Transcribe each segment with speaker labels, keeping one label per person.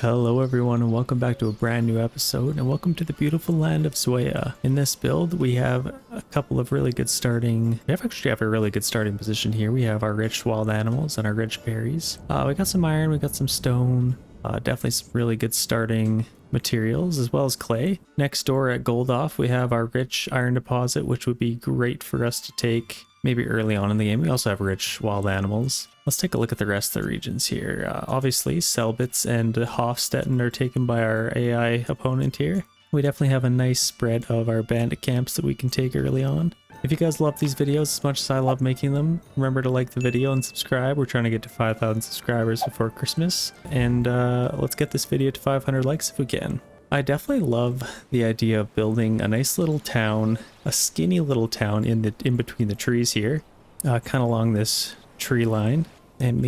Speaker 1: Hello everyone and welcome back to a brand new episode and welcome to the beautiful land of Zwaya. In this build we have a couple of really good starting, we actually have a really good starting position here. We have our rich wild animals and our rich berries. We got some iron, we got some stone, definitely some really good starting materials as well as clay. Next door at Goldoff we have our rich iron deposit, which would be great for us to take maybe early on in the game. We also have rich wild animals. Let's take a look at the rest of the regions here. Obviously, Selbitz and Hofstetten are taken by our AI opponent here. We definitely have a nice spread of our bandit camps that we can take early on. If you guys love these videos as much as I love making them, remember to like the video and subscribe. We're trying to get to 5,000 subscribers before Christmas. And let's get this video to 500 likes if we can. I definitely love the idea of building a nice little town, a skinny little town in between the trees here, kind of along this tree line, and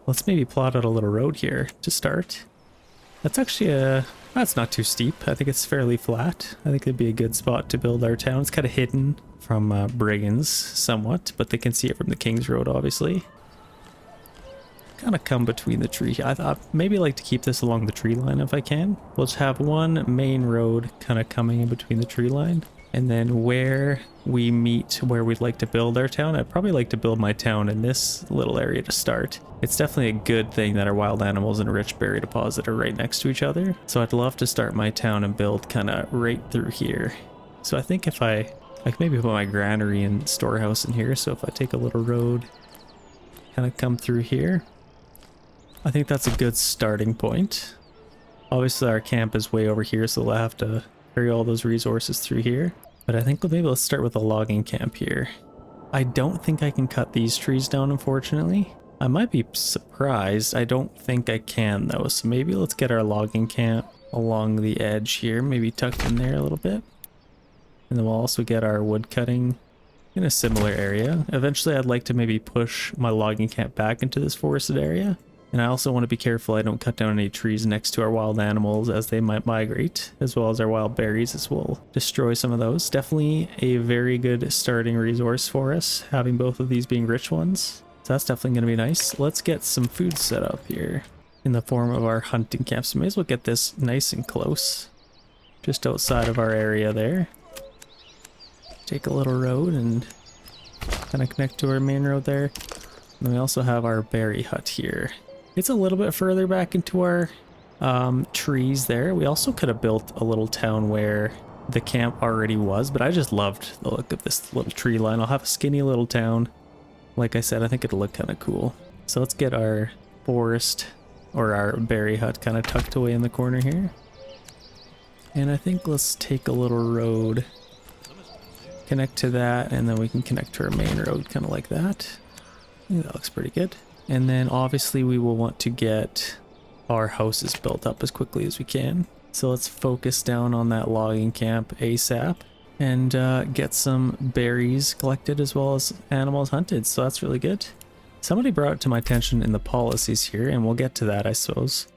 Speaker 1: let's maybe plot out a little road here to start. That's actually that's not too steep. I think it's fairly flat. I think it'd be a good spot to build our town. It's kind of hidden from brigands somewhat, but they can see it from the King's Road obviously. Kind of come between the tree. I thought maybe like to keep this along the tree line if I can. We'll just have one main road kind of coming in between the tree line, and then where we meet where we'd like to build our town, I'd probably like to build my town in this little area to start. It's definitely a good thing that our wild animals and rich berry deposit are right next to each other, so I'd love to start my town and build kind of right through here. So I think if I maybe put my granary and storehouse in here, so if I take a little road kind of come through here, I think that's a good starting point. Obviously our camp is way over here, so we'll have to carry all those resources through here. But I think maybe let's start with a logging camp here. I don't think I can cut these trees down, unfortunately. I might be surprised. I don't think I can though. So maybe let's get our logging camp along the edge here, maybe tucked in there a little bit. And then we'll also get our wood cutting in a similar area. Eventually I'd like to maybe push my logging camp back into this forested area. And I also want to be careful I don't cut down any trees next to our wild animals as they might migrate, as well as our wild berries, as we'll destroy some of those. Definitely a very good starting resource for us, having both of these being rich ones. So that's definitely going to be nice. Let's get some food set up here in the form of our hunting camp. So may as well get this nice and close, just outside of our area there. Take a little road and kind of connect to our main road there. And we also have our berry hut here. It's a little bit further back into our trees there. We also could have built a little town where the camp already was, but I just loved the look of this little tree line. I'll have a skinny little town. Like I said, I think it'll look kind of cool. So let's get our forest or our berry hut kind of tucked away in the corner here. And I think let's take a little road, connect to that, and then we can connect to our main road kind of like that. I think that looks pretty good. And then obviously we will want to get our houses built up as quickly as we can. So let's focus down on that logging camp ASAP and get some berries collected as well as animals hunted. So that's really good. Somebody brought it to my attention in the policies here, and we'll get to that, I suppose.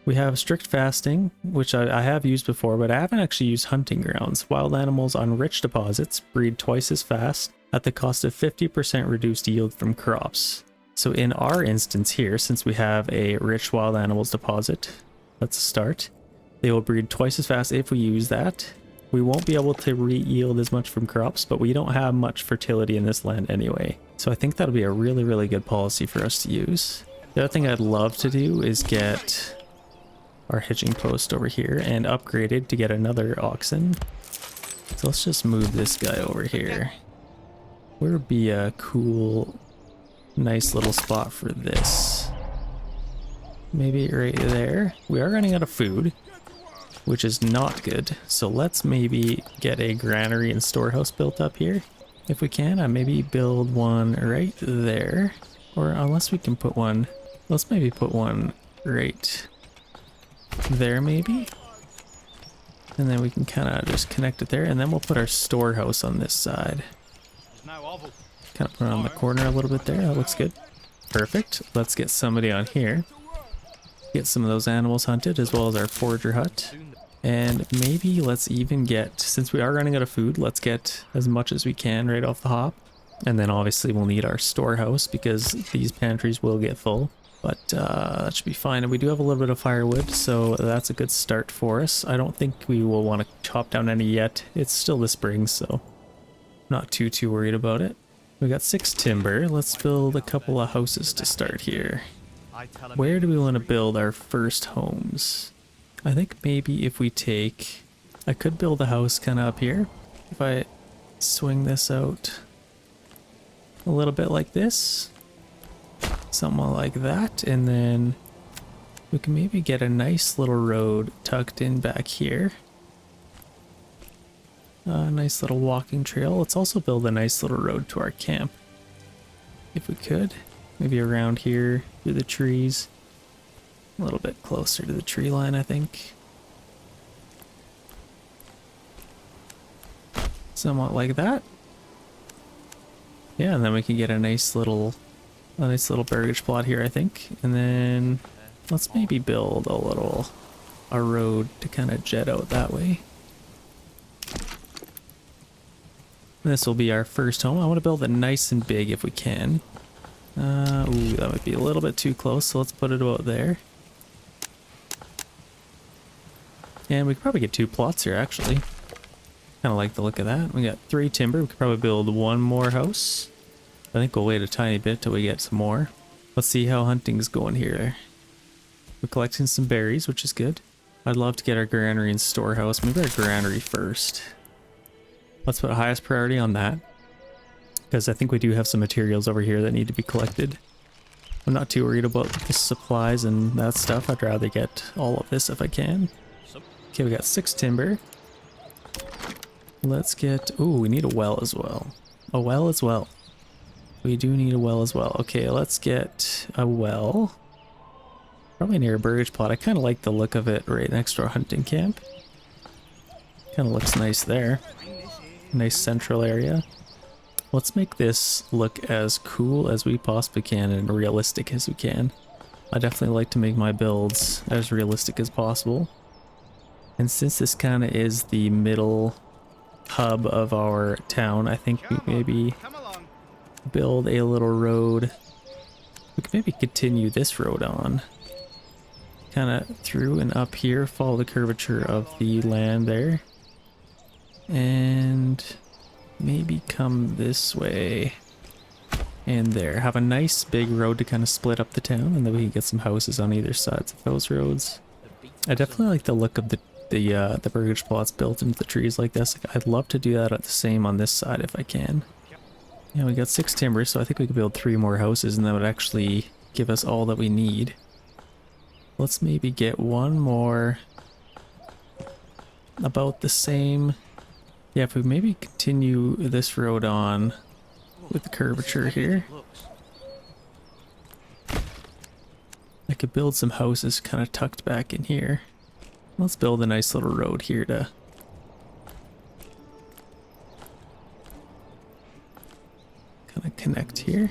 Speaker 1: We have strict fasting, which I have used before, but I haven't actually used hunting grounds. Wild animals on rich deposits breed twice as fast at the cost of 50% reduced yield from crops. So in our instance here, since we have a rich wild animals deposit, let's start. They will breed twice as fast if we use that. We won't be able to re-yield as much from crops, but we don't have much fertility in this land anyway. So I think that'll be a really, really good policy for us to use. The other thing I'd love to do is get our hitching post over here and upgrade it to get another oxen. So let's just move this guy over here. Where would be a cool, nice little spot for this? Maybe right there. We are running out of food, which is not good. So let's maybe get a granary and storehouse built up here if we can. Maybe build one right there, or unless we can put one, let's maybe put one right there maybe, and then we can kind of just connect it there, and then we'll put our storehouse on this side. Kind of put it on the corner a little bit there. That looks good. Perfect. Let's get somebody on here. Get some of those animals hunted as well as our forager hut. And maybe let's even get, since we are running out of food, let's get as much as we can right off the hop. And then obviously we'll need our storehouse because these pantries will get full But that should be fine. And we do have a little bit of firewood, so that's a good start for us. I don't think we will want to chop down any yet. It's still the spring, so not too worried about it. We got 6 timber. Let's build a couple of houses to start here. Where do we want to build our first homes? I think maybe if we take... I could build a house kind of up here. If I swing this out a little bit like this. Something like that. And then we can maybe get a nice little road tucked in back here. A nice little walking trail. Let's also build a nice little road to our camp. If we could. Maybe around here through the trees. A little bit closer to the tree line, I think. Somewhat like that. Yeah, and then we can get a nice little burgage plot here, I think. And then let's maybe build a road to kind of jet out that way. This will be our first home. I want to build it nice and big if we can. Ooh, that might be a little bit too close, so let's put it about there. And we could probably get 2 plots here, actually. Kind of like the look of that. We got 3 timber. We could probably build 1 more house. I think we'll wait a tiny bit till we get some more. Let's see how hunting's going here. We're collecting some berries, which is good. I'd love to get our granary and storehouse. Maybe our granary first. Let's put highest priority on that, because I think we do have some materials over here that need to be collected. I'm not too worried about the supplies and that stuff. I'd rather get all of this if I can. Okay, we got 6 timber. Let's get... Ooh, we need a well as well. A well as well. We do need a well as well. Okay, let's get a well. Probably near a burgage plot. I kind of like the look of it right next to our hunting camp. Kind of looks nice there. Nice central area. Let's make this look as cool as we possibly can and realistic as we can. I definitely like to make my builds as realistic as possible. And since this kind of is the middle hub of our town, I think we maybe build a little road. We could maybe continue this road on. Kind of through and up here, follow the curvature of the land there. And maybe come this way and there. Have a nice big road to kind of split up the town, and then we can get some houses on either sides of those roads. I definitely like the look of the burgage plots built into the trees like this. I'd love to do that at the same on this side if I can. Yeah, we got 6 timber, so I think we could build 3 more houses, and that would actually give us all that we need. Let's maybe get 1 more about the same. Yeah, if we maybe continue this road on with the curvature here, I could build some houses kind of tucked back in here. Let's build a nice little road here to kind of connect here.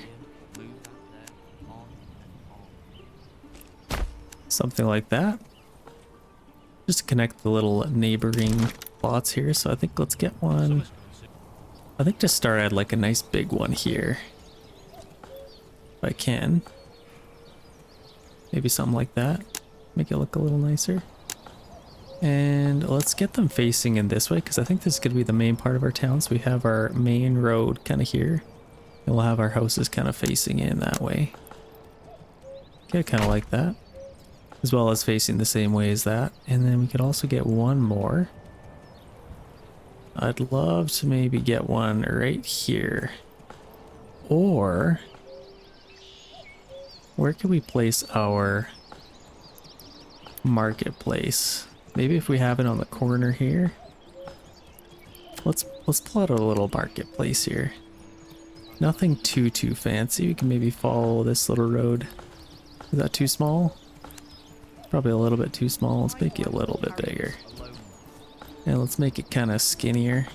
Speaker 1: Something like that. Just to connect the little neighboring plots here. So I think let's get one. I think to start I'd like a nice big one here. If I can. Maybe something like that. Make it look a little nicer. And let's get them facing in this way, because I think this is going to be the main part of our town. So we have our main road kind of here. And we'll have our houses kind of facing in that way. Okay, kind of like that. As well as facing the same way as that. And then we could also get 1 more. I'd love to maybe get one right here. Or where can we place our marketplace? Maybe if we have it on the corner here. Let's plot a little marketplace here. Nothing too fancy. We can maybe follow this little road. Is that too small? Probably a little bit too small. Let's make it a little bit bigger. And let's make it kind of skinnier.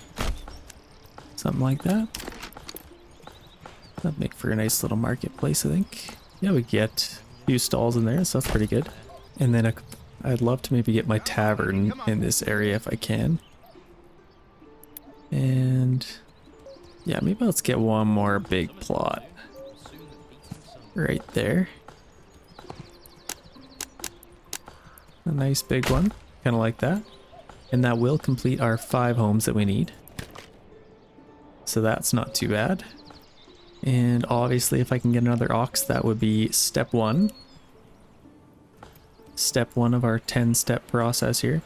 Speaker 1: Something like that. That'd make for a nice little marketplace, I think. Yeah, we get a few stalls in there, so that's pretty good. And then I'd love to maybe get my tavern in this area if I can. And yeah, maybe let's get 1 more big plot right there. A nice big one, kind of like that. And that will complete our 5 homes that we need. So that's not too bad. And obviously if I can get another ox, that would be step 1. Step 1 of our 10-step process here.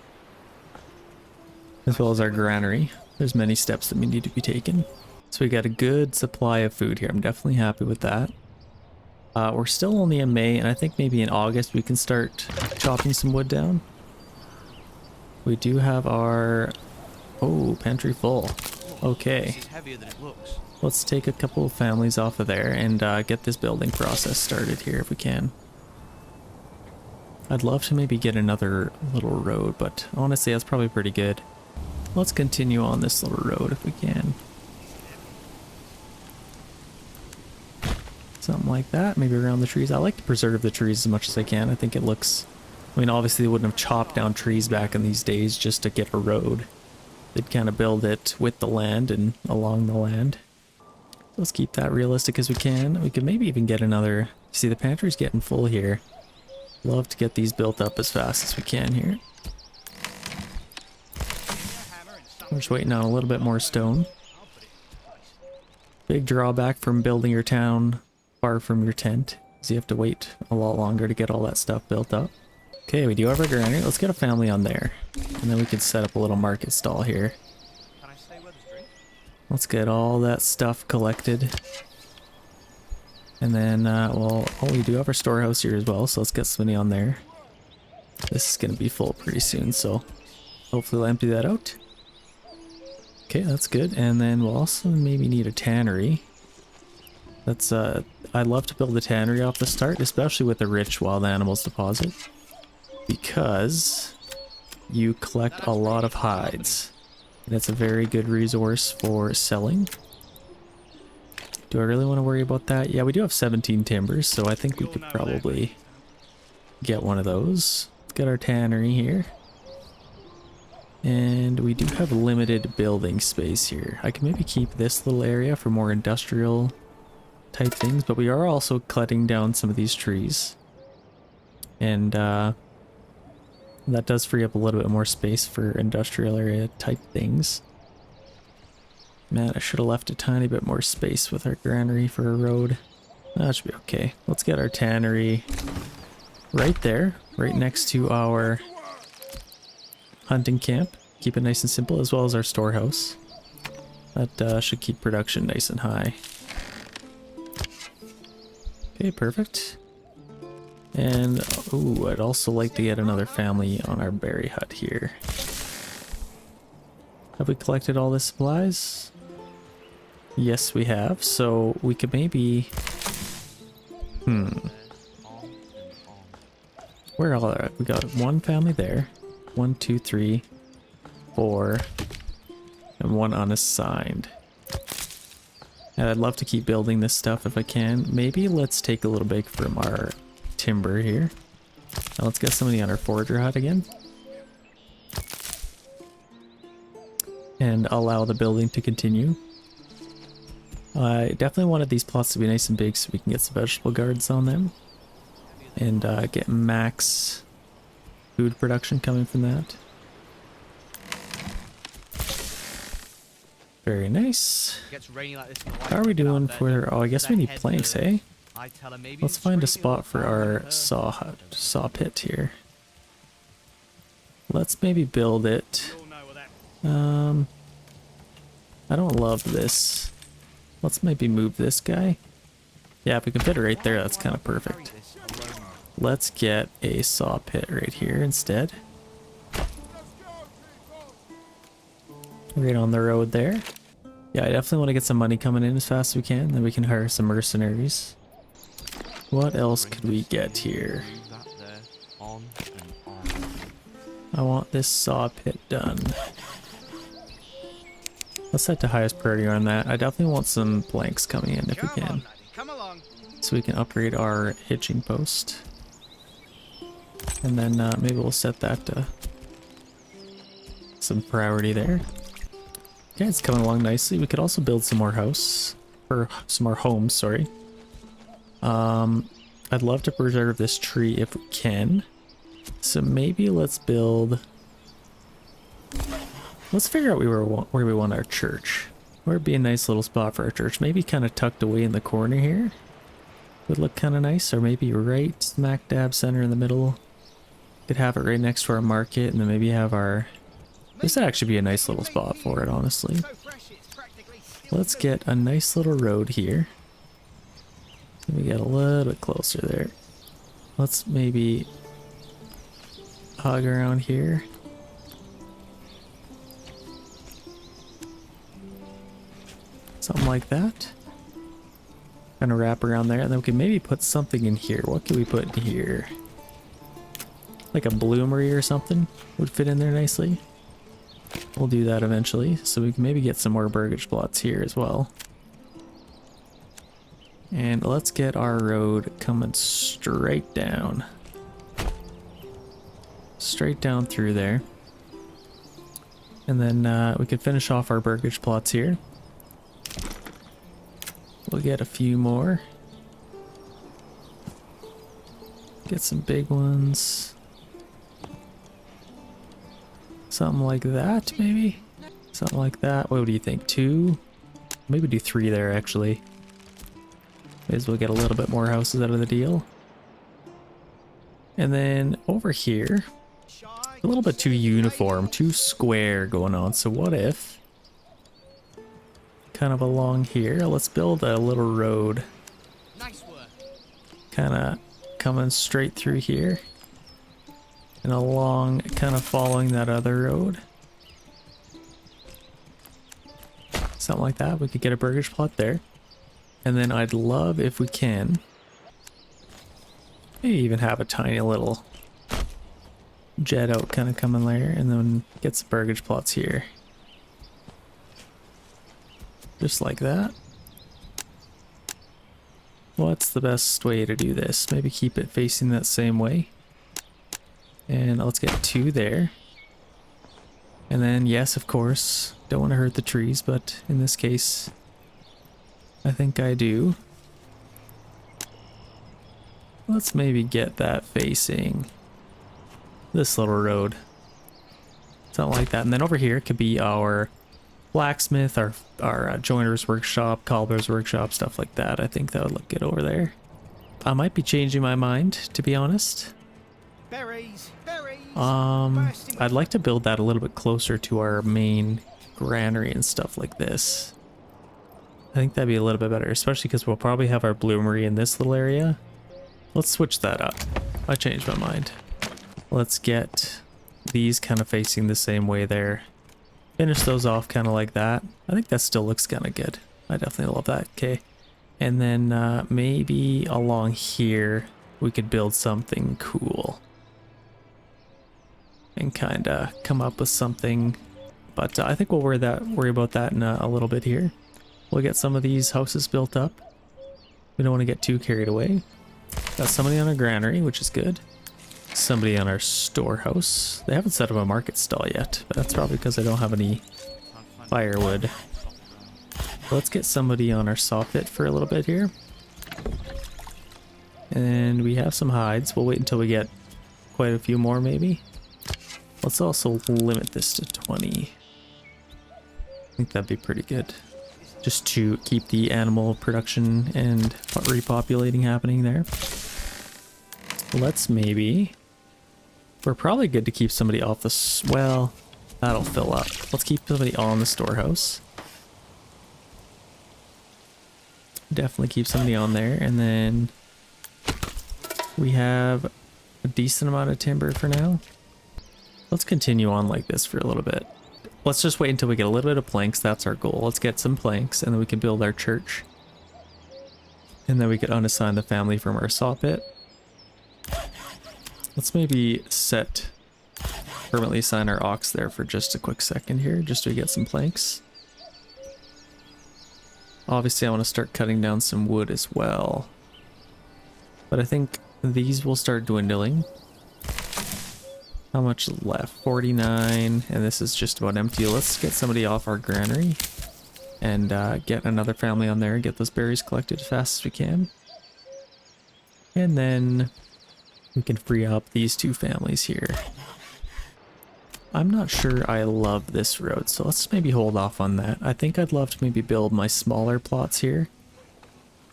Speaker 1: As well as our granary. There's many steps that we need to be taken. So we got a good supply of food here. I'm definitely happy with that. We're still only in May, and I think maybe in August we can start chopping some wood down. We do have our... Oh, pantry full. Okay. Let's take a couple of families off of there and get this building process started here if we can. I'd love to maybe get another little road, but honestly that's probably pretty good. Let's continue on this little road if we can. Something like that, maybe around the trees. I like to preserve the trees as much as I can. I think it looks... I mean, obviously they wouldn't have chopped down trees back in these days just to get a road. They'd kind of build it with the land and along the land. Let's keep that realistic as we can. We could maybe even get another... See, the pantry's getting full here. Love to get these built up as fast as we can here. I'm just waiting on a little bit more stone. Big drawback from building your town far from your tent is you have to wait a lot longer to get all that stuff built up. Okay, we do have our granary. Let's get a family on there. And then we can set up a little market stall here. Let's get all that stuff collected. And then, well, oh, we do have our storehouse here as well, so let's get somebody on there. This is going to be full pretty soon, so hopefully we'll empty that out. Okay, that's good. And then we'll also maybe need a tannery. That's, I'd love to build a tannery off the start, especially with a rich wild animals deposit. Because you collect a lot of hides. And it's a very good resource for selling. Do I really want to worry about that? Yeah, we do have 17 timbers, so I think we could probably get one of those. Let's get our tannery here. And we do have limited building space here. I can maybe keep this little area for more industrial type things, but we are also cutting down some of these trees. And that does free up a little bit more space for industrial area type things. Man, I should have left a tiny bit more space with our granary for a road. That should be okay. Let's get our tannery right there, right next to our hunting camp. Keep it nice and simple, as well as our storehouse. That should keep production nice and high. Okay, perfect. And, ooh, I'd also like to get another family on our berry hut here. Have we collected all the supplies? Yes, we have. So we could maybe... Where are all that? We got one family there. 1, 2, 3, 4, and one unassigned. And I'd love to keep building this stuff if I can. Maybe let's take a little bit from our timber here. Now let's get somebody on our forager hut again. And allow the building to continue. I definitely wanted these plots to be nice and big so we can get some vegetable gardens on them. And get max food production coming from that. Very nice. How are we doing for... Oh, I guess we need planks, eh? Let's find a spot for our saw pit here. Let's maybe build it. I don't love this. Let's maybe move this guy. Yeah, if we can fit it right there, that's kind of perfect. Let's get a saw pit right here instead. Right on the road there. Yeah, I definitely want to get some money coming in as fast as we can, then we can hire some mercenaries. What else could we get here? I want this saw pit done. Let's set the highest priority on that. I definitely want some planks coming in if we can. So we can upgrade our hitching post. And then maybe we'll set that to some priority there. Okay, it's coming along nicely. We could also build some more homes, sorry. I'd love to preserve this tree if we can. So maybe let's build... Let's figure out where we want our church. Where would be a nice little spot for our church? Maybe kind of tucked away in the corner here. Would look kind of nice. Or maybe right smack dab center in the middle. Could have it right next to our market, and then maybe have our... This would actually be a nice little spot for it, honestly. Let's get a nice little road here. Let me get a little bit closer there. Let's maybe hug around here. Something like that. Kind of wrap around there, and then we can maybe put something in here. What can we put in here? Like a bloomery or something would fit in there nicely. We'll do that eventually, so we can maybe get some more burgage plots here as well. And let's get our road coming straight down. Straight down through there. And then we can finish off our burgage plots here. We'll get a few more. Get some big ones. Something like that, maybe? Something like that. What do you think? 2? Maybe do 3 there, actually. May as well get a little bit more houses out of the deal. And then over here, a little bit too uniform, too square going on. So what if, kind of along here, let's build a little road. Kind of coming straight through here. And along, kind of following that other road. Something like that. We could get a burgage plot there. And then I'd love if we can maybe even have a tiny little jet out kind of coming there, and then get some burgage plots here. Just like that. What's the best way to do this? Maybe keep it facing that same way. And let's get 2 there. And then, yes, of course, don't want to hurt the trees, but in this case, I think I do. Let's maybe get that facing this little road. Something like that. And then over here could be our blacksmith, our joiner's workshop, cobbler's workshop, stuff like that. I think that would look good over there. I might be changing my mind, to be honest.
Speaker 2: Berries.
Speaker 1: I'd like to build that a little bit closer to our main granary and stuff like this. I think that'd be a little bit better, especially because we'll probably have our bloomery in this little area. Let's switch that up. I changed my mind. Let's get these kind of facing the same way there. Finish those off kind of like that. I think that still looks kind of good. I definitely love that. Okay. And then maybe along here we could build something cool. And kind of come up with something. But I think we'll worry about that in a little bit here. We'll get some of these houses built up. We don't want to get too carried away. Got somebody on our granary, which is good. Somebody on our storehouse. They haven't set up a market stall yet, but that's probably because I don't have any firewood. Let's get somebody on our saw pit for a little bit here. And we have some hides. We'll wait until we get quite a few more maybe. Let's also limit this to 20. I think that'd be pretty good. Just to keep the animal production and repopulating happening there. Let's maybe... We're probably good to keep somebody off the... Well, that'll fill up. Let's keep somebody on the storehouse. Definitely keep somebody on there. And then we have a decent amount of timber for now. Let's continue on like this for a little bit. Let's just wait until we get a little bit of planks. That's our goal. Let's get some planks and then we can build our church. And then we could unassign the family from our saw pit. Let's maybe permanently assign our ox there for just a quick second here, just to get some planks. Obviously I want to start cutting down some wood as well. But I think these will start dwindling. How much left? 49, and this is just about empty. Let's get somebody off our granary and get another family on there and get those berries collected as fast as we can. And then we can free up these two families here. I'm not sure I love this road, so let's maybe hold off on that. I think I'd love to maybe build my smaller plots here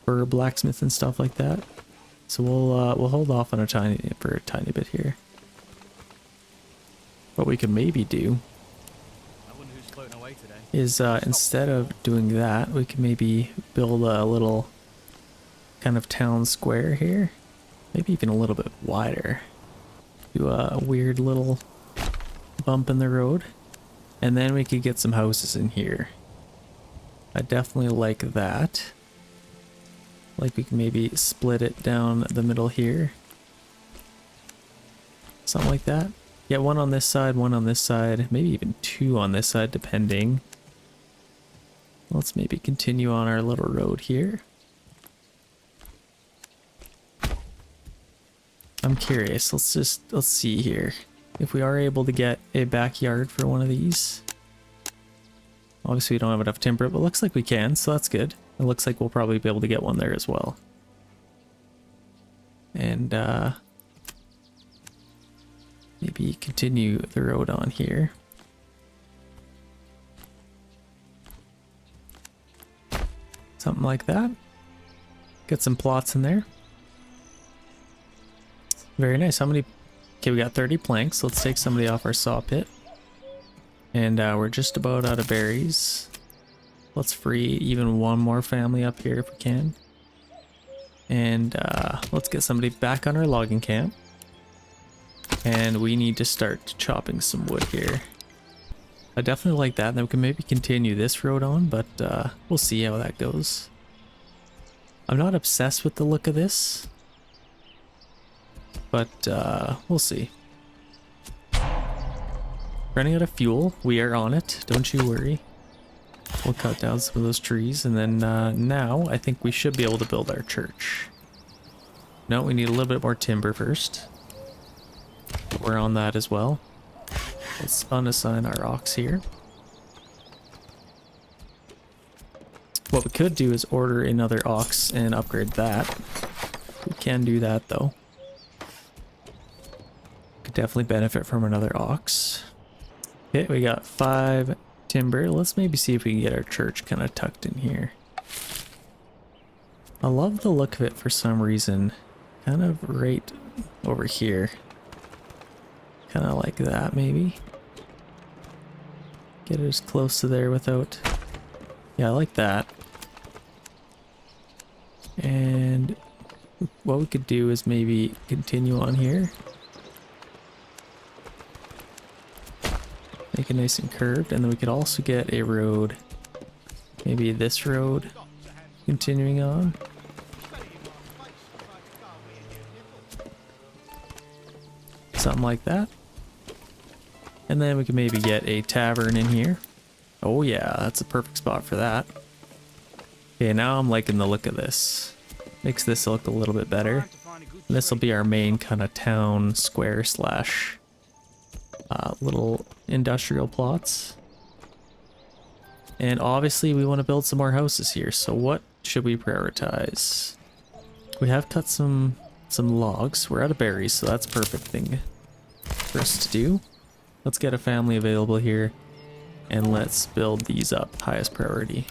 Speaker 1: for blacksmith and stuff like that. So we'll hold off on a tiny bit here. What we can maybe do is instead of doing that, we can maybe build a little kind of town square here, maybe even a little bit wider. Do a weird little bump in the road, and then we could get some houses in here. I definitely like that. Like we can maybe split it down the middle here, something like that. Yeah, one on this side, one on this side, maybe even two on this side depending. Let's maybe continue on our little road here. I'm curious, let's see here. If we are able to get a backyard for one of these. Obviously we don't have enough timber, but it looks like we can, so that's good. It looks like we'll probably be able to get one there as well. And maybe continue the road on here. Something like that. Get some plots in there. Very nice. How many? Okay, we got 30 planks. Let's take somebody off our saw pit. And we're just about out of berries. Let's free even one more family up here if we can. And let's get somebody back on our logging camp. And we need to start chopping some wood here. I definitely like that. And then we can maybe continue this road on, but we'll see how that goes. I'm not obsessed with the look of this, but we'll see. Running out of fuel. We are on it. Don't you worry. We'll cut down some of those trees, and then now I think we should be able to build our church. No, we need a little bit more timber first. We're on that as well. Let's unassign our ox here. What we could do is order another ox and upgrade that. We can do that though. Could definitely benefit from another ox. Okay, we got 5 timber. Let's maybe see if we can get our church kind of tucked in here. I love the look of it for some reason. Kind of right over here. Kind of like that, maybe. Get it as close to there without... Yeah, I like that. And what we could do is maybe continue on here. Make it nice and curved, and then we could also get a road. Maybe this road continuing on. Something like that. And then we can maybe get a tavern in here. Oh yeah, that's a perfect spot for that. Okay, now I'm liking the look of this. Makes this look a little bit better. And this will be our main kind of town square slash little industrial plots. And obviously we want to build some more houses here. So what should we prioritize? We have cut some logs. We're out of berries, so that's a perfect thing for us to do. Let's get a family available here, and let's build these up. Highest priority.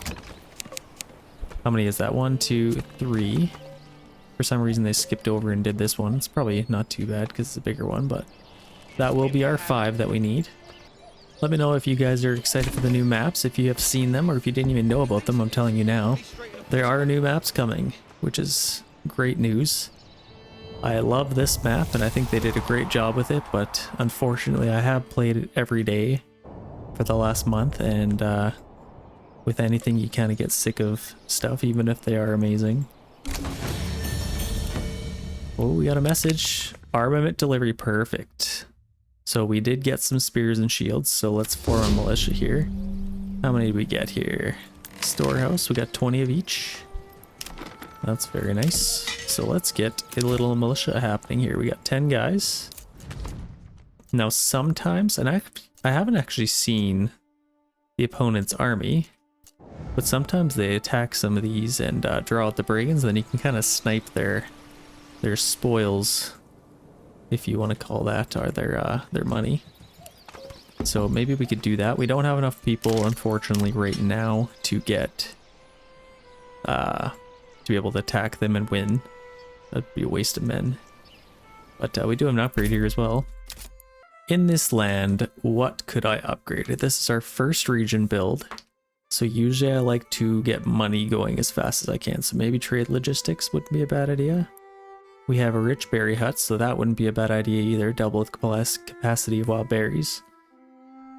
Speaker 1: How many is that? 1, 2, 3. For some reason they skipped over and did this one. It's probably not too bad because it's a bigger one, but that will be our 5 that we need. Let me know if you guys are excited for the new maps, if you have seen them, or if you didn't even know about them. I'm telling you now. There are new maps coming, which is great news. I love this map, and I think they did a great job with it, but unfortunately I have played it every day for the last month, and with anything you kind of get sick of stuff, even if they are amazing. Oh, we got a message. Armament delivery, perfect. So we did get some spears and shields, so let's form a militia here. How many did we get here? Storehouse, we got 20 of each. That's very nice. So let's get a little militia happening here. We got 10 guys. Now sometimes, and I haven't actually seen the opponent's army, but sometimes they attack some of these and draw out the brigands, and then you can kind of snipe their spoils if you want to call that their money. So maybe we could do that. We don't have enough people, unfortunately, right now to get to be able to attack them and win. That'd be a waste of men. But we do have an upgrade here as well. In this land, what could I upgrade? This is our first region build. So usually I like to get money going as fast as I can. So maybe trade logistics wouldn't be a bad idea. We have a rich berry hut, so that wouldn't be a bad idea either. Double the capacity of wild berries.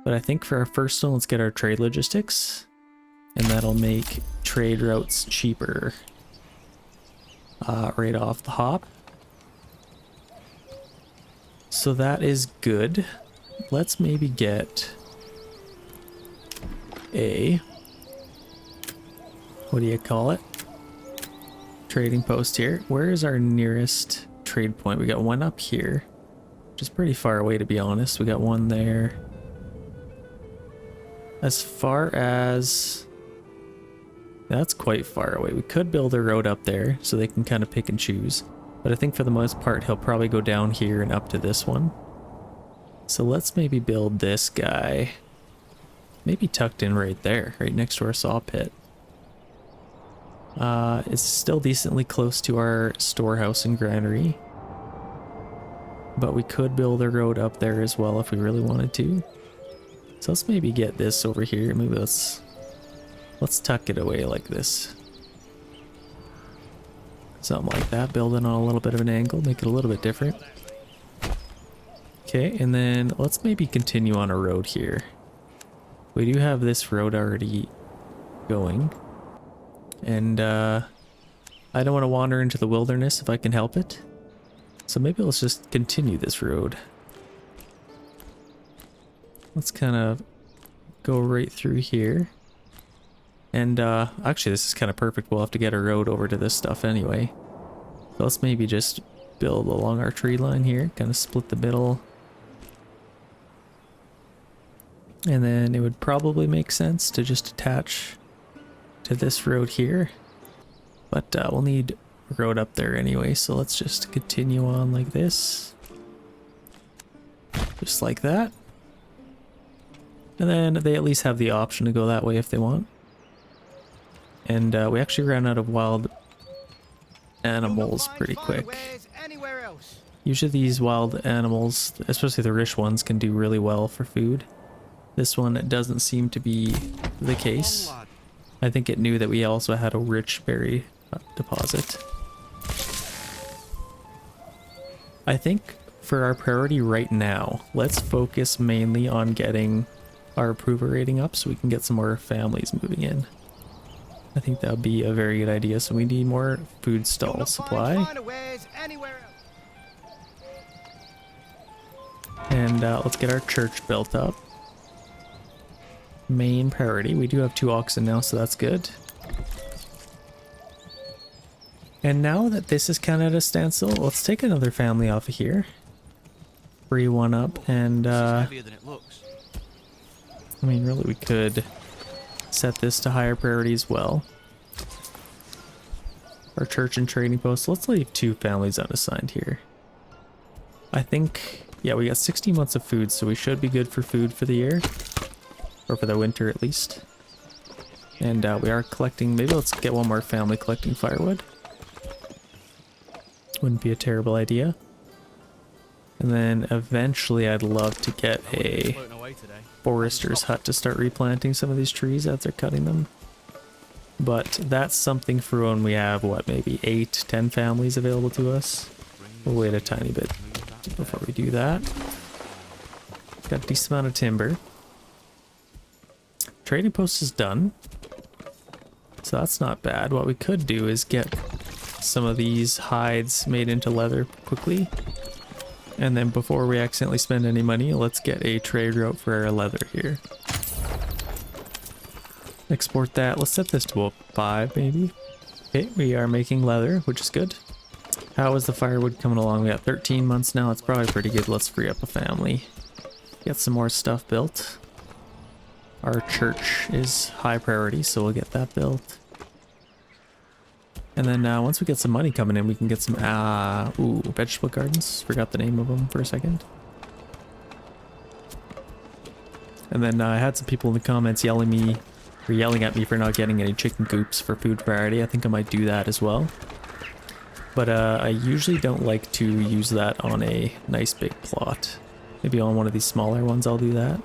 Speaker 1: But I think for our first one, let's get our trade logistics. And that'll make trade routes cheaper. Right off the hop. So that is good. Let's maybe get a, what do you call it? Trading post here. Where is our nearest trade point? We got one up here, which is pretty far away to be honest. We got one there. As far as, that's quite far away. We could build a road up there so they can kind of pick and choose. But I think for the most part, he'll probably go down here and up to this one. So let's maybe build this guy. Maybe tucked in right there, right next to our saw pit. It's still decently close to our storehouse and granary. But we could build a road up there as well if we really wanted to. So let's maybe get this over here. Maybe let's tuck it away like this. Something like that, build it on a little bit of an angle, make it a little bit different. Okay, and then let's maybe continue on a road here. We do have this road already going. And I don't want to wander into the wilderness if I can help it. So maybe let's just continue this road. Let's kind of go right through here. And actually this is kind of perfect. We'll have to get a road over to this stuff anyway. So let's maybe just build along our tree line here, kind of split the middle. And then it would probably make sense to just attach to this road here. But we'll need a road up there anyway, so let's just continue on like this. Just like that. And then they at least have the option to go that way if they want. And we actually ran out of wild animals pretty quick. Usually these wild animals, especially the rich ones, can do really well for food. This one doesn't seem to be the case. I think it knew that we also had a rich berry deposit. I think for our priority right now, let's focus mainly on getting our approval rating up so we can get some more families moving in. I think that would be a very good idea. So we need more food stall supply. And let's get our church built up. Main priority. We do have 2 oxen now, so that's good. And now that this is kind of at a standstill, let's take another family off of here. Free one up, and I mean, really, we could set this to higher priority as well. Our church and trading post. Let's leave 2 families unassigned here. I think, yeah, we got 60 months of food, so we should be good for food for the year. Or for the winter at least. And we are collecting, maybe let's get one more family collecting firewood. Wouldn't be a terrible idea. And then eventually I'd love to get a forester's hut to start replanting some of these trees as they're cutting them. But that's something for when we have, what, maybe 8, 10 families available to us. We'll wait a tiny bit before we do that. Got a decent amount of timber. Trading post is done. So that's not bad. What we could do is get some of these hides made into leather quickly. And then before we accidentally spend any money, let's get a trade route for our leather here. Export that. Let's set this to a 5 maybe. Okay, we are making leather, which is good. How is the firewood coming along? We got 13 months now. It's probably pretty good. Let's free up a family. Get some more stuff built. Our church is high priority, so we'll get that built. And then once we get some money coming in, we can get some, vegetable gardens. Forgot the name of them for a second. And then I had some people in the comments yelling at me for not getting any chicken coops for food variety. I think I might do that as well. But I usually don't like to use that on a nice big plot. Maybe on one of these smaller ones I'll do that.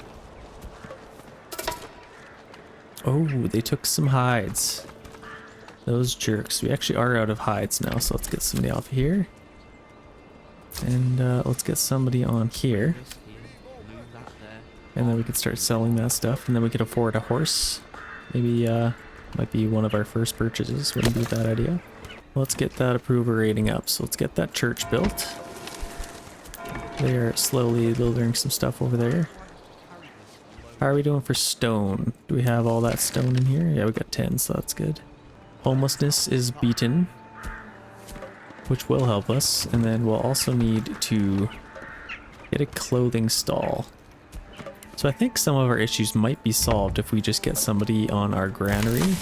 Speaker 1: Oh, they took some hides. Those jerks. We actually are out of hides now, so let's get somebody off here. And let's get somebody on here. And then we can start selling that stuff, and then we could afford a horse. Maybe might be one of our first purchases. Wouldn't be a bad idea. Let's get that approval rating up. So let's get that church built. They are slowly building some stuff over there. How are we doing for stone? Do we have all that stone in here? Yeah, we got 10, so that's good. Homelessness is beaten, which will help us. And then we'll also need to get a clothing stall. So I think some of our issues might be solved if we just get somebody on our granary,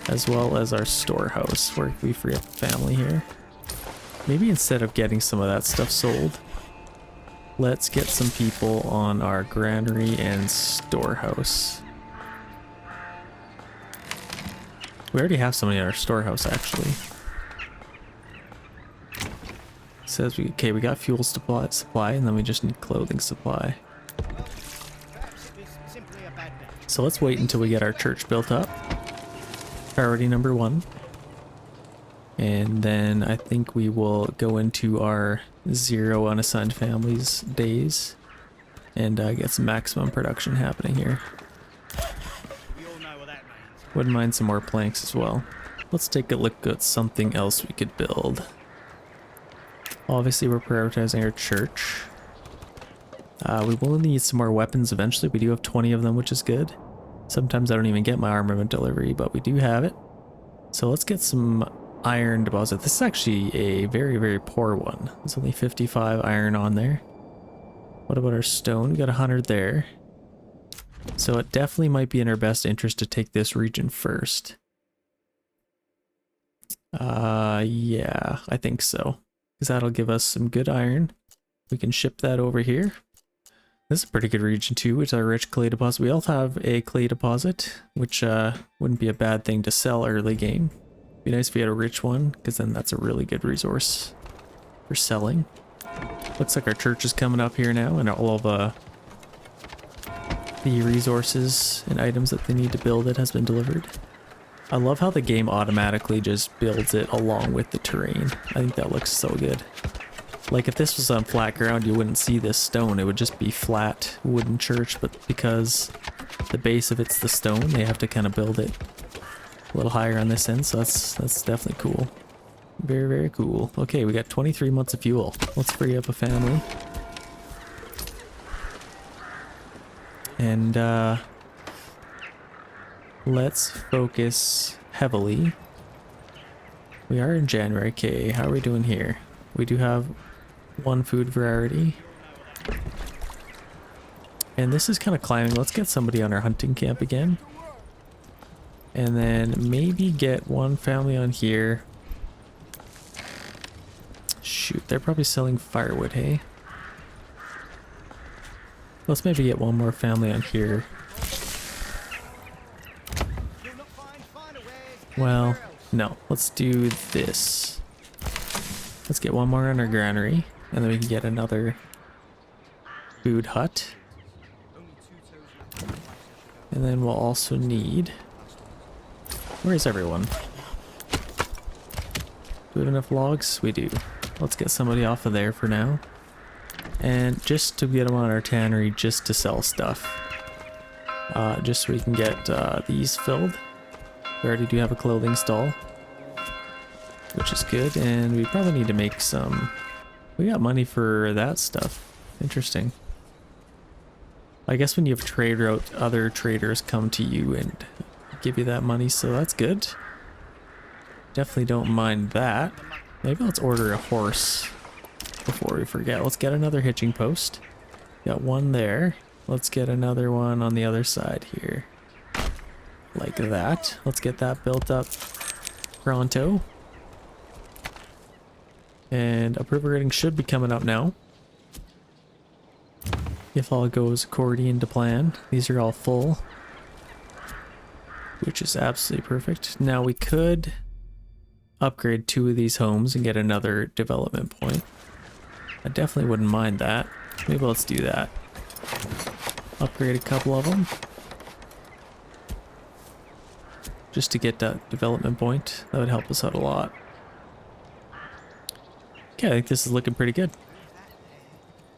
Speaker 1: as well as our storehouse, where we free up the family here. Maybe instead of getting some of that stuff sold, let's get some people on our granary and storehouse. We already have somebody in our storehouse, actually. Says we got fuel supply, and then we just need clothing supply. So let's wait until we get our church built up. Priority number 1. And then I think we will go into our 0 unassigned families days and get some maximum production happening here. Wouldn't mind some more planks as well. Let's take a look at something else we could build. Obviously we're prioritizing our church. We will need some more weapons eventually. We do have 20 of them, which is good. Sometimes I don't even get my armament delivery, but we do have it. So let's get some iron deposit. This is actually a very, very poor one. There's only 55 iron on there. What about our stone? We got 100 there. So it definitely might be in our best interest to take this region first. Yeah, I think so. Because that'll give us some good iron. We can ship that over here. This is a pretty good region too. It's our rich clay deposit. We also have a clay deposit, which wouldn't be a bad thing to sell early game. Be nice if we had a rich one, because then that's a really good resource for selling. Looks like our church is coming up here now, and all of the resources and items that they need to build it has been delivered. I love how the game automatically just builds it along with the terrain. I think that looks so good. Like if this was on flat ground, you wouldn't see this stone. It would just be flat wooden church, but because the base of it's the stone, they have to kind of build it a little higher on this end, so that's definitely cool. Very, very cool. Okay, we got 23 months of fuel. Let's free up a family. And let's focus heavily. We are in January. Okay, how are we doing here? We do have one food variety. And this is kind of climbing. Let's get somebody on our hunting camp again. And then maybe get one family on here. Shoot, they're probably selling firewood, hey? Let's maybe get one more family on here. Well, no, let's do this. Let's get one more on our granary, and then we can get another food hut. And then we'll also need... Where's everyone? Do we have enough logs? We do. Let's get somebody off of there for now. And just to get them on our tannery, just to sell stuff. Just so we can get these filled. We already do have a clothing stall, which is good, and we probably need to make some... We got money for that stuff. Interesting. I guess when you have a trade route, other traders come to you and give you that money, so that's good. Definitely don't mind that. Maybe let's order a horse before we forget. Let's get another hitching post. Got one there. Let's get another one on the other side here. Like that. Let's get that built up pronto. And approval rating should be coming up now. If all goes according to plan. These are all full, which is absolutely perfect. Now we could upgrade 2 of these homes and get another development point. I definitely wouldn't mind that. Maybe let's do that. Upgrade a couple of them. Just to get that development point. That would help us out a lot. Okay, I think this is looking pretty good.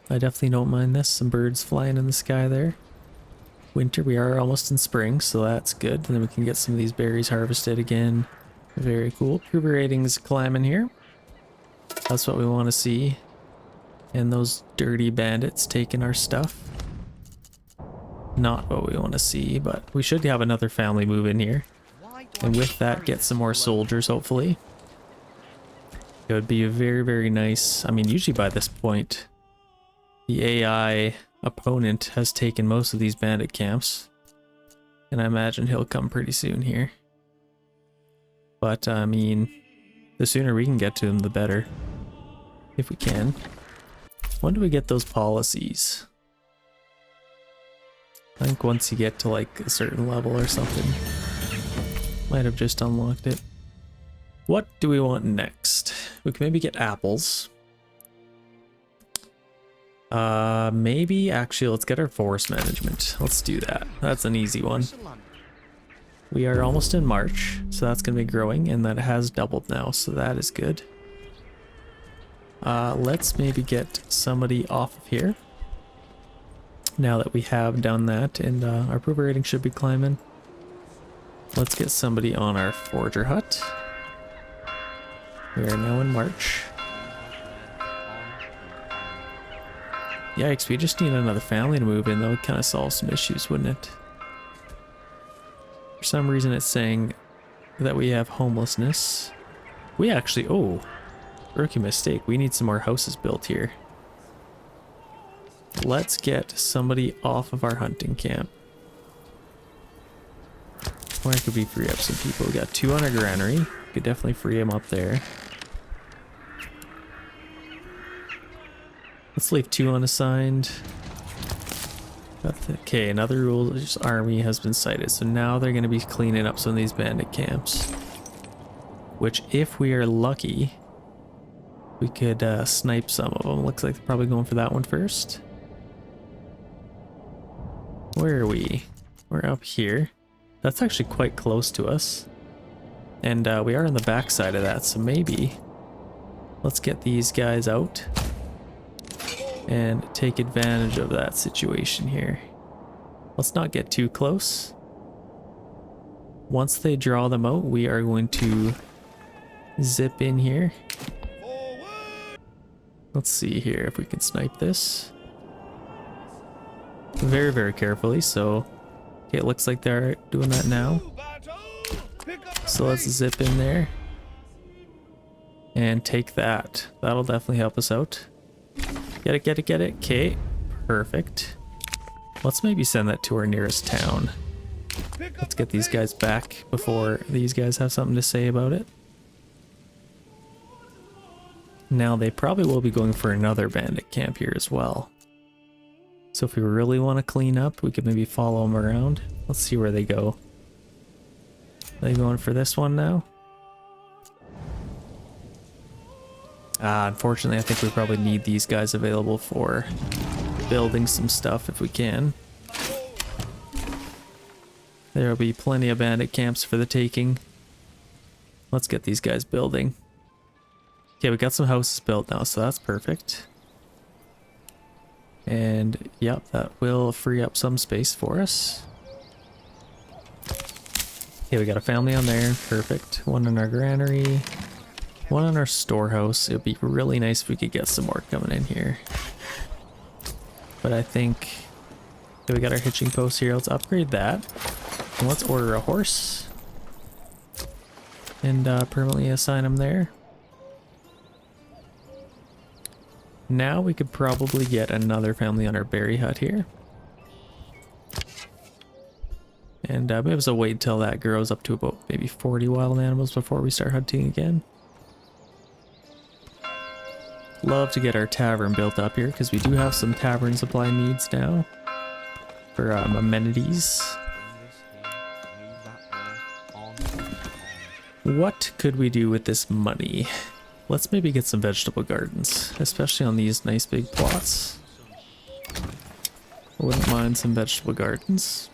Speaker 1: I definitely don't mind this. Some birds flying in the sky there. Winter, we are almost in spring, so that's good. And then we can get some of these berries harvested again. Very cool. Approval ratings climbing here. That's what we want to see. And those dirty bandits taking our stuff. Not what we want to see, but we should have another family move in here. And with that, get some more soldiers, hopefully. It would be very, very nice. I mean, usually by this point, the AI opponent has taken most of these bandit camps. And I imagine he'll come pretty soon here. But, I mean, the sooner we can get to him, the better. If we can. When do we get those policies? I think once you get to like a certain level or something. Might have just unlocked it. What do we want next? We can maybe get apples. Maybe actually let's get our forest management. Let's do that. That's an easy one. We are almost in March, so that's going to be growing, and that has doubled now, so that is good. Let's maybe get somebody off of here. Now that we have done that, and our approval rating should be climbing. Let's get somebody on our forger hut. We are now in March. Yikes, we just need another family to move in. That would kind of solve some issues, wouldn't it? For some reason it's saying that we have homelessness. We actually, oh, rookie mistake. We need some more houses built here. Let's get somebody off of our hunting camp. Or could we free up some people? We got 2 on our granary. Could definitely free them up there. Let's leave 2 unassigned. Okay, another rule is army has been sighted. So now they're going to be cleaning up some of these bandit camps. Which, if we are lucky, we could snipe some of them. Looks like they're probably going for that one first. Where are we? We're up here. That's actually quite close to us. And we are on the back side of that, so maybe let's get these guys out and take advantage of that situation here. Let's not get too close. Once they draw them out, we are going to zip in here. Let's see here if we can snipe this. Very, very carefully, so okay, it looks like they're doing that now. So let's zip in there and take that. That'll definitely help us out. Get it, get it, get it. Okay, perfect. Let's maybe send that to our nearest town. Let's get these guys back before these guys have something to say about it. Now they probably will be going for another bandit camp here as well. So if we really want to clean up, we could maybe follow them around. Let's see where they go. Are they going for this one now? Unfortunately, I think we probably need these guys available for building some stuff if we can. There'll be plenty of bandit camps for the taking. Let's get these guys building. Okay, we got some houses built now, so that's perfect. And yep, that will free up some space for us. Okay, we got a family on there, perfect. One in our granary, one in our storehouse. It would be really nice if we could get some more coming in here. But I think, okay, we got our hitching post here. Let's upgrade that. And let's order a horse. And permanently assign him there. Now we could probably get another family on our berry hut here. And maybe we'll wait till that grows up to about maybe 40 wild animals before we start hunting again. Love to get our tavern built up here because we do have some tavern supply needs now for amenities. What could we do with this money? Let's maybe get some vegetable gardens, especially on these nice big plots. I wouldn't mind some vegetable gardens.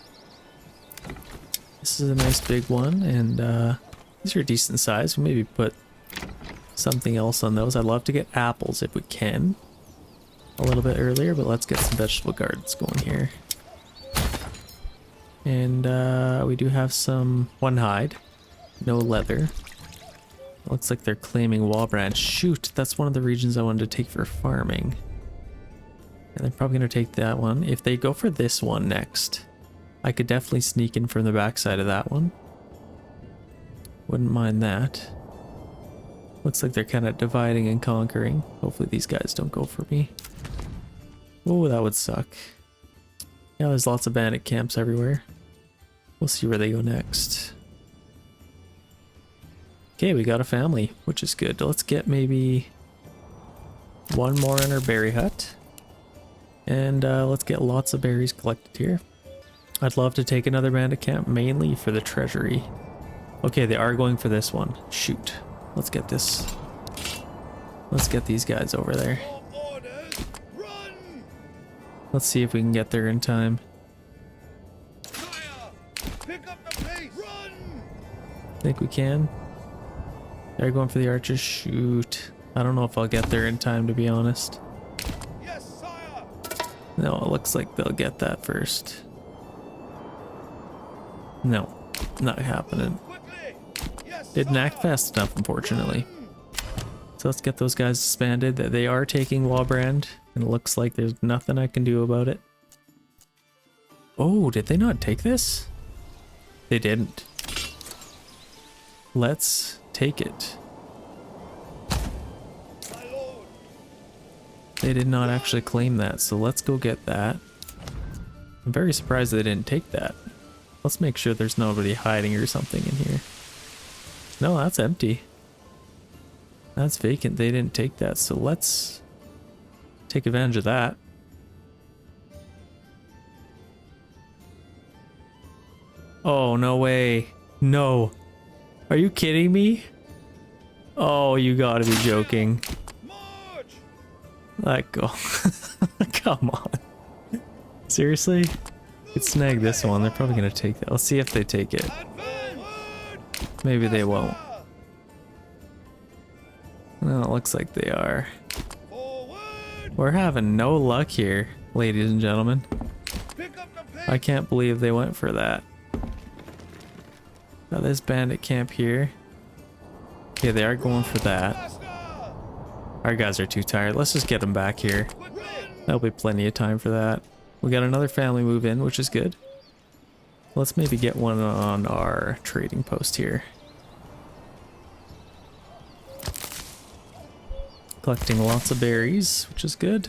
Speaker 1: This is a nice big one, and these are decent size. Maybe put something else on those. I'd love to get apples if we can a little bit earlier, but let's get some vegetable gardens going here. And we do have some one hide, no leather. Looks like they're claiming wall branch. Shoot, that's one of the regions I wanted to take for farming. And they're probably going to take that one. If they go for this one next, I could definitely sneak in from the backside of that one. Wouldn't mind that. Looks like they're kind of dividing and conquering. Hopefully these guys don't go for me. Oh, that would suck. Yeah, there's lots of bandit camps everywhere. We'll see where they go next. Okay, we got a family, which is good. Let's get maybe one more in our berry hut. And let's get lots of berries collected here. I'd love to take another bandit camp, mainly for the treasury. Okay, they are going for this one. Shoot. Let's get this. Let's get these guys over there. Let's see if we can get there in time. Think we can? They're going for the archers. Shoot. I don't know if I'll get there in time, to be honest. No, it looks like they'll get that first. No, not happening. Didn't act fast enough, unfortunately. So let's get those guys disbanded. They are taking Wallbrand, and it looks like there's nothing I can do about it. Oh, did they not take this? They didn't. Let's take it. They did not actually claim that, so let's go get that. I'm very surprised they didn't take that. Let's make sure there's nobody hiding or something in here. No, that's empty. That's vacant. They didn't take that, so let's take advantage of that. Oh, no way. No. Are you kidding me? Oh, you gotta be joking. Let go. Come on. Seriously? Could snag this one. They're probably gonna take that. Let's see if they take it. Maybe they won't. No, it looks like they are. We're having no luck here, ladies and gentlemen. I can't believe they went for that. Got this bandit camp here. Okay, they are going for that. Our guys are too tired. Let's just get them back here. There'll be plenty of time for that. We got another family move in, which is good. Let's maybe get one on our trading post here. Collecting lots of berries, which is good.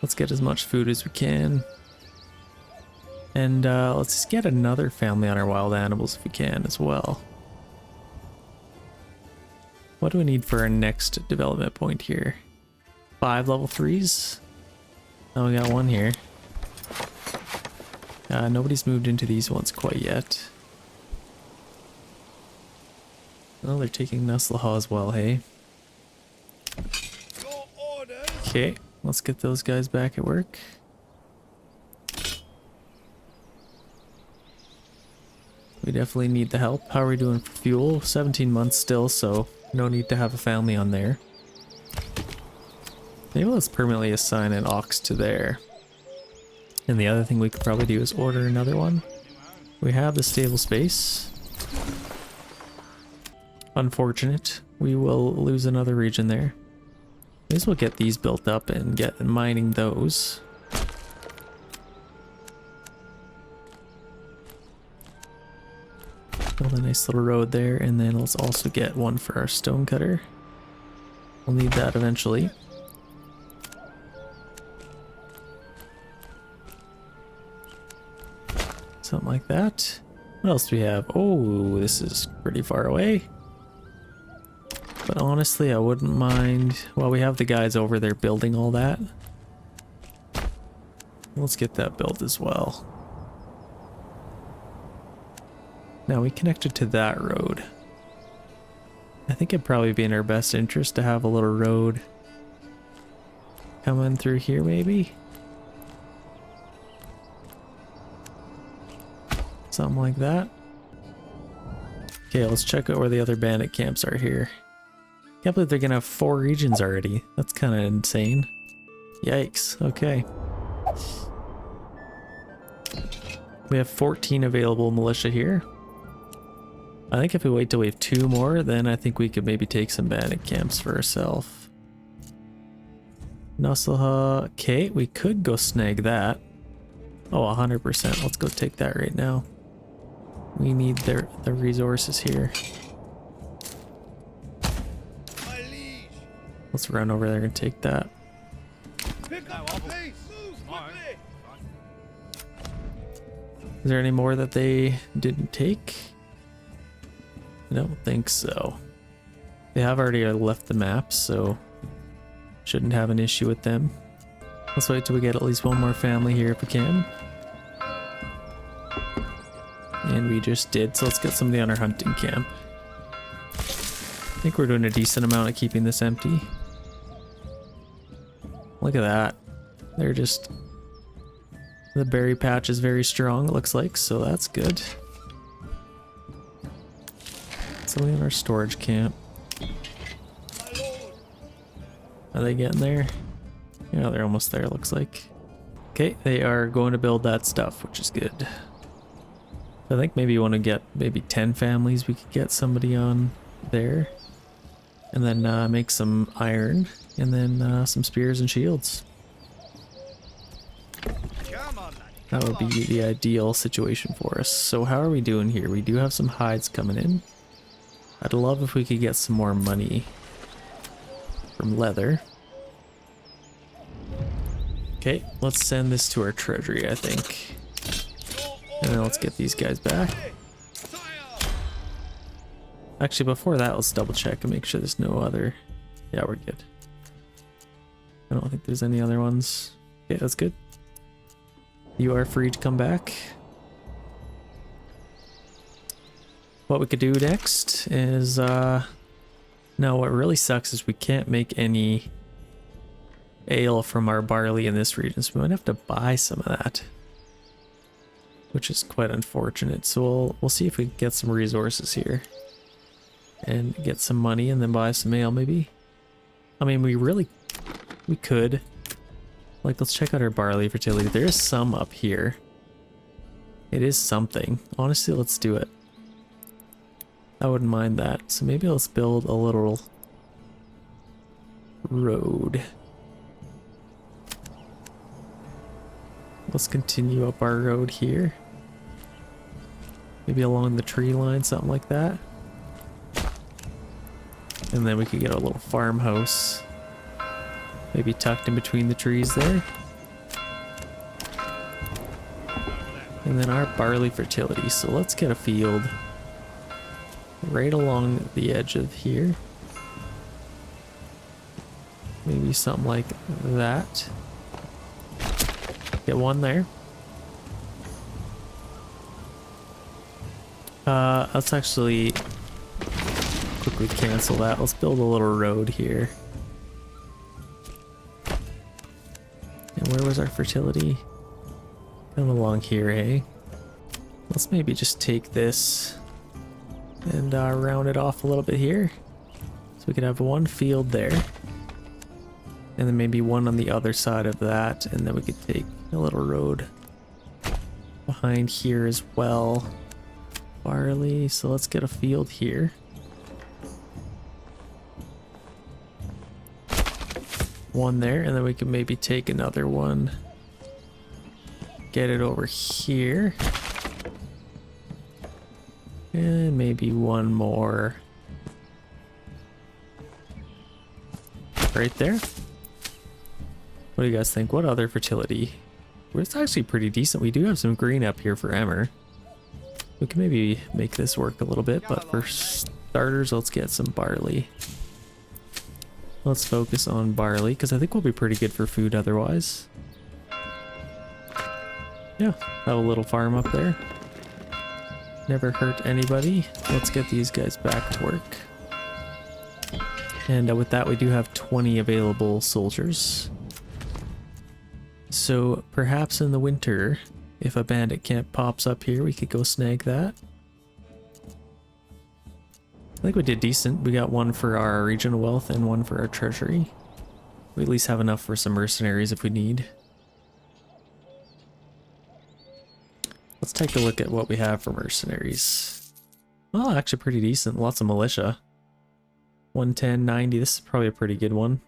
Speaker 1: Let's get as much food as we can. And let's get another family on our wild animals if we can as well. What do we need for our next development point here? 5 level 3s? Oh, we got one here. Nobody's moved into these ones quite yet. Oh, they're taking Nestlehaw as well, hey? Okay, let's get those guys back at work. We definitely need the help. How are we doing for fuel? 17 months still, so no need to have a family on there. Maybe let's permanently assign an ox to there. And the other thing we could probably do is order another one. We have the stable space. Unfortunate. We will lose another region there. May as well get these built up and get mining those. Build a nice little road there, and then let's also get one for our stone cutter. We'll need that eventually. Something like that. What else do we have? Oh, this is pretty far away. But honestly, I wouldn't mind. Well, we have the guys over there building all that. Let's get that built as well. Now we connected to that road. I think it'd probably be in our best interest to have a little road coming through here, maybe. Something like that. Okay, let's check out where the other bandit camps are here. Can't believe they're gonna have 4 regions already. That's kind of insane. Yikes. Okay. We have 14 available militia here. I think if we wait till we have 2 more, then I think we could maybe take some bandit camps for ourselves. Nusselha. Okay, we could go snag that. Oh, 100%. Let's go take that right now. We need the resources here. Let's run over there and take that. Is there any more that they didn't take? I don't think so. They have already left the map, so shouldn't have an issue with them. Let's wait till we get at least 1 more family here if we can. And we just did, so let's get somebody on our hunting camp. I think we're doing a decent amount of keeping this empty. Look at that. They're just... The berry patch is very strong, it looks like, so that's good. Somebody in our storage camp. Are they getting there? Yeah, they're almost there, looks like. Okay, they are going to build that stuff, which is good. I think maybe you want to get maybe 10 families. We could get somebody on there. And then make some iron. And then some spears and shields. That would be the ideal situation for us. So how are we doing here? We do have some hides coming in. I'd love if we could get some more money from leather. Okay, let's send this to our treasury, I think. And then let's get these guys back. Actually, before that, let's double check and make sure there's no other... Yeah, we're good. I don't think there's any other ones. Okay, that's good. You are free to come back. What we could do next is... No, what really sucks is we can't make any ale from our barley in this region, so we might have to buy some of that. Which is quite unfortunate, so we'll see if we can get some resources here. And get some money and then buy some ale, maybe? I mean, we could. Like, let's check out our barley fertility. There is some up here. It is something. Honestly, let's do it. I wouldn't mind that. So maybe let's build a little road. Let's continue up our road here. Maybe along the tree line, something like that. And then we could get a little farmhouse. Maybe tucked in between the trees there. And then our barley fertility. So let's get a field right along the edge of here. Maybe something like that. Get one there. Let's actually quickly cancel that. Let's build a little road here. And where was our fertility? Come along here, eh? Let's maybe just take this and round it off a little bit here. So we could have one field there. And then maybe one on the other side of that. And then we could take a little road behind here as well. Barley, so let's get a field here. One there, and then we can maybe take another one. Get it over here. And maybe one more. Right there. What do you guys think? What other fertility? Well, it's actually pretty decent. We do have some green up here for emmer. We can maybe make this work a little bit, but for starters, let's get some barley. Let's focus on barley, because I think we'll be pretty good for food otherwise. Yeah, have a little farm up there. Never hurt anybody. Let's get these guys back to work. And with that, we do have 20 available soldiers. So perhaps in the winter, if a bandit camp pops up here, we could go snag that. I think we did decent. We got one for our regional wealth and one for our treasury. We at least have enough for some mercenaries if we need. Let's take a look at what we have for mercenaries. Oh, actually pretty decent. Lots of militia. 110, 90. This is probably a pretty good one.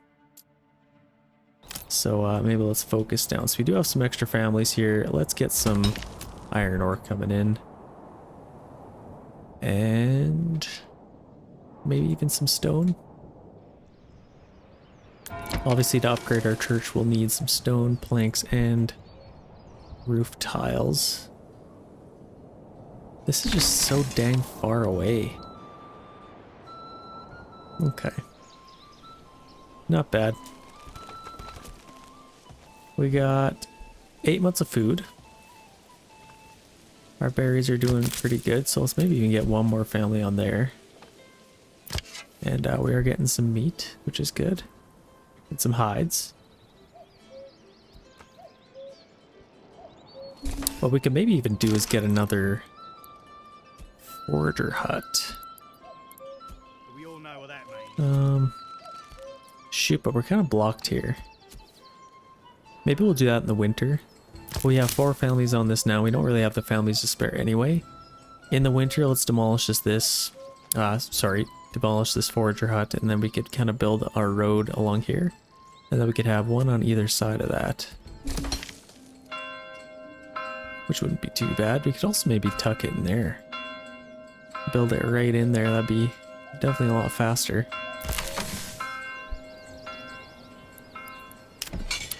Speaker 1: So maybe let's focus down. So we do have some extra families here. Let's get some iron ore coming in. And maybe even some stone. Obviously to upgrade our church we'll need some stone, planks, and roof tiles. This is just so dang far away. Okay. Not bad. We got 8 months of food. Our berries are doing pretty good, so let's maybe even get one more family on there. And we are getting some meat, which is good. And some hides. What we could maybe even do is get another forager hut.
Speaker 2: We all know what that means.
Speaker 1: Shoot, but we're kind of blocked here. Maybe we'll do that in the winter. We have 4 families on this now. We don't really have the families to spare anyway. In the winter, let's demolish this demolish this forager hut, and then we could kind of build our road along here. And then we could have one on either side of that. Which wouldn't be too bad. We could also maybe tuck it in there. Build it right in there. That'd be definitely a lot faster.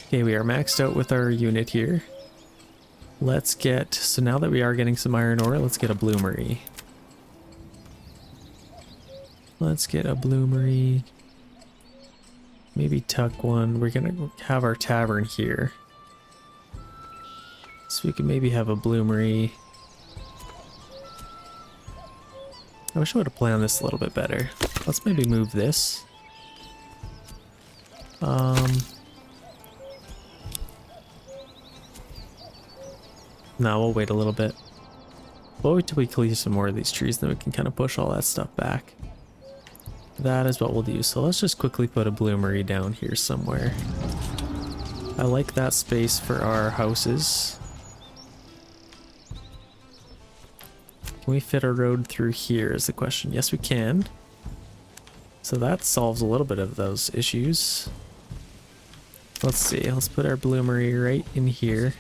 Speaker 1: Okay, we are maxed out with our unit here. Let's get, so now that we are getting some iron ore, let's get a bloomery. Let's get a bloomery. Maybe tuck one. We're gonna have our tavern here. So we can maybe have a bloomery. I wish I would have planned this a little bit better. Let's maybe move this. No, we'll wait a little bit. We'll wait till we clear some more of these trees, then we can kind of push all that stuff back. That is what we'll do. So let's just quickly put a bloomery down here somewhere. I like that space for our houses. Can we fit a road through here is the question. Yes, we can. So that solves a little bit of those issues. Let's see. Let's put our bloomery right in here.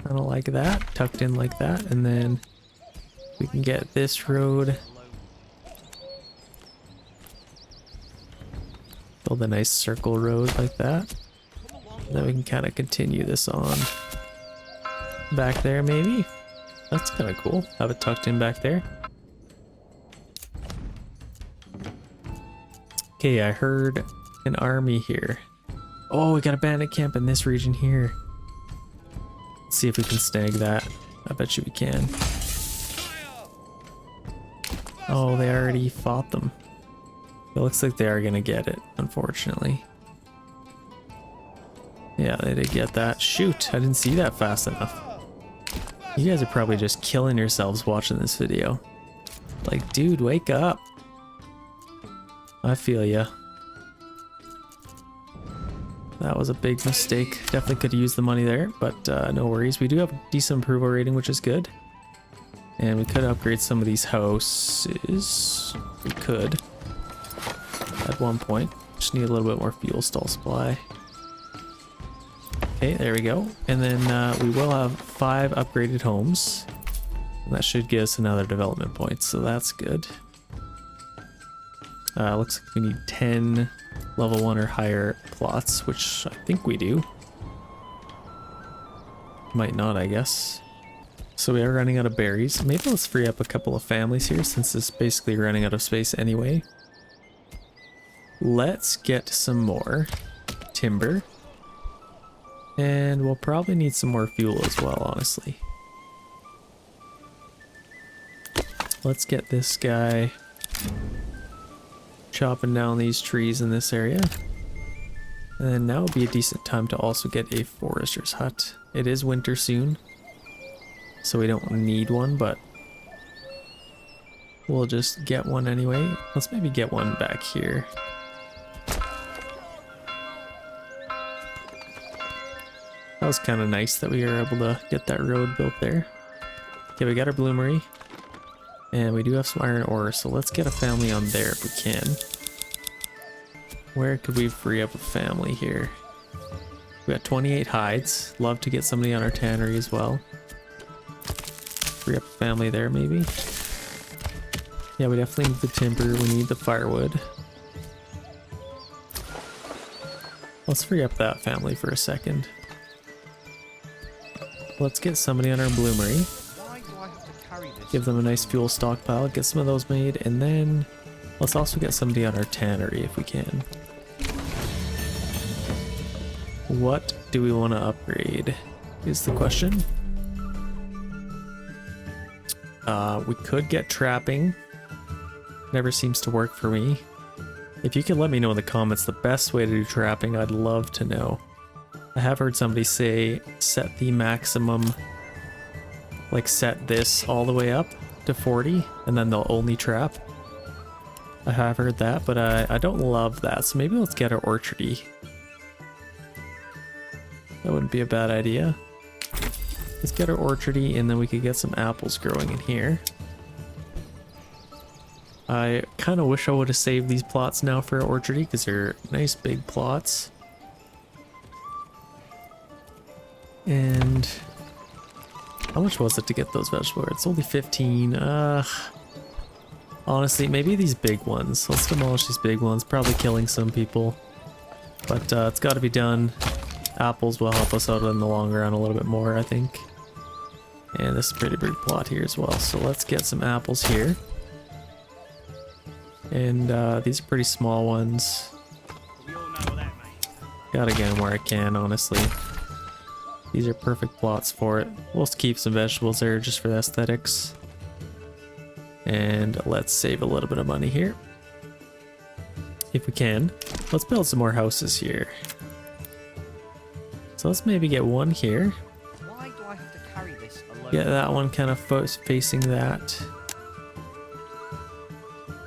Speaker 1: Kind of like that, tucked in like that, and then we can get this road. Build a nice circle road like that. And then we can kind of continue this on back there maybe. That's kind of cool. Have it tucked in back there. Okay, I heard an army here. Oh, we got a bandit camp in this region here. Let's see if we can snag that. I bet you we can. Oh, they already fought them. It looks like they are gonna get it, unfortunately. Yeah, they did get that. Shoot, I didn't see that fast enough. You guys are probably just killing yourselves watching this video. Like, dude, wake up. I feel ya. That was a big mistake. Definitely could have used the money there, but no worries. We do have a decent approval rating, which is good. And we could upgrade some of these houses. We could. At one point. Just need a little bit more fuel stall supply. Okay, there we go. And then we will have 5 upgraded homes. And that should give us another development point, so that's good. Looks like we need 10 level 1 or higher plots, which I think we do. Might not, I guess. So we are running out of berries. Maybe let's free up a couple of families here since it's basically running out of space anyway. Let's get some more timber. And we'll probably need some more fuel as well, honestly. Let's get this guy chopping down these trees in this area. And then now would be a decent time to also get a forester's hut. It is winter soon, so we don't need one, but we'll just get one anyway. Let's maybe get one back here. That was kind of nice that we were able to get that road built there. Okay, we got our bloomery. And we do have some iron ore, so let's get a family on there if we can. Where could we free up a family here? We got 28 hides. Love to get somebody on our tannery as well. Free up a family there, maybe. Yeah, we definitely need the timber. We need the firewood. Let's free up that family for a second. Let's get somebody on our bloomery. Give them a nice fuel stockpile, get some of those made, and then let's also get somebody on our tannery if we can. What do we want to upgrade is the question. We could get trapping. Never seems to work for me. If you could let me know in the comments the best way to do trapping, I'd love to know. I have heard somebody say set the maximum, like set this all the way up to 40 and then they'll only trap. I have heard that, but I don't love that, so maybe let's get our orchardy. That wouldn't be a bad idea. Let's get our orchardy and then we could get some apples growing in here. I kind of wish I would have saved these plots now for our orchardy because they're nice big plots. And how much was it to get those vegetables? It's only 15. Honestly, maybe these big ones. Let's demolish these big ones. Probably killing some people. But it's got to be done. Apples will help us out in the long run a little bit more, I think. And this is a pretty big plot here as well. So let's get some apples here. And these are pretty small ones. Gotta get them where I can, honestly. These are perfect plots for it. We'll just keep some vegetables there just for the aesthetics. And let's save a little bit of money here. If we can. Let's build some more houses here. So let's maybe get one here.
Speaker 2: Why do I have to carry this alone?
Speaker 1: Get that one kind of facing that.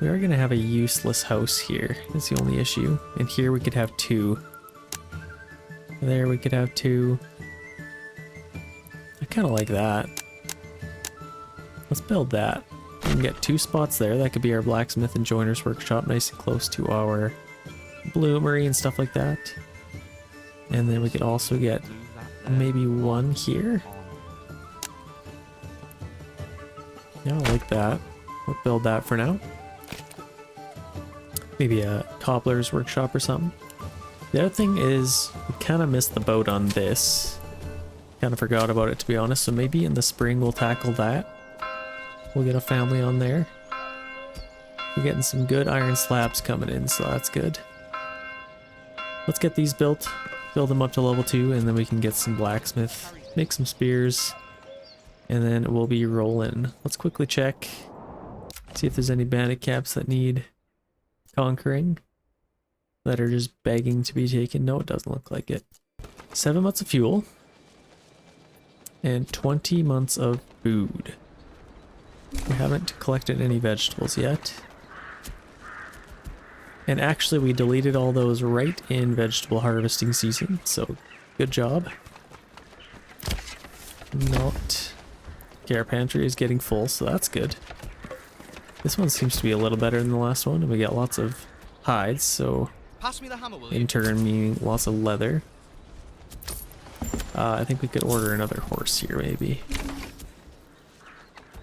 Speaker 1: We are going to have a useless house here. That's the only issue. And here we could have two. There we could have two. I kind of like that. Let's build that. We can get two spots there. That could be our blacksmith and joiner's workshop, nice and close to our bloomery and stuff like that. And then we could also get maybe one here. Yeah, I like that. We'll build that for now. Maybe a cobbler's workshop or something. The other thing is, we kind of missed the boat on this. Kind of forgot about it, to be honest, so maybe in the spring we'll tackle that. We'll get a family on there. We're getting some good iron slabs coming in, so that's good. Let's get these built, build them up to level 2, and then we can get some blacksmith, make some spears, and then we'll be rolling. Let's quickly check, see if there's any bandit camps that need conquering, that are just begging to be taken. No, it doesn't look like it. 7 months of fuel, and 20 months of food. We haven't collected any vegetables yet. And actually we deleted all those right in vegetable harvesting season, so good job. Not... Okay, our pantry is getting full, so that's good. This one seems to be a little better than the last one, and we got lots of hides, so...
Speaker 2: Pass me the hammer, will you?
Speaker 1: In turn meaning lots of leather. I think we could order another horse here, maybe.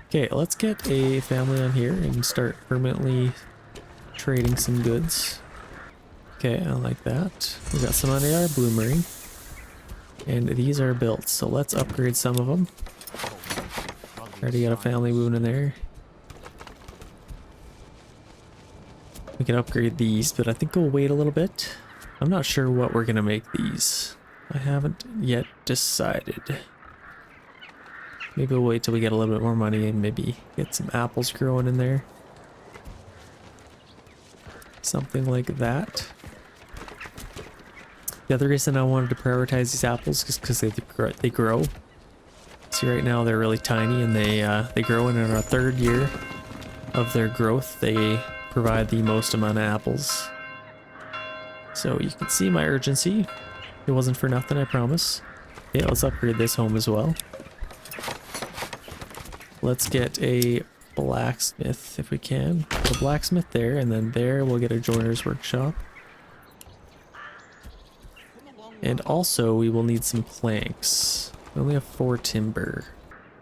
Speaker 1: Okay, let's get a family on here and start permanently trading some goods. Okay, I like that. We got some on our bloomery. And these are built, so let's upgrade some of them. Already got a family wound in there. We can upgrade these, but I think we'll wait a little bit. I'm not sure what we're gonna make these. I haven't yet decided. Maybe we'll wait till we get a little bit more money and maybe get some apples growing in there. Something like that. The other reason I wanted to prioritize these apples is because they grow. See, right now they're really tiny and they grow, and in our 3rd year of their growth, they provide the most amount of apples. So you can see my urgency. It wasn't for nothing, I promise. Okay, let's upgrade this home as well. Let's get a blacksmith if we can. Put a blacksmith there, and then there we'll get a joiner's workshop. And also we will need some planks. We only have 4 timber.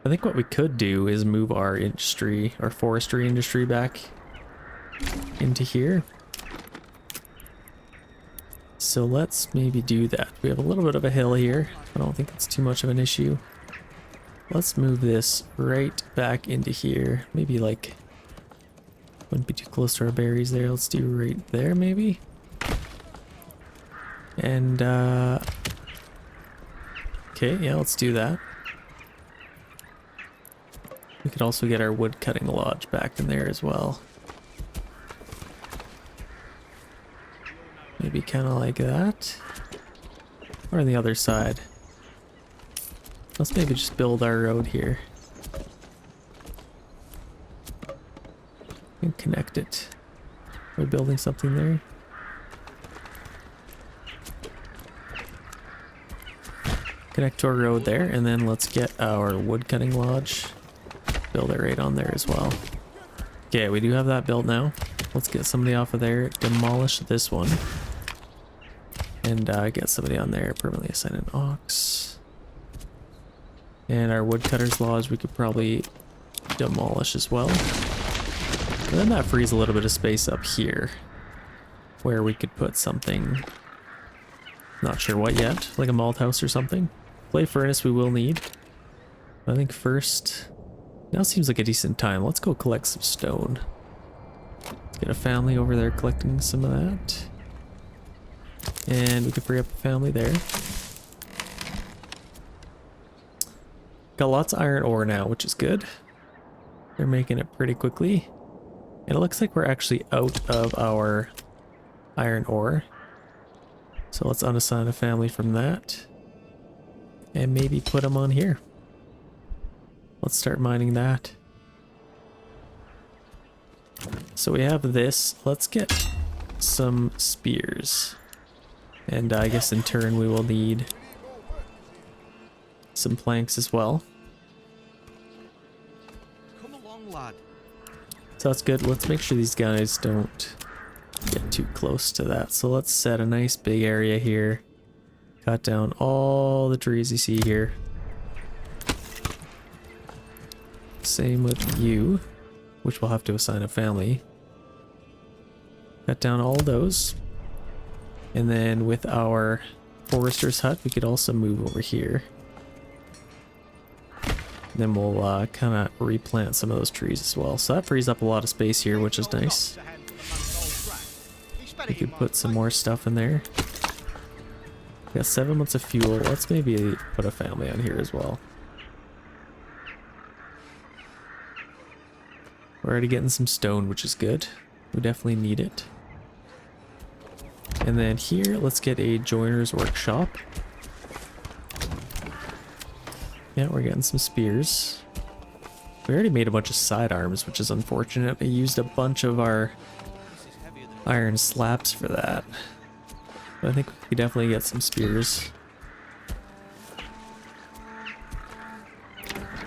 Speaker 1: I think what we could do is move our industry, our forestry industry, back into here. So let's maybe do that. We have a little bit of a hill here. I don't think it's too much of an issue. Let's move this right back into here. Maybe like, wouldn't be too close to our berries there. Let's do right there maybe. And okay, yeah, let's do that. We could also get our wood cutting lodge back in there as well. Maybe kind of like that. Or on the other side. Let's maybe just build our road here. And connect it. Are we building something there? Connect to our road there, and then let's get our wood cutting lodge. Build it right on there as well. Okay, we do have that built now. Let's get somebody off of there, demolish this one. And get somebody on there, permanently assign an ox. And our woodcutter's lodge we could probably demolish as well. And then that frees a little bit of space up here where we could put something, not sure what yet, like a malt house or something. Clay furnace we will need. I think first, now seems like a decent time. Let's go collect some stone. Let's get a family over there collecting some of that. And we can free up a family there. Got lots of iron ore now, which is good. They're making it pretty quickly. And it looks like we're actually out of our iron ore. So let's unassign a family from that. And maybe put them on here. Let's start mining that. So we have this. Let's get some spears. And I guess in turn we will need some planks as well.
Speaker 2: Come along, lad.
Speaker 1: So that's good. Let's make sure these guys don't get too close to that. So let's set a nice big area here. Cut down all the trees you see here. Same with you, which we'll have to assign a family. Cut down all those. And then with our forester's hut, we could also move over here. Then we'll kind of replant some of those trees as well. So that frees up a lot of space here, which is nice. We could put some more stuff in there. We got 7 months of fuel. Let's maybe put a family on here as well. We're already getting some stone, which is good. We definitely need it. And then here, let's get a joiner's workshop. Yeah, we're getting some spears. We already made a bunch of sidearms, which is unfortunate. I used a bunch of our iron slabs for that. But I think we could definitely get some spears.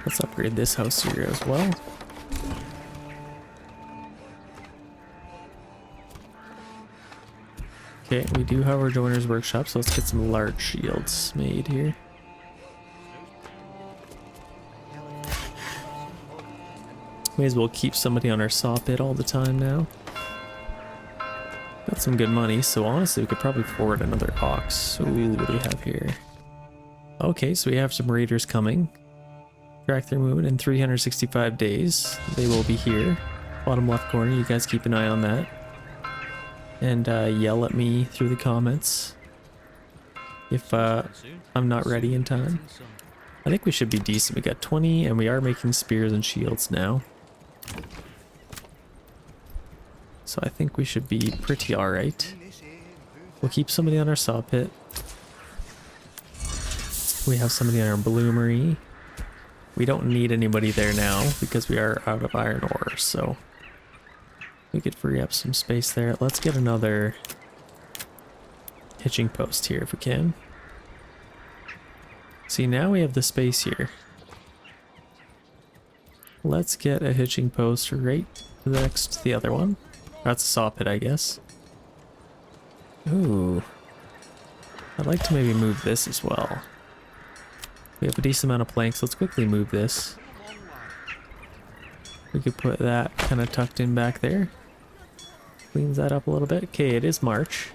Speaker 1: Let's upgrade this house here as well. Okay, we do have our joiner's workshop, so let's get some large shields made here. May as well keep somebody on our saw pit all the time now. Got some good money, so honestly we could probably afford another ox. Ooh, what do we have here? Okay, so we have some raiders coming. Track their movement in 365 days. They will be here. Bottom left corner, you guys keep an eye on that. And yell at me through the comments if I'm not ready in time. I think we should be decent. We got 20 and we are making spears and shields now. So I think we should be pretty alright. We'll keep somebody on our saw pit. We have somebody on our bloomery. We don't need anybody there now because we are out of iron ore, so we could free up some space there. Let's get another hitching post here if we can. See, now we have the space here. Let's get a hitching post right next to the other one. That's a saw pit, I guess. Ooh. I'd like to maybe move this as well. We have a decent amount of planks. Let's quickly move this. We could put that kind of tucked in back there. Cleans that up a little bit. Okay, it is March.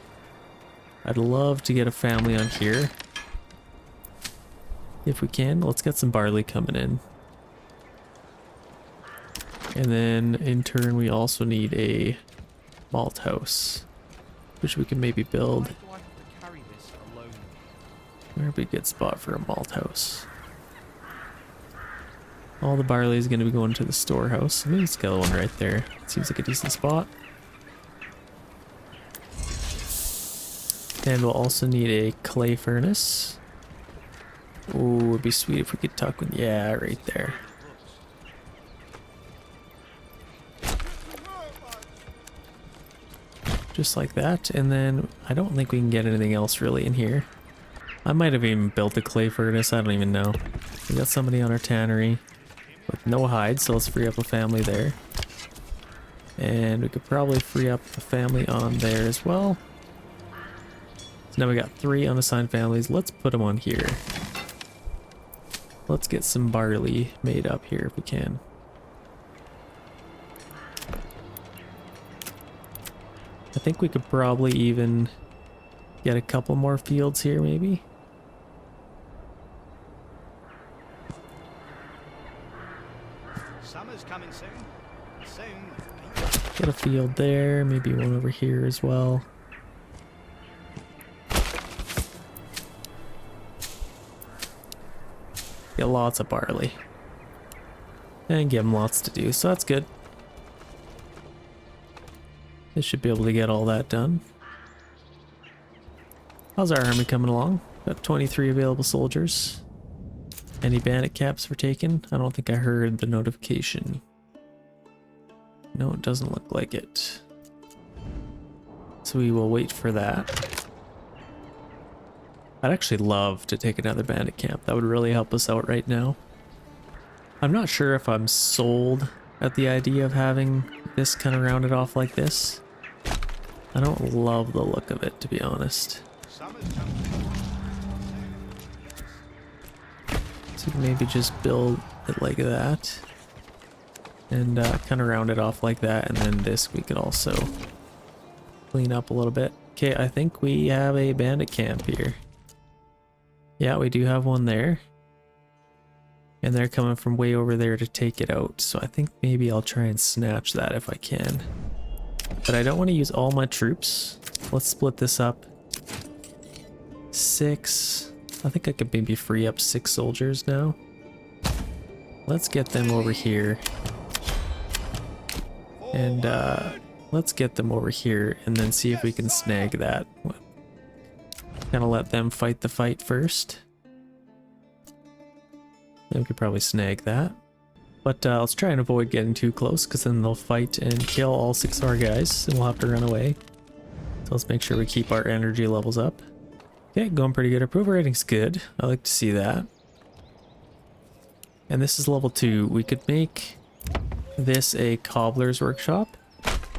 Speaker 1: I'd love to get a family on here. If we can, let's get some barley coming in. And then in turn, we also need a malt house, which we can maybe build. Where'd be a good spot for a malt house? All the barley is going to be going to the storehouse. Maybe let's get one right there. Seems like a decent spot. And we'll also need a clay furnace. Ooh, it'd be sweet if we could tuck one. Yeah, right there. Just like that. And then I don't think we can get anything else really in here. I might have even built a clay furnace. I don't even know. We got somebody on our tannery with no hide, so let's free up a family there. And we could probably free up a family on there as well. So now we got 3 unassigned families. Let's put them on here. Let's get some barley made up here if we can. I think we could probably even get a couple more fields here maybe.
Speaker 2: Summer's coming soon.
Speaker 1: Get a field there, maybe one over here as well. Get lots of barley. And give them lots to do, so that's good. They should be able to get all that done. How's our army coming along? Got 23 available soldiers. Any bandit caps were taken? I don't think I heard the notification. No, it doesn't look like it. So we will wait for that. I'd actually love to take another bandit camp. That would really help us out right now. I'm not sure if I'm sold at the idea of having this kind of rounded off like this. I don't love the look of it, to be honest. So maybe just build it like that. And kind of round it off like that. And then this we could also clean up a little bit. Okay, I think we have a bandit camp here. Yeah, we do have one there. And they're coming from way over there to take it out. So I think maybe I'll try and snatch that if I can. But I don't want to use all my troops. Let's split this up. 6. I think I could maybe free up 6 soldiers now. Let's get them over here. And let's get them over here and then see if we can snag that. Kind of let them fight the fight first. Then we could probably snag that. But let's try and avoid getting too close because then they'll fight and kill all 6 of our guys and we'll have to run away. So let's make sure we keep our energy levels up. Okay, going pretty good. Our approval rating's good. I like to see that. And this is level 2. We could make this a cobbler's workshop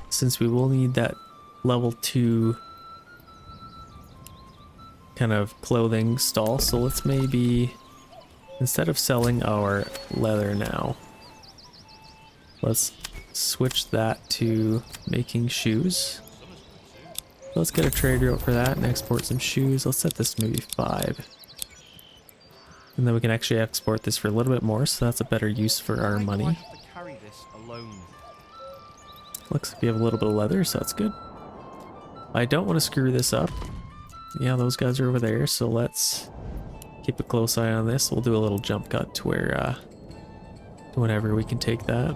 Speaker 1: since we will need that level 2 kind of clothing stall. So let's maybe, instead of selling our leather now, let's switch that to making shoes. Let's get a trade route for that and export some shoes. Let's set this to maybe 5. And then we can actually export this for a little bit more, so that's a better use for our money.
Speaker 2: I have to carry this alone?
Speaker 1: Looks like we have a little bit of leather, so that's good. I don't want to screw this up. Yeah, those guys are over there, so let's keep a close eye on this. We'll do a little jump cut to where, whenever we can take that.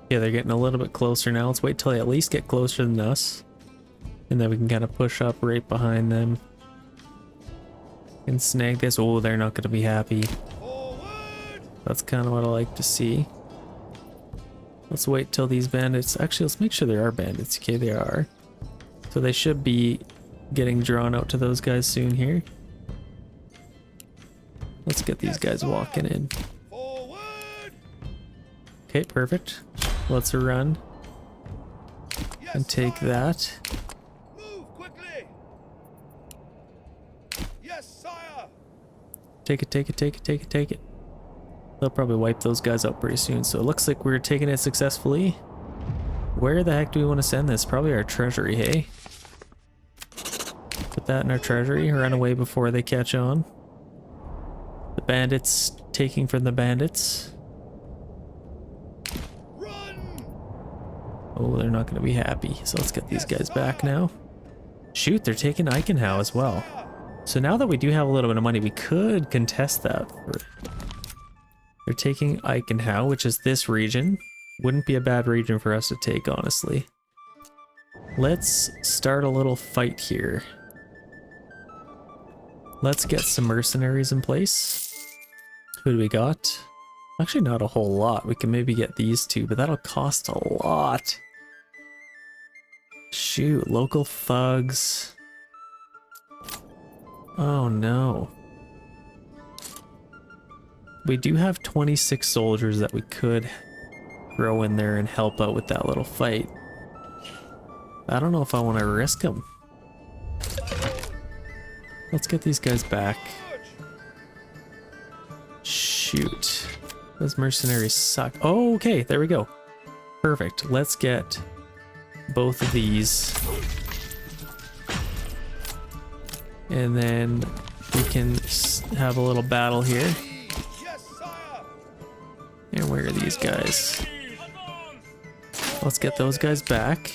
Speaker 1: Yeah, they're getting a little bit closer now. Let's wait till they at least get closer than us. And then we can kind of push up right behind them. And snag this. Oh, they're not going to be happy. That's kind of what I like to see. Let's wait till these bandits... Actually, let's make sure there are bandits. Okay, they are. So they should be getting drawn out to those guys soon here. Let's get these guys walking in. Okay, perfect. Let's run. And take that. Take it, take it, take it, take it, take it. They'll probably wipe those guys out pretty soon. So it looks like we're taking it successfully. Where the heck do we want to send this? Probably our treasury, hey? Put that in our treasury. Run away before they catch on. The bandits taking from the bandits. Oh, they're not going to be happy. So let's get these guys back now. Shoot, they're taking Eichenhau as well. So now that we do have a little bit of money, we could contest that. They're taking Eichenhau, which is this region. Wouldn't be a bad region for us to take, honestly. Let's start a little fight here. Let's get some mercenaries in place. Who do we got? Actually, not a whole lot. We can maybe get these two, but that'll cost a lot. Shoot, local thugs. Oh no. We do have 26 soldiers that we could throw in there and help out with that little fight. I don't know if I want to risk them. Let's get these guys back. Shoot. Those mercenaries suck. Oh, okay, there we go. Perfect. Let's get both of these. And then we can have a little battle here. And where are these guys? Let's get those guys back.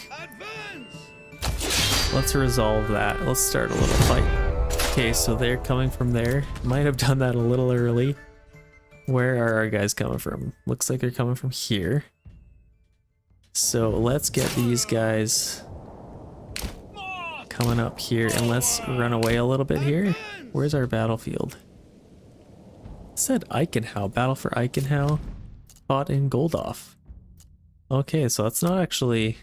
Speaker 1: Let's resolve that. Let's start a little fight. Okay, so they're coming from there. Might have done that a little early. Where are our guys coming from? Looks like they're coming from here. So let's get these guys coming up here and let's run away a little bit here. Where's our battlefield? It said Eichenhau. Battle for Eichenhau. Fought in Goldhof. Okay, so that's not actually...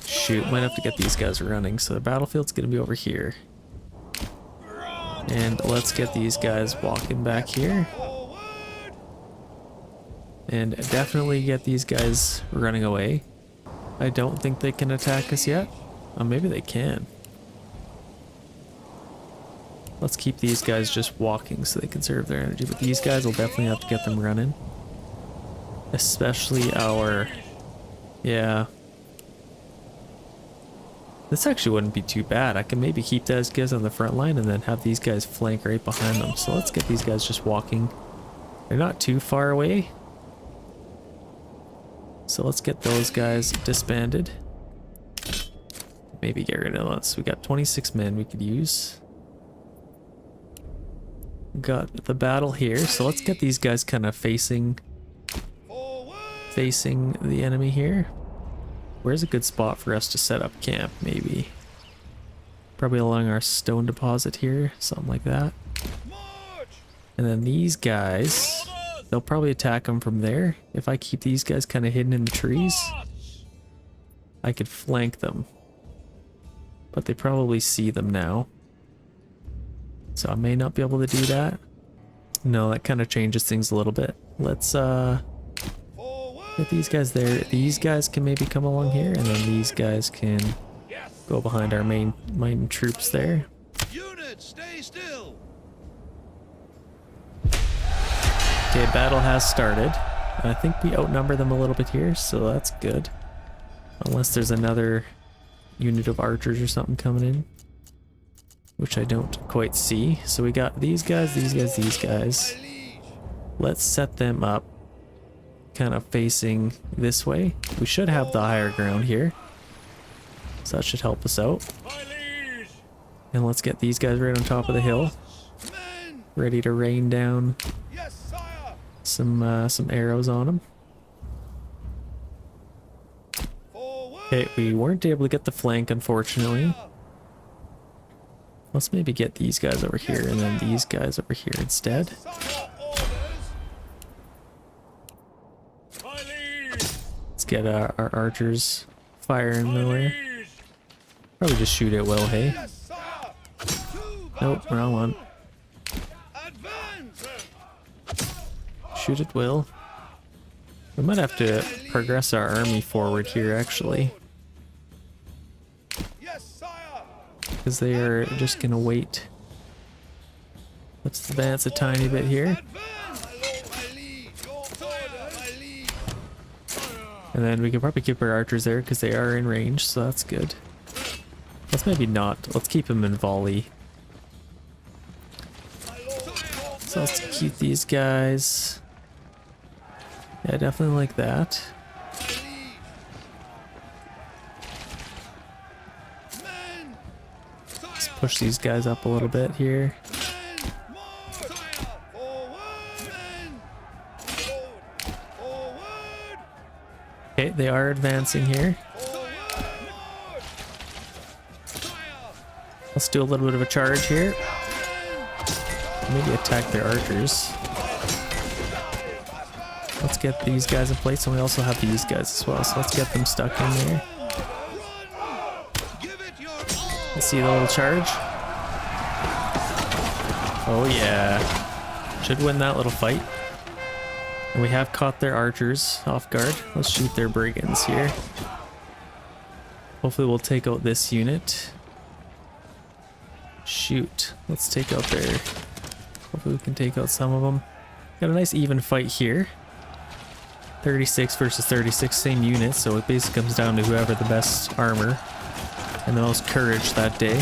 Speaker 1: Shoot, might have to get these guys running. So the battlefield's gonna be over here. And let's get these guys walking back here. And definitely get these guys running away. I don't think they can attack us yet. Oh, maybe they can. Let's keep these guys just walking so they conserve their energy. But these guys will definitely have to get them running. Especially our... Yeah. This actually wouldn't be too bad. I can maybe keep those guys on the front line and then have these guys flank right behind them. So let's get these guys just walking. They're not too far away. So let's get those guys disbanded. Maybe get rid of us. We got 26 men we could use. Got the battle here. So let's get these guys kind of facing the enemy here. Where's a good spot for us to set up camp, maybe? Probably along our stone deposit here, something like that. And then these guys, they'll probably attack them from there. If I keep these guys kind of hidden in the trees, I could flank them. But they probably see them now. So I may not be able to do that. No, that kind of changes things a little bit. Let's get these guys there. These guys can maybe come along here, and then these guys can go behind our main troops there.
Speaker 2: Unit, stay still.
Speaker 1: Okay, battle has started. I think we outnumber them a little bit here, so that's good. Unless there's another unit of archers or something coming in. which I don't quite see. So we got these guys, these guys, these guys. Let's set them up kind of facing this way. We should have the higher ground here, so that should help us out. And let's get these guys right on top of the hill, ready to rain down some arrows on them. Okay, we weren't able to get the flank, unfortunately. Let's maybe get these guys over here and then these guys over here instead. Let's get our archers firing nowhere. Probably just shoot at will, hey? Nope, wrong one. Shoot at will. We might have to progress our army forward here, actually. Because they are just gonna wait. Let's advance a tiny bit here. And then we can probably keep our archers there because they are in range, so that's good. Let's maybe not. Let's keep them in volley. So let's keep these guys. Yeah, definitely like that. Let's push these guys up a little bit here. Okay, they are advancing here. Let's do a little bit of a charge here. Maybe attack their archers. Let's get these guys in place, and we also have these guys as well, so let's get them stuck in there. Let's see the little charge. Oh yeah. Should win that little fight. And we have caught their archers off guard. Let's shoot their brigands here. Hopefully we'll take out this unit. Shoot. Let's take out their... Hopefully we can take out some of them. Got a nice even fight here. 36 versus 36, same unit, so it basically comes down to whoever the best armor and the most courage that day.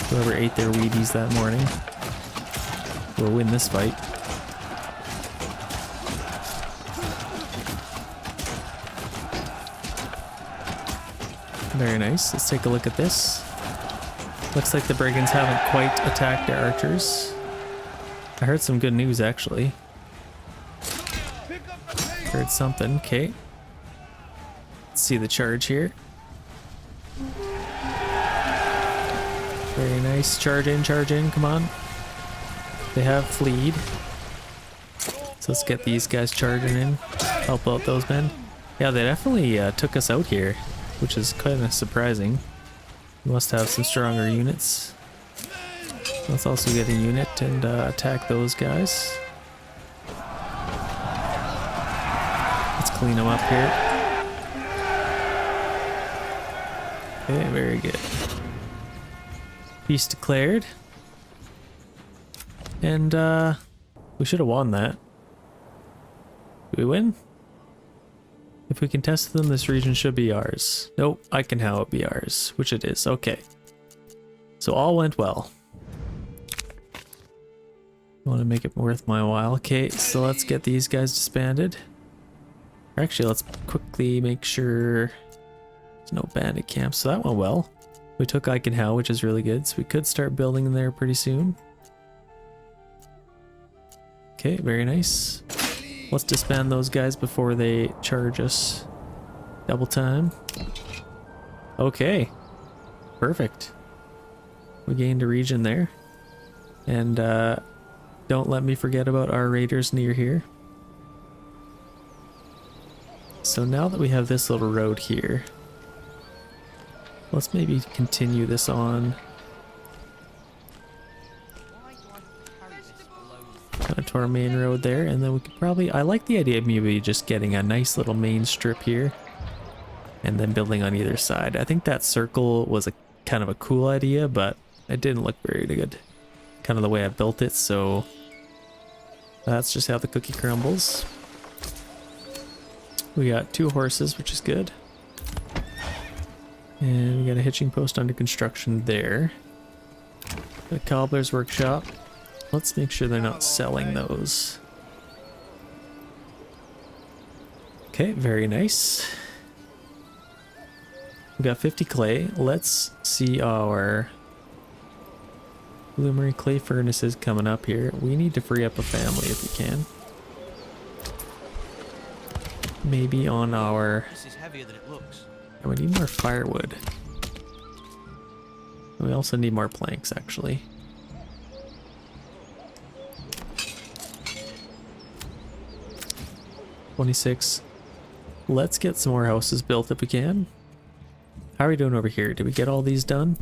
Speaker 1: Whoever ate their Wheaties that morning will win this fight. Very nice. Let's take a look at this. Looks like the brigands haven't quite attacked our archers. I heard some good news, actually. Heard something. Okay. Let's see the charge here. Very nice. Charge in, come on. They have fleed. So let's get these guys charging in. Help out those men. Yeah, they definitely took us out here, which is kind of surprising. We must have some stronger units. Let's also get a unit and attack those guys. Let's clean them up here. Okay, very good. Peace declared. And we should have won that. Did we win? If we contest them, this region should be ours. Nope, I can how it be ours, which it is. Okay. So all went well. I want to make it worth my while. Okay, so let's get these guys disbanded. Or actually, let's quickly make sure there's no bandit camps. So that went well. We took Eichenhau, which is really good. So we could start building in there pretty soon. Okay, very nice. Let's disband those guys before they charge us double time. Okay, perfect. We gained a region there. And don't let me forget about our raiders near here. So now that we have this little road here, let's maybe continue this on kind of to our main road there, and then we could probably, I like the idea of maybe just getting a nice little main strip here and then building on either side. I think that circle was a kind of a cool idea, but it didn't look very good, kind of the way I built it, so that's just how the cookie crumbles. We got 2 horses, which is good. And we got a hitching post under construction there. The cobbler's workshop. Let's make sure they're not selling those. Okay, very nice. We got 50 clay. Let's see our bloomery clay furnaces coming up here. We need to free up a family if we can. Maybe on our...
Speaker 2: This is heavier than it looks.
Speaker 1: And we need more firewood. We also need more planks, actually. $26. Let's get some more houses built if we can. How are we doing over here? Did we get all these done?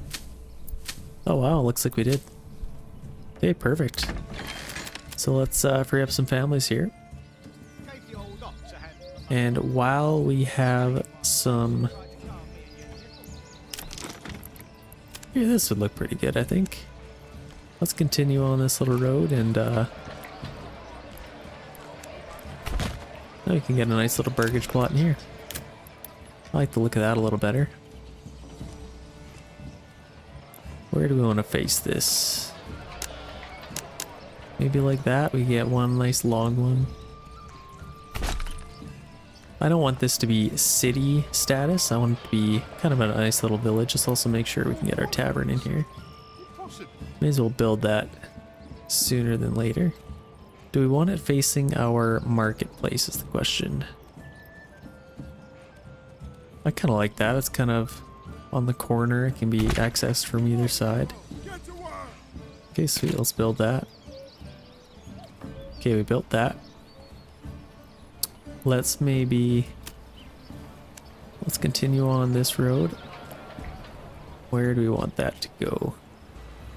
Speaker 1: Oh wow, looks like we did. Okay, perfect. So let's free up some families here. And while we have some... Yeah, this would look pretty good, I think. Let's continue on this little road and now we can get a nice little burgage plot in here. I like the look of that a little better. Where do we want to face this? Maybe like that, we get one nice long one. I don't want this to be city status, I want it to be kind of a nice little village. Just also make sure we can get our tavern in here. May as well build that sooner than later. Do we want it facing our marketplace is the question. I kind of like that, it's kind of on the corner, it can be accessed from either side. Okay, sweet, let's build that. Okay, we built that. Let's continue on this road. Where do we want that to go?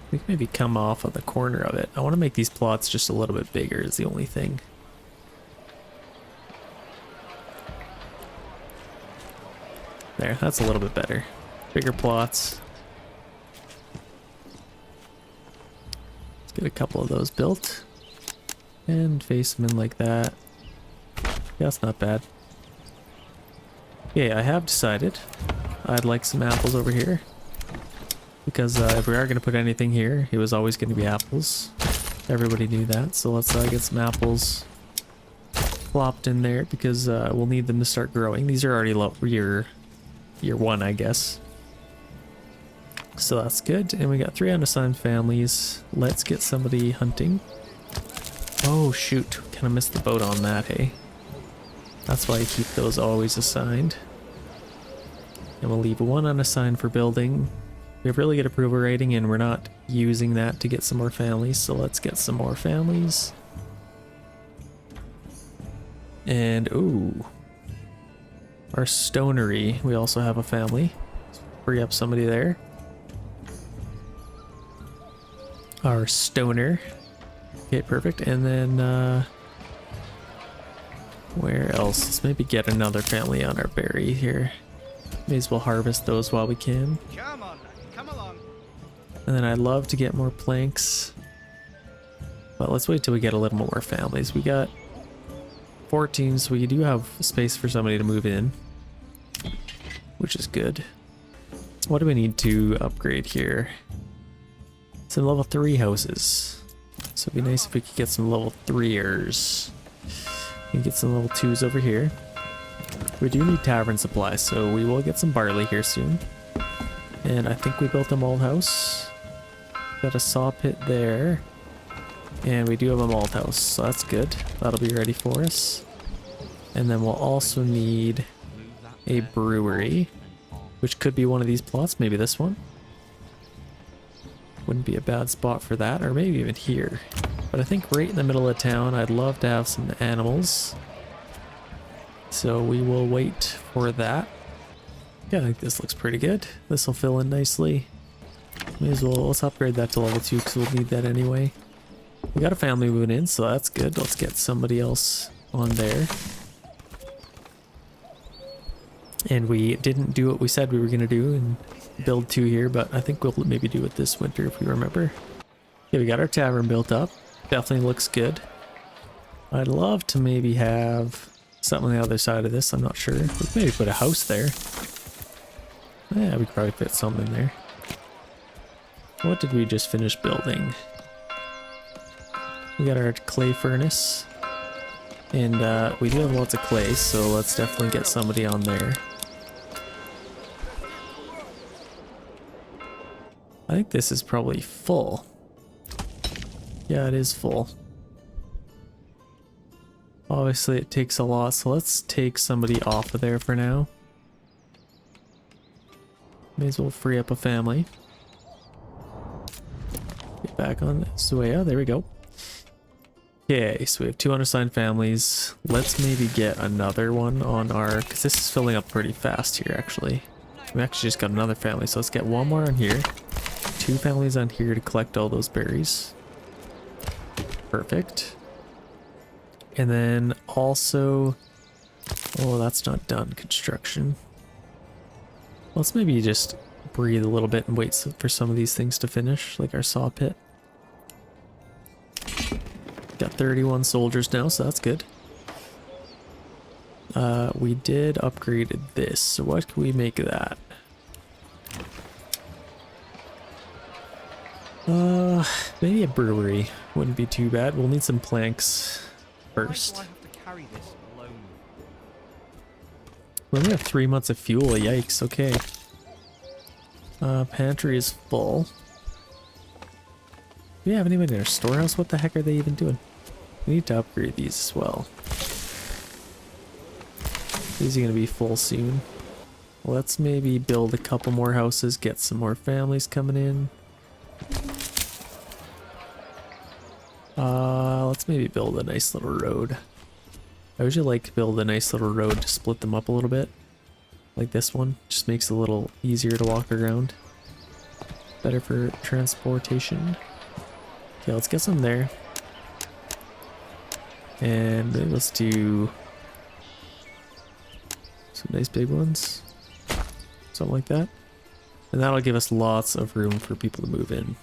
Speaker 1: We can maybe come off of the corner of it. I want to make these plots just a little bit bigger is the only thing. There, that's a little bit better. Bigger plots. Let's get a couple of those built. And face them in like that. Yeah, that's not bad. Yeah, I have decided I'd like some apples over here. Because if we are going to put anything here, it was always going to be apples. Everybody knew that. So let's get some apples plopped in there because we'll need them to start growing. These are already low year one, I guess. So that's good. And we got 3 unassigned families. Let's get somebody hunting. Oh shoot, kind of missed the boat on that, hey? That's why you keep those always assigned. And we'll leave 1 unassigned for building. We have really good approval rating and we're not using that to get some more families, so let's get some more families. And ooh, our stonery, we also have a family. Let's free up somebody there. Our stoner. Okay, perfect. And then where else? Let's maybe get another family on our berry here. May as well harvest those while we can.
Speaker 2: Come on, come along.
Speaker 1: And then I'd love to get more planks. But let's wait till we get a little more families. We got 14, so we do have space for somebody to move in, which is good. What do we need to upgrade here? Some level 3 houses. So it'd be nice if we could get some level 3ers. And get some level 2s over here. We do need tavern supplies, so we will get some barley here soon. And I think we built a malt house. Got a saw pit there. And we do have a malt house, so that's good. That'll be ready for us. And then we'll also need a brewery, which could be one of these plots, maybe this one. Wouldn't be a bad spot for that, or maybe even here. But I think right in the middle of town, I'd love to have some animals. So we will wait for that. Yeah, I think this looks pretty good. This will fill in nicely. May as well, let's upgrade that to level 2 because we'll need that anyway. We got a family moving in, so that's good. Let's get somebody else on there. And we didn't do what we said we were going to do and build 2 here, but I think we'll maybe do it this winter if we remember. Okay, we got our tavern built up. Definitely looks good. I'd love to maybe have something on the other side of this. I'm not sure. We could maybe put a house there. Yeah, we could probably fit something in there. What did we just finish building? We got our clay furnace. And we do have lots of clay, so let's definitely get somebody on there. I think this is probably full. Yeah, it is full. Obviously it takes a lot, so let's take somebody off of there for now. May as well free up a family. Get back on Zoya, there we go. Okay, so we have 2 unassigned families. Let's maybe get another one on our, because this is filling up pretty fast here actually. We actually just got another family, so let's get one more on here. 2 families on here to collect all those berries. Perfect. And then also, oh, that's not done, construction. Let's maybe just breathe a little bit and wait for some of these things to finish, like our saw pit. Got 31 soldiers now, so that's good. We did upgrade this, so what can we make of that? Maybe a brewery wouldn't be too bad. We'll need some planks first.
Speaker 2: Why do I have to carry this alone?
Speaker 1: We only have 3 months of fuel, yikes, okay. Pantry is full. Do we have anybody in our storehouse? What the heck are they even doing? We need to upgrade these as well. These are going to be full soon. Let's maybe build a couple more houses, get some more families coming in. Let's maybe build a nice little road. I usually like to build a nice little road to split them up a little bit. Like this one, just makes it a little easier to walk around. Better for transportation. Okay, let's get some there. And maybe let's do some nice big ones. Something like that. And that'll give us lots of room for people to move in.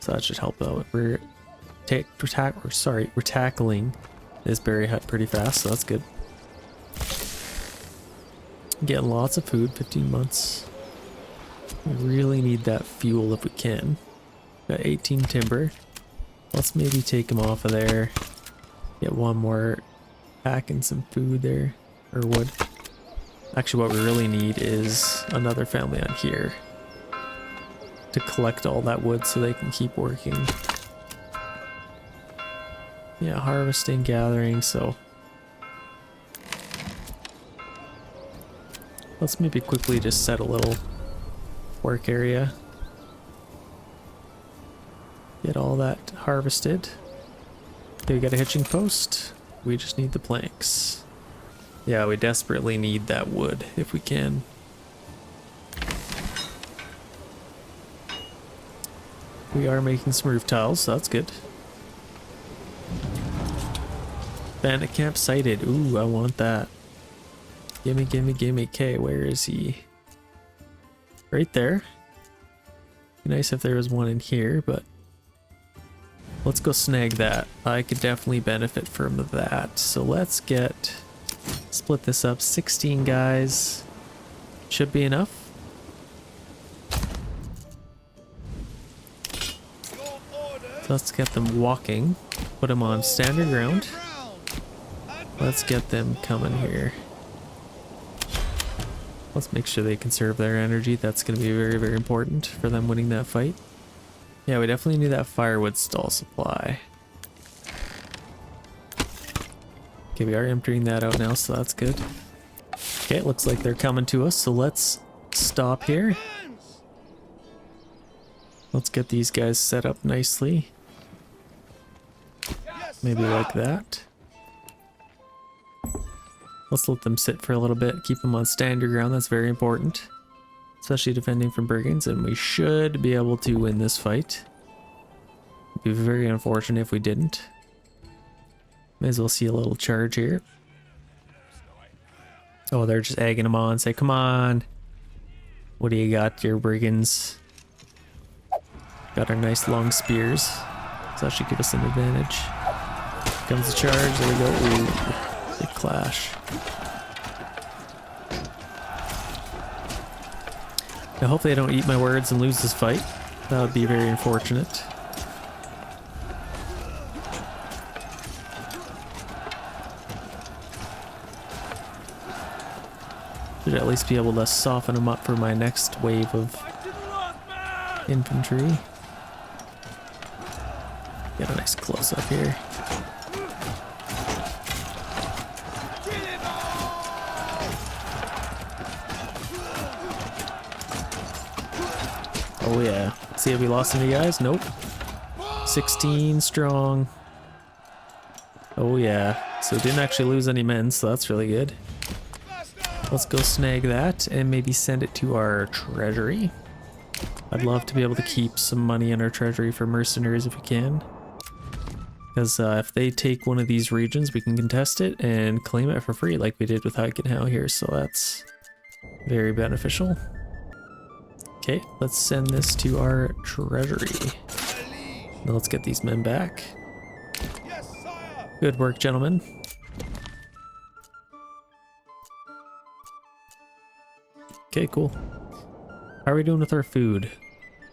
Speaker 1: So that should help out. We're tackling this berry hut pretty fast, so that's good. Getting lots of food, 15 months. We really need that fuel if we can. Got 18 timber. Let's maybe take them off of there. Get one more pack and some food there, or wood. Actually, what we really need is another family on here to collect all that wood so they can keep working. Yeah, harvesting, gathering, so let's maybe quickly just set a little work area. Get all that harvested. Okay, we got a hitching post. We just need the planks. Yeah, we desperately need that wood if we can. We are making some roof tiles, so that's good. Bandit camp sighted. Ooh, I want that. Gimme, gimme, gimme. Okay, where is he? Right there. Be nice if there was one in here, but let's go snag that. I could definitely benefit from that. So let's split this up. 16 guys. Should be enough. So let's get them walking. Put them on standard ground. Let's get them coming here. Let's make sure they conserve their energy. That's going to be very, very important for them winning that fight. Yeah, we definitely need that firewood stall supply. Okay, we are emptying that out now, so that's good. Okay, it looks like they're coming to us, so let's stop here. Let's get these guys set up nicely. Maybe like that. Let's let them sit for a little bit, keep them on standard ground, that's very important. Especially defending from brigands, and we should be able to win this fight. It'd be very unfortunate if we didn't. May as well see a little charge here. Oh, they're just egging them on, say, come on. What do you got, your brigands? Got our nice long spears. So that should give us an advantage. Comes the charge, there we go. Ooh, big clash. Now hopefully I don't eat my words and lose this fight. That would be very unfortunate. Should at least be able to soften them up for my next wave of infantry. Get a nice close up here. Oh yeah. See if we lost any guys? Nope. 16 strong. Oh yeah. So didn't actually lose any men, so that's really good. Let's go snag that and maybe send it to our treasury. I'd love to be able to keep some money in our treasury for mercenaries if we can. Because if they take one of these regions, we can contest it and claim it for free like we did with Heikenhau here, so that's very beneficial. Okay, let's send this to our treasury. Now let's get these men back. Good work, gentlemen. Okay, cool. How are we doing with our food?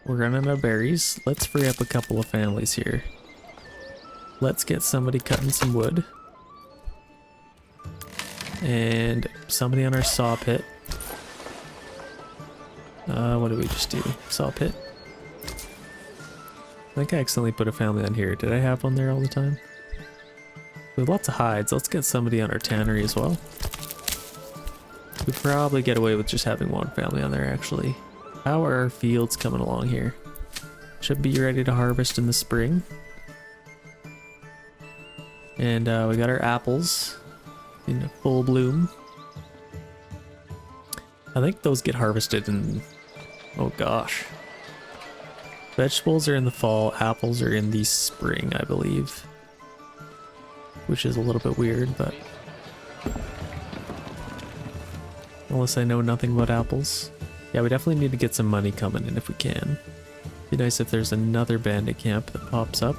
Speaker 1: We're running out of berries. Let's free up a couple of families here. Let's get somebody cutting some wood. And somebody on our saw pit. What did we just do? Saw pit? I think I accidentally put a family on here. Did I have one there all the time? We have lots of hides. Let's get somebody on our tannery as well. We probably get away with just having one family on there actually. How are our fields coming along here? Should be ready to harvest in the spring. And we got our apples in full bloom. I think those get harvested in, oh gosh. Vegetables are in the fall, apples are in the spring, I believe. Which is a little bit weird, but unless I know nothing about apples. Yeah, we definitely need to get some money coming in if we can. Be nice if there's another bandit camp that pops up.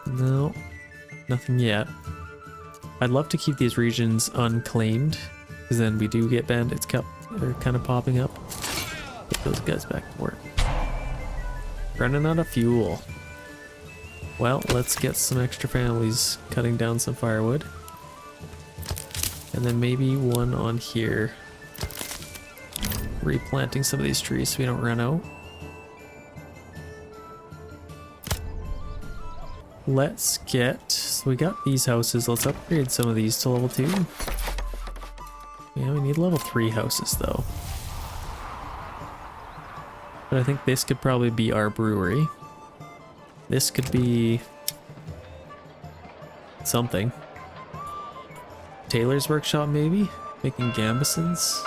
Speaker 1: No, nothing yet. I'd love to keep these regions unclaimed, because then we do get bandits kind of popping up. Put those guys back to work. Running out of fuel. Well, let's get some extra families cutting down some firewood. And then maybe one on here. Replanting some of these trees so we don't run out. Let's get, so we got these houses. Let's upgrade some of these to level 2. Yeah, we need level 3 houses though. But I think this could probably be our brewery. This could be something. Tailor's workshop maybe? Making gambesons?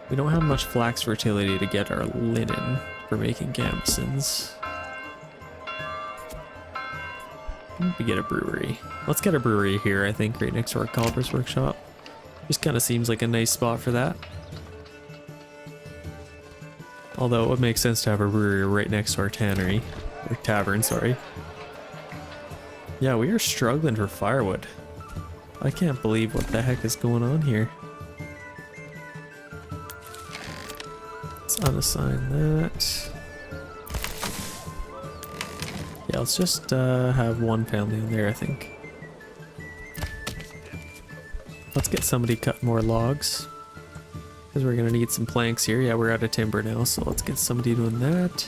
Speaker 1: We don't have much flax fertility to get our linen for making gambesons. We get a brewery. Let's get a brewery here, I think, right next to our Calver's workshop. Just kind of seems like a nice spot for that. Although it would make sense to have a brewery right next to our tannery. Or tavern, sorry. Yeah, we are struggling for firewood. I can't believe what the heck is going on here. Let's unassign that. Yeah, let's just have one family in there, I think. Let's get somebody cut more logs. Because we're gonna need some planks here. Yeah, we're out of timber now, so let's get somebody doing that.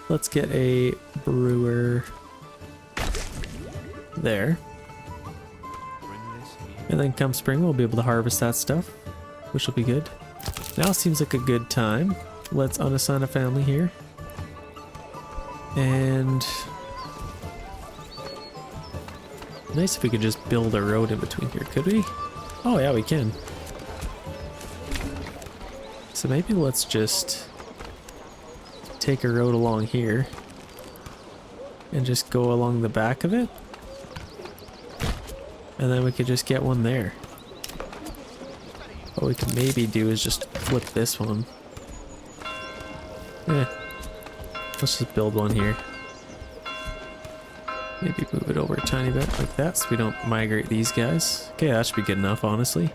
Speaker 1: Let's get a brewer there. And then come spring, we'll be able to harvest that stuff, which will be good. Now seems like a good time. Let's unassign a family here. And nice if we could just build a road in between here, could we? Oh yeah, we can. So maybe let's just take a road along here and just go along the back of it. And then we could just get one there. What we can maybe do is just flip this one. Yeah. Let's just build one here. Maybe move it over a tiny bit like that so we don't migrate these guys. Okay, that should be good enough, honestly.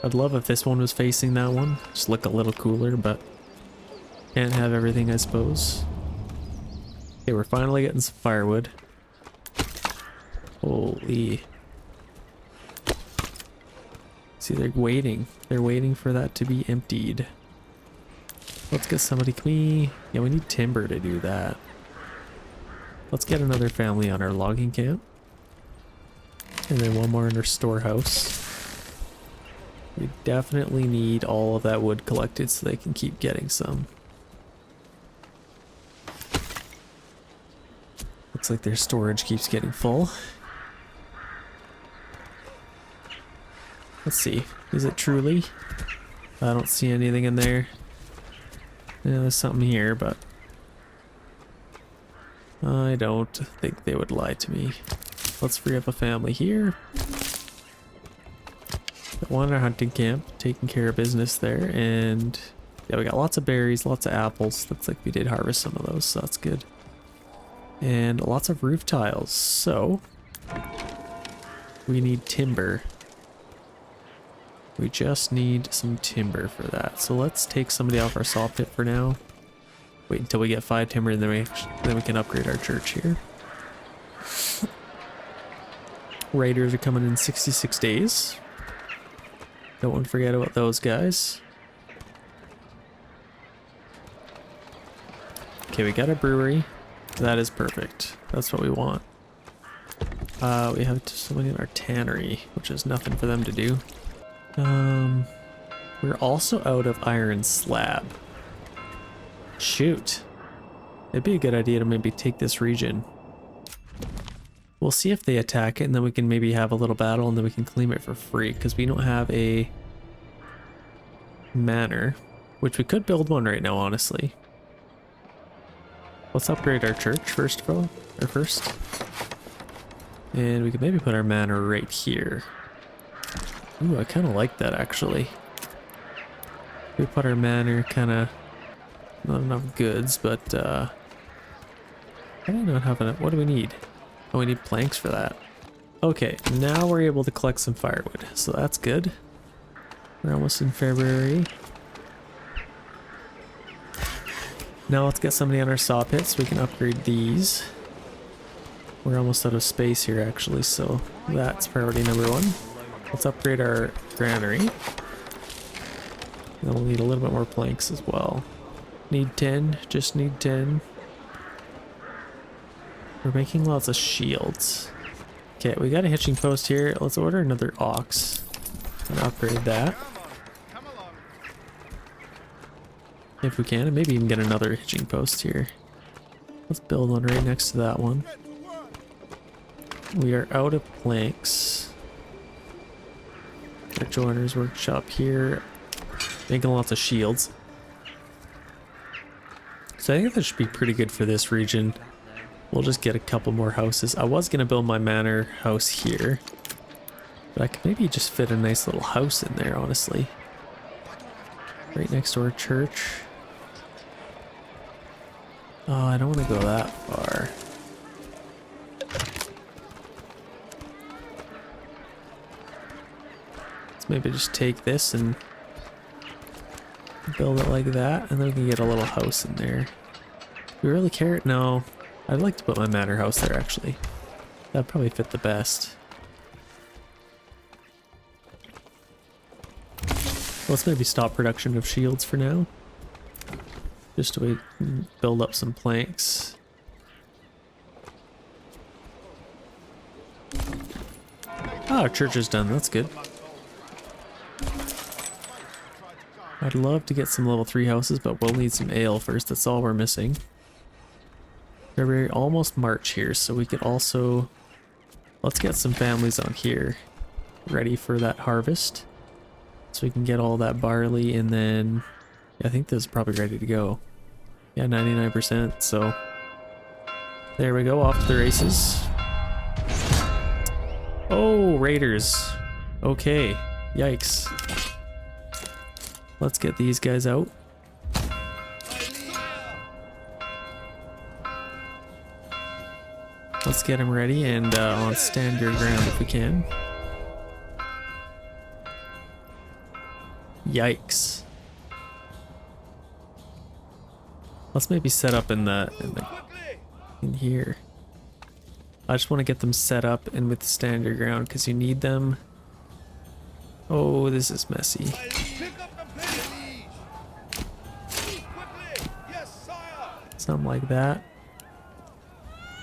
Speaker 1: I'd love if this one was facing that one. Just look a little cooler, but can't have everything, I suppose. Okay, we're finally getting some firewood. Holy. See, they're waiting. They're waiting for that to be emptied. Let's get somebody. Yeah, we need timber to do that. Let's get another family on our logging camp. And then one more in our storehouse. We definitely need all of that wood collected so they can keep getting some. Looks like their storage keeps getting full. Let's see. Is it truly? I don't see anything in there. Yeah, there's something here, but I don't think they would lie to me. Let's free up a family here. Got one in our hunting camp, taking care of business there, and yeah, we got lots of berries, lots of apples. Looks like we did harvest some of those, so that's good. And lots of roof tiles, so we need timber. We just need some timber for that. So let's take somebody off our saw pit for now. Wait until we get 5 timber and then we can upgrade our church here. Raiders are coming in 66 days. Don't want to forget about those guys. Okay, we got a brewery. That is perfect. That's what we want. We have somebody in our tannery, which is nothing for them to do. We're also out of iron slab. Shoot. It'd be a good idea to maybe take this region. We'll see if they attack it, and then we can maybe have a little battle, and then we can claim it for free, because we don't have a manor, which we could build one right now, honestly. Let's upgrade our church first of all, or first. And we could maybe put our manor right here. Ooh, I kind of like that, actually. We put our manor kind of... not enough goods, but I don't know how to... what do we need? Oh, we need planks for that. Okay, now we're able to collect some firewood, so that's good. We're almost in February. Now let's get somebody on our saw pit so we can upgrade these. We're almost out of space here, actually, so that's priority number 1. Let's upgrade our granary. Then we'll need a little bit more planks as well. Need 10, just need 10. We're making lots of shields. Okay, we got a hitching post here. Let's order another ox and upgrade that. If we can, and maybe even get another hitching post here. Let's build one right next to that one. We are out of planks. Our joiner's workshop here. Making lots of shields. So I think that should be pretty good for this region. We'll just get a couple more houses. I was going to build my manor house here, but I could maybe just fit a nice little house in there, honestly. Right next to our church. Oh, I don't want to go that far. Let's maybe just take this and build it like that, and then we can get a little house in there. Do we really care? No. I'd like to put my manor house there, actually. That'd probably fit the best. Let's maybe stop production of shields for now. Just to build up some planks. Ah, our church is done. That's good. I'd love to get some level 3 houses, but we'll need some ale first. That's all we're missing. February, almost March here, so we could also... let's get some families on here ready for that harvest. So we can get all that barley, and then... yeah, I think this is probably ready to go. Yeah, 99%, so... there we go, off to the races. Oh, raiders. Okay, yikes. Let's get these guys out. Let's get him ready and on stand your ground if we can. Yikes. Let's maybe set up in here. I just want to get them set up and with stand your ground because you need them. Oh, this is messy. Something like that.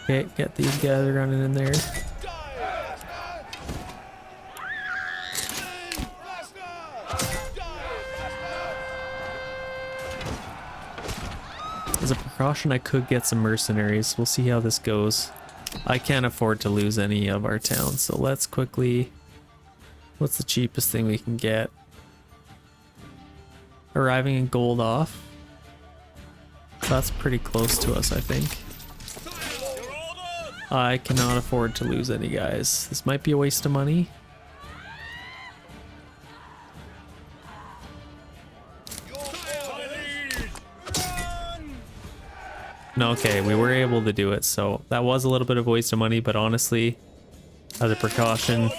Speaker 1: Okay, get these guys running in there. As a precaution, I could get some mercenaries. We'll see how this goes. I can't afford to lose any of our towns, so let's quickly... What's the cheapest thing we can get? Arriving in gold off. That's pretty close to us, I think. I cannot afford to lose any guys. This might be a waste of money. No, okay, we were able to do it, so that was a little bit of a waste of money, but honestly, as a precaution,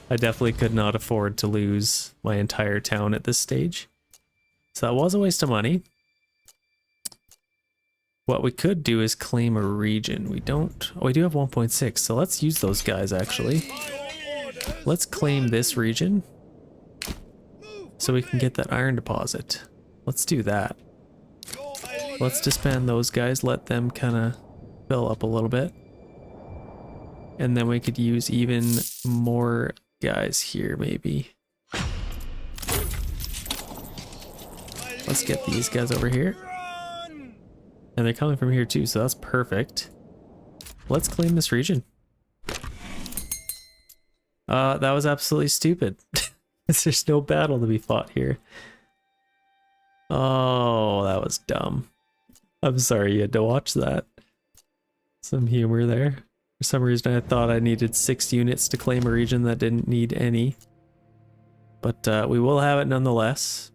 Speaker 1: I definitely could not afford to lose my entire town at this stage. So that was a waste of money. What we could do is claim a region. We don't... Oh, we do have 1.6, so let's use those guys, actually. Let's claim this region so we can get that iron deposit. Let's do that. Let's disband those guys, let them kind of fill up a little bit. And then we could use even more guys here, maybe. Let's get these guys over here. And they're coming from here too, so that's perfect. Let's claim this region. That was absolutely stupid. There's no battle to be fought here. Oh, that was dumb. I'm sorry you had to watch that. Some humor there. For some reason I thought I needed 6 units to claim a region that didn't need any. But we will have it nonetheless.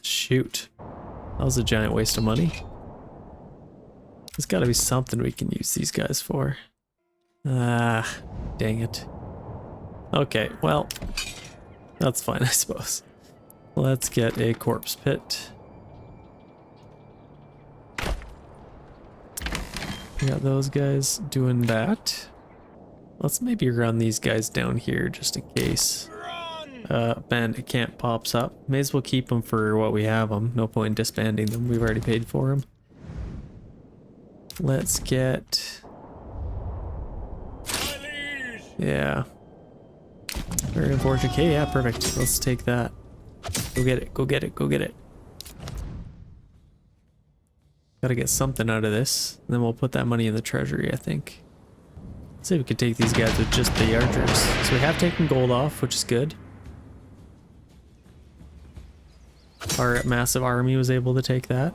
Speaker 1: Shoot. That was a giant waste of money. There's gotta be something we can use these guys for. Ah, dang it. Okay, well, that's fine, I suppose. Let's get a corpse pit. We got those guys doing that. Let's maybe run these guys down here just in case. Bandit camp pops up. May as well keep them for what we have them. No point in disbanding them. We've already paid for them. Let's get... Yeah. Very unfortunate. Okay, yeah, perfect. Let's take that. Go get it, go get it, go get it. Gotta get something out of this. And then we'll put that money in the treasury, I think. Let's see if we could take these guys with just the archers. So we have taken gold off, which is good. Our massive army was able to take that.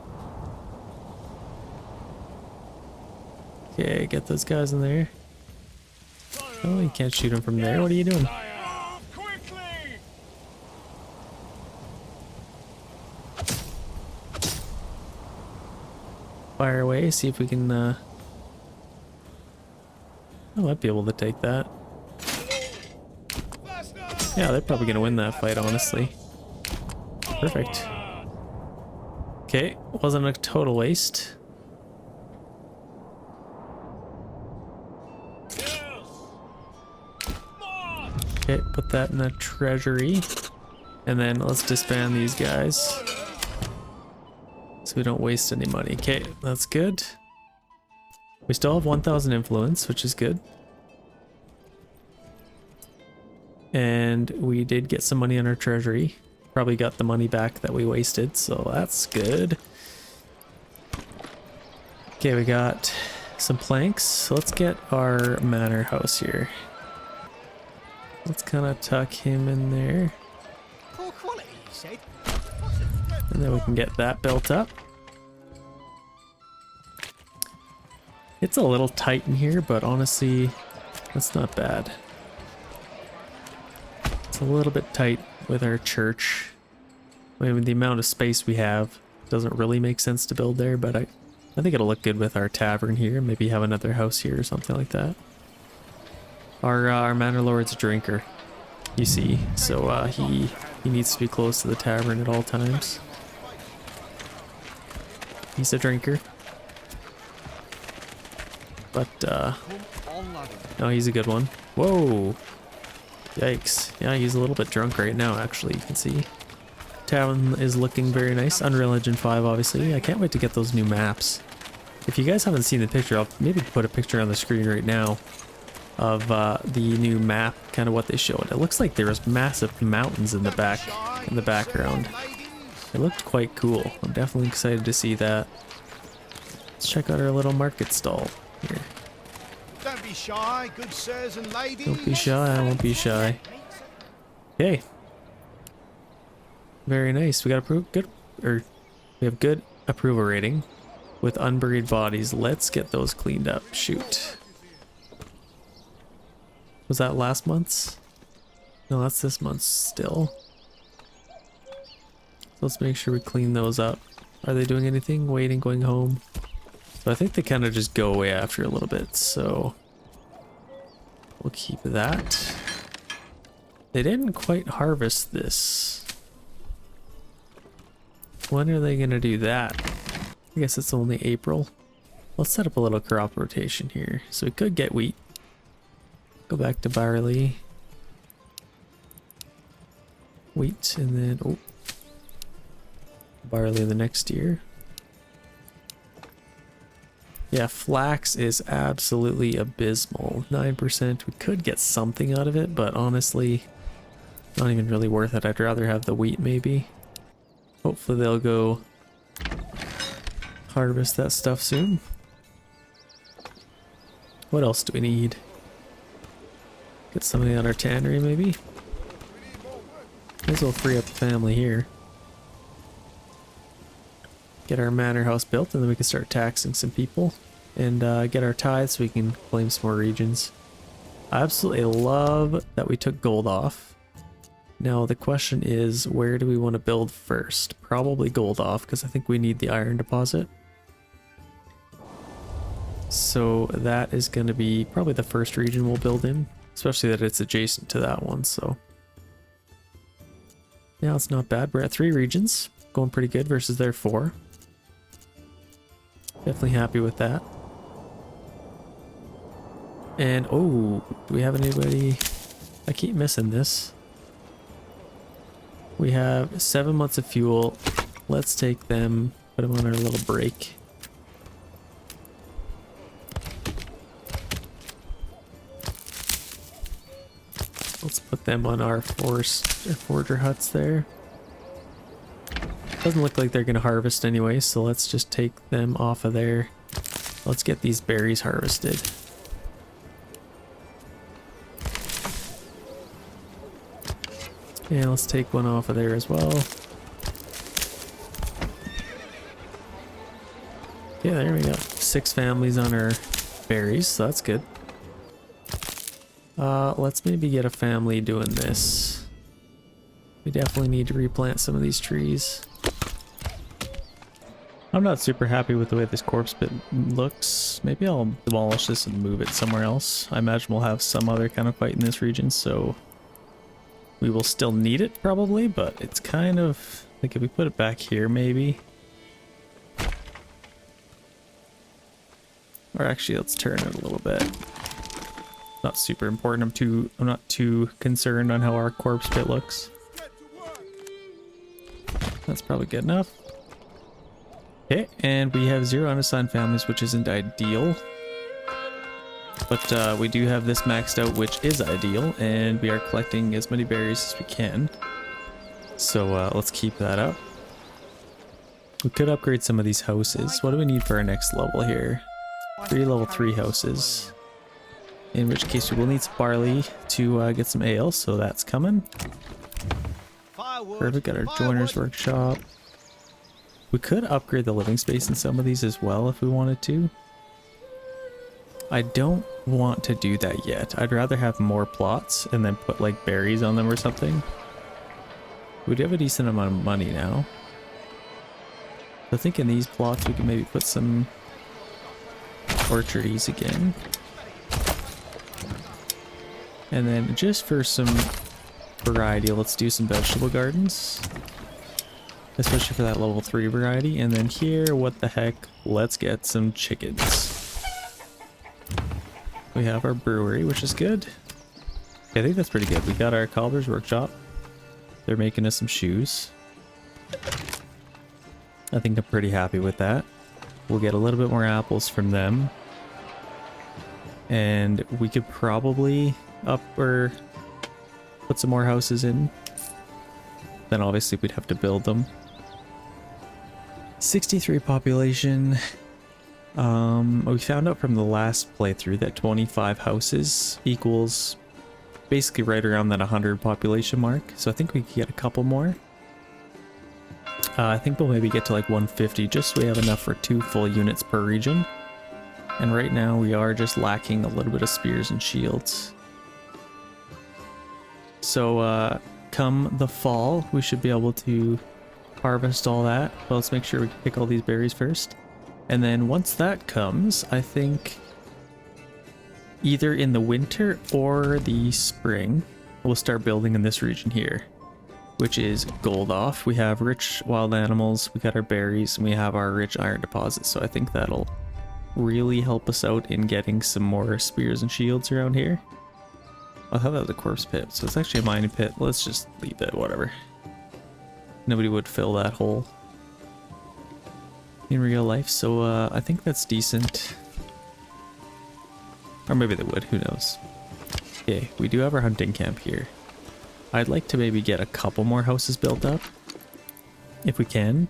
Speaker 1: Okay, get those guys in there. Oh, you can't shoot them from there. What are you doing? Fire away, see if we can, I might be able to take that. Yeah, they're probably gonna win that fight, honestly. Perfect. Okay, wasn't a total waste. Okay, put that in the treasury. And then let's disband these guys, so we don't waste any money. Okay, that's good. We still have 1,000 influence, which is good. And we did get some money on our treasury. Probably got the money back that we wasted, so that's good. Okay, we got some planks. So let's get our manor house here. Let's kind of tuck him in there. And then we can get that built up. It's a little tight in here, but honestly, that's not bad. It's a little bit tight with our church. I mean, with the amount of space we have, it doesn't really make sense to build there, but I think it'll look good with our tavern here. Maybe have another house here or something like that. Our Manor Lord's a drinker, you see, so he needs to be close to the tavern at all times. He's a drinker. But, no, he's a good one. Whoa! Yikes. Yeah, he's a little bit drunk right now, actually, you can see. Tavern is looking very nice. Unreal Engine 5, obviously. I can't wait to get those new maps. If you guys haven't seen the picture, I'll maybe put a picture on the screen right now of the new map, kind of what they showed. It looks like there's massive mountains in the background. It looked quite cool. I'm definitely excited to see that. Let's check out our little market stall here.
Speaker 2: Don't be shy, good sirs and ladies.
Speaker 1: Don't be shy, I won't be shy. Okay. Very nice. We got we have good approval rating with unburied bodies. Let's get those cleaned up. Shoot. Was that last month's? No, that's this month's still. So let's make sure we clean those up. Are they doing anything? Waiting, going home? So I think they kind of just go away after a little bit, so we'll keep that. They didn't quite harvest this. When are they gonna do that? I guess it's only April. Let's set up a little crop rotation here. So we could get wheat. Go back to barley. Wheat, and then, oh, barley the next year. Yeah, flax is absolutely abysmal. 9%. We could get something out of it, but honestly, not even really worth it. I'd rather have the wheat maybe. Hopefully they'll go harvest that stuff soon. What else do we need? Get somebody on our tannery maybe? May as well free up the family here. Get our manor house built, and then we can start taxing some people and get our tithes so we can claim some more regions. I absolutely love that we took gold off. Now the question is, where do we want to build first? Probably gold off, because I think we need the iron deposit. So that is going to be probably the first region we'll build in, especially that it's adjacent to that one. So yeah, it's not bad. We're at 3 regions, going pretty good versus their 4. Definitely happy with that. And oh, do we have anybody? I keep missing this. We have 7 months of fuel. Let's take them, put them on our little break. Let's put them on our forger huts there. Doesn't look like they're gonna harvest anyway, so let's just take them off of there. Let's get these berries harvested. Yeah, let's take one off of there as well. Yeah, there we go. 6 families on our berries, so that's good. Let's maybe get a family doing this. We definitely need to replant some of these trees. I'm not super happy with the way this corpse bit looks. Maybe I'll demolish this and move it somewhere else. I imagine we'll have some other kind of fight in this region, so we will still need it probably, but it's kind of like if we put it back here maybe. Or actually let's turn it a little bit. Not super important. I'm not too concerned on how our corpse pit looks. That's probably good enough. Okay, and we have 0 unassigned families, which isn't ideal. But we do have this maxed out, which is ideal, and we are collecting as many berries as we can. So let's keep that up. We could upgrade some of these houses. What do we need for our next level here? 3 level 3 houses. In which case we will need some barley to get some ale, so that's coming. Perfect, got our joiner's workshop. We could upgrade the living space in some of these as well if we wanted to. I don't want to do that yet. I'd rather have more plots and then put like berries on them or something. We do have a decent amount of money now. I think in these plots we can maybe put some orchardies again. And then just for some variety, let's do some vegetable gardens. Especially for that level 3 variety. And then here, what the heck, let's get some chickens. We have our brewery, which is good. I think that's pretty good. We got our cobbler's workshop. They're making us some shoes. I think I'm pretty happy with that. We'll get a little bit more apples from them. And we could probably up or put some more houses in. Then obviously we'd have to build them. 63 population. We found out from the last playthrough that 25 houses equals basically right around that 100 population mark. So I think we could get a couple more. I think we'll maybe get to like 150 just so we have enough for 2 full units per region. And right now we are just lacking a little bit of spears and shields. So come the fall, we should be able to harvest all that. But let's make sure we pick all these berries first. And then once that comes, I think either in the winter or the spring, we'll start building in this region here, which is gold off. We have rich wild animals, we got our berries, and we have our rich iron deposits. So I think that'll really help us out in getting some more spears and shields around here. I thought that was a corpse pit, so it's actually a mining pit. Let's just leave it, whatever. Nobody would fill that hole in real life, so I think that's decent. Or maybe they would, who knows. Okay, we do have our hunting camp here. I'd like to maybe get a couple more houses built up, if we can.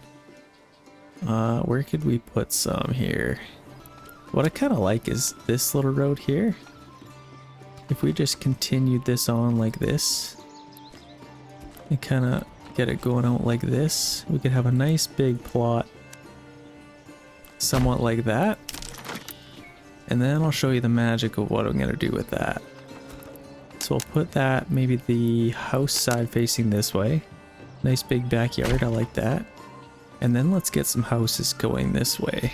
Speaker 1: Where could we put some here? What I kind of like is this little road here. If we just continued this on like this, and kind of get it going out like this, we could have a nice big plot, somewhat like that. And then I'll show you the magic of what I'm going to do with that. So we'll put that, maybe the house side facing this way. Nice big backyard, I like that. And then let's get some houses going this way.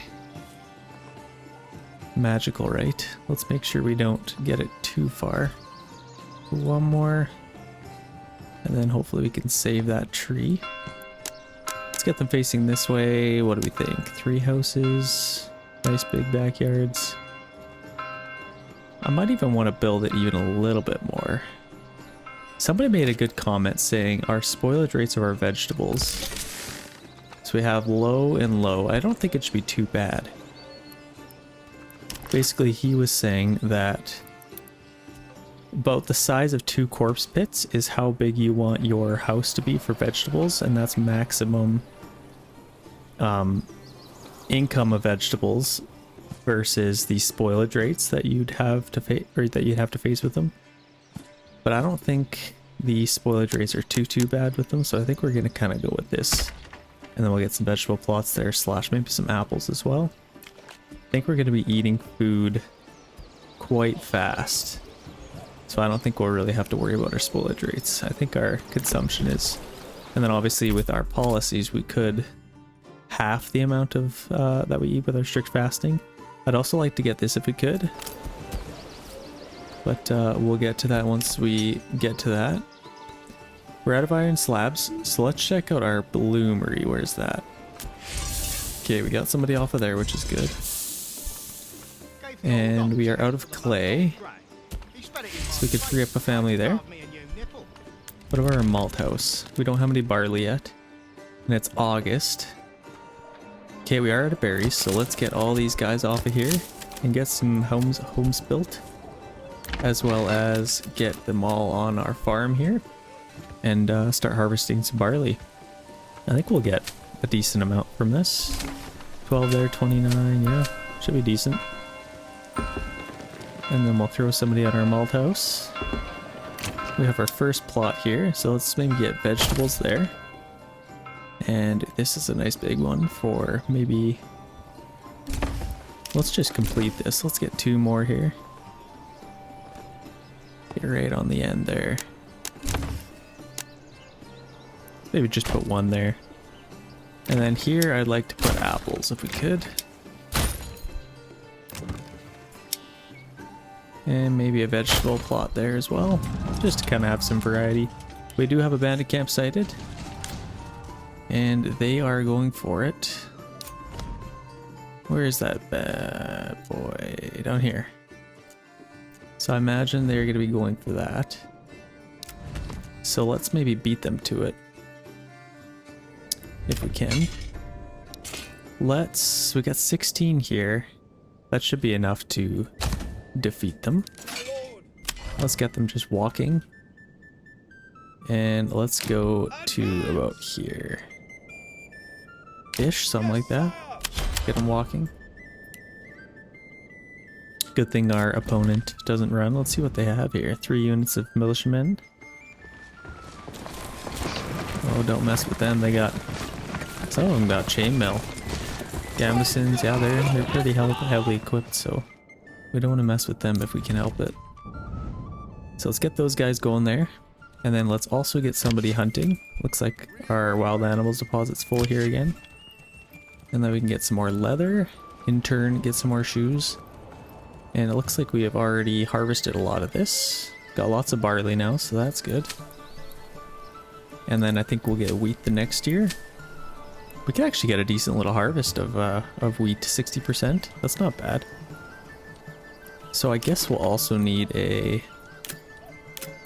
Speaker 1: Magical, right? Let's make sure we don't get it too far. One more. And then hopefully we can save that tree. Let's get them facing this way. What do we think? 3 houses. Nice big backyards. I might even want to build it even a little bit more. Somebody made a good comment saying our spoilage rates of our vegetables. So we have low and low. I don't think it should be too bad. Basically, he was saying that about the size of 2 corpse pits is how big you want your house to be for vegetables, and that's maximum income of vegetables versus the spoilage rates that you'd have to face with them. But I don't think the spoilage rates are too bad with them, so I think we're gonna kind of go with this, and then we'll get some vegetable plots there / maybe some apples as well. I think we're going to be eating food quite fast, so I don't think we'll really have to worry about our spoilage rates. I think our consumption is, and then obviously with our policies we could half the amount of that we eat with our strict fasting. I'd also like to get this if we could, but we'll get to that once we get to that. We're out of iron slabs, so let's check out our bloomery. Where's that? Okay, we got somebody off of there, which is good. And we are out of clay, so we could free up a family there. What about our malt house? We don't have any barley yet, and it's August. Okay, we are out of berries, so let's get all these guys off of here and get some homes built, as well as get them all on our farm here and start harvesting some barley. I think we'll get a decent amount from this. 12 there, 29, yeah, should be decent. And then we'll throw somebody at our malt house. We have our first plot here, so let's maybe get vegetables there. And this is a nice big one for maybe... Let's just complete this. Let's get 2 more here. Get right on the end there. Maybe just put 1 there. And then here I'd like to put apples if we could. And maybe a vegetable plot there as well, just to kind of have some variety. We do have a bandit camp sighted, and they are going for it. Where is that bad boy? Down here. So I imagine they're going to be going for that. So let's maybe beat them to it, if we can. We got 16 here. That should be enough to defeat them. Let's get them just walking. And let's go to about here. Ish, something like that. Get them walking. Good thing our opponent doesn't run. Let's see what they have here. 3 units of militiamen. Oh, don't mess with them. They got... Some of them got chainmail. Gambesons, yeah, they're pretty heavily equipped, so we don't want to mess with them if we can help it. So let's get those guys going there. And then let's also get somebody hunting. Looks like our wild animals deposit's full here again. And then we can get some more leather. In turn, get some more shoes. And it looks like we have already harvested a lot of this. Got lots of barley now, so that's good. And then I think we'll get wheat the next year. We could actually get a decent little harvest of wheat, 60%. That's not bad. So I guess we'll also need a...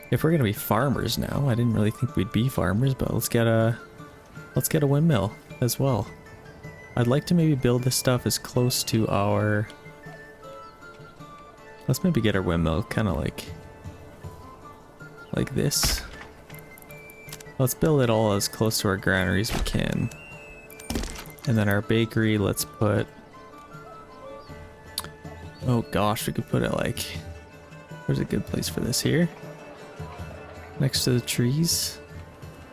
Speaker 1: If we're gonna be farmers now, I didn't really think we'd be farmers, but let's get a windmill as well. I'd like to maybe build this stuff as close to our... Let's maybe get our windmill kind of like this. Let's build it all as close to our granary as we can. And then our bakery, let's put... Oh gosh, we could put it like... Where's a good place for this? Here? Next to the trees.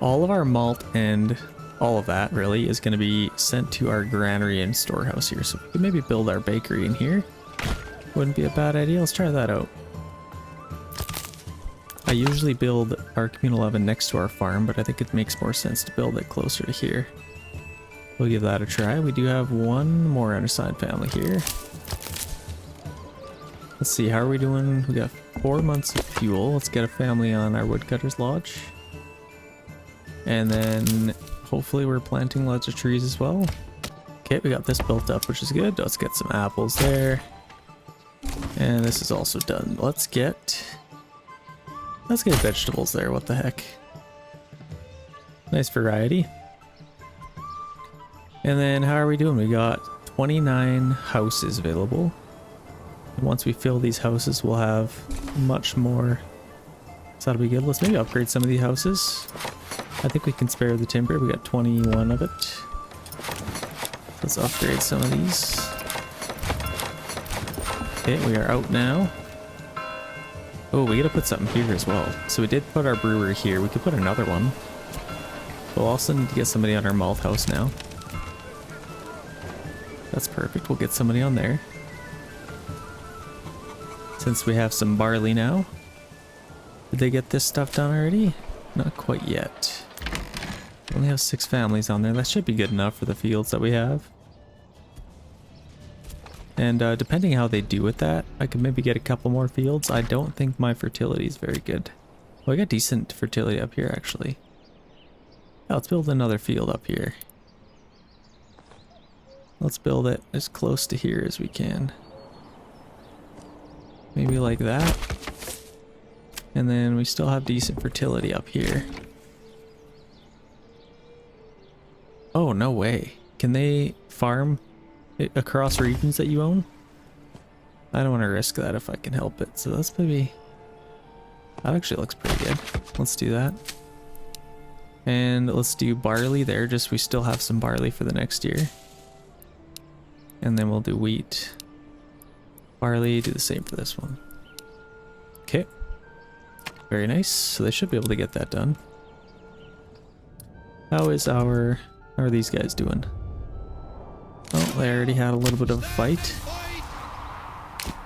Speaker 1: All of our malt and all of that really is going to be sent to our granary and storehouse here. So we could maybe build our bakery in here. Wouldn't be a bad idea. Let's try that out. I usually build our communal oven next to our farm, but I think it makes more sense to build it closer to here. We'll give that a try. We do have one more unassigned family here. Let's see, how are we doing? We got 4 months of fuel. Let's get a family on our woodcutter's lodge. And then hopefully we're planting lots of trees as well. Okay, we got this built up, which is good. Let's get some apples there. And this is also done. Let's get vegetables there, what the heck. Nice variety. And then how are we doing? We got 29 houses available. And once we fill these houses, we'll have much more. So that'll be good. Let's maybe upgrade some of these houses. I think we can spare the timber. We got 21 of it. Let's upgrade some of these. Okay, we are out now. Oh, we gotta put something here as well. So we did put our brewery here. We could put another one. We'll also need to get somebody on our malt house now. That's perfect. We'll get somebody on there. Since we have some barley now. Did they get this stuff done already? Not quite yet. We only have 6 families on there. That should be good enough for the fields that we have. And depending how they do with that, I could maybe get a couple more fields. I don't think my fertility is very good. Well, I got decent fertility up here, actually. Oh, let's build another field up here. Let's build it as close to here as we can. Maybe like that. And then we still have decent fertility up here. Oh, no way. Can they farm across regions that you own? I don't want to risk that if I can help it. So that's maybe... That actually looks pretty good. Let's do that. And let's do barley there, just we still have some barley for the next year. And then we'll do wheat. Barley, do the same for this one. Okay. Very nice. So they should be able to get that done. How are these guys doing? Oh, they already had a little bit of a fight.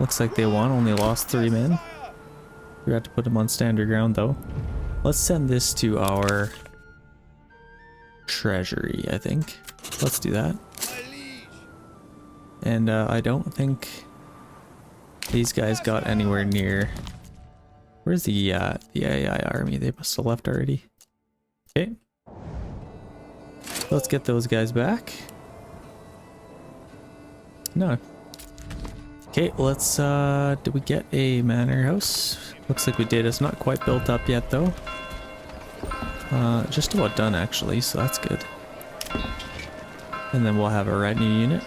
Speaker 1: Looks like they won, only lost 3 men. We had to put them on standard ground though. Let's send this to our treasury, I think. Let's do that. And I don't think these guys got anywhere near. Where's the AI army? They must have left already. Okay. Let's get those guys back. No. Okay, let's, did we get a manor house? Looks like we did. It's not quite built up yet though. Just about done actually, so that's good. And then we'll have a retinue unit.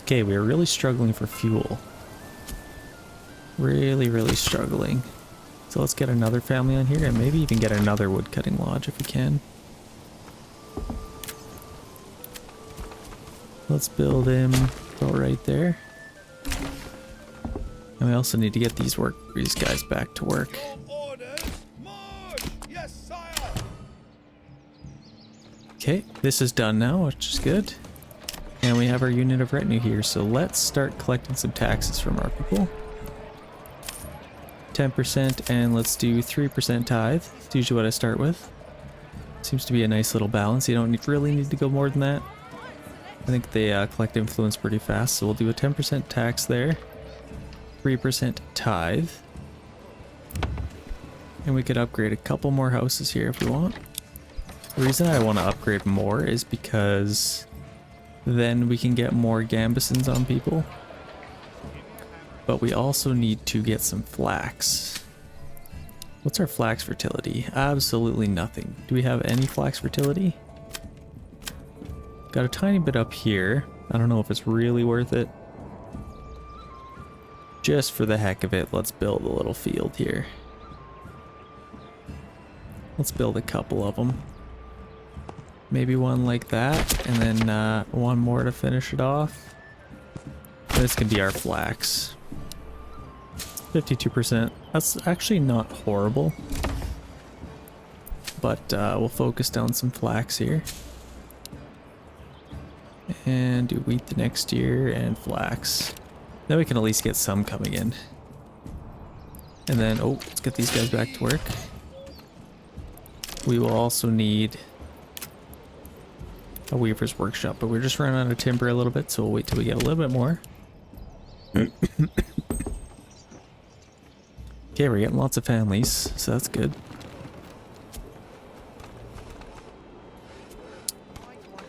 Speaker 1: Okay, we're really struggling for fuel. Really struggling. So let's get another family on here and maybe even get another woodcutting lodge if we can. Let's build him about right there. And we also need to get these guys back to work. Okay, this is done now, which is good. And we have our unit of retinue here, so let's start collecting some taxes from our people. 10%, and let's do 3% tithe. It's usually what I start with. Seems to be a nice little balance. You don't really need to go more than that. I think they collect influence pretty fast, so we'll do a 10% tax there. 3% tithe. And we could upgrade a couple more houses here if we want. The reason I want to upgrade more is because then we can get more gambesons on people. But we also need to get some flax. What's our flax fertility? Absolutely nothing. Do we have any flax fertility? Got a tiny bit up here. I don't know if it's really worth it. Just for the heck of it, let's build a little field here. Let's build a couple of them. Maybe one like that, and then one more to finish it off. This can be our flax. 52%. That's actually not horrible. But we'll focus down some flax here. And do wheat the next year and flax. Then we can at least get some coming in. And then, oh, let's get these guys back to work. We will also need a weaver's workshop, but we're just running out of timber a little bit, so we'll wait till we get a little bit more. Okay, we're getting lots of families, so that's good.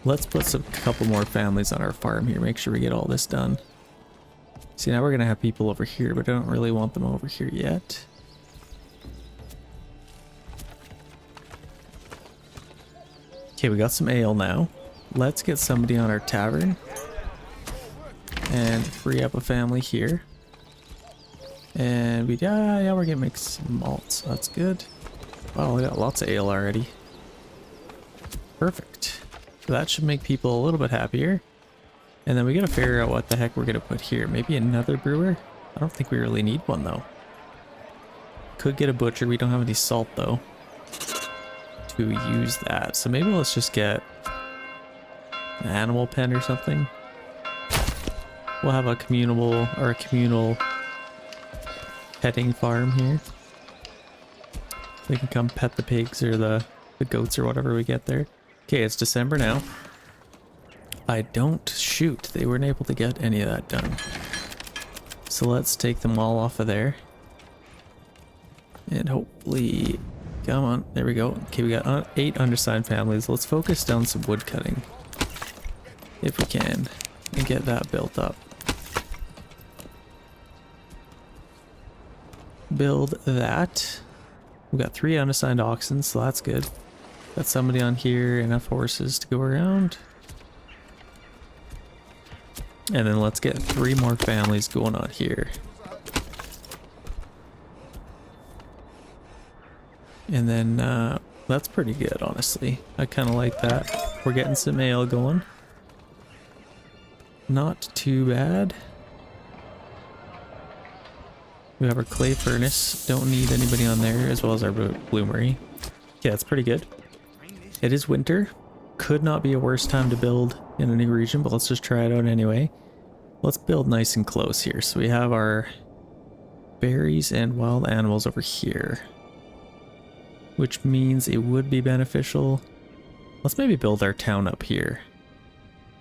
Speaker 1: Let's put a couple more families on our farm here, make sure we get all this done. See, now we're gonna have people over here, but I don't really want them over here yet. Okay, we got some ale now. Let's get somebody on our tavern and free up a family here. And yeah, we're gonna make some malts. So that's good. Wow, we got lots of ale already. Perfect. So that should make people a little bit happier. And then we gotta figure out what the heck we're gonna put here. Maybe another brewer? I don't think we really need one though. Could get a butcher. We don't have any salt though to use that. So maybe let's just get an animal pen or something. We'll have a communal petting farm here. We can come pet the pigs or the goats or whatever we get there. Okay, it's December now. I don't shoot. They weren't able to get any of that done. So let's take them all off of there. And hopefully, come on, there we go. Okay, we got 8 undersigned families. Let's focus down some wood cutting. If we can, and get that built up. Build that. We got 3 unassigned oxen, so that's good. Got somebody on here, enough horses to go around. And then let's get 3 more families going on here. And then that's pretty good, honestly. I kind of like that. We're getting some ale going. Not too bad. We have our clay furnace. Don't need anybody on there, as well as our bloomery. Yeah, it's pretty good. It is winter. Could not be a worse time to build in a new region, but let's just try it out anyway. Let's build nice and close here. So we have our berries and wild animals over here, which means it would be beneficial. Let's maybe build our town up here.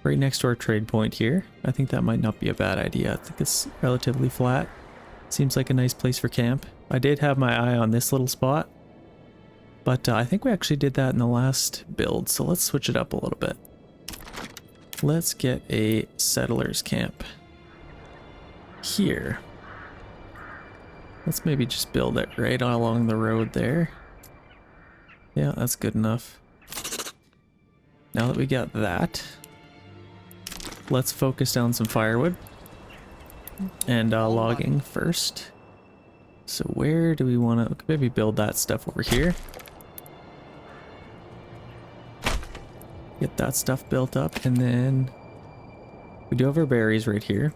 Speaker 1: right next to our trade point here. I think that might not be a bad idea. I think it's relatively flat. Seems like a nice place for camp. I did have my eye on this little spot, but I think we actually did that in the last build, so let's switch it up a little bit. Let's get a settlers camp here. Let's maybe just build it right along the road there. Yeah, that's good enough. Now that we got that, let's focus down some firewood and logging first. So where do we want to maybe build that stuff over here? Get that stuff built up, and then we do have our berries right here.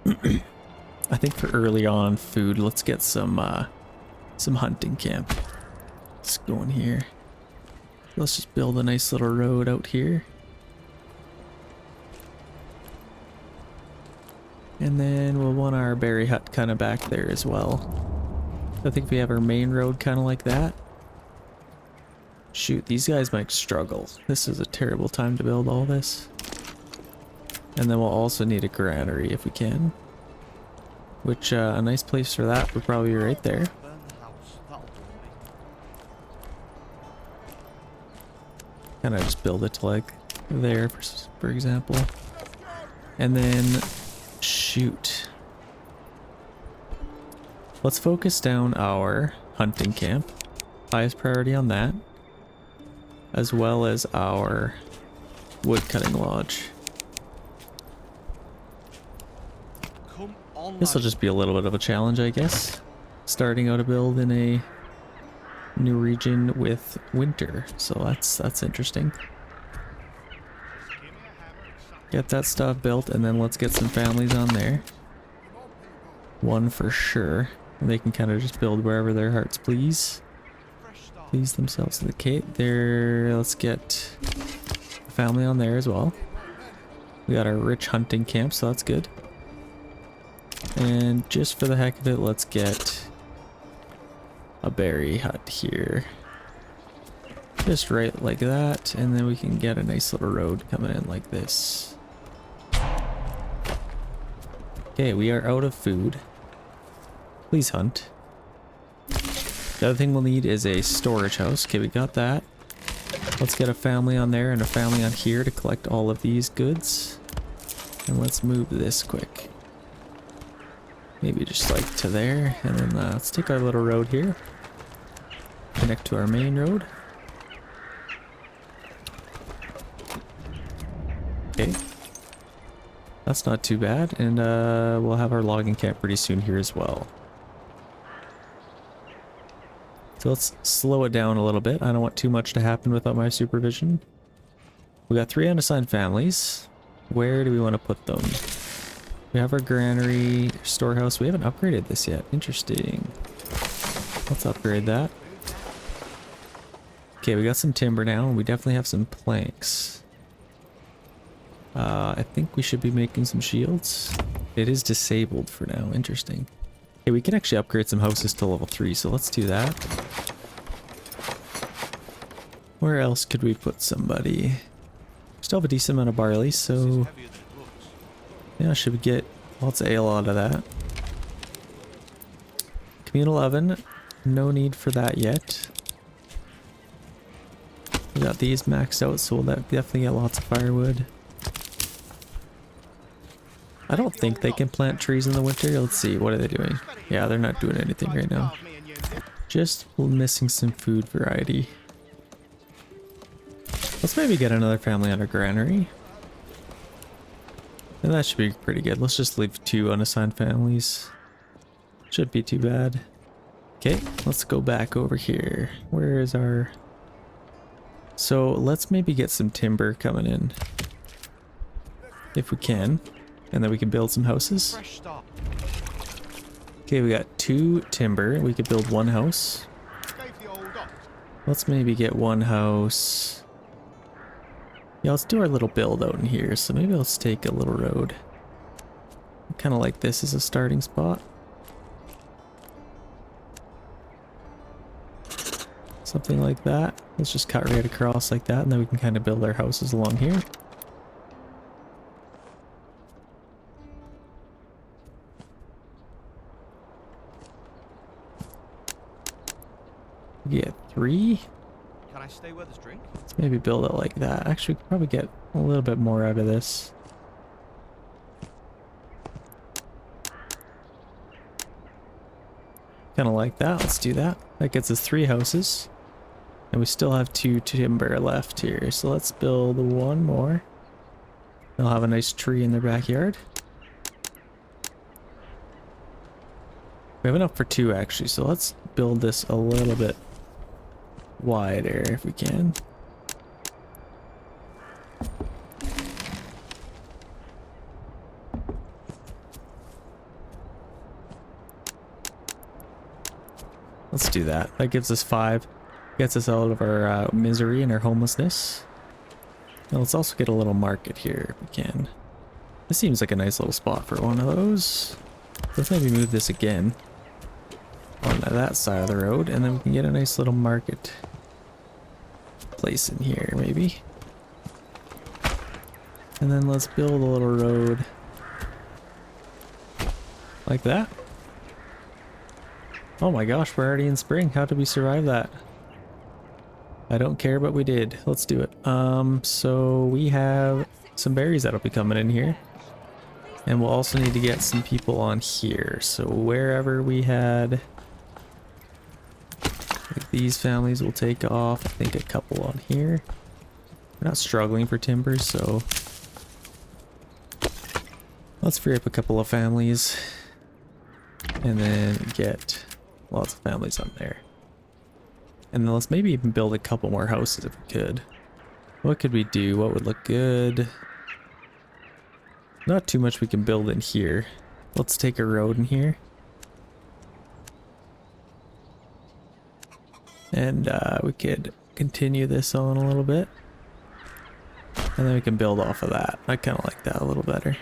Speaker 1: I think for early on food, let's get some hunting camp. Let's go in here. Let's just build a nice little road out here. And then we'll want our berry hut kind of back there as well. I think we have our main road kind of like that. Shoot, these guys might struggle. This is a terrible time to build all this. And then we'll also need a granary if we can. Which, a nice place for that would probably be right there. Kind of just build it to like there, for example. And then, shoot. Let's focus down our hunting camp. Highest priority on that. As well as our wood cutting lodge. This will just be a little bit of a challenge, I guess. Starting out a build in a new region with winter, so that's interesting. Get that stuff built, and then let's get some families on there. One for sure. They can kind of just build wherever their hearts please themselves. Okay, there. Let's get a family on there as well. We got our rich hunting camp, so that's good. And just for the heck of it, let's get a berry hut here. Just right like that, and then we can get a nice little road coming in like this. Okay, we are out of food. Please hunt. The other thing we'll need is a storage house. Okay, we got that. Let's get a family on there and a family on here to collect all of these goods. And let's move this quick. Maybe just like to there, and then let's take our little road here. Connect to our main road. Okay. That's not too bad, and we'll have our logging camp pretty soon here as well. So let's slow it down a little bit. I don't want too much to happen without my supervision. We got 3 unassigned families. Where do we want to put them? We have our granary, storehouse. We haven't upgraded this yet. Interesting. Let's upgrade that. Okay, we got some timber now, and we definitely have some planks. I think we should be making some shields. It is disabled for now. Interesting. Okay, we can actually upgrade some houses to level 3, so let's do that. Where else could we put somebody? Still have a decent amount of barley, so yeah, should we get lots of ale out of that? Communal oven, no need for that yet. We got these maxed out, so we'll definitely get lots of firewood. I don't think they can plant trees in the winter. Let's see, what are they doing? Yeah, they're not doing anything right now. Just missing some food variety. Let's maybe get another family on a granary. And that should be pretty good. Let's just leave 2 unassigned families. Shouldn't be too bad. Okay, let's go back over here. Where is our... So let's maybe get some timber coming in. If we can. And then we can build some houses. Okay, we got 2 timber. We could build 1 house. Let's maybe get 1 house. Yeah, let's do our little build out in here. So maybe let's take a little road. Kind of like this as a starting spot. Something like that. Let's just cut right across like that, and then we can kind of build our houses along here. We get 3.
Speaker 2: Can I stay with us, drink?
Speaker 1: Let's maybe build it like that. Actually, we could probably get a little bit more out of this. Kind of like that. Let's do that. That gets us 3 houses. And we still have 2 timber left here. So let's build 1 more. They'll have a nice tree in their backyard. We have enough for 2 actually, so let's build this a little bit wider if we can. Let's do that. That gives us 5. Gets us out of our misery and our homelessness. Now let's also get a little market here if we can. This seems like a nice little spot for one of those. Let's maybe move this again on that side of the road, and then we can get a nice little market place in here maybe. And then let's build a little road like that. Oh my gosh, we're already in spring. How did we survive that? I don't care, but we did. Let's do it. So we have some berries that'll be coming in here. And we'll also need to get some people on here. So wherever we had, like these families will take off. I think a couple on here. We're not struggling for timber, so let's free up a couple of families and then get lots of families on there. And then let's maybe even build a couple more houses if we could. What could we do? What would look good? Not too much we can build in here. Let's take a road in here. And we could continue this on a little bit. And then we can build off of that. I kind of like that a little better.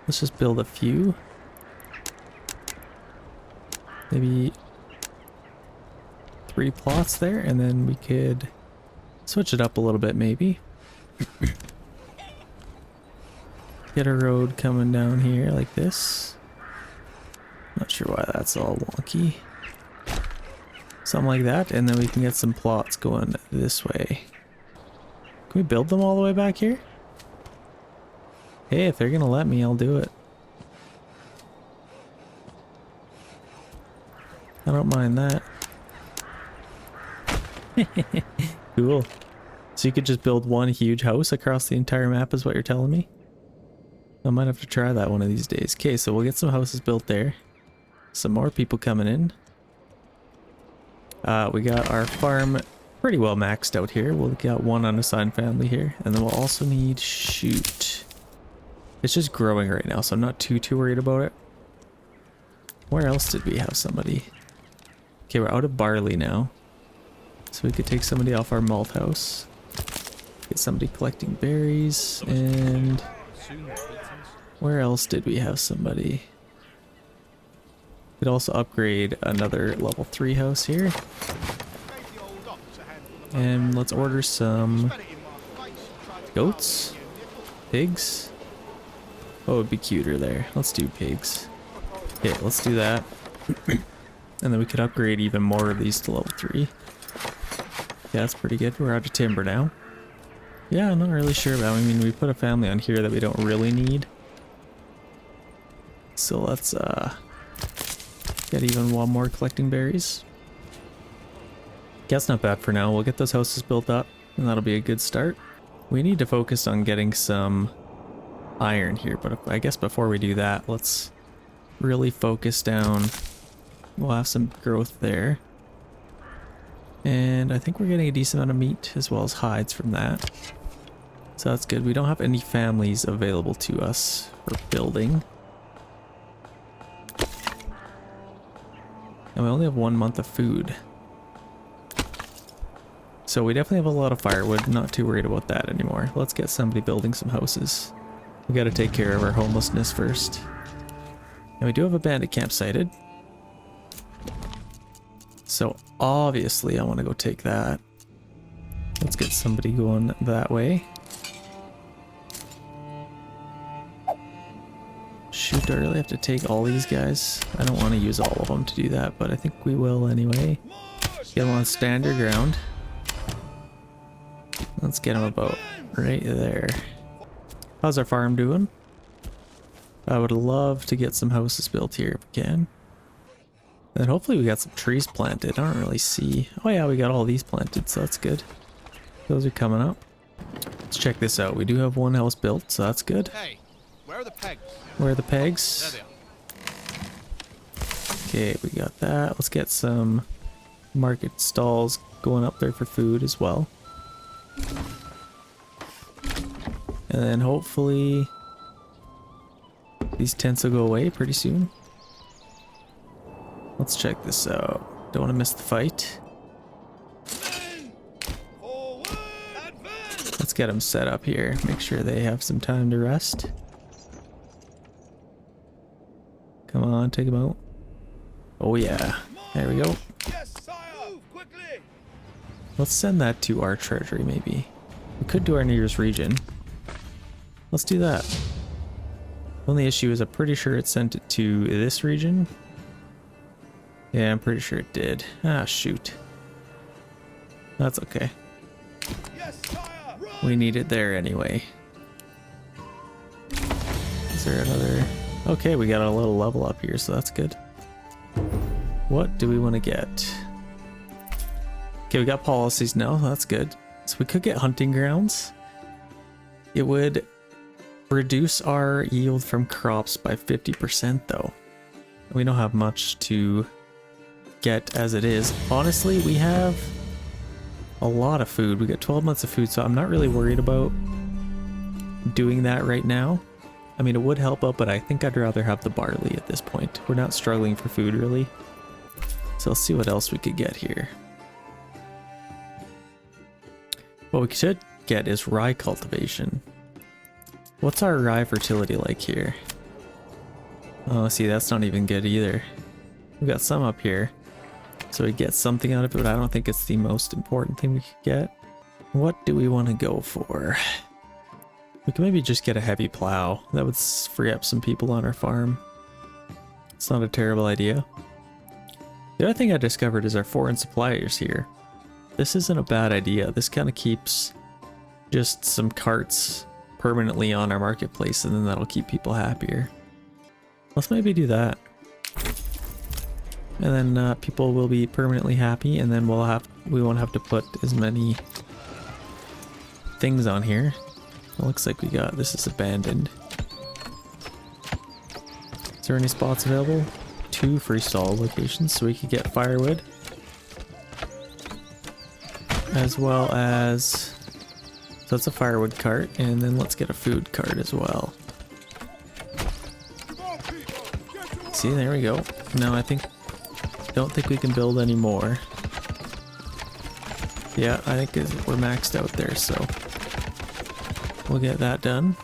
Speaker 1: Let's just build a few. Maybe 3 plots there, and then we could switch it up a little bit maybe. Get a road coming down here like this. Not sure why that's all wonky. Something like that, and then we can get some plots going this way. Can we build them all the way back here? Hey, if they're gonna let me, I'll do it. I don't mind that. Cool. So you could just build one huge house across the entire map is what you're telling me? I might have to try that one of these days. Okay, so we'll get some houses built there. Some more people coming in. We got our farm pretty well maxed out here. We'll get 1 unassigned family here. And then we'll also need shoot. It's just growing right now, so I'm not too worried about it. Where else did we have somebody? Okay, we're out of barley now. So we could take somebody off our malt house. Get somebody collecting berries, and where else did we have somebody? We'd also upgrade another level 3 house here. And let's order some goats, pigs. What would be cuter there? Let's do pigs. Okay, let's do that. And then we could upgrade even more of these to level 3. Yeah, that's pretty good. We're out of timber now. Yeah, I'm not really sure about it. I mean, we put a family on here that we don't really need. So let's get even 1 more collecting berries. That's not bad for now. We'll get those houses built up, and that'll be a good start. We need to focus on getting some iron here, but I guess before we do that, let's really focus down. We'll have some growth there. And I think we're getting a decent amount of meat as well as hides from that. So that's good. We don't have any families available to us for building. And we only have 1 month of food. So we definitely have a lot of firewood. Not too worried about that anymore. Let's get somebody building some houses. We gotta take care of our homelessness first. And we do have a bandit camp sited. So obviously I want to go take that. Let's get somebody going that way. shoot, do I really have to take all these guys? I don't want to use all of them to do that, but I think we will anyway. Get them on standard ground. Let's get them about right there. How's our farm doing? I would love to get some houses built here if we can. And hopefully we got some trees planted. I don't really see... Oh yeah, we got all these planted, so that's good. Those are coming up. Let's check this out. We do have one house built, so that's good.
Speaker 3: Hey, where are the pegs?
Speaker 1: Where are the pegs?
Speaker 3: There they are.
Speaker 1: Okay, we got that. Let's get some market stalls going up there for food as well. And then hopefully these tents will go away pretty soon. Let's check this out. Don't want to miss the fight. Let's get them set up here. Make sure they have some time to rest. Come on, take them out. Oh yeah, there we go. Let's send that to our treasury maybe. We could do our nearest region. Let's do that. Only issue is I'm pretty sure it sent it to this region. Yeah, I'm pretty sure it did. Ah, shoot. That's okay. We need it there anyway. Is there another... Okay, we got a little level up here, so that's good. What do we want to get? Okay, we got policies now. That's good. So we could get hunting grounds. It would reduce our yield from crops by 50% though. We don't have much to get as it is. Honestly, we have a lot of food. We got 12 months of food, so I'm not really worried about doing that right now. I mean, it would help out, but I think I'd rather have the barley at this point. We're not struggling for food really. So let's see what else we could get here. What we should get is rye cultivation. What's our rye fertility like here? Oh, see, that's not even good either. We got some up here. So we get something out of it, but I don't think it's the most important thing we could get. What do we want to go for? We can maybe just get a heavy plow. That would free up some people on our farm. It's not a terrible idea. The other thing I discovered is our foreign suppliers here. This isn't a bad idea. This kind of keeps just some carts permanently on our marketplace, and then that'll keep people happier. Let's maybe do that. And then people will be permanently happy, and then we won't have to put as many things on here. It looks like we got this is abandoned. Is there any spots available? 2 freestall locations, so we could get firewood. As well as, so that's a firewood cart, and then let's get a food cart as well. See, there we go. Now I don't think we can build any more. Yeah, I think we're maxed out there, so we'll get that done.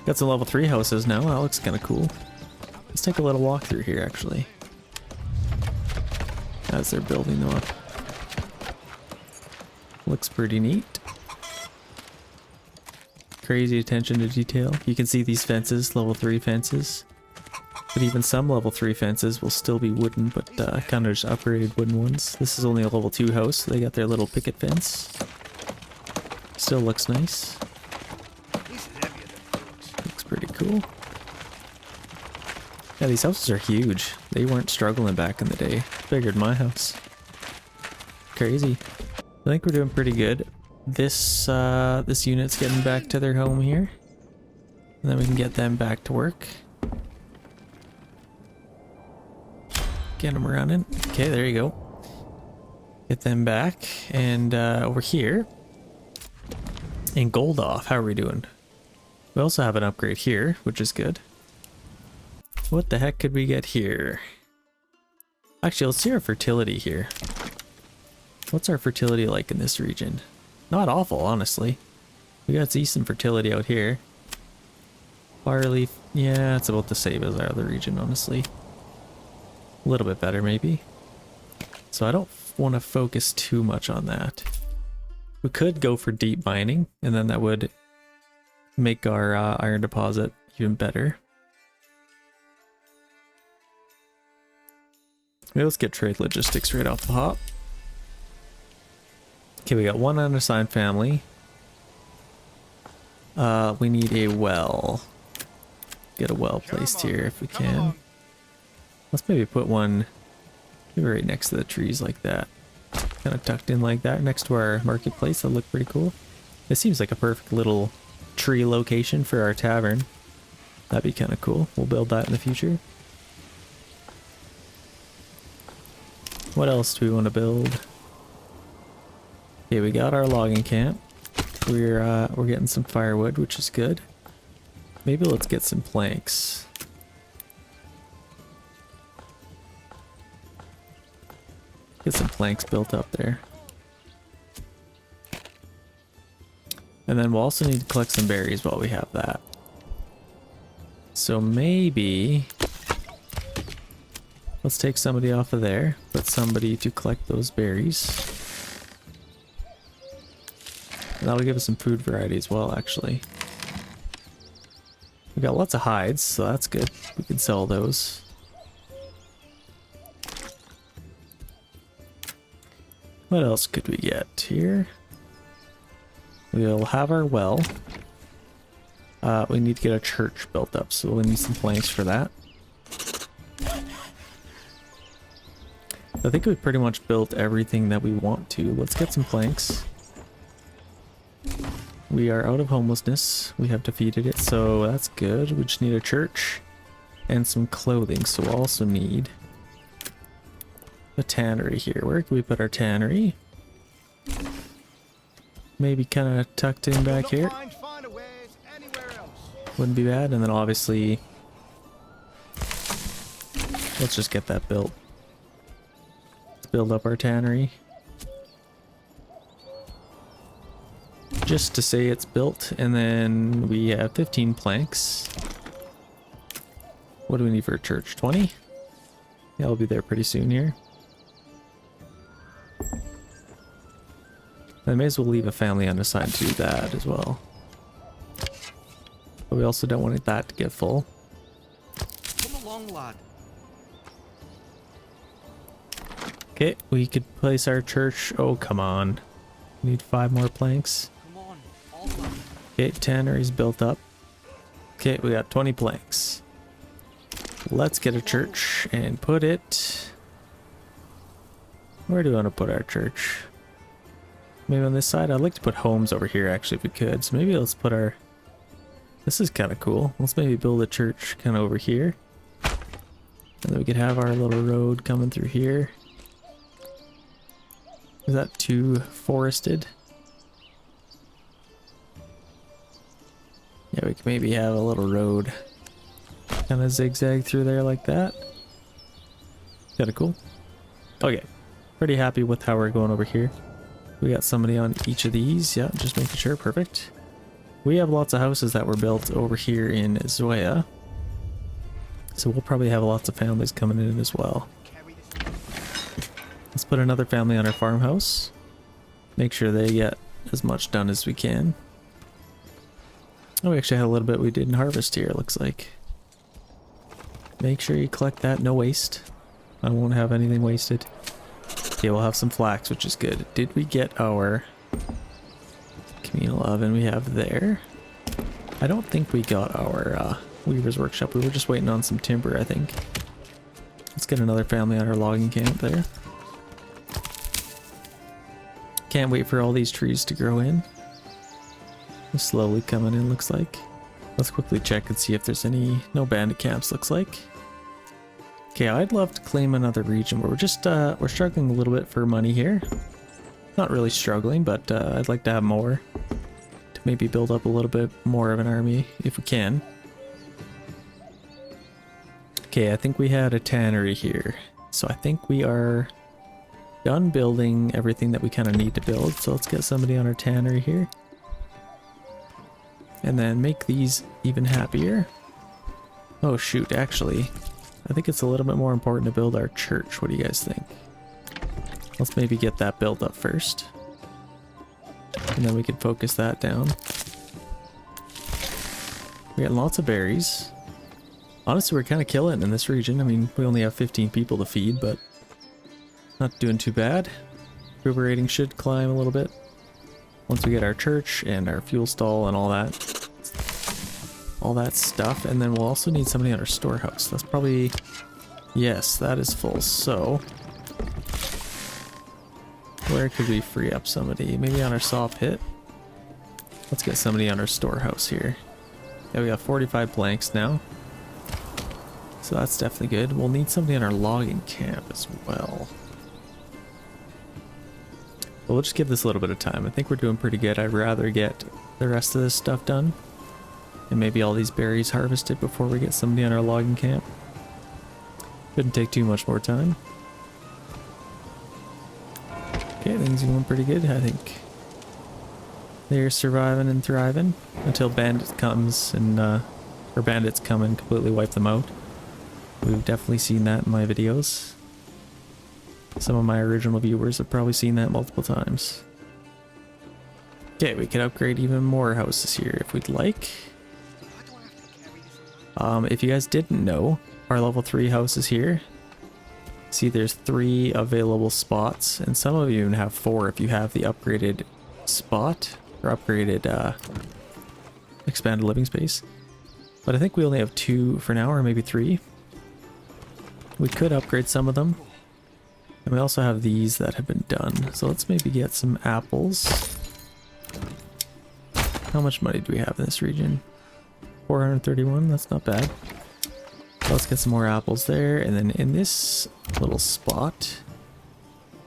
Speaker 1: Got some level 3 houses now. That looks kind of cool. Let's take a little walk through here actually, as they're building them up. Looks pretty neat. Crazy attention to detail. You can see these fences, level 3 fences. But even some level 3 fences will still be wooden, but kind of just upgraded wooden ones. This is only a level 2 house, so they got their little picket fence. Still looks nice. Looks pretty cool. Yeah, these houses are huge. They weren't struggling back in the day. Bigger than my house. Crazy. I think we're doing pretty good. This unit's getting back to their home here. And then we can get them back to work. Get them running. Okay, there you go. Get them back. And over here, in Goldoff, how are we doing? We also have an upgrade here, which is good. What the heck could we get here? Actually, let's see our fertility here. What's our fertility like in this region? Not awful, honestly. We got decent fertility out here. Barley, yeah, it's about the same as our other region, honestly. A little bit better, maybe. So I don't want to focus too much on that. We could go for deep mining, and then that would make our iron deposit even better. Maybe let's get trade logistics right off the hop. Okay, we got one unassigned family. We need a well. Get a well placed here if we can. Let's maybe put one maybe right next to the trees like that. Kind of tucked in like that next to our marketplace. That'll look pretty cool. This seems like a perfect little tree location for our tavern. That'd be kind of cool. We'll build that in the future. What else do we want to build? Okay, we got our logging camp. We're getting some firewood, which is good. Maybe let's get some planks. Get some planks built up there. And then we'll also need to collect some berries while we have that. So maybe let's take somebody off of there, put somebody to collect those berries. And that'll give us some food variety as well, actually. We got lots of hides, so that's good. We can sell those. What else could we get here? We'll have our well. We need to get a church built up, so we'll need some planks for that. I think we pretty much built everything that we want to. Let's get some planks. We are out of homelessness. We have defeated it, so that's good. We just need a church and some clothing, so we'll also need a tannery here. Where can we put our tannery? Maybe kind of tucked in back here. Wouldn't be bad. And then obviously, let's just get that built. Let's build up our tannery. Just to say it's built, and then we have 15 planks. What do we need for a church? 20? Yeah, I'll be there pretty soon here. I may as well leave a family unassigned to do that as well. But we also don't want that to get full.
Speaker 3: Come along, lad.
Speaker 1: Okay, we could place our church. Oh, come on. We need 5 more planks.
Speaker 3: Come on, all lad.
Speaker 1: Okay, tannery's built up. Okay, we got 20 planks. Let's get a church and put it... Where do we want to put our church? Maybe on this side? I'd like to put homes over here actually if we could. So maybe let's put our... This is kind of cool. Let's maybe build a church kind of over here. And then we could have our little road coming through here. Is that too forested? Yeah, we could maybe have a little road kind of zigzag through there like that. Kind of cool. Okay, pretty happy with how we're going over here. We got somebody on each of these. Yeah, just making sure. Perfect. We have lots of houses that were built over here in Zoya. So we'll probably have lots of families coming in as well. Let's put another family on our farmhouse. Make sure they get as much done as we can. Oh, we actually had a little bit we didn't harvest here, it looks like. Make sure you collect that, no waste. I won't have anything wasted. Okay, we'll have some flax, which is good. Did we get our communal oven we have there? I don't think we got our weaver's workshop. We were just waiting on some timber, I think. Let's get another family on our logging camp there. Can't wait for all these trees to grow in. They're slowly coming in, looks like. Let's quickly check and see if there's any... No bandit camps, looks like. Okay, I'd love to claim another region where we're just, we're struggling a little bit for money here. Not really struggling, but I'd like to have more. To maybe build up a little bit more of an army, if we can. Okay, I think we had a tannery here. So I think we are done building everything that we kind of need to build. So let's get somebody on our tannery here. And then make these even happier. Oh shoot, actually, I think it's a little bit more important to build our church. What do you guys think? Let's maybe get that built up first. And then we can focus that down. We're getting lots of berries. Honestly, we're kind of killing it in this region. I mean, we only have 15 people to feed, but Not doing too bad. Approval rating should climb a little bit once we get our church and our fuel stall and all that stuff. And then we'll also need somebody on our storehouse. That's probably, yes, that is full. So where could we free up somebody? Maybe on our saw pit. Let's get somebody on our storehouse here. Yeah, we got 45 blanks now, so that's definitely good. We'll need somebody on our logging camp as well. But we'll just give this a little bit of time. I think we're doing pretty good. I'd rather get the rest of this stuff done and maybe all these berries harvested before we get somebody on our logging camp. Shouldn't take too much more time. Okay, things are going pretty good. I think they're surviving and thriving until bandit comes and or bandits come and completely wipe them out. We've definitely seen that in my videos. Some of my original viewers have probably seen that multiple times. Okay, we could upgrade even more houses here if we'd like. If you guys didn't know, our level 3 house is here. See, there's 3 available spots, and some of you even have 4 if you have the upgraded spot or upgraded expanded living space. But I think we only have 2 for now, or maybe 3. We could upgrade some of them. And we also have these that have been done. So let's maybe get some apples. How much money do we have in this region? 431, that's not bad. So let's get some more apples there. And then in this little spot,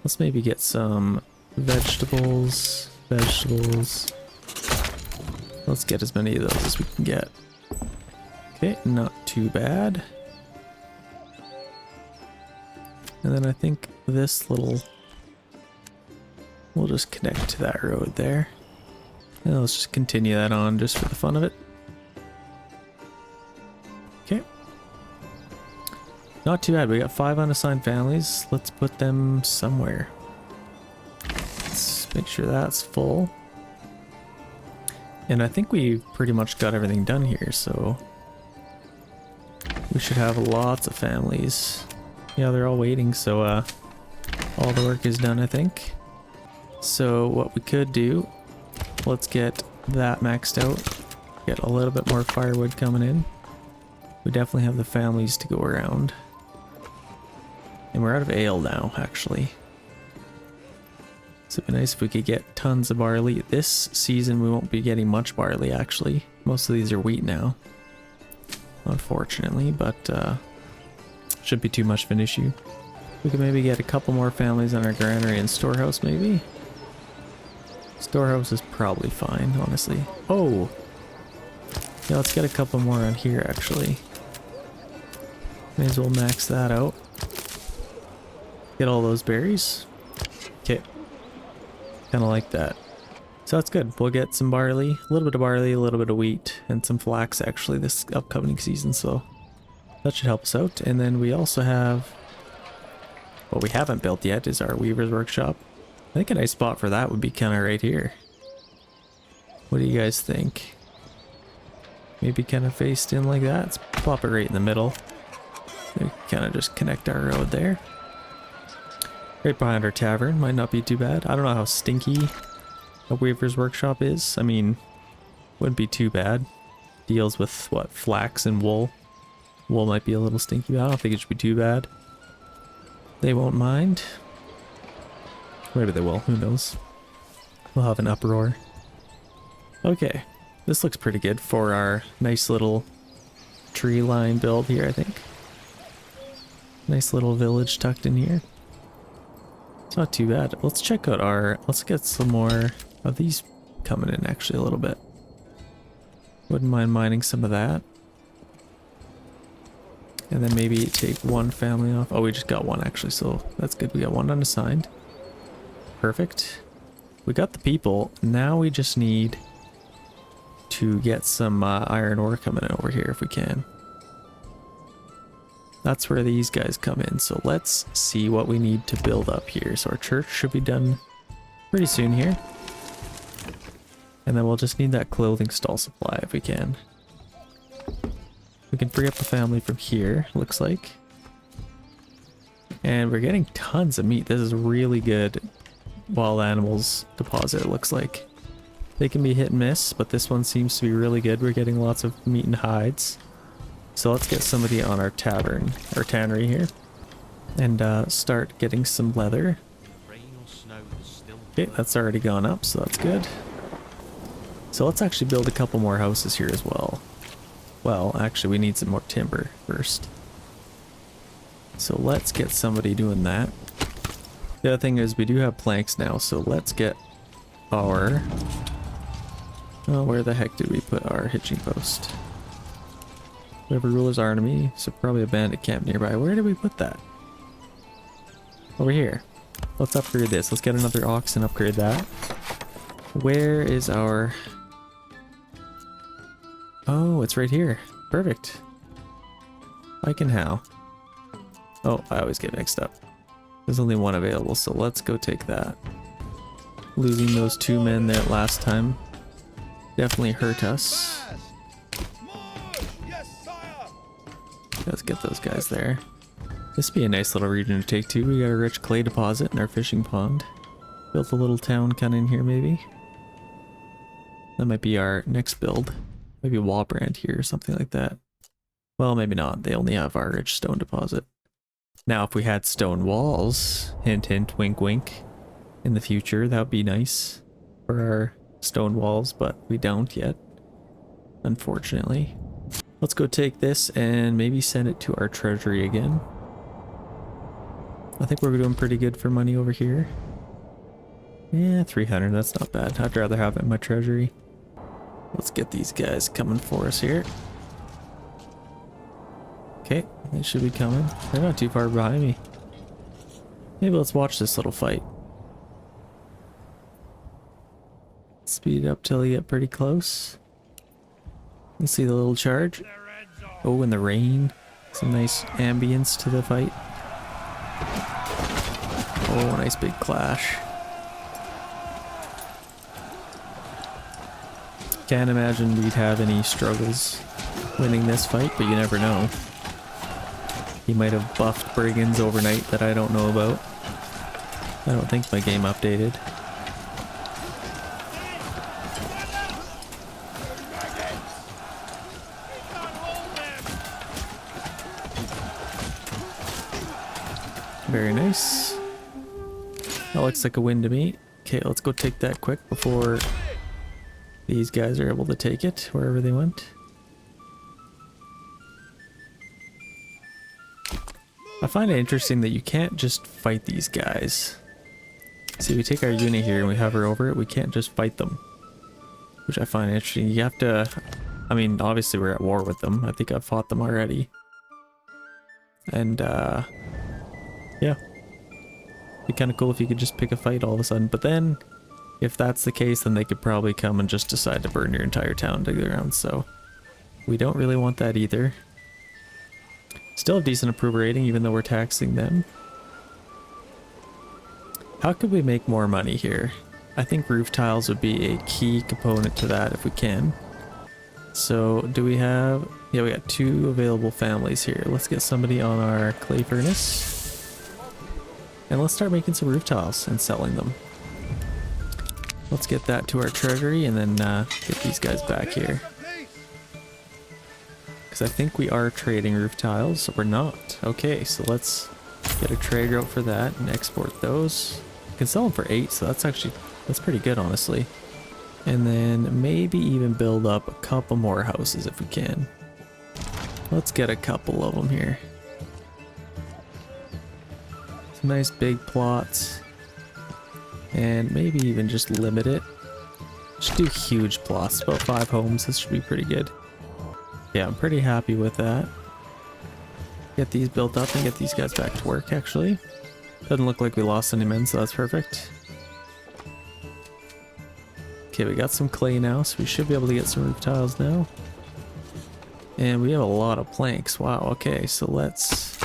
Speaker 1: let's maybe get some vegetables. Let's get as many of those as we can get. Okay, not too bad. And then I think this little, we'll just connect to that road there. And let's just continue that on just for the fun of it. Okay. Not too bad. We got 5 unassigned families. Let's put them somewhere. Let's make sure that's full. And I think we pretty much got everything done here, so we should have lots of families. Yeah, they're all waiting, so all the work is done, I think. So what we could do, let's get that maxed out. Get a little bit more firewood coming in. We definitely have the families to go around. And we're out of ale now, actually. So it'd be nice if we could get tons of barley. This season we won't be getting much barley, actually. Most of these are wheat now, unfortunately, but shouldn't be too much of an issue. We could maybe get a couple more families on our granary and storehouse, maybe. Storehouse is probably fine, honestly. Oh! Yeah, let's get a couple more on here, actually. May as well max that out. Get all those berries. Okay. Kind of like that. So that's good. We'll get some barley, a little bit of barley, a little bit of wheat, and some flax, actually, this upcoming season, so that should help us out. And then we also have, what we haven't built yet is our weaver's workshop. I think a nice spot for that would be kind of right here. What do you guys think? Maybe kind of faced in like that. Let's plop it right in the middle. We kind of just connect our road there. Right behind our tavern. Might not be too bad. I don't know how stinky a weaver's workshop is. I mean, wouldn't be too bad. Deals with, what, flax and wool. Wool might be a little stinky, but I don't think it should be too bad. They won't mind. Maybe they will, who knows. We'll have an uproar. Okay, this looks pretty good for our nice little tree line build here, I think. Nice little village tucked in here. It's not too bad. Let's check out our, let's get some more of these coming in actually a little bit. Wouldn't mind mining some of that. And then maybe take one family off. Oh, we just got one actually, so that's good. We got one unassigned. Perfect. We got the people. Now we just need to get some iron ore coming in over here if we can. That's where these guys come in. So let's see what we need to build up here. So our church should be done pretty soon here. And then we'll just need that clothing stall supply if we can. We can free up the family from here, looks like. And we're getting tons of meat. This is really good wild animals deposit, it looks like. They can be hit and miss, but this one seems to be really good. We're getting lots of meat and hides. So let's get somebody on our tavern, or tannery here, and start getting some leather. Okay, that's already gone up, so that's good. So let's actually build a couple more houses here as well. Well, actually we need some more timber first. So let's get somebody doing that. The other thing is we do have planks now, so let's get our... Oh, where the heck did we put our hitching post? We have a ruler's army, so probably a bandit camp nearby. Where did we put that? Over here. Let's upgrade this. Let's get another ox and upgrade that. Where is our... Oh, it's right here. Perfect. Like and how? Oh, I always get mixed up. There's only one available, so let's go take that. Losing those 2 men there last time definitely hurt us. Let's get those guys there. This would be a nice little region to take too. We got a rich clay deposit in our fishing pond. Built a little town kind of in here maybe. That might be our next build. Maybe a wall brand here or something like that. Well, maybe not. They only have our rich stone deposit. Now, if we had stone walls, hint hint, wink wink, in the future, that would be nice for our stone walls, but we don't yet, unfortunately. Let's go take this and maybe send it to our treasury again. I think we're doing pretty good for money over here. Yeah, 300, that's not bad. I'd rather have it in my treasury. Let's get these guys coming for us here. Okay, they should be coming. They're not too far behind me. Maybe let's watch this little fight. Speed it up till you get pretty close. Let's see the little charge. Oh, and the rain. Some nice ambience to the fight. Oh, nice big clash. Can't imagine we'd have any struggles winning this fight, but you never know. He might have buffed brigands overnight that I don't know about. I don't think my game updated. Very nice. That looks like a win to me. Okay, let's go take that quick before these guys are able to take it wherever they went. I find it interesting that you can't just fight these guys. See, we take our unit here and we hover over it, we can't just fight them. Which I find interesting. You have to... I mean, obviously we're at war with them. I think I've fought them already. And, yeah. It'd be kind of cool if you could just pick a fight all of a sudden. But then, if that's the case, then they could probably come and just decide to burn your entire town to the ground. So, we don't really want that either. Still have decent approval rating, even though we're taxing them. How could we make more money here? I think roof tiles would be a key component to that if we can. So, do we have... Yeah, we got 2 available families here. Let's get somebody on our clay furnace. And let's start making some roof tiles and selling them. Let's get that to our treasury and then get these guys back here. Because I think we are trading roof tiles, or not. Okay, so let's get a trade route for that and export those. We can sell them for 8, so that's pretty good, honestly. And then maybe even build up a couple more houses if we can. Let's get a couple of them here. Some nice big plots. And maybe even just limit it. Just do huge plots, about 5 homes, this should be pretty good. Yeah, I'm pretty happy with that. Get these built up and get these guys back to work, actually. Doesn't look like we lost any men, so that's perfect. Okay, we got some clay now, so we should be able to get some roof tiles now. And we have a lot of planks. Wow, okay, so let's...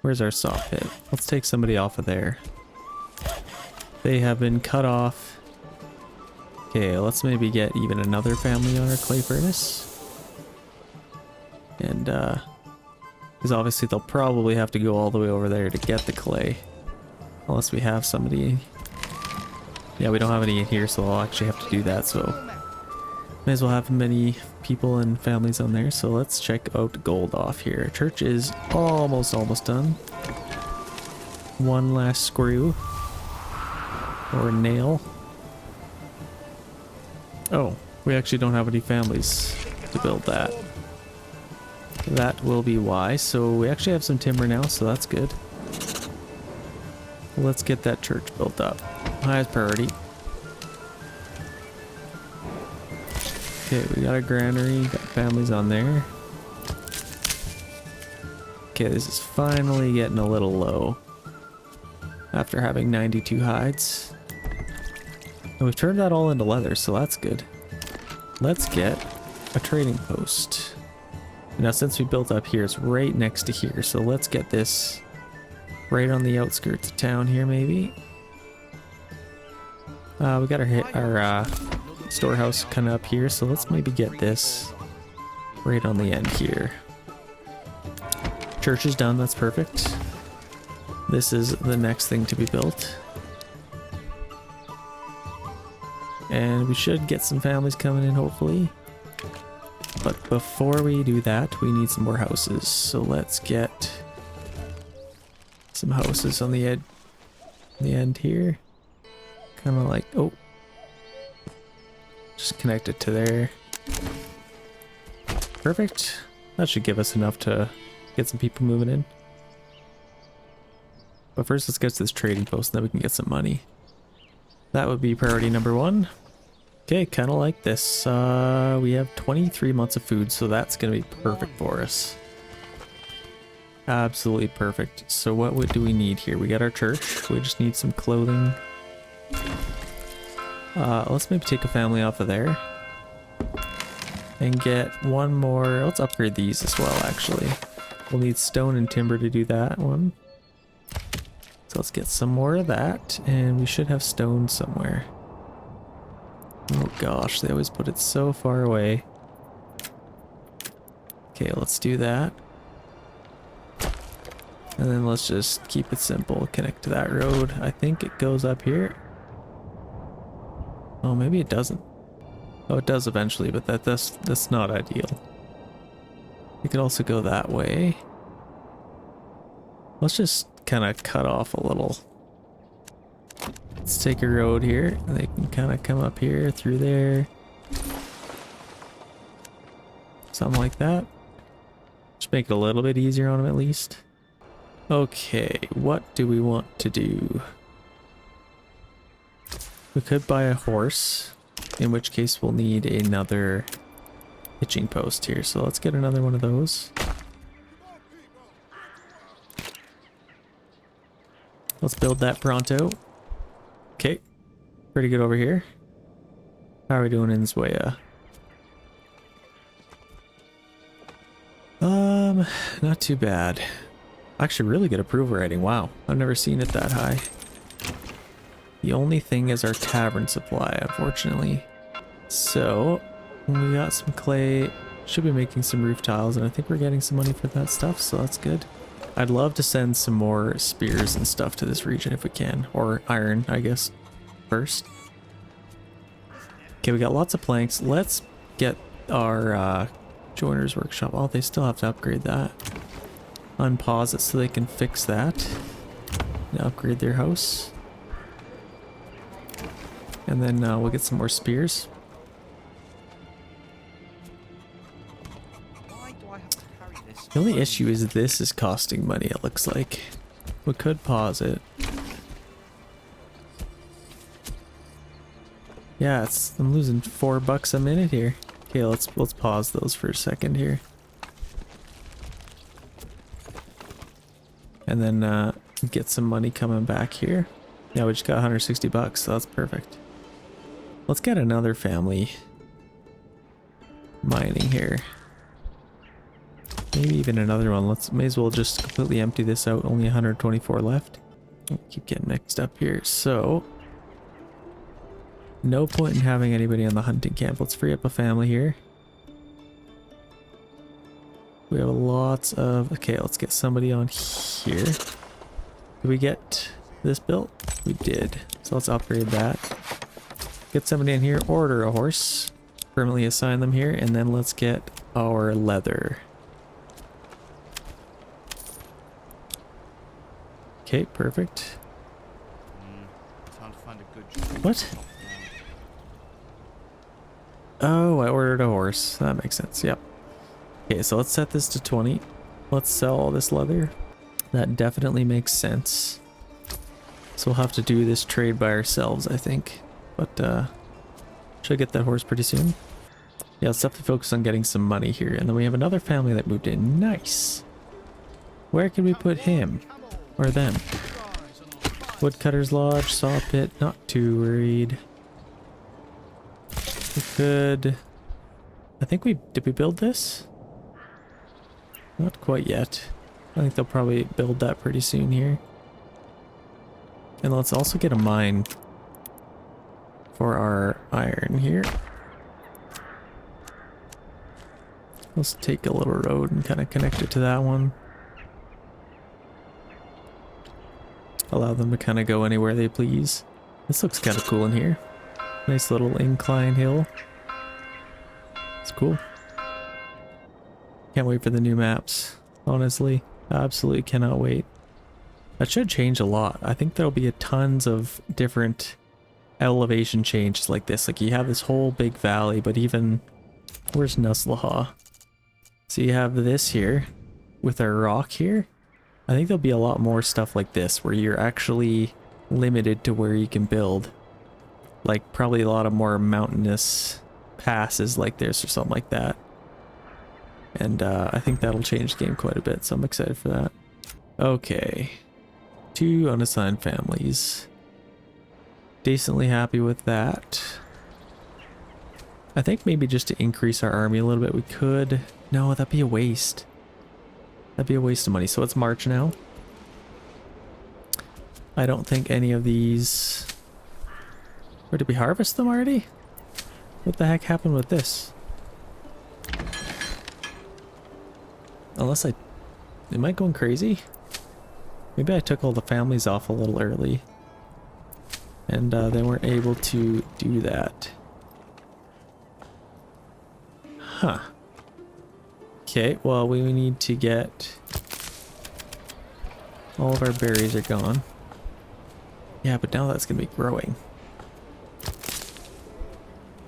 Speaker 1: Where's our saw pit? Let's take somebody off of there. They have been cut off. Okay, let's maybe get even another family on our clay furnace. And Because obviously they'll probably have to go all the way over there to get the clay. Unless we have somebody. Yeah, we don't have any in here, so I'll actually have to do that, so may as well have many people and families on there. So let's check out gold off here. Church is almost done. One last screw. Or nail. Oh, we actually don't have any families to build that. That will be why. So we actually have some timber now, so that's good. Let's get that church built up. Highest priority. Okay, we got a granary, got families on there. Okay, this is finally getting a little low. After having 92 hides. And we've turned that all into leather, so that's good. Let's get a trading post. Now since we built up here, it's right next to here, so let's get this right on the outskirts of town here, maybe. We got our storehouse kind of up here, so let's maybe get this right on the end here. Church is done, that's perfect. This is the next thing to be built. And we should get some families coming in, hopefully. But before we do that, we need some more houses. So let's get some houses on the end here. Kind of like, oh. Just connect it to there. Perfect. That should give us enough to get some people moving in. But first, let's get to this trading post, and then we can get some money. That would be priority number 1. Okay, kind of like this. We have 23 months of food, so that's going to be perfect for us. Absolutely perfect. So what do we need here? We got our church. We just need some clothing. Let's maybe take a family off of there. And get one more. Let's upgrade these as well, actually. We'll need stone and timber to do that one. So let's get some more of that, and we should have stone somewhere. Oh gosh, they always put it so far away. Okay, let's do that. And then let's just keep it simple. Connect to that road. I think it goes up here. Oh, maybe it doesn't. Oh, it does eventually, but that's not ideal. We could also go that way. Let's just kind of cut off a little. Let's take a road here. They can kind of come up here through there. Something like that. Just make it a little bit easier on them at least. Okay, what do we want to do? We could buy a horse, in which case we'll need another hitching post here. So let's get another one of those. Let's build that pronto. Okay, pretty good over here. How are we doing in Zwaya? Not too bad. Actually, really good approval rating. Wow, I've never seen it that high. The only thing is our tavern supply, unfortunately. So, we got some clay. Should be making some roof tiles, and I think we're getting some money for that stuff, so that's good. I'd love to send some more spears and stuff to this region if we can. Or iron, I guess, first. Okay, we got lots of planks. Let's get our joiner's workshop. Oh, they still have to upgrade that. Unpause it so they can fix that. And upgrade their house. And then we'll get some more spears. The only issue is this is costing money, it looks like. We could pause it. Yeah, I'm losing $4 a minute here. Okay, let's pause those for a second here. And then get some money coming back here. Yeah, we just got $160, so that's perfect. Let's get another family mining here. Maybe even another one. May as well just completely empty this out. Only 124 left. Keep getting mixed up here. So, no point in having anybody on the hunting camp. Let's free up a family here. We have lots of... Okay, let's get somebody on here. Did we get this built? We did. So let's upgrade that. Get somebody in here, order a horse. Permanently assign them here, and then let's get our leather. Okay, perfect.
Speaker 3: Time to find a good job.
Speaker 1: What? Oh, I ordered a horse. That makes sense, yep. Okay, so let's set this to 20. Let's sell all this leather. That definitely makes sense. So we'll have to do this trade by ourselves, I think. But, should I get that horse pretty soon? Yeah, let's definitely focus on getting some money here. And then we have another family that moved in. Nice. Where can we put him? Or them? Woodcutter's Lodge, saw pit, not too worried. We could... I think did we build this? Not quite yet. I think they'll probably build that pretty soon here. And let's also get a mine for our iron here. Let's take a little road and kind of connect it to that one. Allow them to kind of go anywhere they please. This looks kind of cool in here. Nice little incline hill. It's cool. Can't wait for the new maps, honestly. Absolutely cannot wait. That should change a lot. I think there'll be tons of different elevation changes like this. Like you have this whole big valley, but even... Where's Nuslaha? So you have this here with our rock here. I think there'll be a lot more stuff like this where you're actually limited to where you can build. Like probably a lot of more mountainous passes like this or something like that. And I think that'll change the game quite a bit, so I'm excited for that. Okay. 2 unassigned families. Decently happy with that. I think maybe just to increase our army a little bit we could... No, that'd be a waste. That'd be a waste of money. So let's march now. I don't think any of these... Or did we harvest them already? What the heck happened with this? Unless am I going crazy? Maybe I took all the families off a little early. And they weren't able to do that. Huh. Okay, well we need to get... All of our berries are gone. Yeah, but now that's gonna be growing.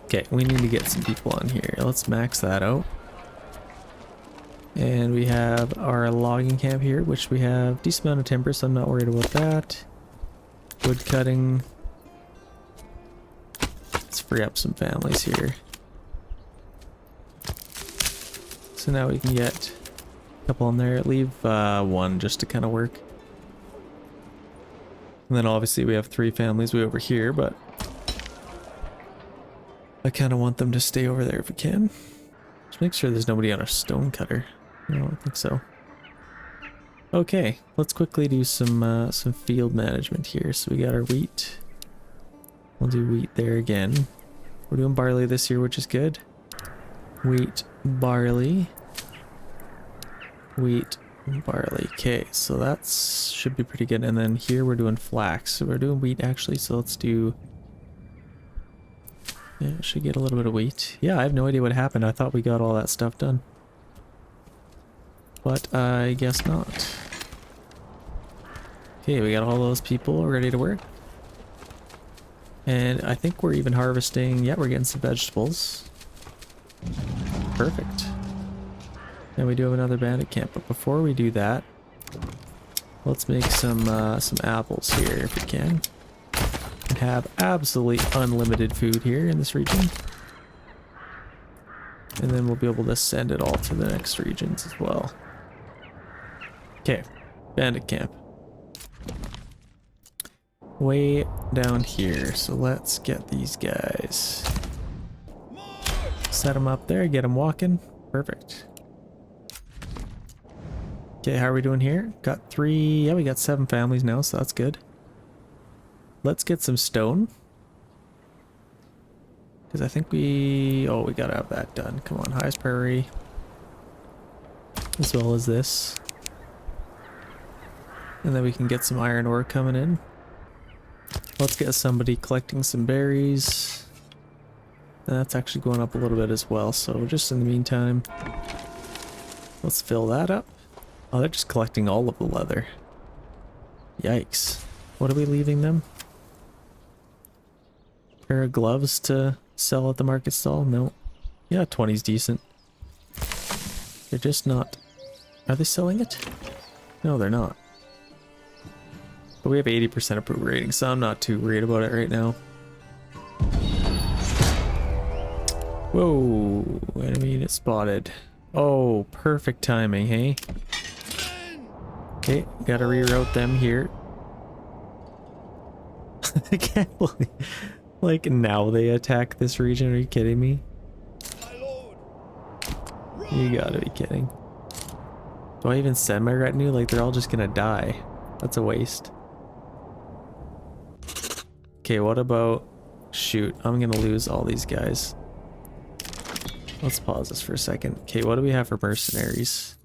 Speaker 1: Okay, we need to get some people on here. Let's max that out. And we have our logging camp here, which we have a decent amount of timber, so I'm not worried about that. Wood cutting. Let's free up some families here. So now we can get a couple on there. Leave one just to kind of work. And then obviously we have 3 families way over here, but I kind of want them to stay over there if we can. Just make sure there's nobody on our stone cutter. No, I don't think so. Okay, let's quickly do some field management here. So we got our wheat. We'll do wheat there again. We're doing barley this year, which is good. Wheat, barley. Wheat, barley. Okay, so that should be pretty good. And then here we're doing flax. So we're doing wheat actually, so let's do... Yeah, should get a little bit of wheat. Yeah, I have no idea what happened. I thought we got all that stuff done. But I guess not. Okay, we got all those people ready to work. And I think we're even harvesting... Yeah, we're getting some vegetables. Perfect. And we do have another bandit camp, but before we do that, let's make some apples here if we can. And have absolutely unlimited food here in this region. And then we'll be able to send it all to the next regions as well. Okay, bandit camp. Way down here, so let's get these guys. Set them up there, get them walking. Perfect. Okay, how are we doing here? Got 3, yeah, we got 7 families now, so that's good. Let's get some stone. Because I think we... Oh, we gotta have that done. Come on, highest priority. as well as this. And then we can get some iron ore coming in. Let's get somebody collecting some berries. And that's actually going up a little bit as well, so just in the meantime, let's fill that up. Oh, they're just collecting all of the leather. Yikes. What are we leaving them? Pair of gloves to sell at the market stall? No. Yeah, 20's decent. They're just not... Are they selling it? No, they're not. But we have 80% approval rating, so I'm not too worried about it right now. Whoa, enemy unit spotted. Oh, perfect timing, hey? Okay, gotta reroute them here. I can't believe... Like, now they attack this region, are you kidding me? You gotta be kidding. Do I even send my retinue? Like, they're all just gonna die. That's a waste. Okay, what about... Shoot, I'm gonna lose all these guys. Let's pause this for a second. Okay, what do we have for mercenaries?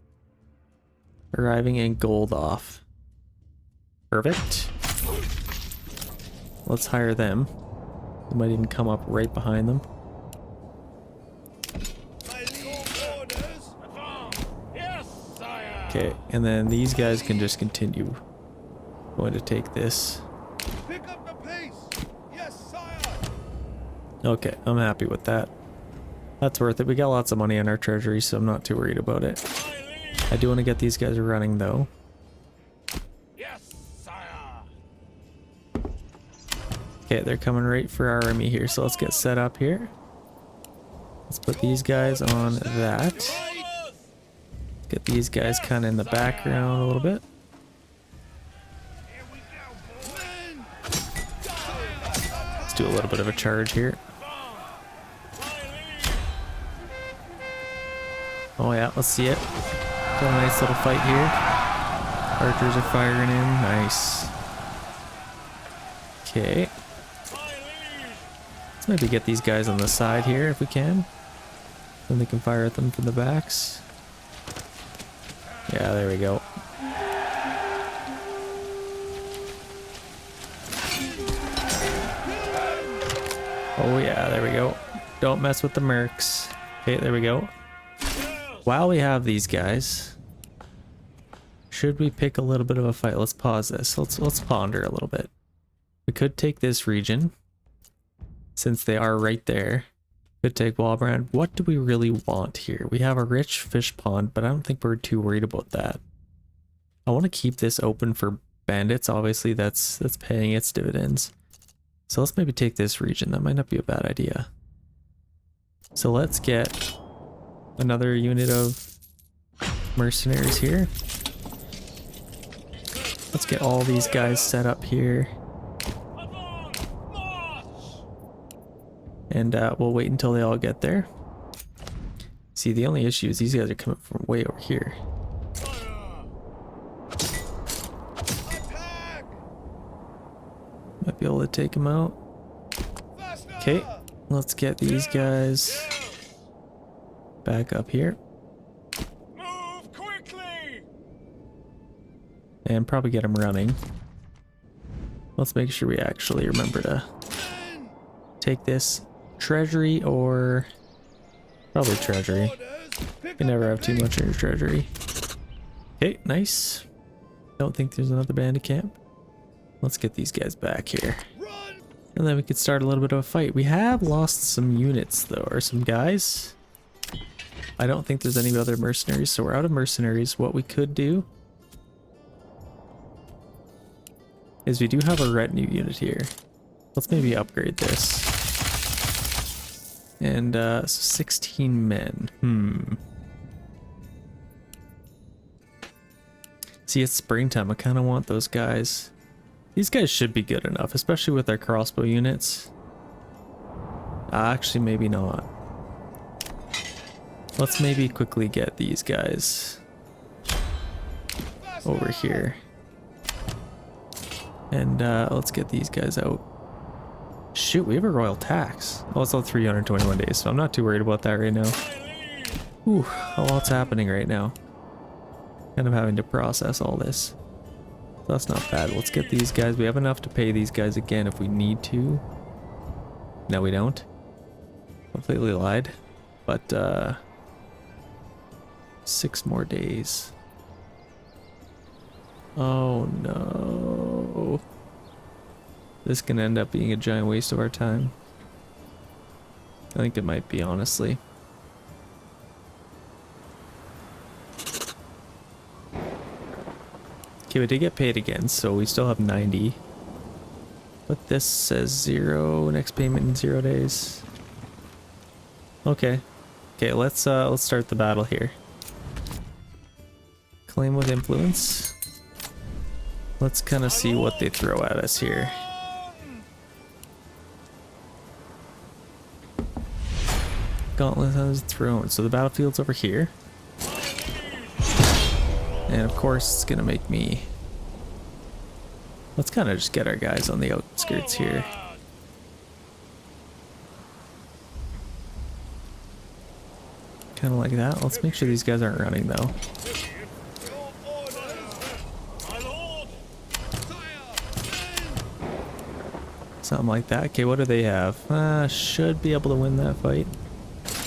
Speaker 1: Arriving and gold off. Perfect. Let's hire them. We might even come up right behind them. Okay, and then these guys can just continue. I'm going to take this.
Speaker 2: Pick up the pace. Yes, sire.
Speaker 1: Okay, I'm happy with that. That's worth it. We got lots of money in our treasury, so I'm not too worried about it. I do want to get these guys running, though.
Speaker 2: Yes, sire.
Speaker 1: Okay, they're coming right for our army here, so let's get set up here. Let's put these guys on that. Get these guys kind of in the background a little bit. Let's do a little bit of a charge here. Oh yeah, let's see it. Got a nice little fight here. Archers are firing in. Nice. Okay. Let's maybe get these guys on the side here if we can. Then they can fire at them from the backs. Yeah, there we go. Oh yeah, there we go. Don't mess with the mercs. Okay, there we go. While we have these guys, should we pick a little bit of a fight? Let's pause this. Let's ponder a little bit. We could take this region, since they are right there. Could take Wallbrand. What do we really want here? We have a rich fish pond, but I don't think we're too worried about that. I want to keep this open for bandits. Obviously, that's paying its dividends. So let's maybe take this region. That might not be a bad idea. So let's get another unit of mercenaries here. Let's get all these guys set up here. And we'll wait until they all get there. See, the only issue is these guys are coming from way over here. Might be able to take them out. Okay, let's get these guys back up here.
Speaker 2: Move quickly.
Speaker 1: And probably get them running. Let's make sure we actually remember to take this treasury, or probably treasury. You can never have too much in your treasury. Okay, nice. Don't think there's another bandit camp. Let's get these guys back here. And then we could start a little bit of a fight. We have lost some units though, or some guys. I don't think there's any other mercenaries, so we're out of mercenaries. What we could do is we do have a retinue unit here. Let's maybe upgrade this. And so 16 men. See, it's springtime. I kind of want those guys. These guys should be good enough, especially with our crossbow units. Actually, maybe not. Let's maybe quickly get these guys over here. And let's get these guys out. Shoot, we have a royal tax. Oh, it's all 321 days, so I'm not too worried about that right now. Ooh, a lot's happening right now. kind of having to process all this. So that's not bad. Let's get these guys. We have enough to pay these guys again if we need to. No, we don't. Completely lied. But 6 more days. Oh no. This can end up being a giant waste of our time. I think it might be, honestly. Okay, we did get paid again, so we still have 90. But this says 0, next payment in 0 days. Okay. Okay, let's start the battle here. Claim with influence. Let's kind of see what they throw at us here. Gauntlet has thrown. So the battlefield's over here. And of course it's gonna make me... Let's kind of just get our guys on the outskirts here. Kind of like that. Let's make sure these guys aren't running though. Something like that. Okay, what do they have? Should be able to win that fight.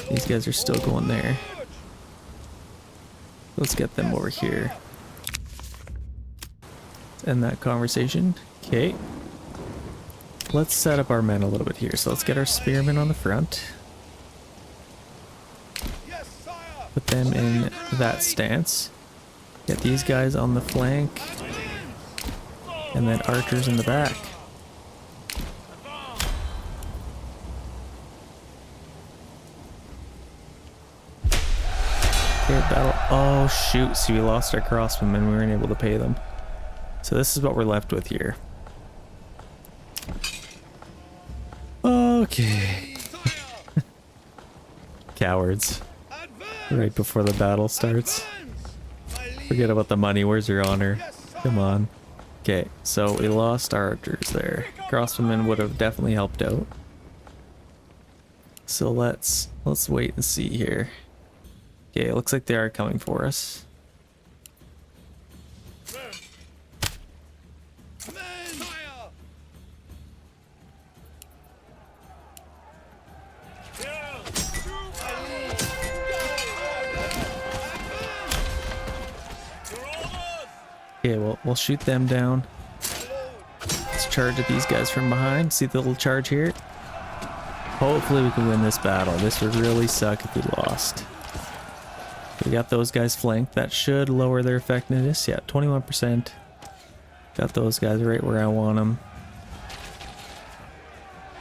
Speaker 1: These guys are still going there. Let's get them over here. Let's end that conversation. Okay. Let's set up our men a little bit here. So let's get our spearmen on the front. Put them in that stance. Get these guys on the flank. And then archers in the back. Okay, battle. Oh shoot, see, we lost our crossbow and we weren't able to pay them. So this is what we're left with here. Okay. Cowards. Right before the battle starts. Forget about the money, where's your honor? Come on. Okay, so we lost our archers there. Crossbowmen would have definitely helped out. So let's wait and see here. Okay, it looks like they are coming for us. Okay, we'll shoot them down. Let's charge at these guys from behind. See the little charge here? Hopefully we can win this battle. This would really suck if we lost. We got those guys flanked. That should lower their effectiveness. Yeah, 21%. Got those guys right where I want them.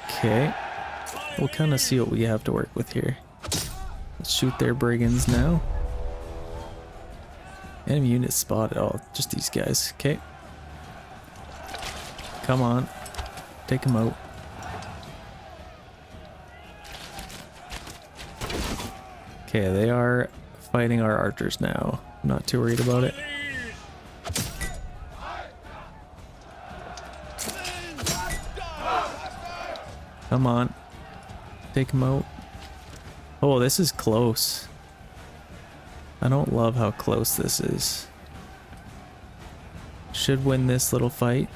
Speaker 1: Okay. We'll kind of see what we have to work with here. Let's shoot their brigands now. Enemy unit spotted. Oh, just these guys. Okay. Come on. Take them out. Okay, they are fighting our archers now. I'm not too worried about it. Come on. Take them out. Oh, this is close. I don't love how close this is. Should win this little fight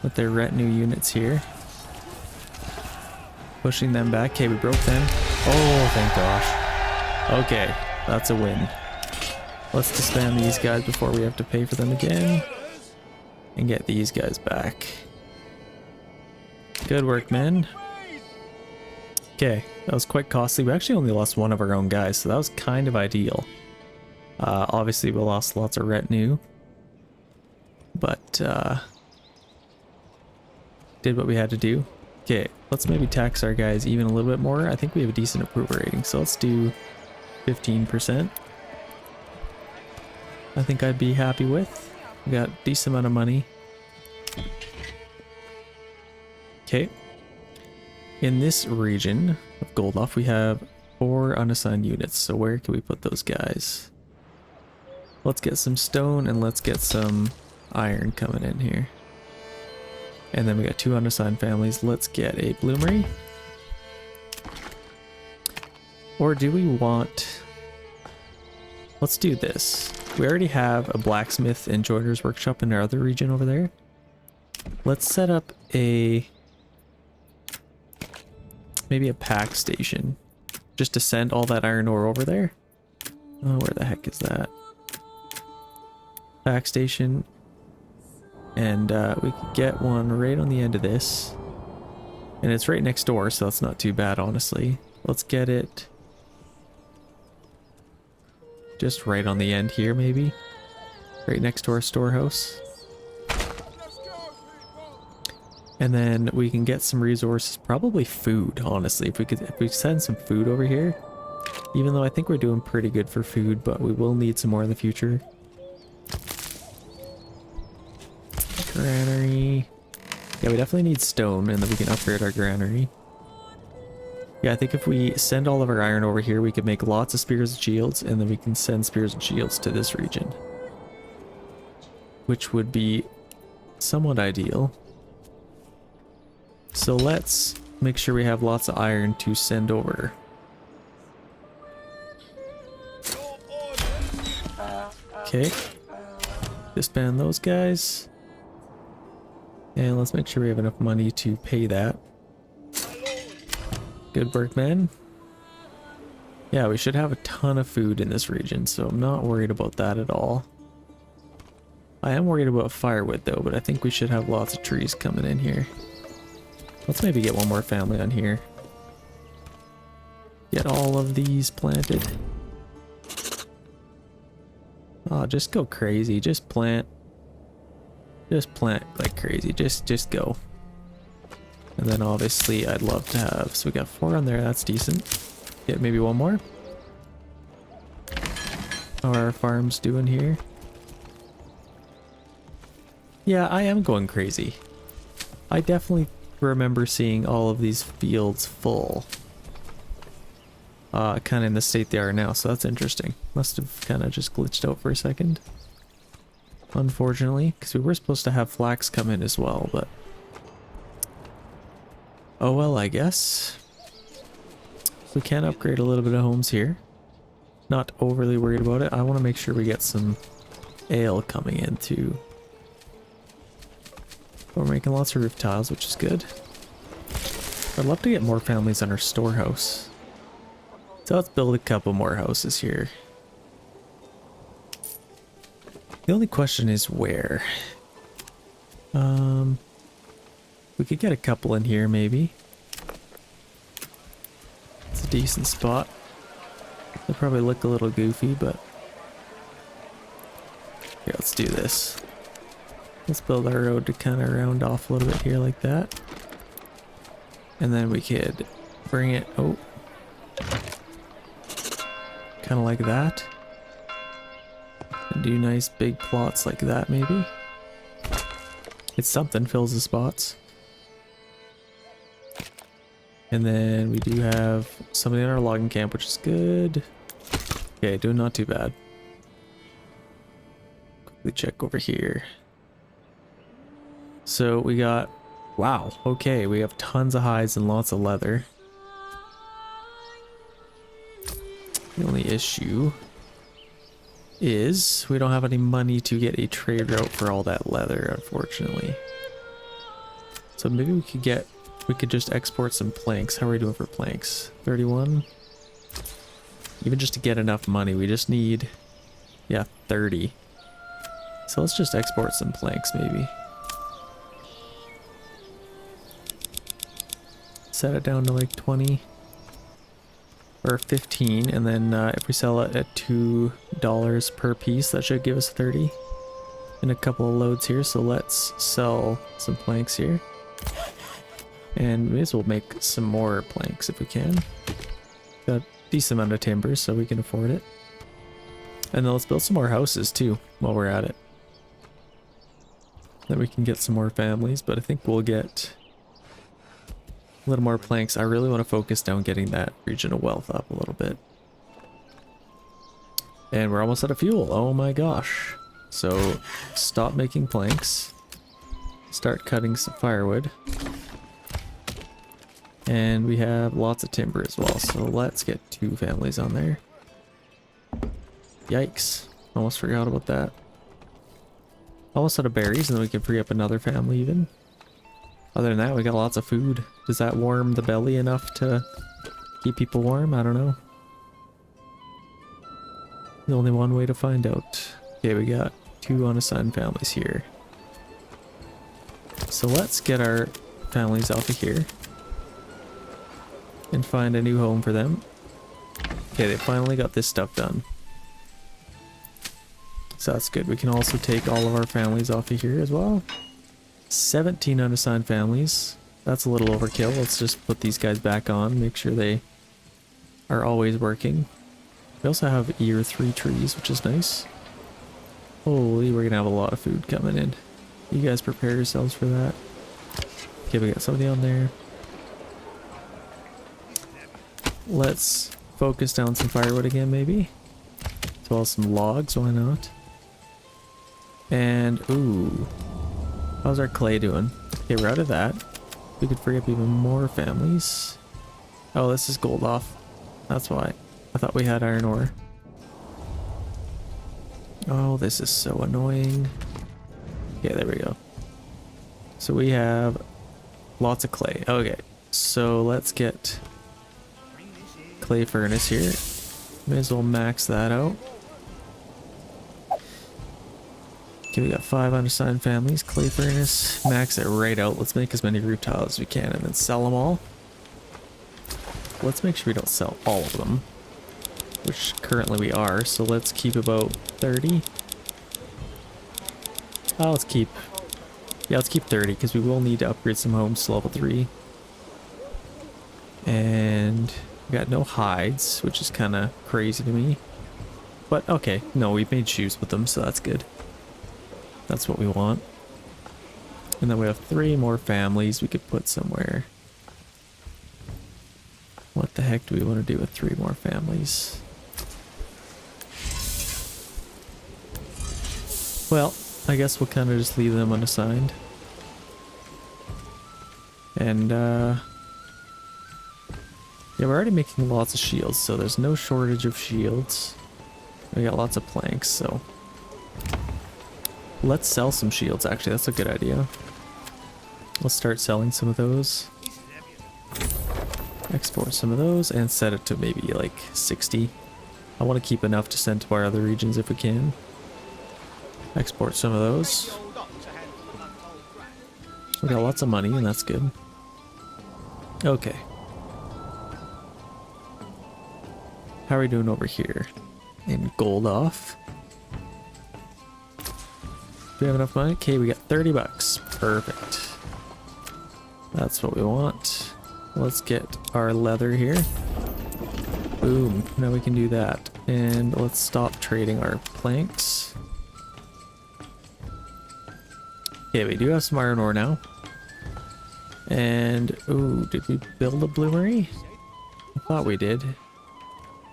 Speaker 1: with their retinue units here. Pushing them back. Okay, we broke them. Oh, thank gosh. Okay, that's a win. Let's disband these guys before we have to pay for them again. And get these guys back. Good work, men. Okay, that was quite costly. We actually only lost one of our own guys, so that was kind of ideal. Obviously, we lost lots of retinue. But, did what we had to do. Okay, let's maybe tax our guys even a little bit more. I think we have a decent approval rating, so let's do 15%. I think I'd be happy with. We got a decent amount of money. Okay. In this region of Goldoff, we have 4 unassigned units. So where can we put those guys? Let's get some stone and let's get some iron coming in here. And then we got 2 unassigned families. Let's get a bloomery. Or do we want... let's do this. We already have a blacksmith and joiner's workshop in our other region over there. Let's set up maybe a pack station just to send all that iron ore over there. Oh, where the heck is that? Pack station. And we could get one right on the end of this. And it's right next door, so that's not too bad, honestly. Let's get it just right on the end here, maybe. Right next to our storehouse. And then we can get some resources, probably food, honestly. If we send some food over here, even though I think we're doing pretty good for food, but we will need some more in the future. Granary. Yeah, we definitely need stone, and then we can upgrade our granary. Yeah, I think if we send all of our iron over here, we could make lots of spears and shields, and then we can send spears and shields to this region. Which would be somewhat ideal. So let's make sure we have lots of iron to send over. Okay. Disband those guys. And let's make sure we have enough money to pay that. Good work, man. Yeah, we should have a ton of food in this region, so I'm not worried about that at all. I am worried about firewood though, but I think we should have lots of trees coming in here. Let's maybe get one more family on here. Get all of these planted. Oh, just go crazy. Just plant. Just plant like crazy. Just go. And then obviously I'd love to have, so we got 4 on there, that's decent. Get maybe one more. How are our farms doing here? Yeah, I am going crazy. I definitely remember seeing all of these fields full. Kind of in the state they are now, so that's interesting. Must have kind of just glitched out for a second. Unfortunately, because we were supposed to have flax come in as well, but... oh well, I guess. We can upgrade a little bit of homes here. Not overly worried about it. I want to make sure we get some ale coming in too. We're making lots of roof tiles, which is good. I'd love to get more families on our storehouse. So let's build a couple more houses here. The only question is where. We could get a couple in here maybe. It's a decent spot. They'll probably look a little goofy, but here, let's do this. Let's build our road to kind of round off a little bit here like that. And then we could bring it, oh, kind of like that. And do nice big plots like that maybe. It's something, fills the spots. And then we do have somebody in our logging camp, which is good. Okay, doing not too bad. Quickly check over here. So we got, wow, okay, we have tons of hides and lots of leather. The only issue is we don't have any money to get a trade route for all that leather, unfortunately. So maybe we could just export some planks. How are we doing for planks? 31? Even just to get enough money, we just need, yeah, 30. So let's just export some planks maybe. Set it down to like 20 or 15, and then if we sell it at $2 per piece, that should give us 30 in a couple of loads here. So let's sell some planks here, and we may as well make some more planks if we can. Got a decent amount of timber, so we can afford it. And then let's build some more houses too while we're at it. Then we can get some more families, but I think we'll get a little more planks. I really want to focus down getting that region of wealth up a little bit. And we're almost out of fuel. Oh my gosh. So stop making planks. Start cutting some firewood. And we have lots of timber as well. So let's get 2 families on there. Yikes. Almost forgot about that. Almost out of berries, and then we can free up another family even. Other than that, we got lots of food. Does that warm the belly enough to keep people warm? I don't know. There's only one way to find out. Okay, we got 2 unassigned families here. So let's get our families off of here and find a new home for them. Okay, they finally got this stuff done. So that's good. We can also take all of our families off of here as well. 17 unassigned families. That's a little overkill. Let's just put these guys back on, make sure they are always working. We also have year 3 trees, which is nice. Holy, we're gonna have a lot of food coming in. You guys prepare yourselves for that. Okay, we got somebody on there. Let's focus down some firewood again, maybe. As well as some logs, why not? And, ooh. How's our clay doing? Okay, we're out of that. We could free up even more families. Oh, this is gold off. That's why. I thought we had iron ore. Oh, this is so annoying. Okay, there we go. So we have lots of clay. Okay, so let's get clay furnace here. May as well max that out. Okay, we got 5 unassigned families. Clay furnace, max it right out. Let's make as many roof tiles as we can and then sell them all. Let's make sure we don't sell all of them, which currently we are. So let's keep about 30. Oh, let's keep 30 because we will need to upgrade some homes to level 3. And we got no hides, which is kind of crazy to me. But okay, no, we've made shoes with them, so that's good. That's what we want. And then we have 3 more families we could put somewhere. What the heck do we want to do with 3 more families? Well, I guess we'll kind of just leave them unassigned. And, yeah, we're already making lots of shields, so there's no shortage of shields. We got lots of planks, so... Let's sell some shields, actually, that's a good idea. Let's start selling some of those. Export some of those and set it to maybe like 60. I want to keep enough to send to our other regions if we can. Export some of those. We got lots of money and that's good. Okay. How are we doing over here? In gold off. Do we have enough money? Okay, we got 30 bucks. Perfect. That's what we want. Let's get our leather here. Boom. Now we can do that. And let's stop trading our planks. Okay, we do have some iron ore now. And, ooh, did we build a bloomery? I thought we did.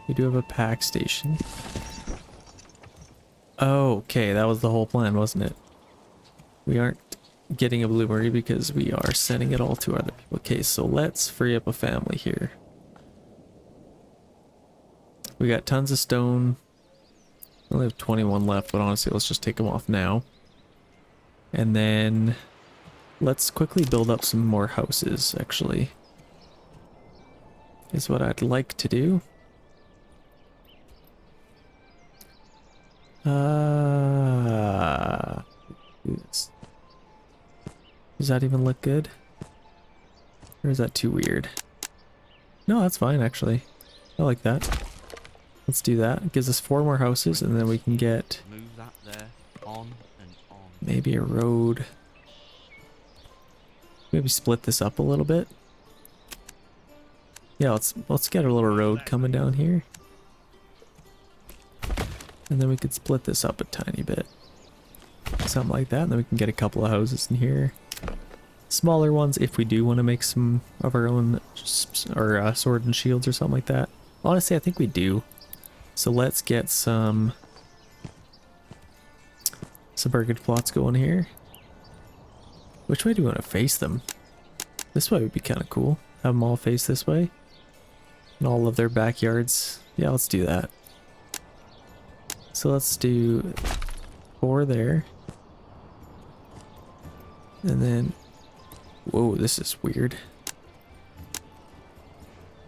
Speaker 1: We do have a pack station. Oh, okay, that was the whole plan, wasn't it? We aren't getting a bloomery because we are sending it all to other people. Okay, so let's free up a family here. We got tons of stone. We only have 21 left, but honestly, let's just take them off now. And then let's quickly build up some more houses, actually. Is what I'd like to do. Does that even look good? Or is that too weird? No, that's fine actually. I like that. Let's do that. It gives us 4 more houses and then we can get
Speaker 3: Move that there, on and on.
Speaker 1: maybe a road. Maybe split this up a little bit. Yeah, let's get a little road coming down here. And then we could split this up a tiny bit. Something like that. And then we can get a couple of houses in here. Smaller ones if we do want to make some of our own or sword and shields or something like that. Honestly, I think we do. So let's get some burgage plots going here. Which way do we want to face them? This way would be kind of cool. Have them all face this way. And all of their backyards. Yeah, let's do that. So let's do 4 there. And then, whoa, this is weird.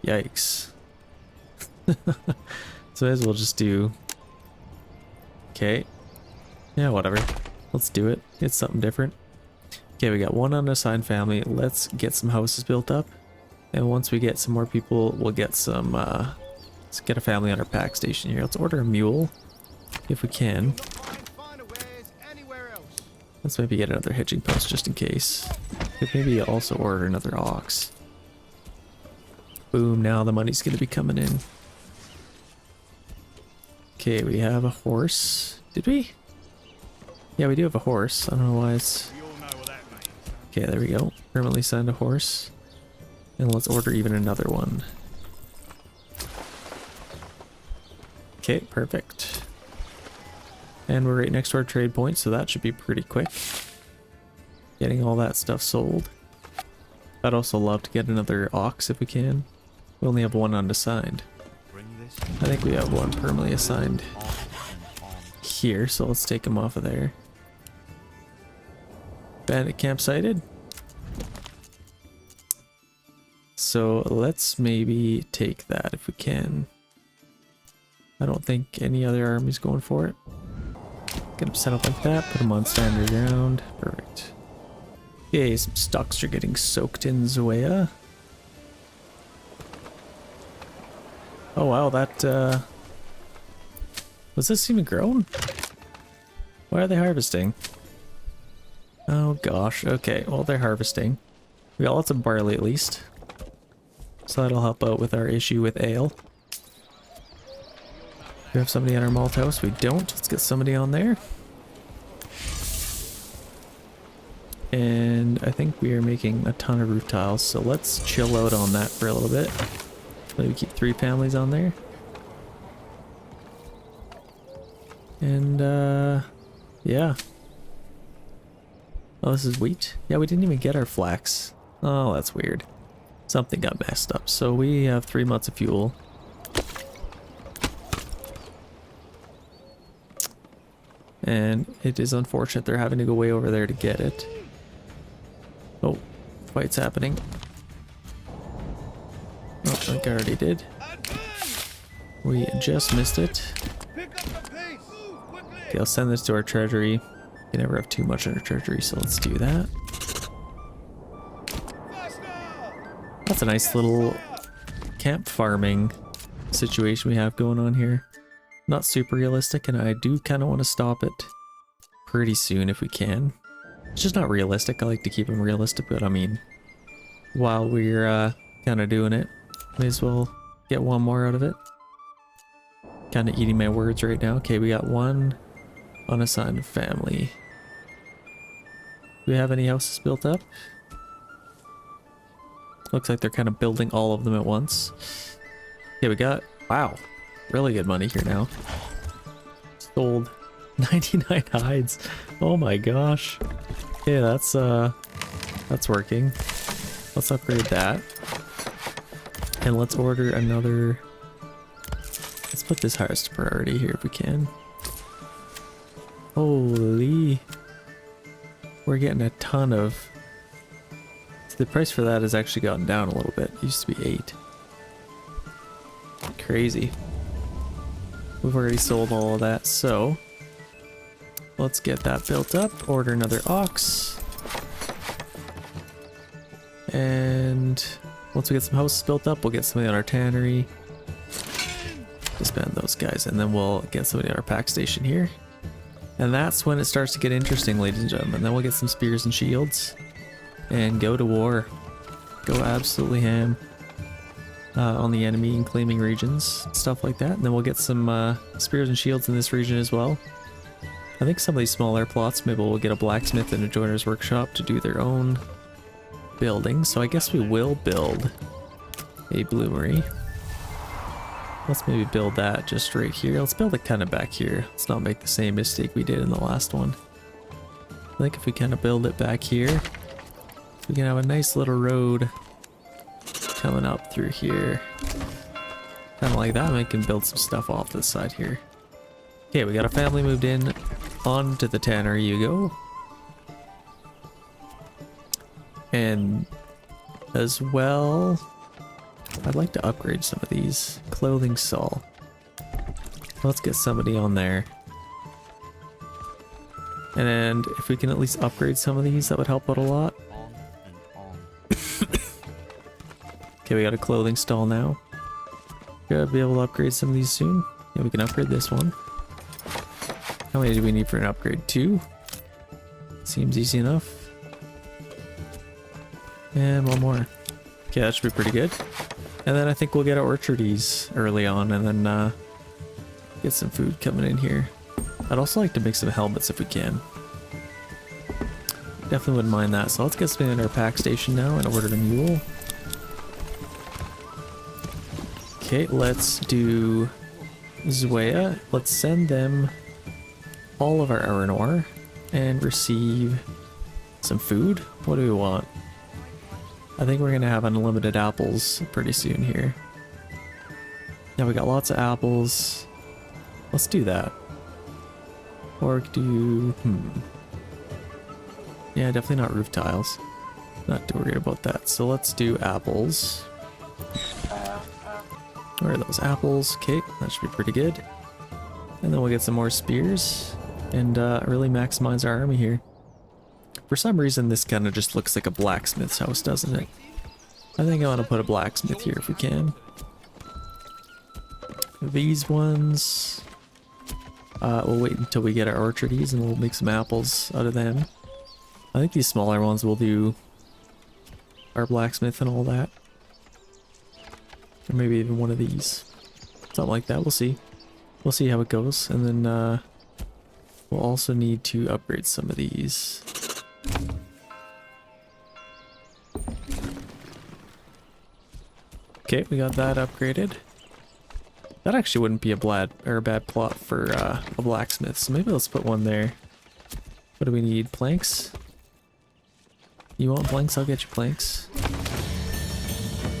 Speaker 1: Yikes. So as we'll just do, okay. Yeah, whatever. Let's do it. It's something different. Okay, we got 1 unassigned family. Let's get some houses built up. And once we get some more people, we'll get some, let's get a family on our pack station here. Let's order a mule, if we can. Let's maybe get another hitching post just in case. Could maybe also order another ox. Boom, now the money's gonna be coming in. Okay, we have a horse. Did we? Yeah, we do have a horse. I don't know why it's... Okay, there we go. Permanently signed a horse. And let's order even another one. Okay, perfect. And we're right next to our trade point, so that should be pretty quick. Getting all that stuff sold. I'd also love to get another ox if we can. We only have 1 unassigned. I think we have 1 permanently assigned here, so let's take him off of there. Bandit camp sighted. So let's maybe take that if we can. I don't think any other army's going for it. Get him set up like that, put him on standard ground. Perfect. Okay, some stocks are getting soaked in Zoea. Oh wow, that was this even grown? Why are they harvesting? Oh gosh, okay, well they're harvesting. We got lots of barley at least. So that'll help out with our issue with ale. We have somebody on our malt house. We don't. Let's get somebody on there. And I think we are making a ton of roof tiles, so let's chill out on that for a little bit. Maybe keep 3 families on there. And yeah. Oh, this is wheat? Yeah, we didn't even get our flax. Oh, that's weird. Something got messed up. So we have 3 months of fuel. And it is unfortunate they're having to go way over there to get it. Oh, fight's happening. Oh, I think I already did. We just missed it. Okay, I'll send this to our treasury. You never have too much in our treasury, so let's do that. That's a nice little camp farming situation we have going on here. Not super realistic, and I do kind of want to stop it pretty soon if we can. It's just not realistic. I like to keep them realistic, but I mean, while we're kind of doing it, may as well get 1 more out of it. Kind of eating my words right now. Okay, we got 1 unassigned family. Do we have any houses built up? Looks like they're kind of building all of them at once. Okay, we got, wow, really good money here now. Sold 99 hides. Oh my gosh. Okay, that's working. Let's upgrade that. And let's order another. Let's put this highest priority here if we can. Holy. We're getting a ton of. So the price for that has actually gotten down a little bit. It used to be 8. Crazy. We've already sold all of that, so let's get that built up. Order another ox. And once we get some houses built up, we'll get somebody on our tannery. Disband those guys, and then we'll get somebody on our pack station here. And that's when it starts to get interesting, ladies and gentlemen. Then we'll get some spears and shields and go to war. Go absolutely ham on the enemy and claiming regions, stuff like that. And then we'll get some spears and shields in this region as well. I think some of these smaller plots, maybe we'll get a blacksmith and a joiner's workshop to do their own building. So I guess we will build a bloomery. Let's maybe build that just right here. Let's build it kind of back here. Let's not make the same mistake we did in the last one. I think if we kind of build it back here, we can have a nice little road coming up through here. Kind of like that. We can build some stuff off this side here. Okay, we got a family moved in onto the tannery, you go. And as well, I'd like to upgrade some of these. Clothing stall. Let's get somebody on there. And if we can at least upgrade some of these, that would help out a lot.
Speaker 3: On and on.
Speaker 1: Okay, we got a clothing stall now. Should be able to upgrade some of these soon. Yeah, we can upgrade this one. How many do we need for an upgrade? 2? Seems easy enough. And one more. Okay, that should be pretty good. And then I think we'll get our orchardies early on and then get some food coming in here. I'd also like to make some helmets if we can. Definitely wouldn't mind that. So let's get something in our pack station now and order a mule. Okay, let's do Zwaya. Let's send them all of our iron ore and receive some food. What do we want? I think we're gonna have unlimited apples pretty soon here. Yeah, we got lots of apples. Let's do that. Or do... Yeah, definitely not roof tiles. Not too worried about that. So let's do apples. Where are those apples? Okay, that should be pretty good. And then we'll get some more spears and really maximize our army here. For some reason, this kind of just looks like a blacksmith's house, doesn't it? I think I want to put a blacksmith here if we can. These ones... we'll wait until we get our orchardies and we'll make some apples out of them. I think these smaller ones will do our blacksmith and all that. Or maybe even one of these. Something like that, we'll see. We'll see how it goes. And then we'll also need to upgrade some of these. Okay, we got that upgraded. That actually wouldn't be a bad plot for a blacksmith, so maybe let's put one there. What do we need? Planks? You want planks? I'll get you planks.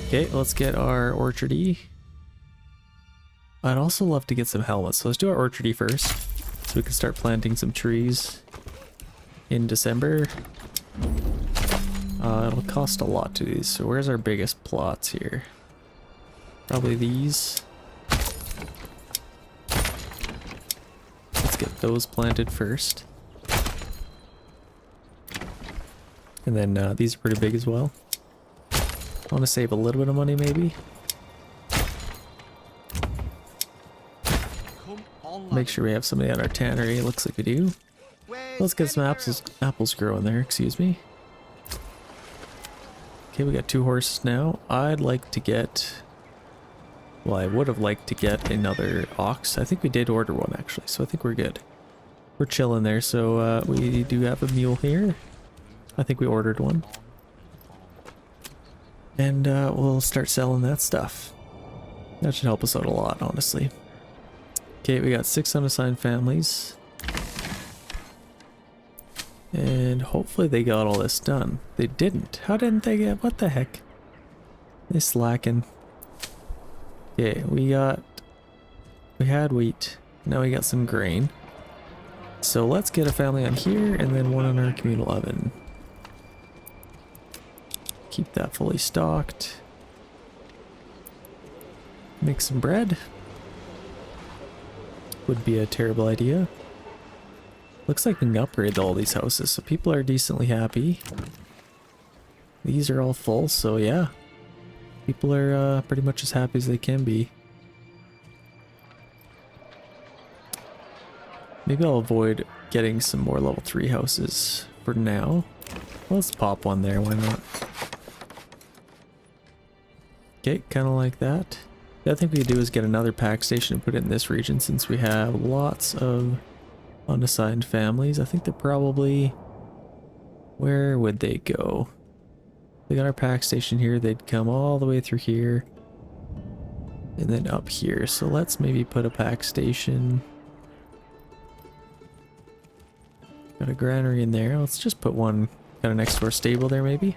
Speaker 1: Okay, let's get our orchardy. I'd also love to get some helmets, so let's do our orchardy first, so we can start planting some trees in December. It'll cost a lot to these, so where's our biggest plots here? Probably these. Let's get those planted first. And then these are pretty big as well. I want to save a little bit of money maybe. Make sure we have somebody on our tannery. It looks like we do. Let's get some apples growing there, excuse me. Okay, we got 2 horses now. I'd like to get... Well, I would have liked to get another ox. I think we did order one actually, so I think we're good. We're chilling there, so we do have a mule here. I think we ordered one. And we'll start selling that stuff. That should help us out a lot, honestly. Okay, we got 6 unassigned families. And hopefully they got all this done. They didn't. How didn't they get? What the heck? They slacking. Okay, we had wheat. Now we got some grain. So let's get a family on here and then one on our communal oven. Keep that fully stocked. Make some bread. Would be a terrible idea. Looks like we can upgrade all these houses, so people are decently happy. These are all full, so yeah. People are pretty much as happy as they can be. Maybe I'll avoid getting some more level 3 houses for now. Let's pop one there, why not? Okay, kind of like that. The other thing we could do is get another pack station and put it in this region since we have lots of unassigned families. I think they're probably... Where would they go? We got our pack station here, they'd come all the way through here. And then up here. So let's maybe put a pack station. Got a granary in there. Let's just put one kind of next to our stable there maybe.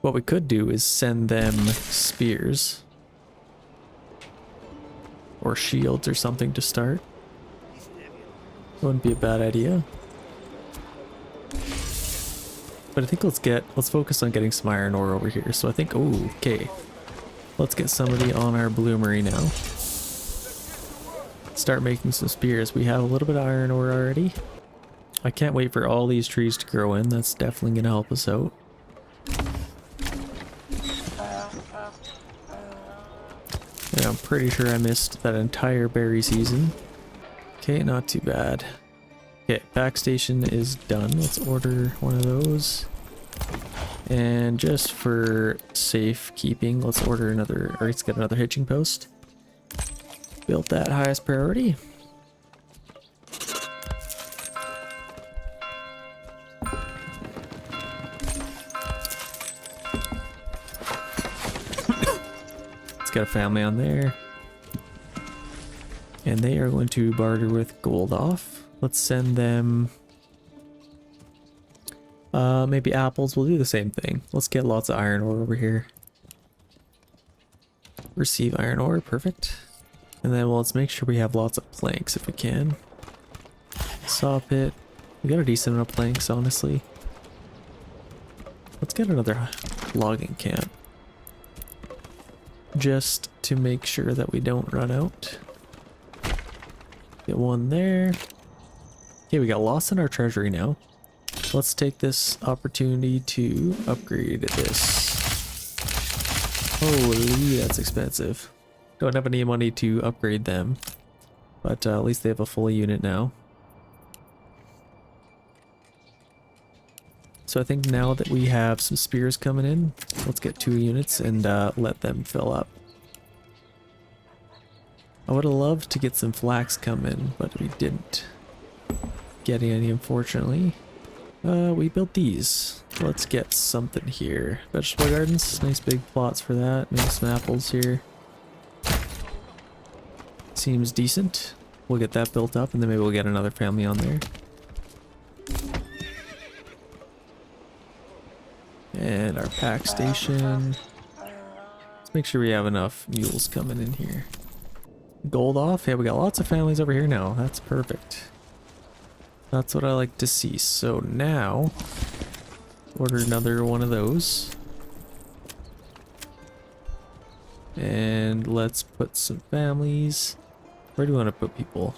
Speaker 1: What we could do is send them spears. Or shields or something to start. Wouldn't be a bad idea. But I think let's focus on getting some iron ore over here. So I think, oh, okay. Let's get somebody on our bloomery now. Start making some spears. We have a little bit of iron ore already. I can't wait for all these trees to grow in. That's definitely going to help us out. And I'm pretty sure I missed that entire berry season. Okay, not too bad. Okay, backstation is done. Let's order one of those. And just for safekeeping, let's order another, or let's get another hitching post. Built that highest priority. Let's get a family on there. And they are going to barter with gold off. Let's send them maybe apples. We'll do the same thing. Let's get lots of iron ore over here. Receive iron ore, perfect. And then let's make sure we have lots of planks if we can. Saw pit. We got a decent amount of planks, honestly. Let's get another logging camp. Just to make sure that we don't run out. Get one there. Okay, we got lost in our treasury now. Let's take this opportunity to upgrade this. Holy, that's expensive. Don't have any money to upgrade them, but at least they have a full unit now. So I think now that we have some spears coming in, let's get 2 units and let them fill up. I would have loved to get some flax come in, but we didn't get any, unfortunately. We built these. Let's get something here. Vegetable gardens, nice big plots for that. Maybe some apples here. Seems decent. We'll get that built up and then maybe we'll get another family on there. And our pack station. Let's make sure we have enough mules coming in here. Gold off. Yeah, we got lots of families over here now. That's perfect. That's what I like to see. So now, order another one of those. And let's put some families. Where do we want to put people?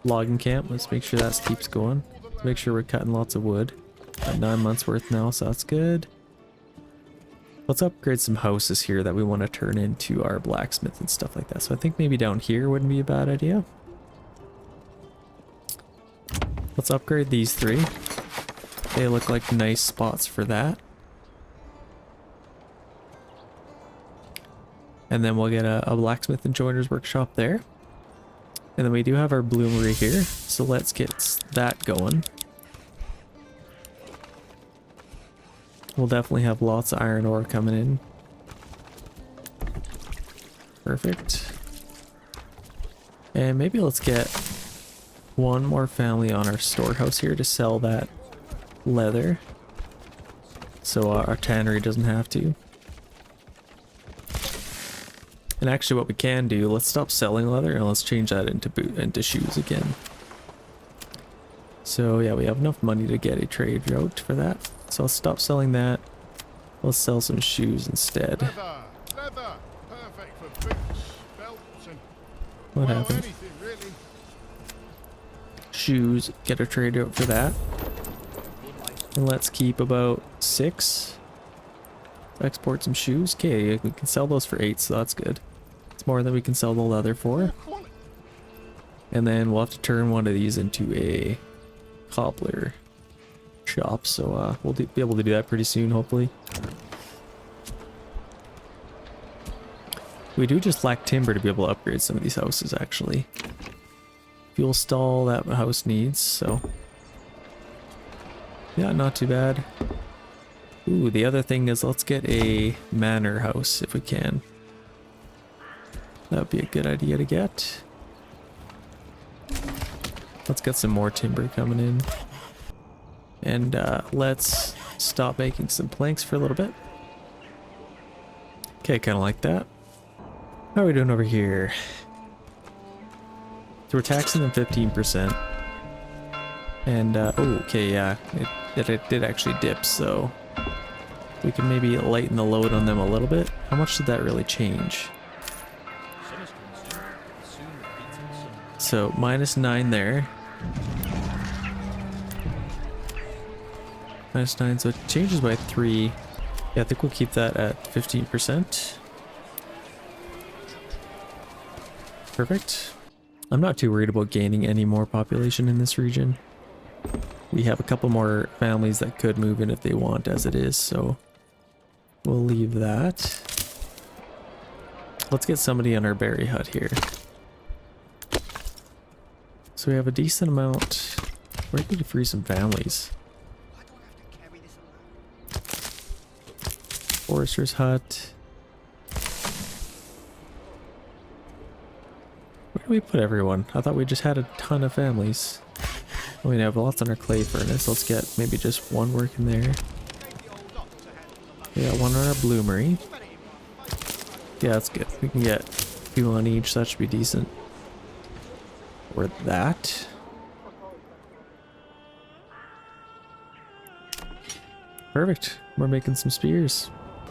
Speaker 1: Logging camp. Let's make sure that keeps going. Let's make sure we're cutting lots of wood. Got 9 months worth now, so that's good. Let's upgrade some houses here that we want to turn into our blacksmith and stuff like that. So I think maybe down here wouldn't be a bad idea. Let's upgrade these 3. They look like nice spots for that. And then we'll get a blacksmith and joiner's workshop there. And then we do have our bloomery here, so let's get that going. We'll definitely have lots of iron ore coming in. Perfect. And maybe let's get one more family on our storehouse here to sell that leather. So our tannery doesn't have to. And actually what we can do, let's stop selling leather and let's change that into shoes again. So yeah, we have enough money to get a trade route for that. So I'll stop selling that. Let's sell some shoes instead.
Speaker 2: Leather, perfect for boots, belts, and
Speaker 1: What happened?
Speaker 2: anything really.
Speaker 1: Shoes, get a trade route for that. And let's keep about 6. Export some shoes. Okay, we can sell those for 8, so that's good. It's more than we can sell the leather for. And then we'll have to turn one of these into a cobbler shop, so we'll be able to do that pretty soon, hopefully. We do just lack timber to be able to upgrade some of these houses, actually. Fuel stall that house needs, so yeah, not too bad. Ooh, the other thing is let's get a manor house if we can. That would be a good idea to get. Let's get some more timber coming in. And let's stop making some planks for a little bit. Okay, kind of like that. How are we doing over here? So we're taxing them 15%. And, oh, okay, yeah, it did actually dip, so we can maybe lighten the load on them a little bit. How much did that really change? So, -9 there. -9, so it changes by 3. Yeah, I think we'll keep that at 15%. Perfect. I'm not too worried about gaining any more population in this region. We have a couple more families that could move in if they want as it is, so we'll leave that. Let's get somebody on our berry hut here. So we have a decent amount. We're going to free some families. Forester's hut. Where do we put everyone? I thought we just had a ton of families. Oh, we have lots on our clay furnace. Let's get maybe just one working there. We got one on our bloomery. Yeah, that's good. We can get 2 on each. That should be decent. Or that. Perfect. We're making some spears.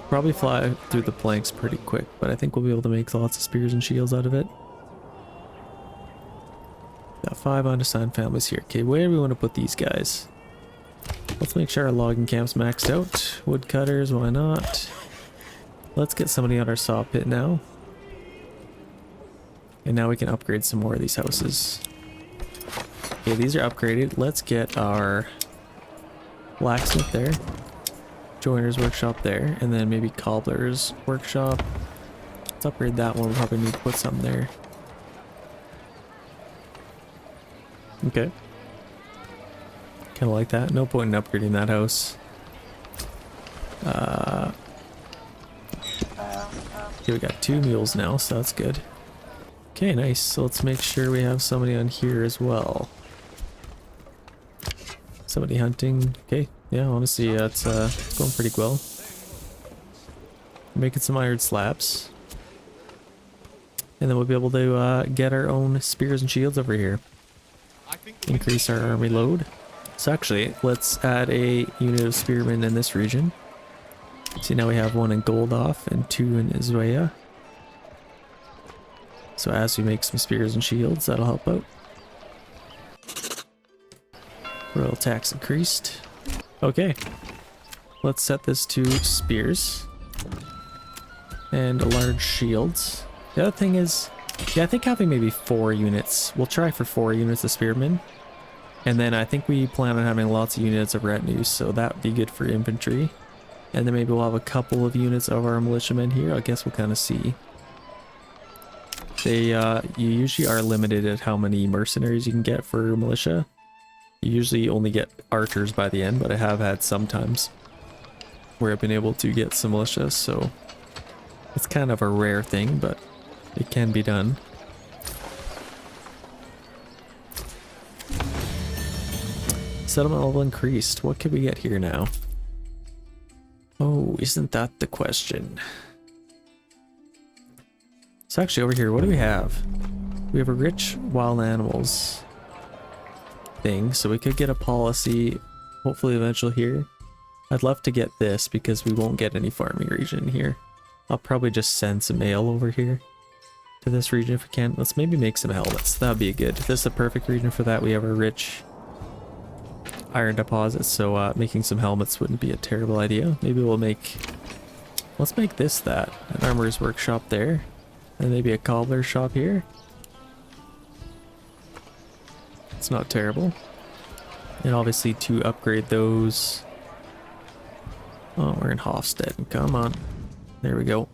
Speaker 1: Probably fly through the planks pretty quick, but I think we'll be able to make lots of spears and shields out of it. Got 5 unassigned families here. Okay, where do we want to put these guys? Let's make sure our logging camp's maxed out. Woodcutters, why not? Let's get somebody on our saw pit now. And now we can upgrade some more of these houses. Okay, these are upgraded. Let's get our blacksmith there. Joiner's workshop there. And then maybe cobbler's workshop. Let's upgrade that one. We'll probably need to put some there. Okay. Kind of like that. No point in upgrading that house. Okay, we got 2 mules now, so that's good. Okay, nice. So let's make sure we have somebody on here as well. Somebody hunting. Okay, yeah, honestly, it's going pretty well. Making some iron slabs. And then we'll be able to get our own spears and shields over here. Increase our army load. So actually, let's add a unit of spearmen in this region. See, now we have 1 in Goldoff and 2 in Izwaya. So as we make some spears and shields, that'll help out. Royal tax increased. Okay. Let's set this to spears. And large shields. The other thing is, yeah, I think having maybe 4 units. We'll try for 4 units of spearmen. And then I think we plan on having lots of units of retinues, so that would be good for infantry. And then maybe we'll have a couple of units of our militiamen here. I guess we'll kind of see. They, you usually are limited at how many mercenaries you can get for militia. You usually only get archers by the end, but I have had sometimes where I've been able to get some militia, so it's kind of a rare thing, but it can be done. Settlement level increased. What can we get here now? Oh, isn't that the question? So actually over here, what do we have? We have a rich wild animals thing, so we could get a policy, hopefully eventually here. I'd love to get this because we won't get any farming region here. I'll probably just send some mail over here to this region if we can. Let's maybe make some helmets. That would be good. This is a perfect region for that. We have a rich iron deposit, so making some helmets wouldn't be a terrible idea. Maybe we'll make, let's make this that. An armorer's workshop there. And maybe a cobbler's shop here. It's not terrible. And obviously to upgrade those. Oh, we're in Hofstead. Come on. There we go.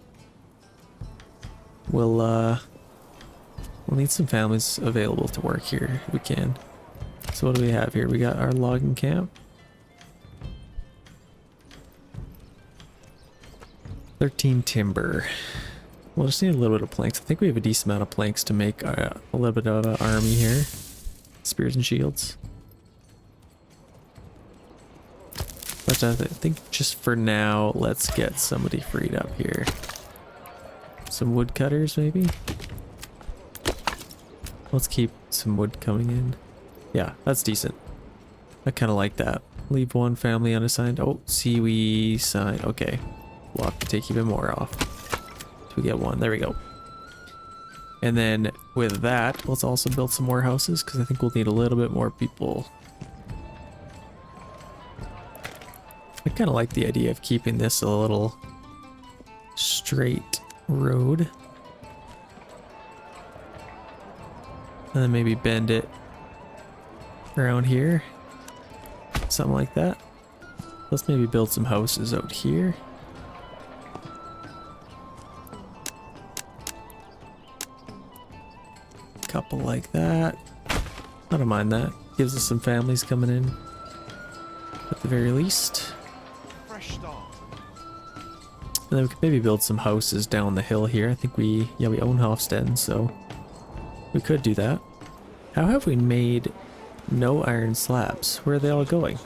Speaker 1: We'll need some families available to work here if we can. So what do we have here? We got our logging camp. 13 timber. We'll just need a little bit of planks. I think we have a decent amount of planks to make a little bit of an army here. Spears and shields. But I think just for now, let's get somebody freed up here. Some woodcutters maybe? Let's keep some wood coming in. Yeah, that's decent. I kind of like that. Leave one family unassigned. Oh, see, we sign. Okay. We'll have to take even more off. So we get one. There we go. And then with that, let's also build some more houses because I think we'll need a little bit more people. I kind of like the idea of keeping this a little straight road. And then maybe bend it around here. Something like that. Let's maybe build some houses out here. Couple like that. I don't mind that. Gives us some families coming in at the very least.
Speaker 2: Fresh start.
Speaker 1: And then we could maybe build some houses down the hill here. I think we own Hofstede, so we could do that. How have we made no iron slabs? Where are they all going?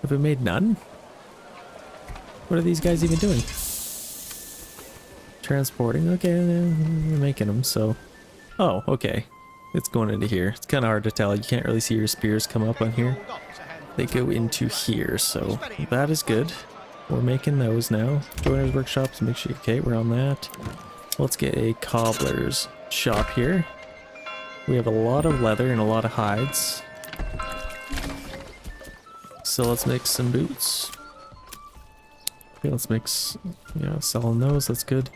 Speaker 1: Have we made none? What are these guys even doing? Transporting. Okay, we're making them, so... Oh, okay. It's going into here. It's kind of hard to tell. You can't really see your spears come up on here. They go into here, so that is good. We're making those now. Joiner's workshops, make sure... Okay, we're on that. Let's get a cobbler's shop here. We have a lot of leather and a lot of hides. So let's make some boots. Okay, let's mix, selling those, that's good.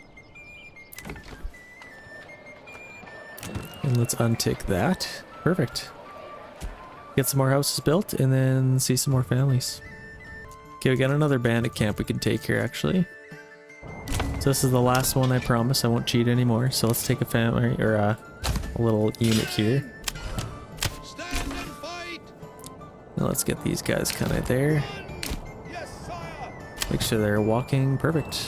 Speaker 1: And let's untick that. Perfect. Get some more houses built and then see some more families. Okay, we got another bandit camp we can take here actually. So this is the last one, I promise. I won't cheat anymore. So let's take a family, or a little unit here.
Speaker 2: Stand and fight.
Speaker 1: Now let's get these guys kind of there.
Speaker 2: Yes, sire.
Speaker 1: Make sure they're walking. Perfect.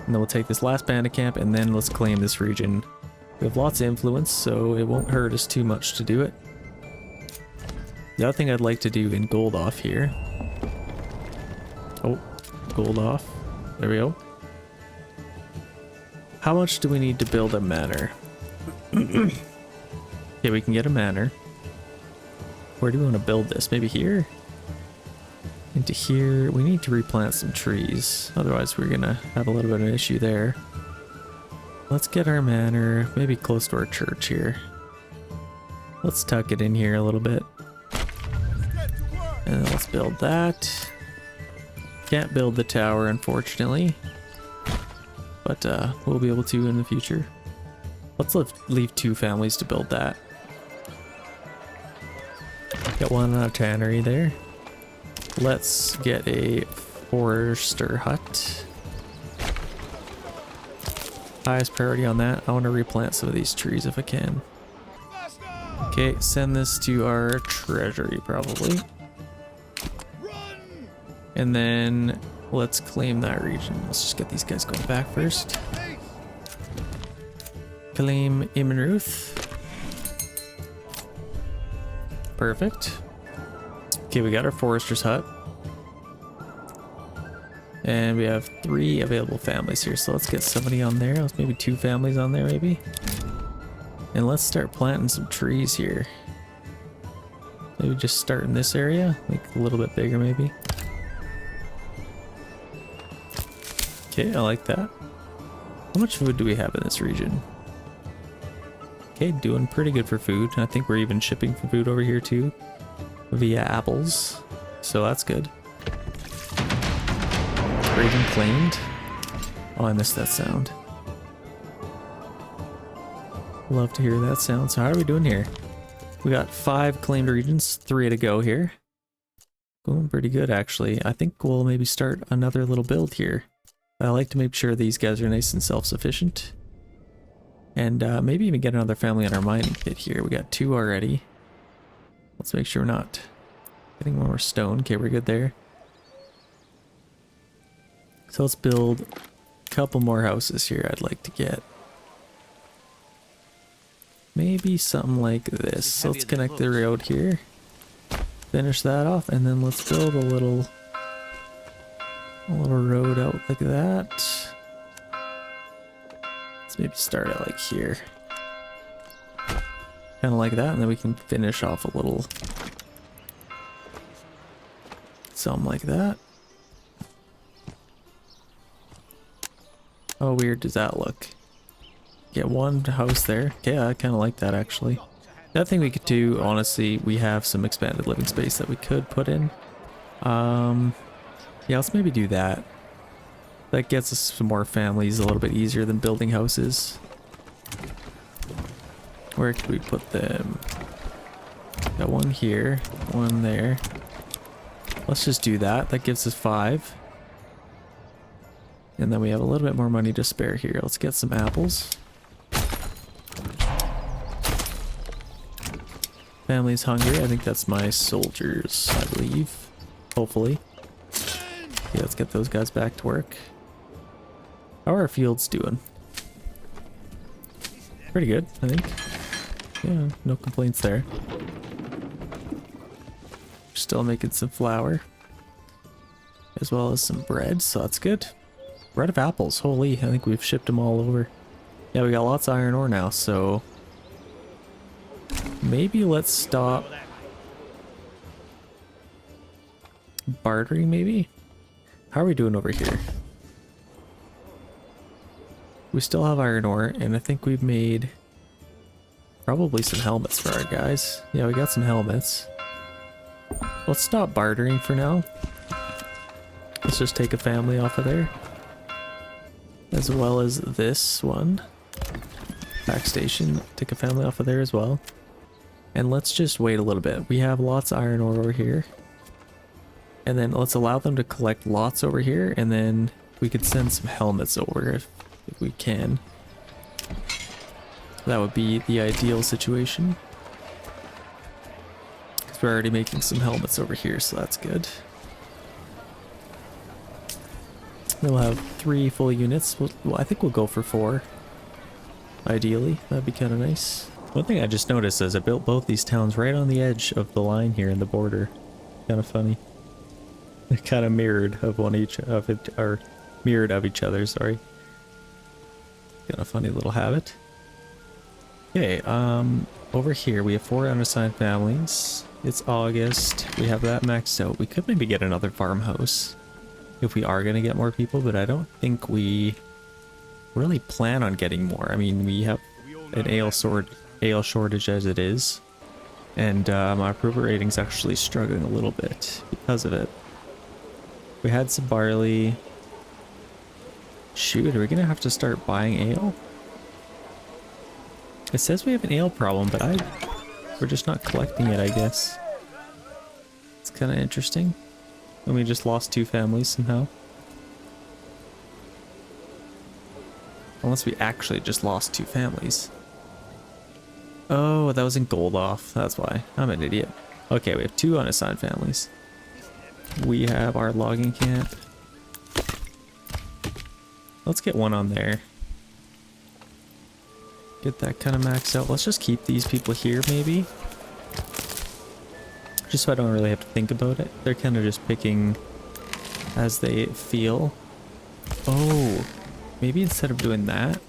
Speaker 1: And then we'll take this last bandit camp and then let's claim this region. We have lots of influence, so it won't hurt us too much to do it. The other thing I'd like to do in gold off here. Oh, gold off. There we go. How much do we need to build a manor? Okay, we can get a manor. Where do we want to build this? Maybe here? Into here. We need to replant some trees. Otherwise we're gonna have a little bit of an issue there. Let's get our manor maybe close to our church here. Let's tuck it in here a little bit. And then let's build that. Can't build the tower, unfortunately. But we'll be able to in the future. Let's leave 2 families to build that. Got one on a tannery there. Let's get a forester hut. Highest priority on that. I want to replant some of these trees if I can. Okay, send this to our treasury probably. And then let's claim that region. Let's just get these guys going back first. Claim Imenruth. Perfect. Okay, we got our forester's hut. And we have 3 available families here, so let's get somebody on there. Let's maybe 2 families on there maybe. And let's start planting some trees here. Maybe just start in this area, make it a little bit bigger maybe. Okay, I like that. How much food do we have in this region? Okay, doing pretty good for food. I think we're even shipping for food over here too, via apples. So that's good. Region claimed. Oh, I missed that sound. Love to hear that sound. So how are we doing here? We got 5 claimed regions, 3 to go here. Going pretty good actually. I think we'll maybe start another little build here. I like to make sure these guys are nice and self-sufficient. And maybe even get another family on our mining pit here. We got 2 already. Let's make sure we're not getting more stone. Okay, we're good there. So let's build a couple more houses here I'd like to get. Maybe something like this. So let's connect the road here. Finish that off and then let's build a little road out like that. Let's maybe start it like here. Kind of like that, and then we can finish off a little something like that. How weird does that look? Get one house there. Okay, I kind of like that actually. The other thing we could do, honestly, we have some expanded living space that we could put in. Yeah, let's maybe do that. That gets us some more families a little bit easier than building houses. Where could we put them? Got one here, one there. Let's just do that. That gives us 5. And then we have a little bit more money to spare here. Let's get some apples. Family's hungry. I think that's my soldiers, I believe. Hopefully. Yeah, let's get those guys back to work. How are our fields doing? Pretty good, I think. Yeah, no complaints there. Still making some flour. As well as some bread, so that's good. We're out of apples. Holy, I think we've shipped them all over. Yeah, we got lots of iron ore now, so maybe let's stop bartering, maybe? How are we doing over here? We still have iron ore, and I think we've made probably some helmets for our guys. Yeah, we got some helmets. Let's stop bartering for now. Let's just take a family off of there. As well as this one. Backstation, take a family off of there as well. And let's just wait a little bit. We have lots of iron ore over here. And then let's allow them to collect lots over here, and then we could send some helmets over if we can. That would be the ideal situation. Because we're already making some helmets over here, so that's good. Then we'll have 3 full units. Well, I think we'll go for 4. Ideally, that'd be kind of nice. One thing I just noticed is I built both these towns right on the edge of the line here in the border. Kind of funny. They're kind of mirrored of mirrored of each other, sorry. Kind of funny little habit. Okay, over here we have 4 unassigned families. It's August. We have that maxed out. We could maybe get another farmhouse if we are going to get more people, but I don't think we really plan on getting more. I mean, we have an ale shortage as it is, and my approval rating's actually struggling a little bit because of it. We had some barley. Shoot, are we gonna have to start buying ale? It says we have an ale problem, but we're just not collecting it, I guess. It's kind of interesting. And we just lost 2 families somehow. Unless we actually just lost 2 families. Oh, that was in gold off. That's why. I'm an idiot. Okay, we have 2 unassigned families. We have our logging camp. Let's get one on there. Get that kind of maxed out. Let's just keep these people here, maybe. Just so I don't really have to think about it. They're kind of just picking as they feel. Oh, maybe instead of doing that,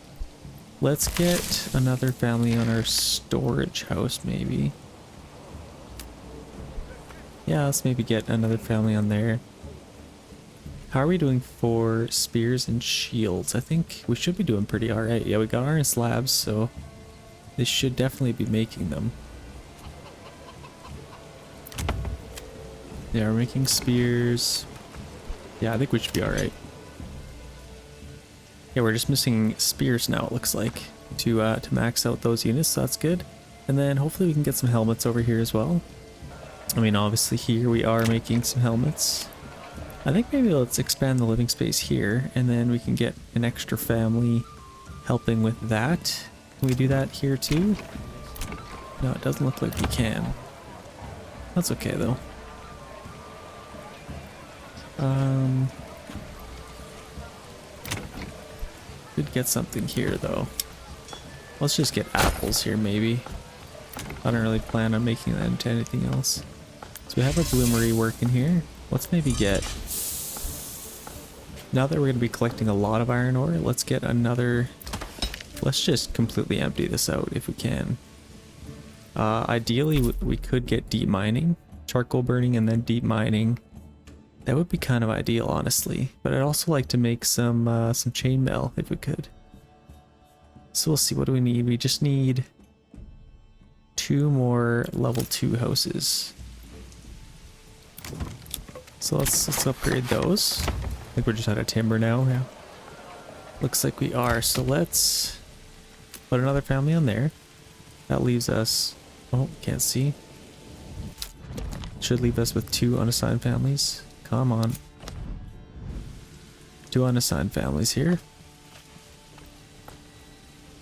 Speaker 1: let's get another family on our storage house, maybe. Yeah, let's maybe get another family on there. How are we doing for spears and shields? I think we should be doing pretty alright. Yeah, we got iron slabs, so they should definitely be making them. Yeah, we're making spears. Yeah, I think we should be alright. Yeah, we're just missing spears now, it looks like, to max out those units, so that's good. And then hopefully we can get some helmets over here as well. I mean, obviously here we are making some helmets. I think maybe let's expand the living space here, and then we can get an extra family helping with that. Can we do that here too? No, it doesn't look like we can. That's okay though. Could get something here though. Let's just get apples here maybe. I don't really plan on making that into anything else. So we have our bloomery working here. Let's maybe get, now that we're going to be collecting a lot of iron ore, let's get another Let's just completely empty this out if we can. Ideally, we could get deep mining, charcoal burning, and then deep mining. That would be kind of ideal, honestly. But I'd also like to make some chainmail if we could. So we'll see. What do we need? We just need 2 more level 2 houses. So let's upgrade those. I think we're just out of timber now. Yeah. Looks like we are. So let's put another family on there. That leaves us... Oh, can't see. Should leave us with 2 unassigned families. Come on. 2 unassigned families here.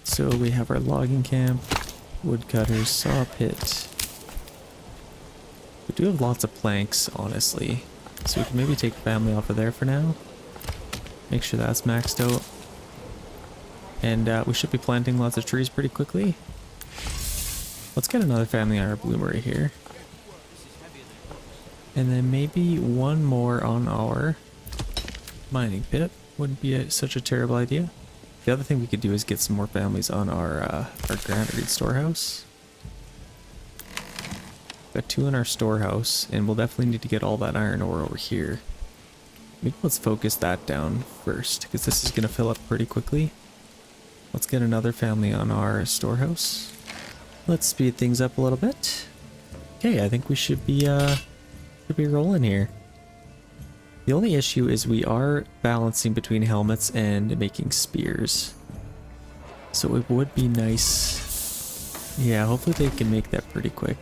Speaker 1: So we have our logging camp, woodcutters, saw pit. We do have lots of planks, honestly. So we can maybe take family off of there for now. Make sure that's maxed out. And we should be planting lots of trees pretty quickly. Let's get another family on our bloomery here. And then maybe 1 more on our mining pit. Wouldn't be such a terrible idea. The other thing we could do is get some more families on our granary storehouse. Got 2 in our storehouse, and we'll definitely need to get all that iron ore over here. Maybe let's focus that down first, because this is going to fill up pretty quickly. Let's get another family on our storehouse. Let's speed things up a little bit. Okay, I think we should be rolling here. The only issue is we are balancing between helmets and making spears. So it would be nice. Yeah, hopefully they can make that pretty quick.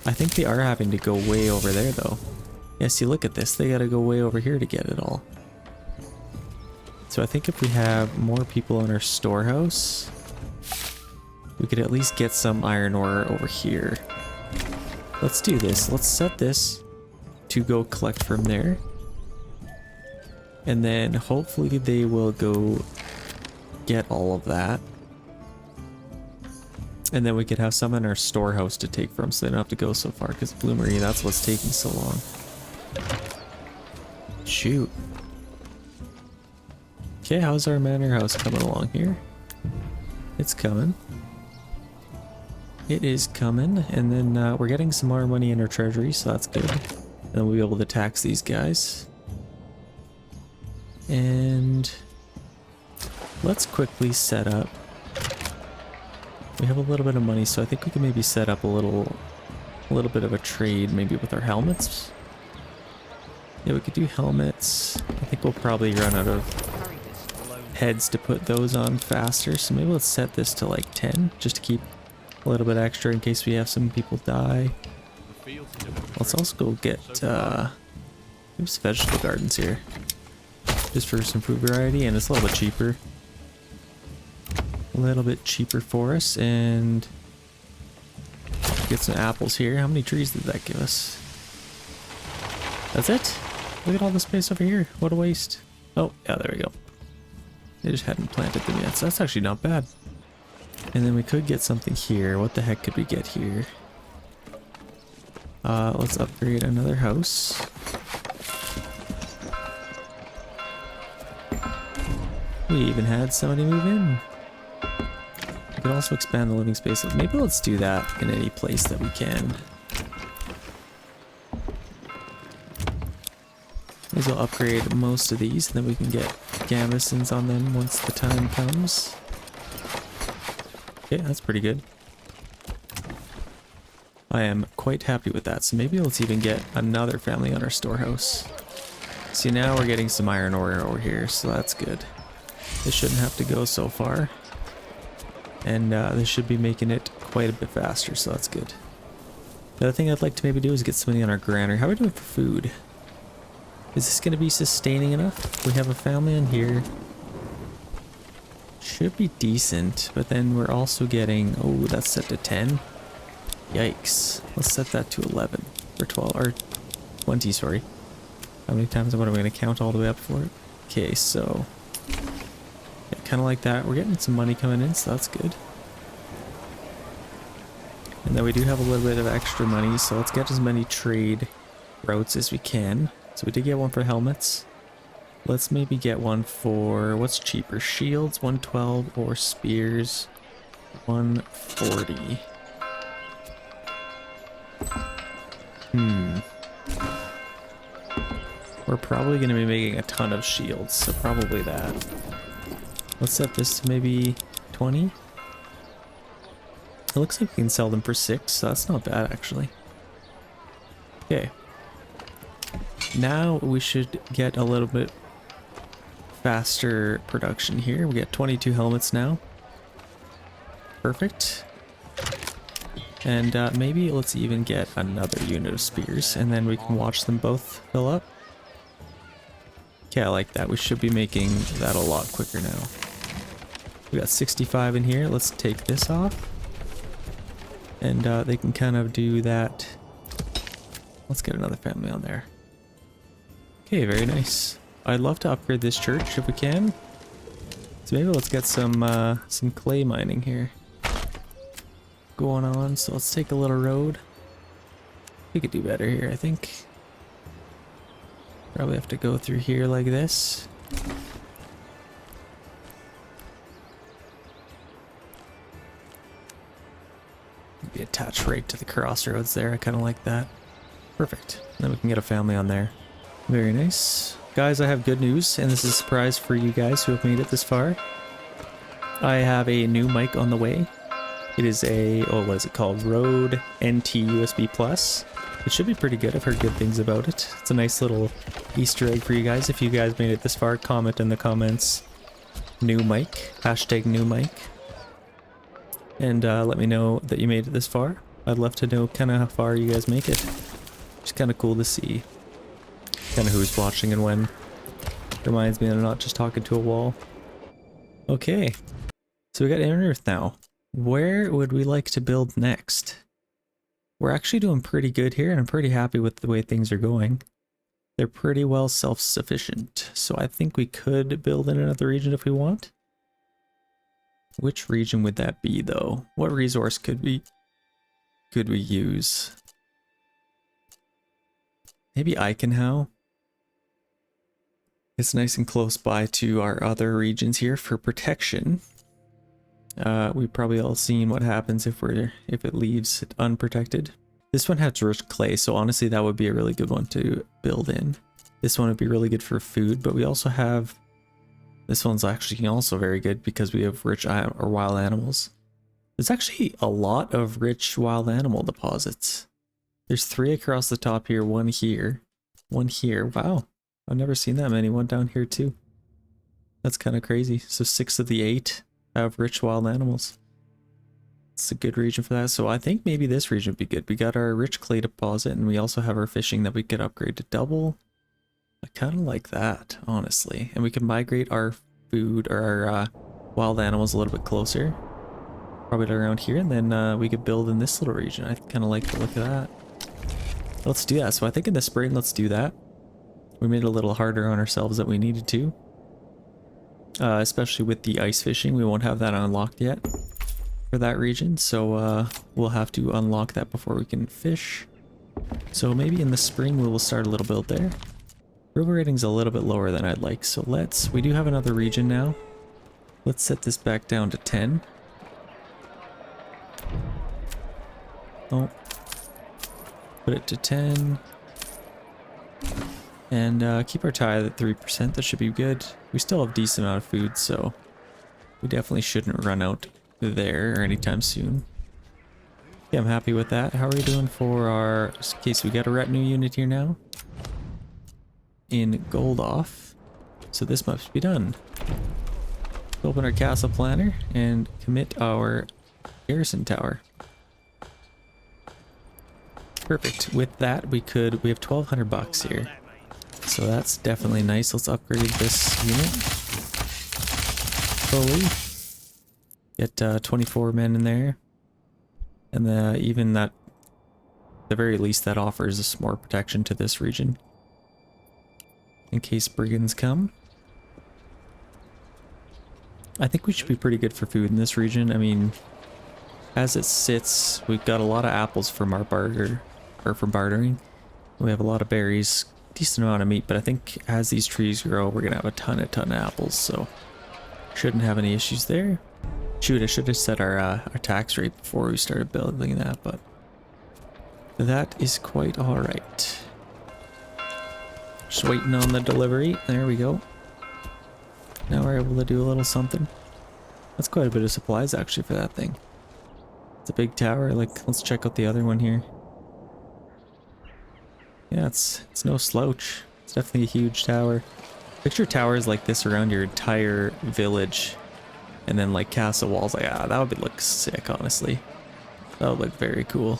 Speaker 1: I think they are having to go way over there though. Yeah, see, look at this. They gotta go way over here to get it all. So I think if we have more people in our storehouse, we could at least get some iron ore over here. Let's do this. Let's set this to go collect from there. And then hopefully they will go get all of that. And then we could have some in our storehouse to take from, so they don't have to go so far, because bloomery, that's what's taking so long. Shoot. Okay, how's our manor house coming along here? It's coming. It is coming, and then we're getting some more money in our treasury, so that's good. And then we'll be able to tax these guys. And let's quickly set up. We have a little bit of money, so I think we can maybe set up a little bit of a trade, maybe with our helmets. Yeah, we could do helmets. I think we'll probably run out of heads to put those on faster, so maybe let's set this to like 10, just to keep a little bit extra in case we have some people die. Let's also go get maybe some vegetable gardens here, just for some food variety, and it's a little bit cheaper. A little bit cheaper for us, and get some apples here. How many trees did that give us? That's it? Look at all the space over here. What a waste. Oh, yeah, there we go. They just hadn't planted them yet, so that's actually not bad. And then we could get something here. What the heck could we get here? Let's upgrade another house. We even had somebody move in. We could also expand the living space. Maybe let's do that in any place that we can. May as well upgrade most of these, and then we can get gamisons on them once the time comes. Okay, that's pretty good. I am quite happy with that, so maybe let's even get another family on our storehouse. See, now we're getting some iron ore over here, so that's good. This shouldn't have to go so far. And this should be making it quite a bit faster, so that's good. The other thing I'd like to maybe do is get somebody on our granary. How are we doing for food? Is this going to be sustaining enough? We have a family in here. Should be decent, but then we're also getting... Oh, that's set to 10. Yikes. Let's set that to 11. Or 12, or 20, sorry. How many times am I going to count all the way up for it? Okay, so... Yeah, kind of like that. We're getting some money coming in, so that's good. And then we do have a little bit of extra money, so let's get as many trade routes as we can. So we did get one for helmets. Let's maybe get one for, what's cheaper? Shields 112 or spears 140. We're probably going to be making a ton of shields, so probably that. Let's set this to maybe 20. It looks like we can sell them for 6, so that's not bad actually. Okay. Now we should get a little bit faster production here. We get 22 helmets now. Perfect. And maybe let's even get another unit of spears, and then we can watch them both fill up. Okay, I like that. We should be making that a lot quicker now. We got 65 in here. Let's take this off. And they can kind of do that. Let's get another family on there. Okay, very nice. I'd love to upgrade this church if we can. So maybe let's get some clay mining here going on. So let's take a little road. We could do better here, I think. Probably have to go through here like this. Maybe attach right to the crossroads there. I kind of like that. Perfect. Then we can get a family on there. Very nice. Guys, I have good news, and this is a surprise for you guys who have made it this far. I have a new mic on the way. It is a, oh, what is it called? Rode NT USB Plus. It should be pretty good. I've heard good things about it. It's a nice little Easter egg for you guys. If you guys made it this far, comment in the comments. New mic. Hashtag new mic. And let me know that you made it this far. I'd love to know kind of how far you guys make it. It's kind of cool to see. Kind of who's watching and when. Reminds me that I'm not just talking to a wall. Okay. So we got Inner Earth now. Where would we like to build next? We're actually doing pretty good here, and I'm pretty happy with the way things are going. They're pretty well self-sufficient, so I think we could build in another region if we want. Which region would that be, though? What resource could we use? Maybe Eichenau. It's nice and close by to our other regions here for protection. We've probably all seen what happens if it leaves it unprotected. This one has rich clay, so honestly that would be a really good one to build in. This one would be really good for food, but we also have, this one's actually also very good because we have rich or wild animals. There's actually a lot of rich wild animal deposits. There's 3 across the top here, 1 here, 1 here. Wow, I've never seen that many. 1 down here too. That's kind of crazy. So 6 of the 8 have rich wild animals. It's a good region for that. So I think maybe this region would be good. We got our rich clay deposit, and we also have our fishing that we could upgrade to double. I kind of like that, honestly. And we can migrate our food or our wild animals a little bit closer. Probably around here, and then we could build in this little region. I kind of like the look of that. Let's do that. So I think in the spring, let's do that. We made it a little harder on ourselves than we needed to. Especially with the ice fishing, we won't have that unlocked yet for that region, so we'll have to unlock that before we can fish. So maybe in the spring we will start a little build there. River rating's a little bit lower than I'd like, so we do have another region now. Let's set this back down to 10. Oh. Put it to 10. And keep our tithe at 3%, that should be good. We still have a decent amount of food, so we definitely shouldn't run out there anytime soon. Yeah, I'm happy with that. How are we doing for our... Okay, so we got a retinue unit here now. In gold off. So this must be done. Open our castle planner and commit our garrison tower. Perfect. With that, we have 1,200 bucks here. So that's definitely nice. Let's upgrade this unit fully. Get 24 men in there. And even that, at the very least, that offers us more protection to this region. In case brigands come. I think we should be pretty good for food in this region. I mean, as it sits, we've got a lot of apples from our barter, or from bartering. We have a lot of berries decent amount of meat, but I think as these trees grow, we're gonna have a ton of apples, so shouldn't have any issues there. Shoot, I should have set our tax rate before we started building that, but that is quite all right. Just waiting on the delivery. There we go. Now we're able to do a little something. That's quite a bit of supplies actually for that thing. It's a big tower. Like, let's check out the other one here. Yeah, it's no slouch. It's definitely a huge tower. Picture towers like this around your entire village, and then like castle walls. Like, that would look sick, honestly. That would look very cool.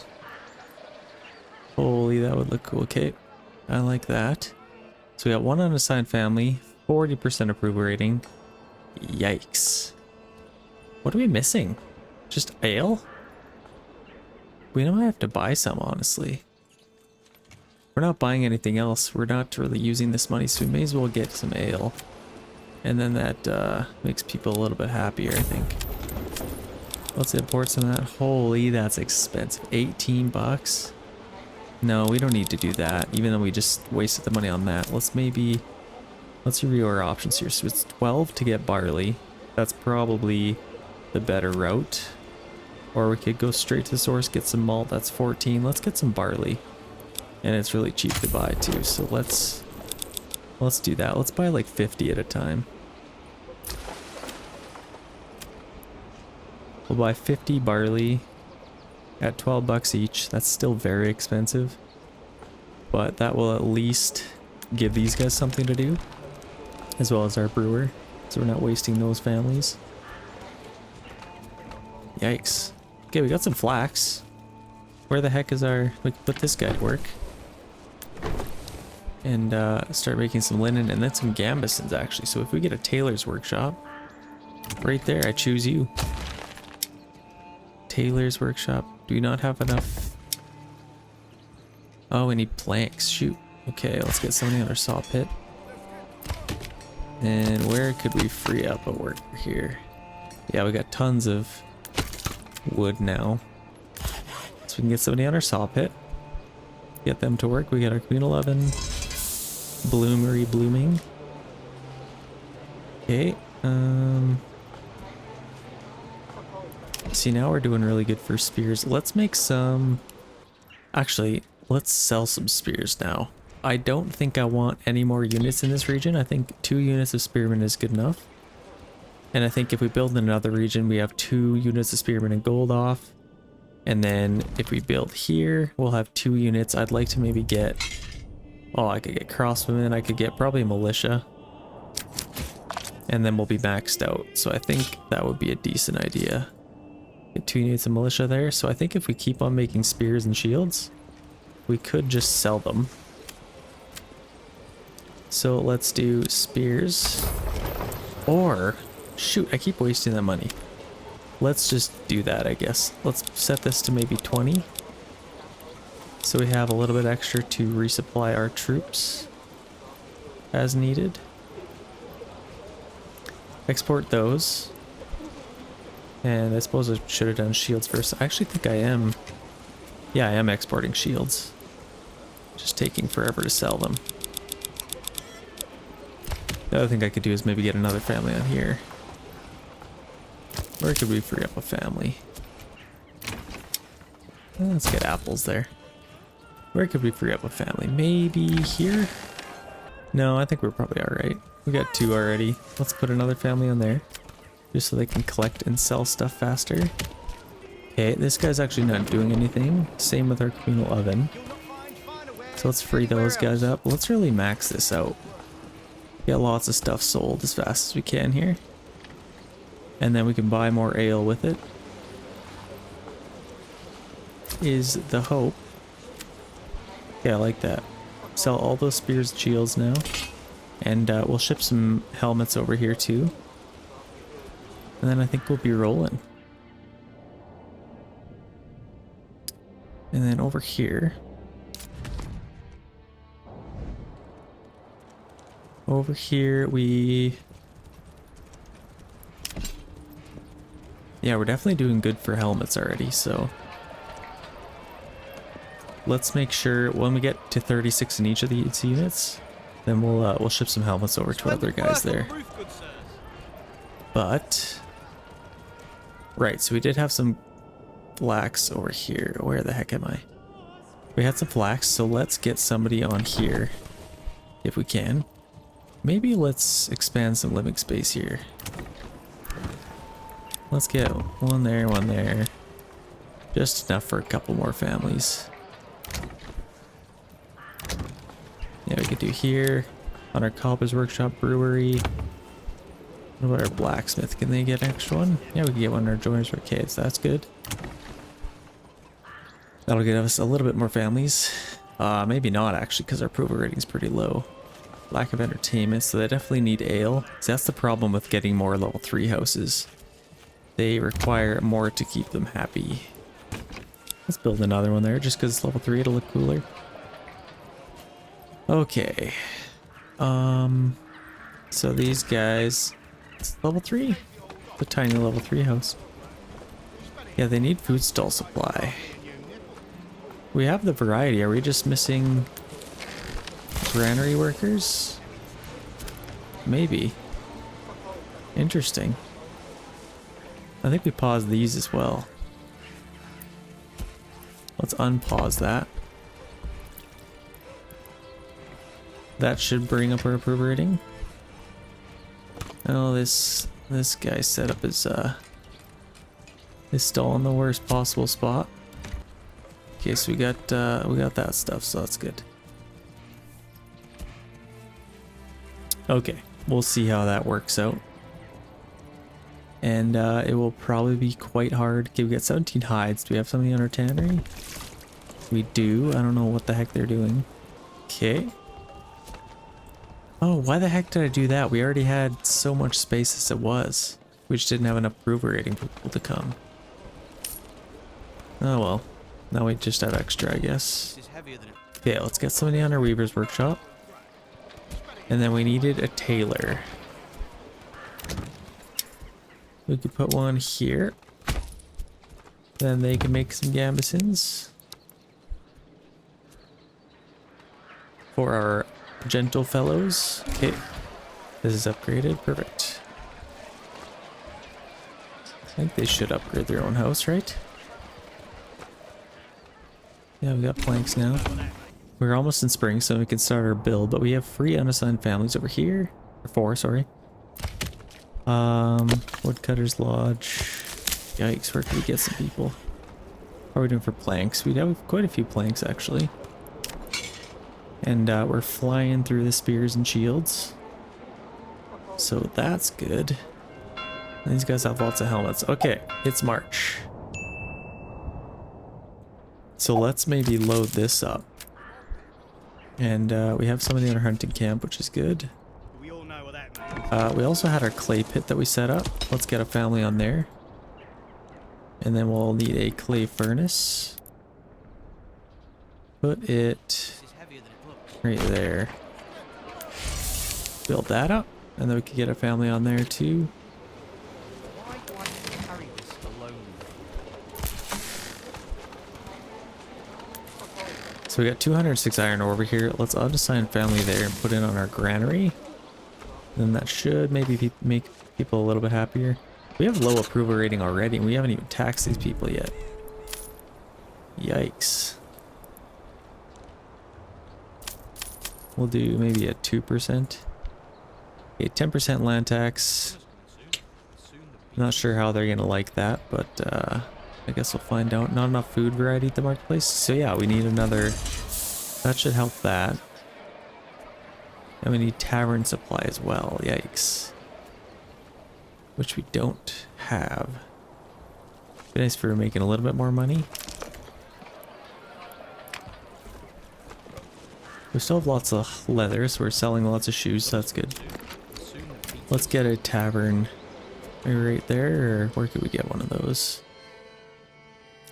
Speaker 1: Holy, that would look cool. Okay, I like that. So we got one unassigned family, 40% approval rating. Yikes. What are we missing? Just ale? We might have to buy some, honestly. We're not buying anything else. We're not really using this money, so we may as well get some ale. And then that makes people a little bit happier, I think. Let's import some of that. Holy, that's expensive. 18 bucks? No, we don't need to do that, even though we just wasted the money on that. Let's review our options here. So it's 12 to get barley. That's probably the better route. Or we could go straight to the source, get some malt. That's 14. Let's get some barley. And it's really cheap to buy too, so let's do that. Let's buy like 50 at a time. We'll buy 50 barley at 12 bucks each. That's still very expensive, but that will at least give these guys something to do, as well as our brewer, so we're not wasting those families. Yikes. Okay, we got some flax. Where the heck is we can put this guy to work. And start making some linen and then some gambesons actually. So if we get a tailor's workshop, right there, I choose you. Tailor's workshop. Do we not have enough? Oh, we need planks. Shoot. Okay, let's get somebody on our saw pit. And where could we free up a worker here? Yeah, we got tons of wood now. So we can get somebody on our saw pit. Get them to work. We got our Queen 11 bloomery blooming. Okay. See, now we're doing really good for spears. Let's make some... Actually, let's sell some spears now. I don't think I want any more units in this region. I think 2 units of spearmen is good enough. And I think if we build in another region, we have 2 units of spearmen and gold off. And then if we build here, we'll have 2 units. I'd like to maybe get... Oh, I could get crossbowmen. I could get probably militia. And then we'll be maxed out. So I think that would be a decent idea. Get 2 units of militia there. So I think if we keep on making spears and shields, we could just sell them. So let's do spears. Or, shoot, I keep wasting that money. Let's just do that, I guess. Let's set this to maybe 20. So we have a little bit extra to resupply our troops as needed. Export those. And I suppose I should have done shields first. I actually think I am. Yeah, I am exporting shields. Just taking forever to sell them. The other thing I could do is maybe get another family on here. Where could we free up a family? Let's get apples there. Where could we free up a family? Maybe here? No, I think we're probably alright. We got 2 already. Let's put another family on there. Just so they can collect and sell stuff faster. Okay, this guy's actually not doing anything. Same with our communal oven. So let's free those guys up. Let's really max this out. Get lots of stuff sold as fast as we can here. And then we can buy more ale with it. Is the hope. Yeah, I like that. Sell all those spears and shields now. And we'll ship some helmets over here too. And then I think we'll be rolling. And then over here. Over here we... Yeah, we're definitely doing good for helmets already, so... let's make sure when we get to 36 in each of these units, then we'll ship some helmets over to other guys there. But right, so we did have some flax over here. Where the heck am I? We had some flax, so let's get somebody on here if we can. Maybe let's expand some living space here. Let's get one there. Just enough for a couple more families. Yeah, we could do here on our Cobbler's Workshop Brewery. What about our blacksmith? Can they get an extra one? Yeah, we can get one in our joiners arcades. That's good. That'll give us a little bit more families. Maybe not actually, because our approval rating is pretty low. Lack of entertainment, so they definitely need ale. So that's the problem with getting more level 3 houses. They require more to keep them happy. Let's build another one there, just because it's level 3, it'll look cooler. Okay. So these guys, it's level 3. It's a tiny level 3 house. Yeah, they need food stall supply. We have the variety. Are we just missing granary workers? Maybe. Interesting. I think we paused these as well. Let's unpause that. That should bring up our approval rating. Oh, this guy set up his stall in the worst possible spot. Okay, so we got that stuff, so that's good. Okay, we'll see how that works out. And it will probably be quite hard. Okay, we got 17 hides. Do we have something on our tannery? We do. I don't know what the heck they're doing. Okay. Oh, why the heck did I do that? We already had so much space as it was. We just didn't have enough approval rating for people to come. Oh well. Now we just have extra, I guess. Okay, let's get somebody on our weaver's workshop. And then we needed a tailor. We could put one here. Then they can make some gambesons. For our gentle fellows. Okay. This is upgraded. Perfect. I think they should upgrade their own house, right? Yeah, we got planks now. We're almost in spring, so we can start our build, but we have 3 unassigned families over here. Or 4, sorry. Woodcutter's Lodge. Yikes, where can we get some people? How are we doing for planks? We have quite a few planks, actually. And we're flying through the spears and shields. So that's good. And these guys have lots of helmets. Okay, it's March. So let's maybe load this up. And we have somebody in our hunting camp, which is good.
Speaker 2: We all know what that means.
Speaker 1: We also had our clay pit that we set up. Let's get a family on there. And then we'll need a clay furnace. Put it right there. Build that up. And then we can get a family on there too.
Speaker 3: Why do I have to carry this alone?
Speaker 1: So we got 206 iron ore over here. Let's unassign family there and put it on our granary. Then that should maybe make people a little bit happier. We have low approval rating already, and we haven't even taxed these people yet. Yikes. We'll do maybe a 2%. Okay, 10% land tax. Not sure how they're gonna like that, but I guess we'll find out. Not enough food variety at the marketplace. So yeah, we need another. That should help that. And we need tavern supply as well. Yikes. Which we don't have. Be nice if we were making a little bit more money. We still have lots of leather, so we're selling lots of shoes, so that's good. Let's get a tavern maybe right there, or where could we get one of those?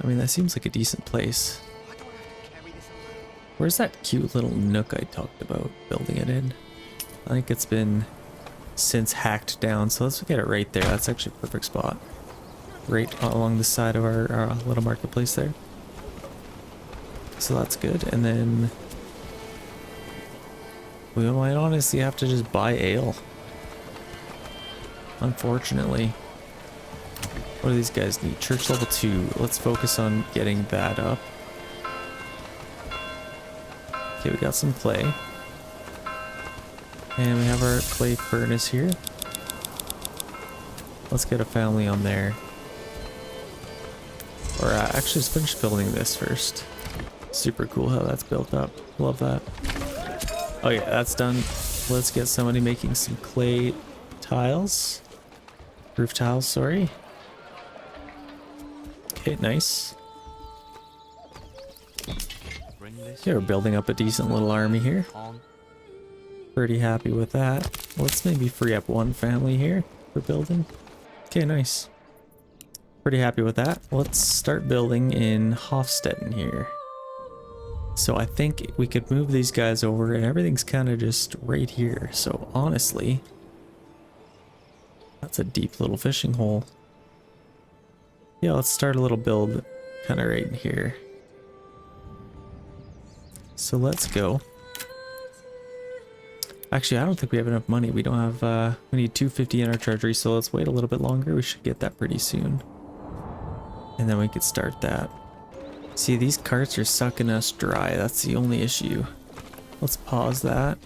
Speaker 1: I mean, that seems like a decent place. Where's that cute little nook I talked about building it in? I think it's been since hacked down, so let's get it right there. That's actually a perfect spot. Right along the side of our little marketplace there. So that's good. And then we might honestly have to just buy ale. Unfortunately. What do these guys need? Church level 2. Let's focus on getting that up. Okay, we got some clay. And we have our clay furnace here. Let's get a family on there. Or actually, let's finish building this first. Super cool how that's built up. Love that. Oh yeah, that's done. Let's get somebody making some clay tiles. Roof tiles, sorry. Okay, nice. Okay, we're building up a decent little army here. Pretty happy with that. Let's maybe free up one family here for building. Okay, nice. Pretty happy with that. Let's start building in Hofstetten here. So I think we could move these guys over and everything's kind of just right here. So honestly, that's a deep little fishing hole. Yeah, let's start a little build kind of right in here. So let's go. Actually, I don't think we have enough money. We don't have, we need 250 in our treasury, so let's wait a little bit longer. We should get that pretty soon. And then we could start that. See, these carts are sucking us dry. That's the only issue. Let's pause that.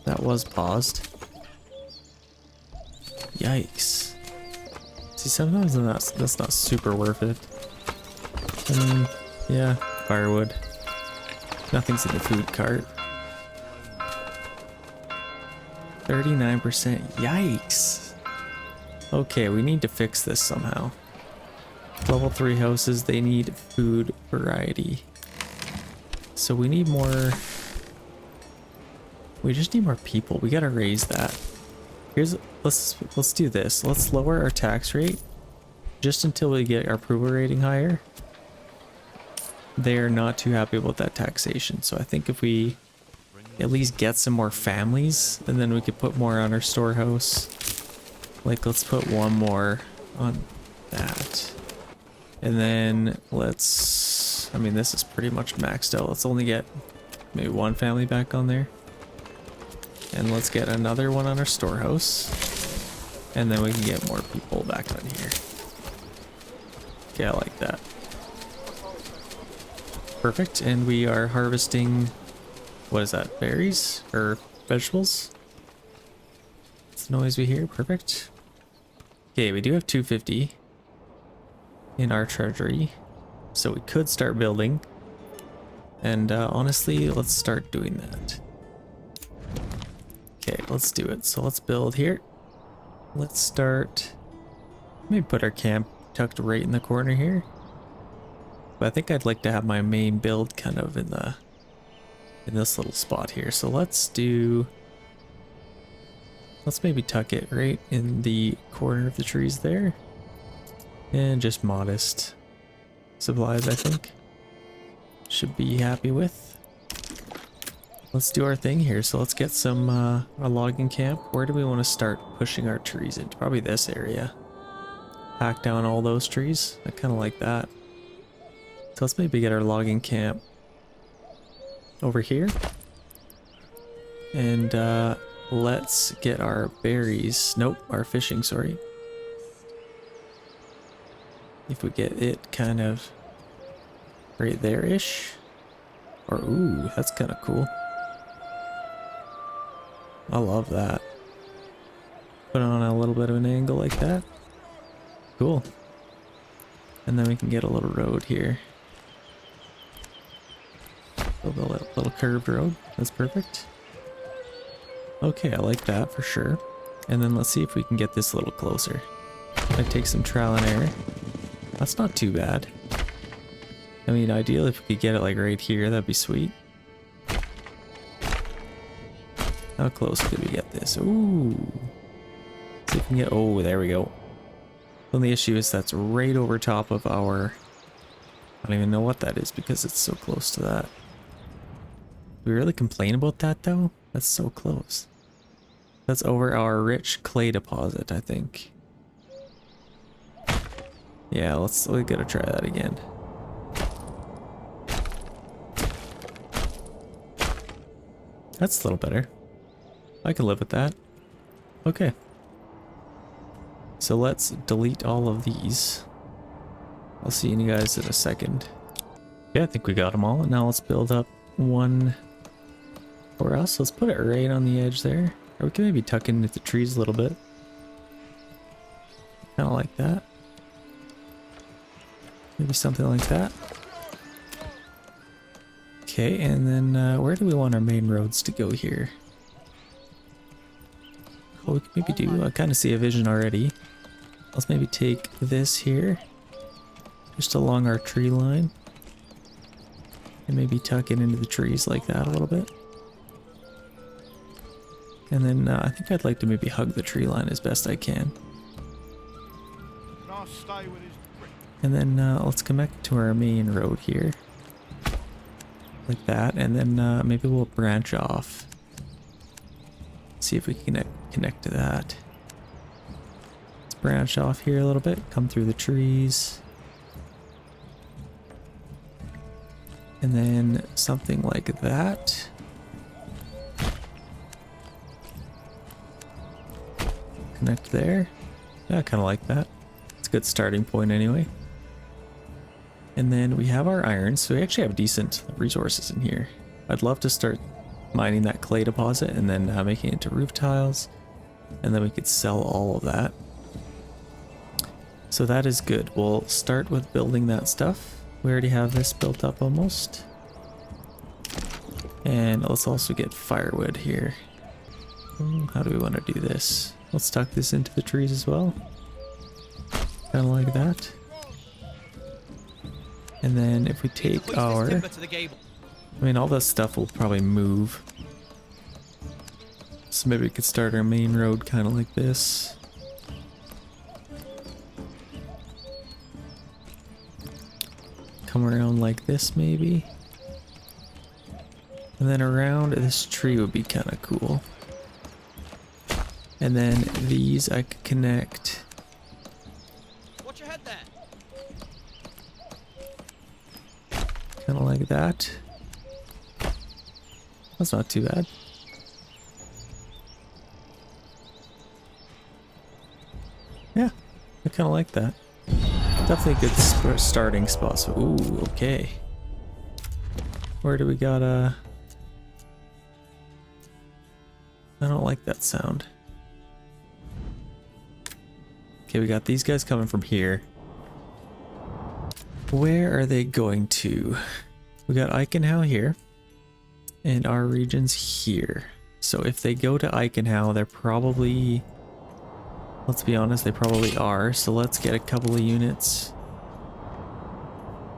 Speaker 1: That was paused. Yikes. See, sometimes that's not super worth it. Yeah, firewood. Nothing's in the food cart. 39%. Yikes. Okay, we need to fix this somehow. Level 3 houses, they need food variety. So we need more... We just need more people. We gotta raise that. Let's do this. Let's lower our tax rate just until we get our approval rating higher. They are not too happy about that taxation. So I think if we at least get some more families, and then we could put more on our storehouse. Like, let's put one more on that. And then let's, I mean, this is pretty much maxed out. Let's only get maybe one family back on there. And let's get another one on our storehouse. And then we can get more people back on here. Okay, I like that. Perfect. And we are harvesting, what is that, berries or vegetables? That's the noise we hear. Perfect. Okay, we do have 250 in our treasury, so we could start building. And honestly, let's start doing that. Okay, let's do it. So let's build here. Let's start, maybe put our camp tucked right in the corner here. But I think I'd like to have my main build kind of in this little spot here. So let's maybe tuck it right in the corner of the trees there. And just modest supplies, I think. Should be happy with. Let's do our thing here. So let's get some a logging camp. Where do we want to start pushing our trees into? Probably this area. Hack down all those trees. I kind of like that. So let's maybe get our logging camp over here. And let's get our berries. Nope, our fishing, sorry. If we get it kind of right there-ish. Or, ooh, that's kind of cool. I love that. Put on a little bit of an angle like that. Cool. And then we can get a little road here. A little curved road. That's perfect. Okay, I like that for sure. And then let's see if we can get this a little closer. I take some trial and error. That's not too bad. I mean, ideally if we could get it like right here, that'd be sweet. How close could we get this? Ooh. See if we can get, oh, there we go. The only issue is that's right over top of our, I don't even know what that is because it's so close to that. Do we really complain about that though? That's so close. That's over our rich clay deposit, I think. Yeah, we gotta try that again. That's a little better. I can live with that. Okay. So let's delete all of these. I'll see you guys in a second. Yeah, I think we got them all. Now let's build up one for us. Let's put it right on the edge there. Or we can maybe tuck into the trees a little bit. Kind of like that. Maybe something like that. Okay, and then where do we want our main roads to go here? Well, we can maybe do, I kind of see a vision already. Let's maybe take this here, just along our tree line, and maybe tuck it into the trees like that a little bit. And then I think I'd like to maybe hug the tree line as best I can. And then let's connect to our main road here, like that, and then maybe we'll branch off. See if we can connect to that. Branch off here a little bit, come through the trees, and then something like that. Connect there. Yeah, I kind of like that. It's a good starting point anyway. And then we have our iron, so we actually have decent resources in here. I'd love to start mining that clay deposit and then making it into roof tiles, and then we could sell all of that. So that is good. We'll start with building that stuff. We already have this built up almost. And let's also get firewood here. How do we want to do this? Let's tuck this into the trees as well. Kind of like that. And then if we take our... I mean, all this stuff will probably move. So maybe we could start our main road kind of like this. Come around like this maybe. And then around this tree would be kind of cool. And then these I could connect.
Speaker 3: Watch your head there.
Speaker 1: Kind of like that. That's not too bad. Yeah, I kind of like that. Definitely a good starting spot. So, ooh, okay. Where do we got I don't like that sound. Okay, we got these guys coming from here. Where are they going to? We got Eichenau here. And our region's here. So if they go to Eichenau, they're probably... Let's be honest, they probably are. So let's get a couple of units.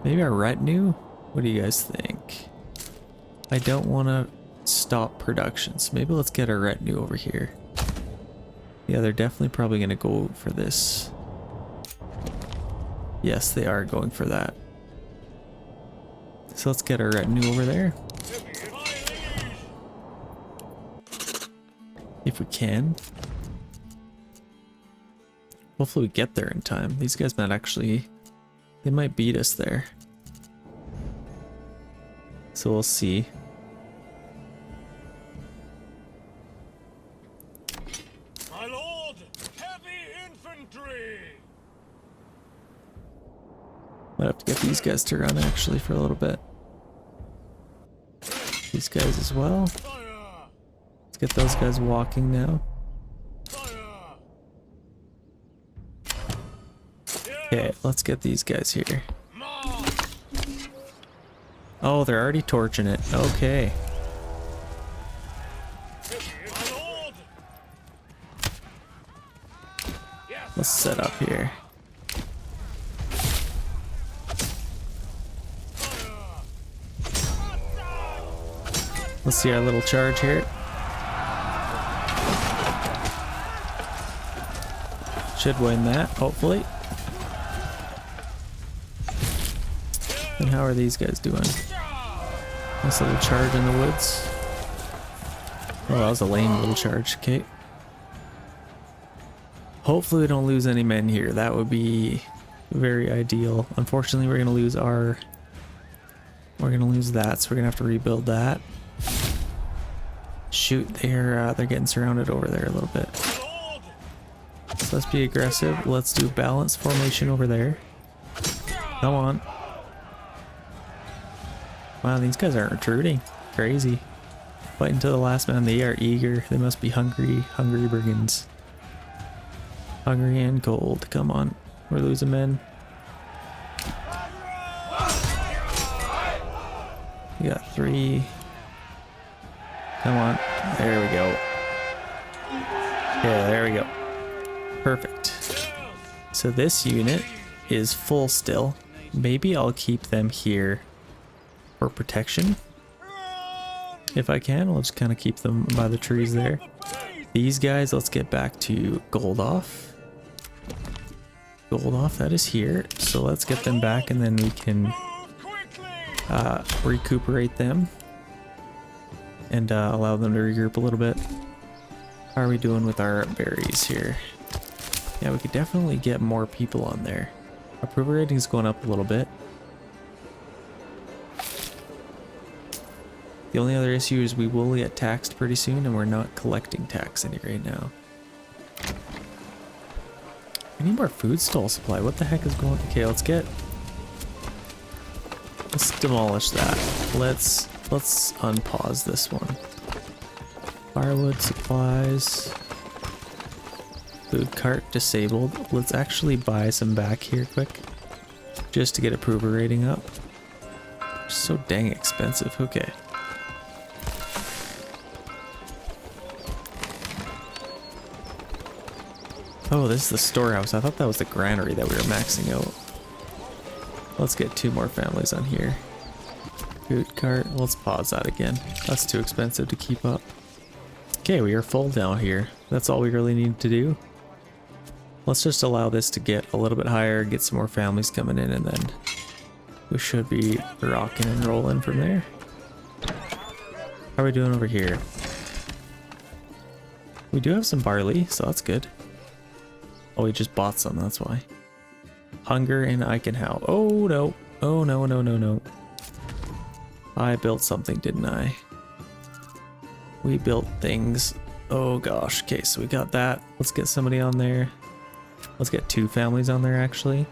Speaker 1: Maybe our retinue? What do you guys think? I don't want to stop production, so maybe let's get our retinue over here. Yeah, they're definitely probably going to go for this. Yes, they are going for that. So let's get our retinue over there. If we can. Hopefully we get there in time. These guys might actually... They might beat us there. So we'll see.
Speaker 2: My lord, heavy infantry.
Speaker 1: Might have to get these guys to run actually for a little bit. These guys as well. Let's get those guys walking now. Okay, let's get these guys here. Oh, they're already torching it. Okay. Let's set up here. Let's see our little charge here. Should win that, hopefully. And how are these guys doing? Nice little charge in the woods. Oh, that was a lame little charge. Okay. Hopefully we don't lose any men here. That would be very ideal. Unfortunately, we're gonna lose our... We're gonna lose that, so we're gonna have to rebuild that. shoot, they're getting surrounded over there a little bit. So let's be aggressive. Let's do balanced formation over there. Come on. Wow, these guys aren't retreating. Crazy. Fighting to the last man. They are eager. They must be hungry. Hungry brigands. Hungry and cold. Come on. We're losing men. We got 3. Come on. There we go. Yeah, there we go. Perfect. So this unit is full still. Maybe I'll keep them here for protection. If I can, I'll just kind of keep them by the trees there. These guys, let's get back to gold off. Gold off, that is here. So let's get them back and then we can recuperate them. And allow them to regroup a little bit. How are we doing with our berries here? Yeah, we could definitely get more people on there. Our approval rating is going up a little bit. The only other issue is we will get taxed pretty soon and we're not collecting tax any right now. I need more food stall supply. What the heck is going on? Okay, let's demolish that. Let's unpause this one. Firewood supplies. Food cart disabled. Let's actually buy some back here quick. Just to get approval rating up. So dang expensive. Okay. Oh, this is the storehouse. I thought that was the granary that we were maxing out. Let's get 2 more families on here. Food cart. Let's pause that again. That's too expensive to keep up. Okay, we are full down here. That's all we really need to do. Let's just allow this to get a little bit higher, get some more families coming in, and then we should be rocking and rolling from there. How are we doing over here? We do have some barley, so that's good. Oh, we just bought some, that's why. Hunger and I can howl. Oh no. Oh no, no, no, no. I built something, didn't I? We built things. Oh gosh. Okay, so we got that. Let's get somebody on there. Let's get 2 families on there actually.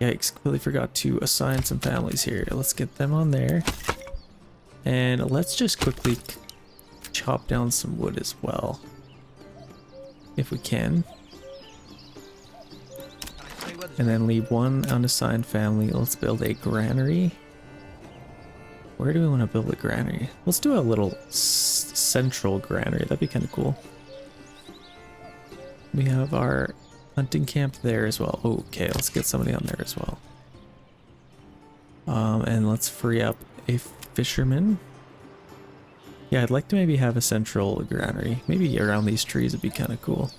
Speaker 1: Yikes, completely forgot to assign some families here. Let's get them on there. And let's just quickly chop down some wood as well. If we can. And then leave 1 unassigned family. Let's build a granary. Where do we want to build a granary? Let's do a little central granary. That'd be kind of cool. We have our hunting camp there as well. Okay, let's get somebody on there as well. And let's free up a fisherman. Yeah, I'd like to maybe have a central granary. Maybe around these trees would be kind of cool.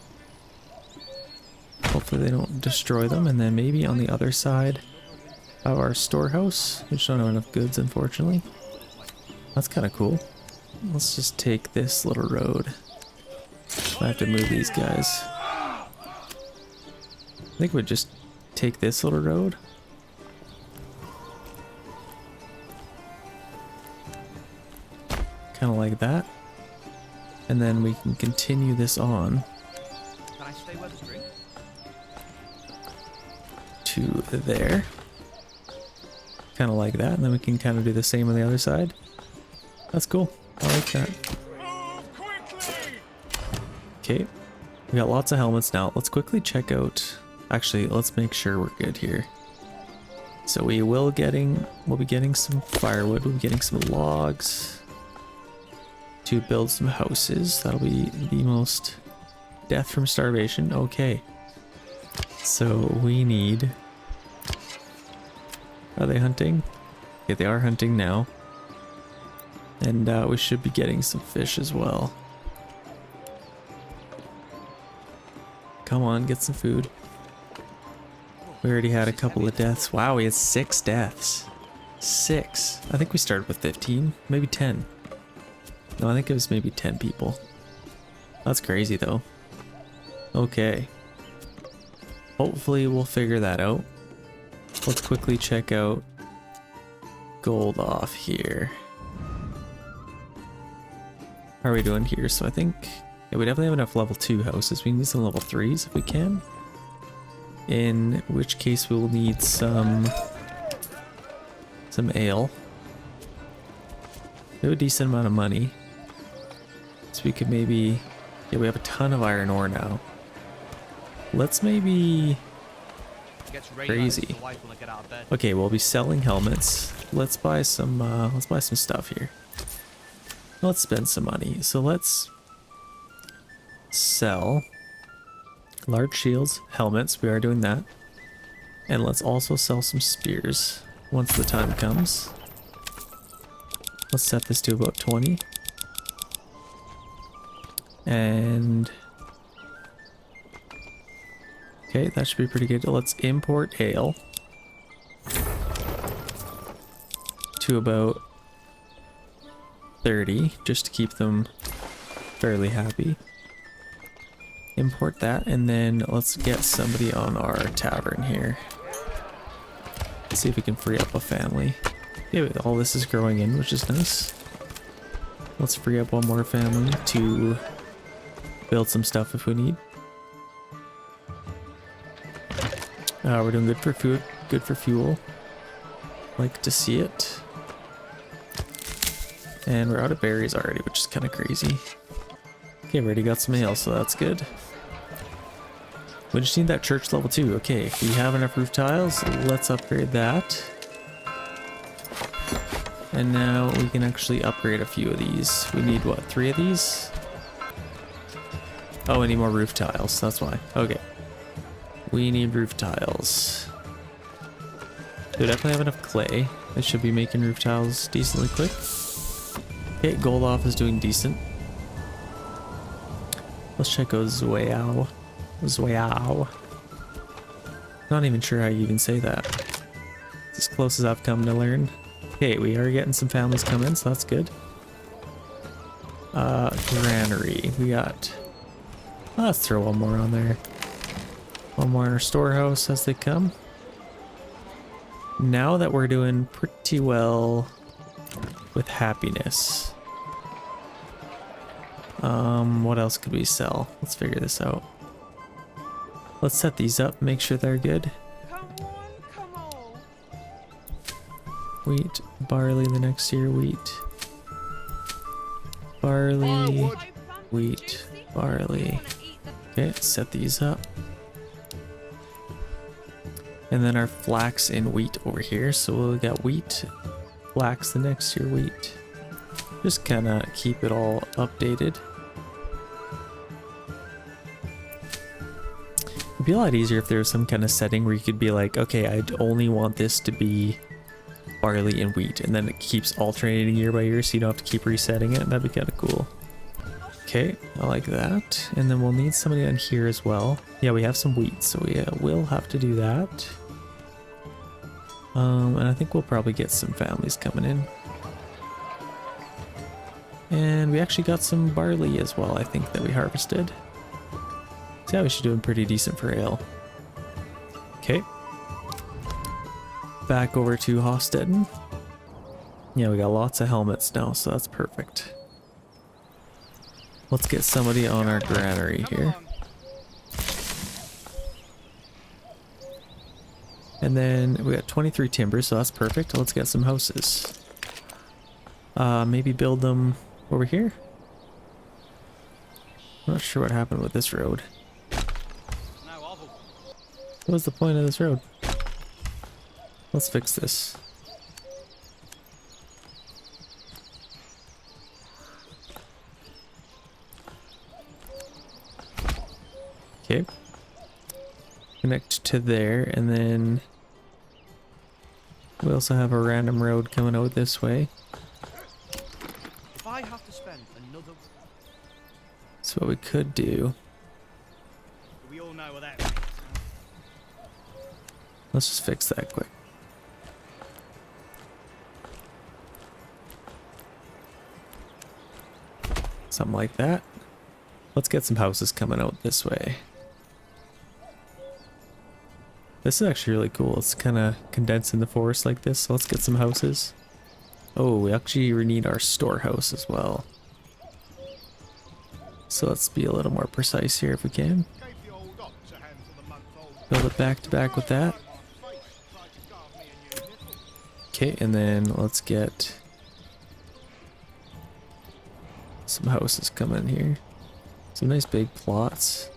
Speaker 1: Hopefully they don't destroy them. And then maybe on the other side of our storehouse. We just don't have enough goods, unfortunately. That's kind of cool. Let's just take this little road. I have to move these guys. I think we'd just take this little road. Kind of like that. And then we can continue this on.
Speaker 3: Can I stay where the string?
Speaker 1: To there. Kind of like that. And then we can kind of do the same on the other side. That's cool. I like that. Okay. We got lots of helmets now. Let's quickly check out. Actually, let's make sure we're good here. So we'll be getting some firewood. We'll be getting some logs to build some houses. That'll be the most death from starvation. Okay. So we need. Are they hunting? Okay, they are hunting now. And we should be getting some fish as well. Come on, get some food. We already had a couple of deaths. Wow, we had 6 deaths. 6. I think we started with 15, maybe 10. No, I think it was maybe 10 people. That's crazy though. Okay. Hopefully we'll figure that out. Let's quickly check out gold off here. How are we doing here? So I think, yeah, we definitely have enough level 2 houses. We need some level 3s if we can. In which case we'll need some ale. We have a decent amount of money. So we could maybe, yeah, we have a ton of iron ore now. Let's maybe, crazy. Okay, we'll be selling helmets. Let's buy some stuff here. Let's spend some money. So let's sell large shields, helmets, we are doing that. And let's also sell some spears once the time comes. Let's set this to about 20. And okay, that should be pretty good. Let's import ale to about 30 just to keep them fairly happy. Import that, and then let's get somebody on our tavern here. Let's see if we can free up a family. Yeah, all this is growing in, which is nice. Let's free up one more family to build some stuff if we need. We're doing good for food, good for fuel. Like to see it. And we're out of berries already, which is kind of crazy. Okay, we already got some ale, so that's good. We just need that church level 2. Okay, if we have enough roof tiles, let's upgrade that. And now we can actually upgrade a few of these. We need, what, 3 of these? Oh, we need more roof tiles, that's why. Okay. We need roof tiles. We definitely have enough clay. I should be making roof tiles decently quick. Okay, gold off is doing decent. Let's check out Zwayao. Zwayao. Not even sure how you even say that. It's as close as I've come to learn. Okay, we are getting some families come in, so that's good. Granary. We got... let's throw one more on there. One more in our storehouse as they come. Now that we're doing pretty well with happiness. What else could we sell? Let's figure this out. Let's set these up, make sure they're good.
Speaker 3: Come on.
Speaker 1: Wheat, barley the next year, wheat. Barley, wheat, barley. Okay, set these up. And then our flax and wheat over here. So we'll get wheat, flax the next year, wheat. Just kind of keep it all updated. It'd be a lot easier if there was some kind of setting where you could be like, okay, I only want this to be barley and wheat, and then it keeps alternating year by year so you don't have to keep resetting it. That'd be kind of cool. Okay, I like that. And then we'll need somebody on here as well. Yeah, we have some wheat, so we will have to do that. And I think we'll probably get some families coming in. And we actually got some barley as well, I think, that we harvested. So yeah, we should do pretty decent for ale. Okay. Back over to Hofstetten. Yeah, we got lots of helmets now, so that's perfect. Let's get somebody on our granary here. And then we got 23 timber, so that's perfect. Let's get some houses. Maybe build them over here. I'm not sure what happened with this road. What was the point of this road? Let's fix this. Okay. Connect to there, and then we also have a random road coming out this way.
Speaker 3: If I have to spend another...
Speaker 1: So what we could do,
Speaker 2: We all know what that means.
Speaker 1: let's just fix that quick. Something like that. Let's get some houses coming out this way. This is actually really cool. It's kind of condensed in the forest like this, so let's get some houses. Oh, we actually need our storehouse as well. So let's be a little more precise here if we can.
Speaker 2: Gave the old ox a hand for the month-old.
Speaker 1: Build it back to back with that. Okay, and then let's get some houses coming here. Some nice big plots.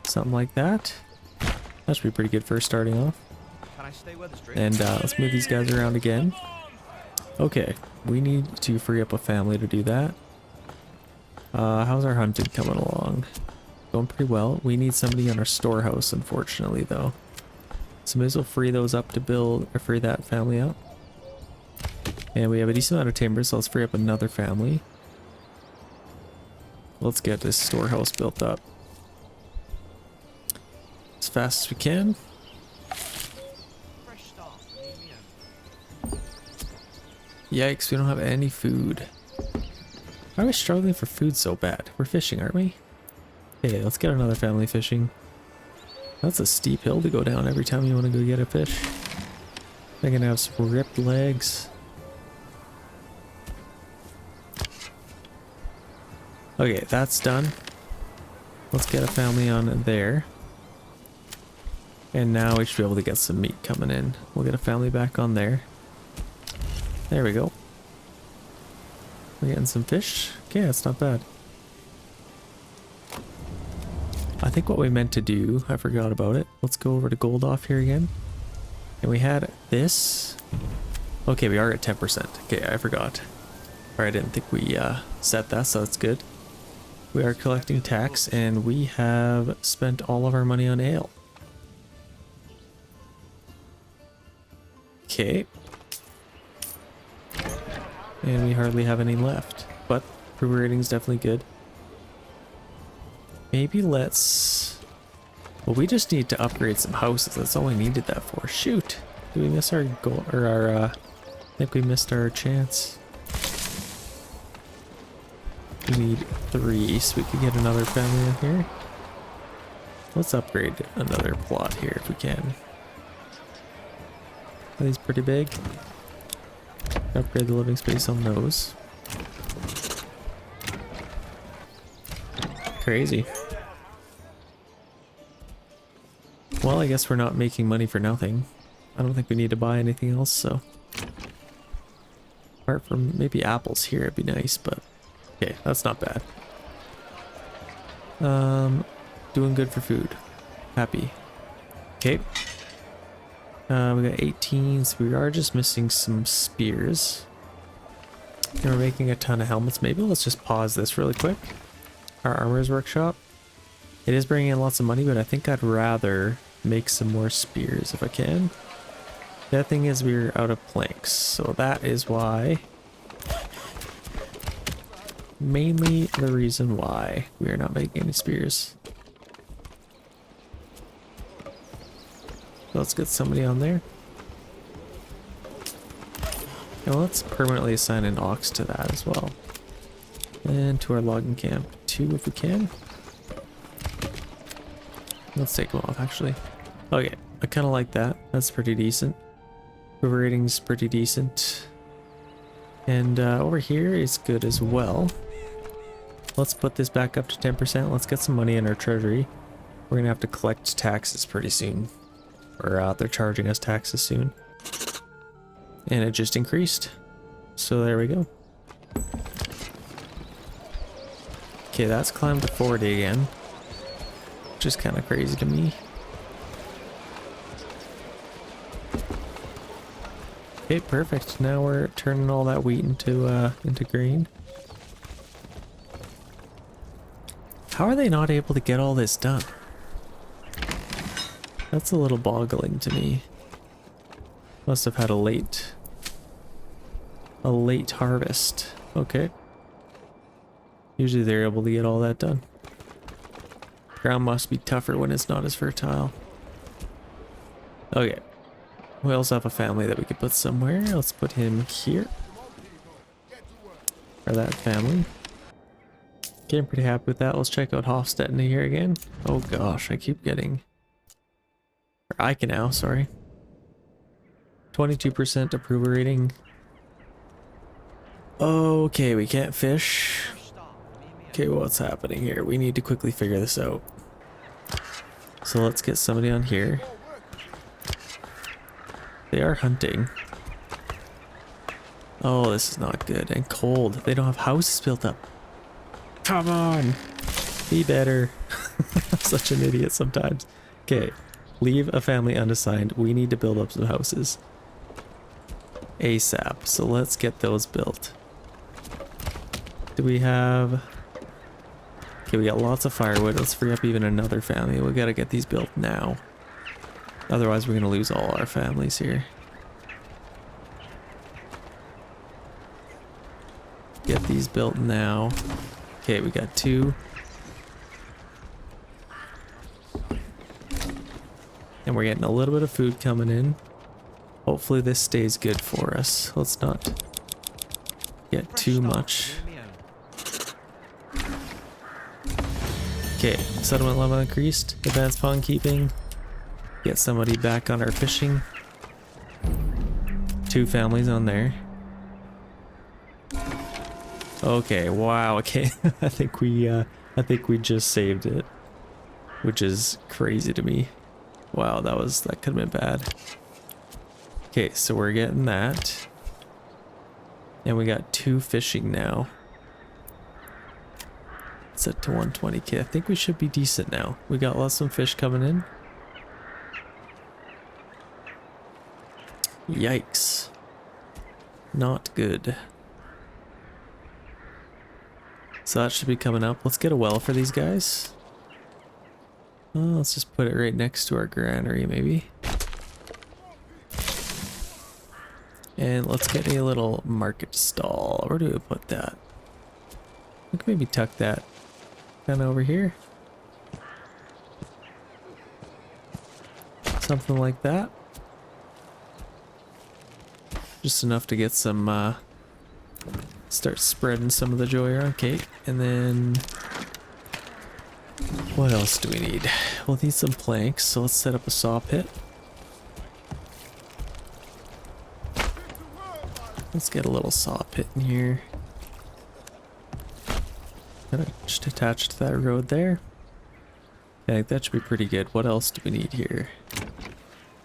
Speaker 1: Something like that. That should be pretty good for starting off.
Speaker 3: Can I stay where the street?
Speaker 1: And let's move these guys around again. Okay, we need to free up a family to do that. How's our hunting coming along? Going pretty well. We need somebody on our storehouse, unfortunately, though. So may as well free those up to build, or free that family up. And we have a decent amount of timber, so let's free up another family. Let's get this storehouse built up as fast as we can.
Speaker 3: Fresh start. Leave me in.
Speaker 1: Yikes, we don't have any food. Why are we struggling for food so bad? We're fishing, aren't we? Okay, let's get another family fishing. That's a steep hill to go down every time you want to go get a fish. They're gonna have some ripped legs. Okay, that's done. Let's get a family on there. And now we should be able to get some meat coming in. We'll get a family back on there. There we go. We're getting some fish. Okay, that's not bad. I think what we meant to do, I forgot about it. Let's go over to gold off here again. And we had this. Okay, we are at 10%. Okay, I forgot. Or I didn't think we set that, so that's good. We are collecting tax, and we have spent all of our money on ale. Okay. And we hardly have any left, but approval rating is definitely good. Maybe let's... Well, we just need to upgrade some houses. That's all we needed that for. Shoot! Did we miss our goal? Or our, I think we missed our chance. We need 3, so we could get another family in here. Let's upgrade another plot here if we can. Are these pretty big? Upgrade the living space on those. Crazy. Well, I guess we're not making money for nothing. I don't think we need to buy anything else, so. Apart from maybe apples here, it'd be nice, but okay, that's not bad. Doing good for food. Happy. Okay. We got 18, so we are just missing some spears. And we're making a ton of helmets. Maybe let's just pause this really quick. Our armor's workshop. It is bringing in lots of money, but I think I'd rather make some more spears if I can. That thing is we're out of planks, so that is why. Mainly the reason why we are not making any spears. Let's get somebody on there. And let's permanently assign an ox to that as well. And to our logging camp 2 if we can. Let's take them off actually. Okay, I kind of like that. That's pretty decent. River rating's pretty decent. And over here is good as well. Let's put this back up to 10%. Let's get some money in our treasury. We're gonna have to collect taxes pretty soon. Or they're charging us taxes soon. And it just increased. So there we go. Okay, that's climbed to 40 again. Which is kind of crazy to me. Okay, perfect. Now we're turning all that wheat into grain. How are they not able to get all this done? That's a little boggling to me. Must have had a late harvest. Okay. Usually they're able to get all that done. Ground must be tougher when it's not as fertile. Okay. We also have a family that we could put somewhere. Let's put him here. Or that family. Okay, I'm pretty happy with that. Let's check out Hofstetten here again. Oh gosh, I keep getting... Or Eikenau, sorry. 22% approval rating. Okay, we can't fish.
Speaker 3: Start. Me and me
Speaker 1: Okay, what's happening here? We need to quickly figure this out. So let's get somebody on here. They are hunting. Oh, this is not good. And cold. They don't have houses built up. Come on! Be better. I'm such an idiot sometimes. Okay, leave a family unassigned. We need to build up some houses. ASAP. So let's get those built. Do we have... Okay, we got lots of firewood. Let's free up even another family. We gotta get these built now. Otherwise, we're gonna lose all our families here. Get these built now. Okay, we got 2. And we're getting a little bit of food coming in. Hopefully this stays good for us. Let's not get too much. Okay, settlement level increased. Advanced pond keeping. Get somebody back on our fishing. 2 families on there. Okay, wow, okay. I think we just saved it. Which is crazy to me. Wow, that could have been bad. Okay, so we're getting that. And we got 2 fishing now. Set to 120k. I think we should be decent now. We got lots of fish coming in. Yikes. Not good. So that should be coming up. Let's get a well for these guys. Let's just put it right next to our granary maybe. And let's get a little market stall. Where do we put that? We can maybe tuck that kind of over here. Something like that. Just enough to get some, start spreading some of the joy around. Okay, and then what else do we need? We'll need some planks, so let's set up a saw pit. Let's get a little saw pit in here. Just attached to that road there. I think that should be pretty good. What else do we need here?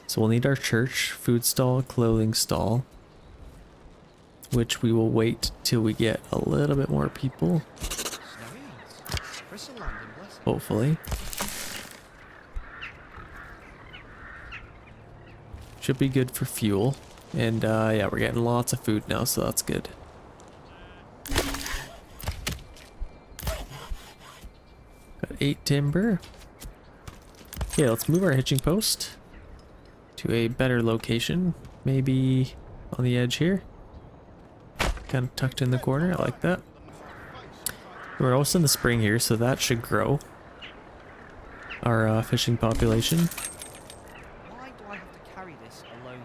Speaker 1: So we'll need our church, food stall, clothing stall, which we will wait till we get a little bit more people. Hopefully. Should be good for fuel. And yeah, we're getting lots of food now, so that's good. Got 8 timber. Okay, let's move our hitching post to a better location. Maybe on the edge here. Kind of tucked in the corner. I like that. We're almost in the spring here, so that should grow our fishing population.
Speaker 3: Why do I have to carry this alone?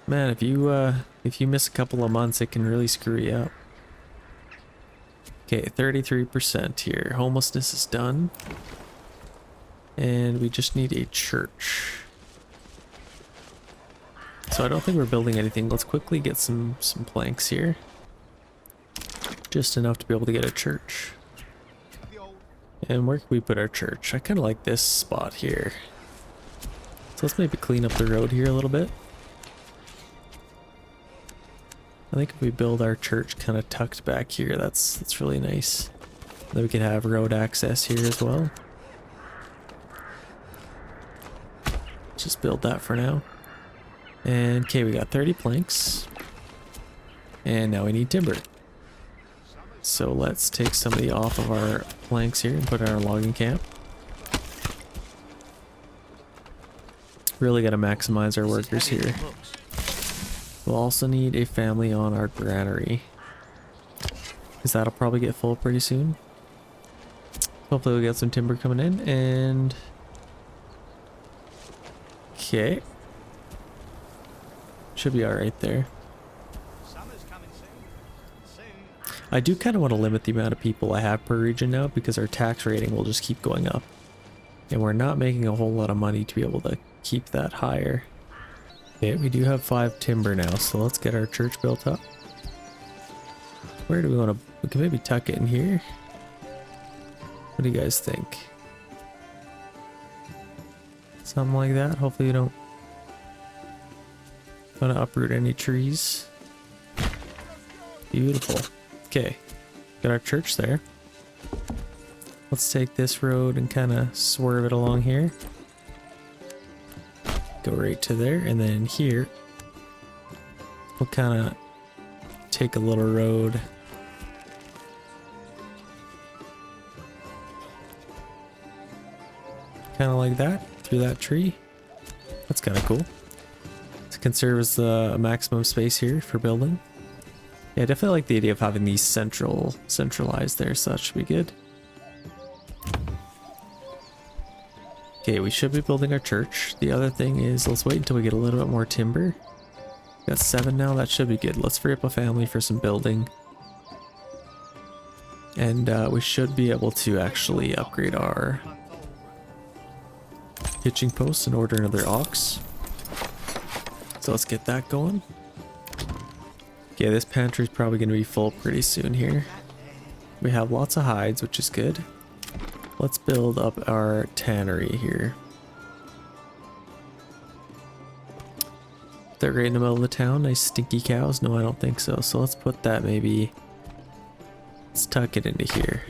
Speaker 1: Man, if you miss a couple of months, it can really screw you up. Okay, 33% here. Homelessness is done. And we just need a church. So I don't think we're building anything. Let's quickly get some planks here. Just enough to be able to get a church. And where can we put our church? I kind of like this spot here. So let's maybe clean up the road here a little bit. I think if we build our church kind of tucked back here, that's really nice. Then we can have road access here as well. Just build that for now. And okay, we got 30 planks. And now we need timber. So let's take somebody off of our planks here and put in our logging camp. Really got to maximize our workers here. We'll also need a family on our granary, because that'll probably get full pretty soon. Hopefully we'll get some timber coming in. And okay, should be all right there. I do kind of want to limit the amount of people I have per region now, because our tax rating will just keep going up. And we're not making a whole lot of money to be able to keep that higher. Okay, we do have 5 timber now, so let's get our church built up. Where do we want to... We can maybe tuck it in here. What do you guys think? Something like that. Hopefully you don't want to uproot any trees. Beautiful. Okay. Got our church there. Let's take this road and kind of swerve it along here. Go right to there, and then here we'll kind of take a little road. Kind of like that, through that tree. That's kind of cool. It conserves the maximum space here for building. Yeah, I definitely like the idea of having these centralized there, so that should be good. Okay, we should be building our church. The other thing is, let's wait until we get a little bit more timber. Got 7 now, that should be good. Let's free up a family for some building. And we should be able to actually upgrade our hitching posts and order another ox. So let's get that going. Okay, this pantry is probably going to be full pretty soon here. We have lots of hides, which is good. Let's build up our tannery here. They're right in the middle of the town. Nice stinky cows. No, I don't think so. So let's put that maybe... Let's tuck it into here.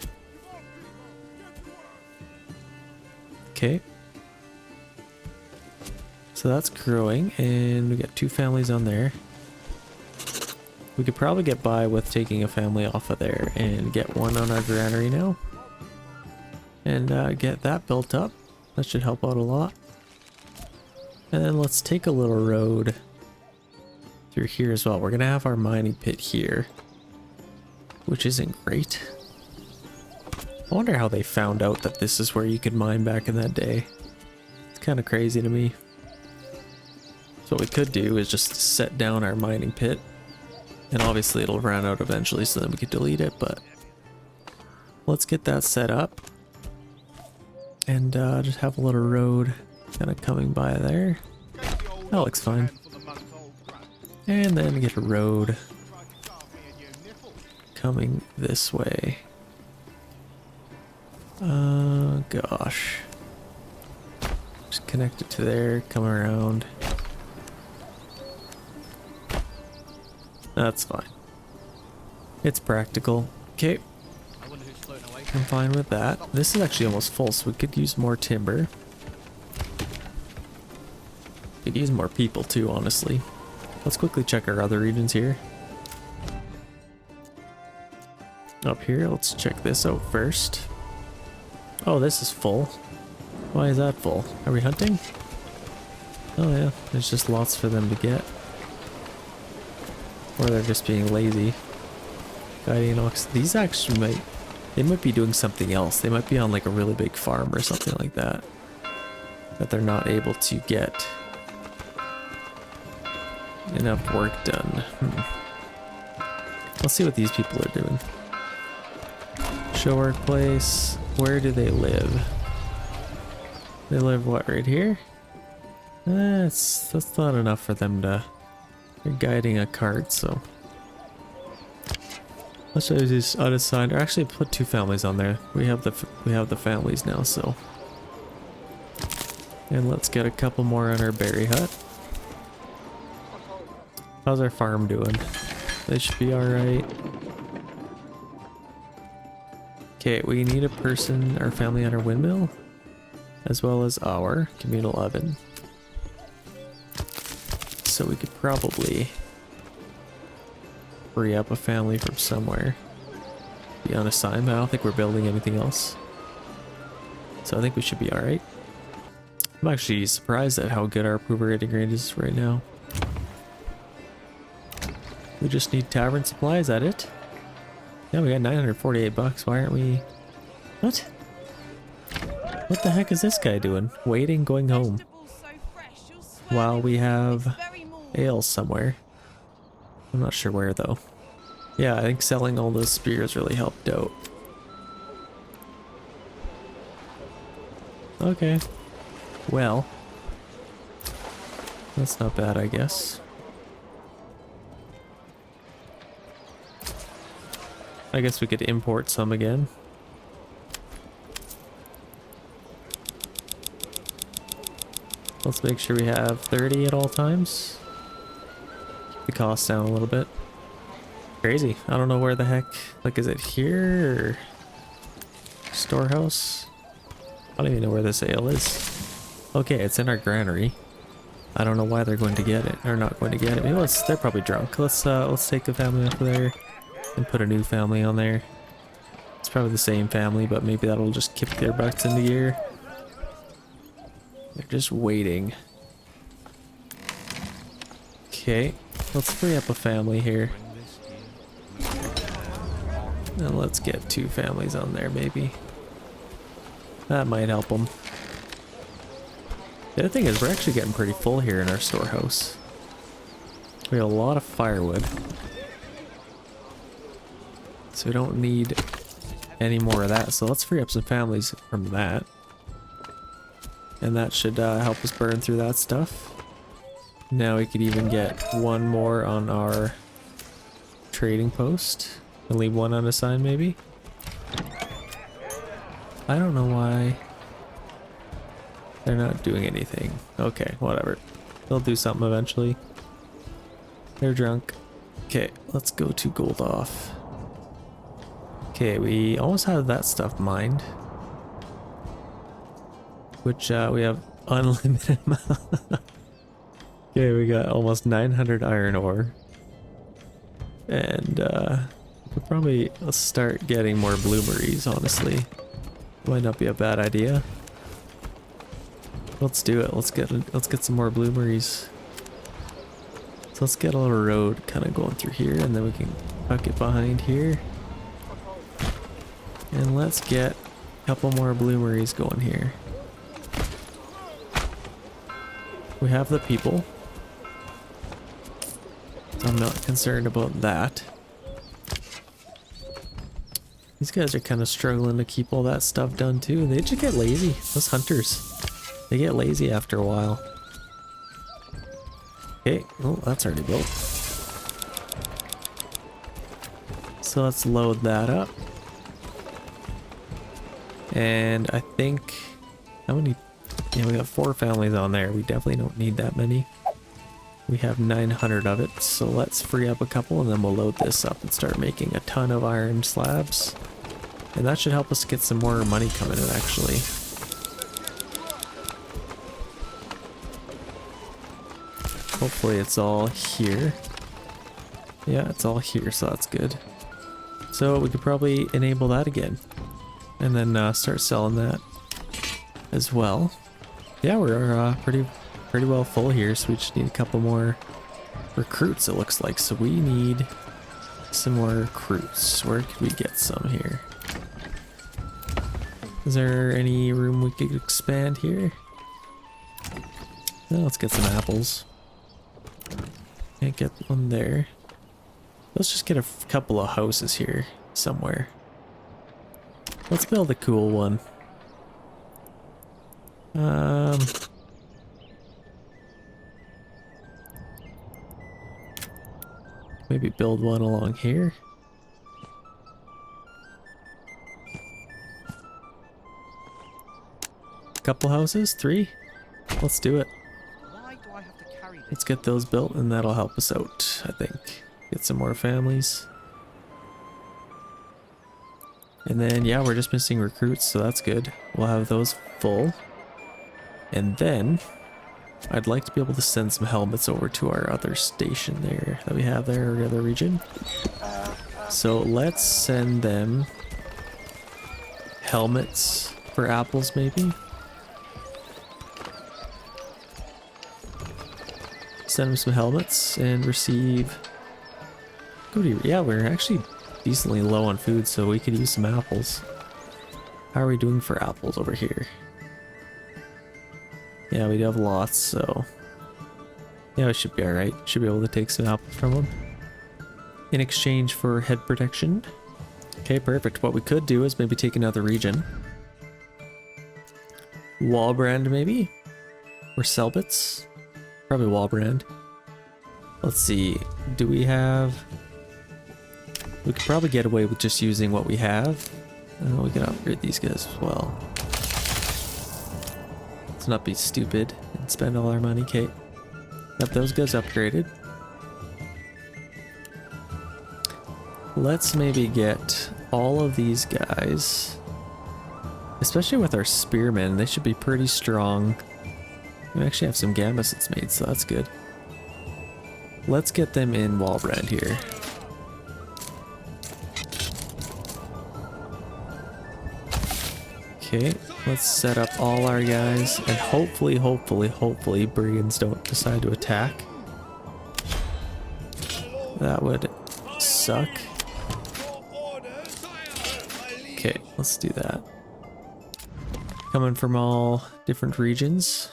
Speaker 1: Okay. So that's growing, and we got 2 families on there. We could probably get by with taking a family off of there and get one on our granary now. And get that built up. That should help out a lot. And then let's take a little road through here as well. We're gonna have our mining pit here, which isn't great. I wonder how they found out that this is where you could mine back in that day. It's kind of crazy to me. So what we could do is just set down our mining pit, and obviously it'll run out eventually, so then we could delete it, but let's get that set up. And just have a little road kind of coming by there. That looks fine. And then get a road coming this way. Gosh. Just connect it to there, come around. That's fine. It's practical. Okay. I'm fine with that. This is actually almost full, so we could use more timber. Could use more people too, honestly. Let's quickly check our other regions here. Up here, let's check this out first. Oh, this is full. Why is that full? Are we hunting? Oh yeah, there's just lots for them to get. Or they're just being lazy. Guiding ox. These actually might... They might be doing something else. They might be on like a really big farm or something like that. That they're not able to get enough work done. Let's see what these people are doing. Show workplace. Where do they live? They live what, right here? That's not enough for them to... They're guiding a cart, so... Let's show these unassigned, or actually put 2 families on there. We have the families now, so. And let's get a couple more on our berry hut. How's our farm doing? They should be alright. Okay, we need a person, our family on our windmill, as well as our communal oven. So we could probably free up a family from somewhere. Be unassigned, but I don't think we're building anything else. So I think we should be alright. I'm actually surprised at how good our approval rating rate is right now. We just need tavern supply, is that it? Yeah, we got 948 bucks. Why aren't we... What? What the heck is this guy doing? Waiting, going home. While we have ale somewhere. I'm not sure where though. Yeah, I think selling all those spears really helped out. Okay. Well. That's not bad, I guess. I guess we could import some again. Let's make sure we have 30 at all times. Keep the cost down a little bit. Crazy. I don't know where the heck, like, is it here or storehouse? I don't even know where this ale is. Okay, it's in our granary. I don't know why they're going to get it, or not going to get it. Maybe they're probably drunk. Let's take the family off of there and put a new family on there. It's probably the same family, but maybe that'll just kick their butts into gear. They're just waiting. Okay, let's free up a family here. And let's get 2 families on there, maybe. That might help them. The other thing is we're actually getting pretty full here in our storehouse. We have a lot of firewood. So we don't need any more of that. So let's free up some families from that. And that should help us burn through that stuff. Now we could even get 1 more on our trading post. And leave 1 unassigned maybe. I don't know why they're not doing anything. Okay, whatever. They'll do something eventually. They're drunk. Okay, let's go to gold off. Okay, we almost have that stuff mined. Which we have unlimited amount. Okay, we got almost 900 iron ore. And we'll probably start getting more bloomeries, honestly. Might not be a bad idea. Let's do it. Let's get some more bloomeries. So let's get a little road kind of going through here, and then we can tuck it behind here. And let's get a couple more bloomeries going here. We have the people. So I'm not concerned about that. These guys are kind of struggling to keep all that stuff done too. They just get lazy. Those hunters. They get lazy after a while. Okay, oh, that's already built. So let's load that up. And I think, how many? Yeah, we got 4 families on there. We definitely don't need that many. We have 900 of it, so let's free up a couple and then we'll load this up and start making a ton of iron slabs. And that should help us get some more money coming in, actually. Hopefully it's all here. Yeah, it's all here, so that's good. So we could probably enable that again. And then start selling that as well. Yeah, we're pretty well full here, so we just need a couple more recruits, it looks like. So we need some more recruits. Where could we get some here? Is there any room we could expand here? Well, let's get some apples. Can't get one there. Let's just get a couple of houses here somewhere. Let's build a cool one. Maybe build one along here. Couple houses? 3? Let's do it.
Speaker 3: Why do I have to carry this?
Speaker 1: Let's get those built and that'll help us out, I think. Get some more families. And then, yeah, we're just missing recruits, so that's good. We'll have those full. And then, I'd like to be able to send some helmets over to our other station there that we have there, or the other region. So let's send them helmets for apples, maybe. Send them some helmets and receive. Yeah, we're actually decently low on food, so we could use some apples. How are we doing for apples over here? Yeah, we do have lots, so yeah, we should be alright. Should be able to take some apples from them in exchange for head protection. Okay, perfect. What we could do is maybe take another region. Wallbrand, maybe? Or Selbits? Probably Wallbrand. Let's see. Do we have... We could probably get away with just using what we have. We can upgrade these guys as well. Let's not be stupid and spend all our money. Okay. Have those guys upgraded. Let's maybe get all of these guys, especially with our spearmen. They should be pretty strong. We actually have some gamma sets made, so that's good. Let's get them in Wallbrand here. Okay, let's set up all our guys, and hopefully brigands don't decide to attack. That would suck. Okay, let's do that. Coming from all different regions.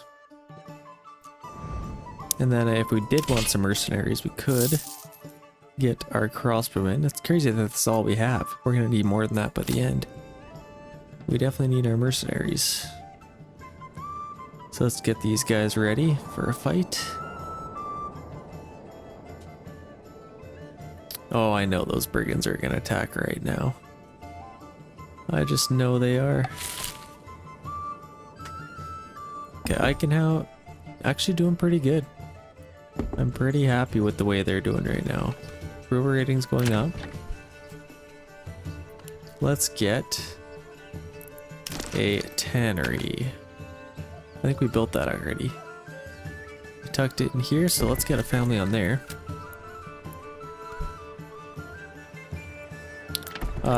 Speaker 1: And then if we did want some mercenaries, we could get our crossbowmen. It's crazy that that's all we have. We're gonna need more than that by the end. We definitely need our mercenaries. So let's get these guys ready for a fight. Oh, I know those brigands are gonna attack right now. I just know they are. Okay, Eichenhout actually doing pretty good. I'm pretty happy with the way they're doing right now. Brewer rating's going up. Let's get a tannery. I think we built that already. We tucked it in here, so let's get a family on there.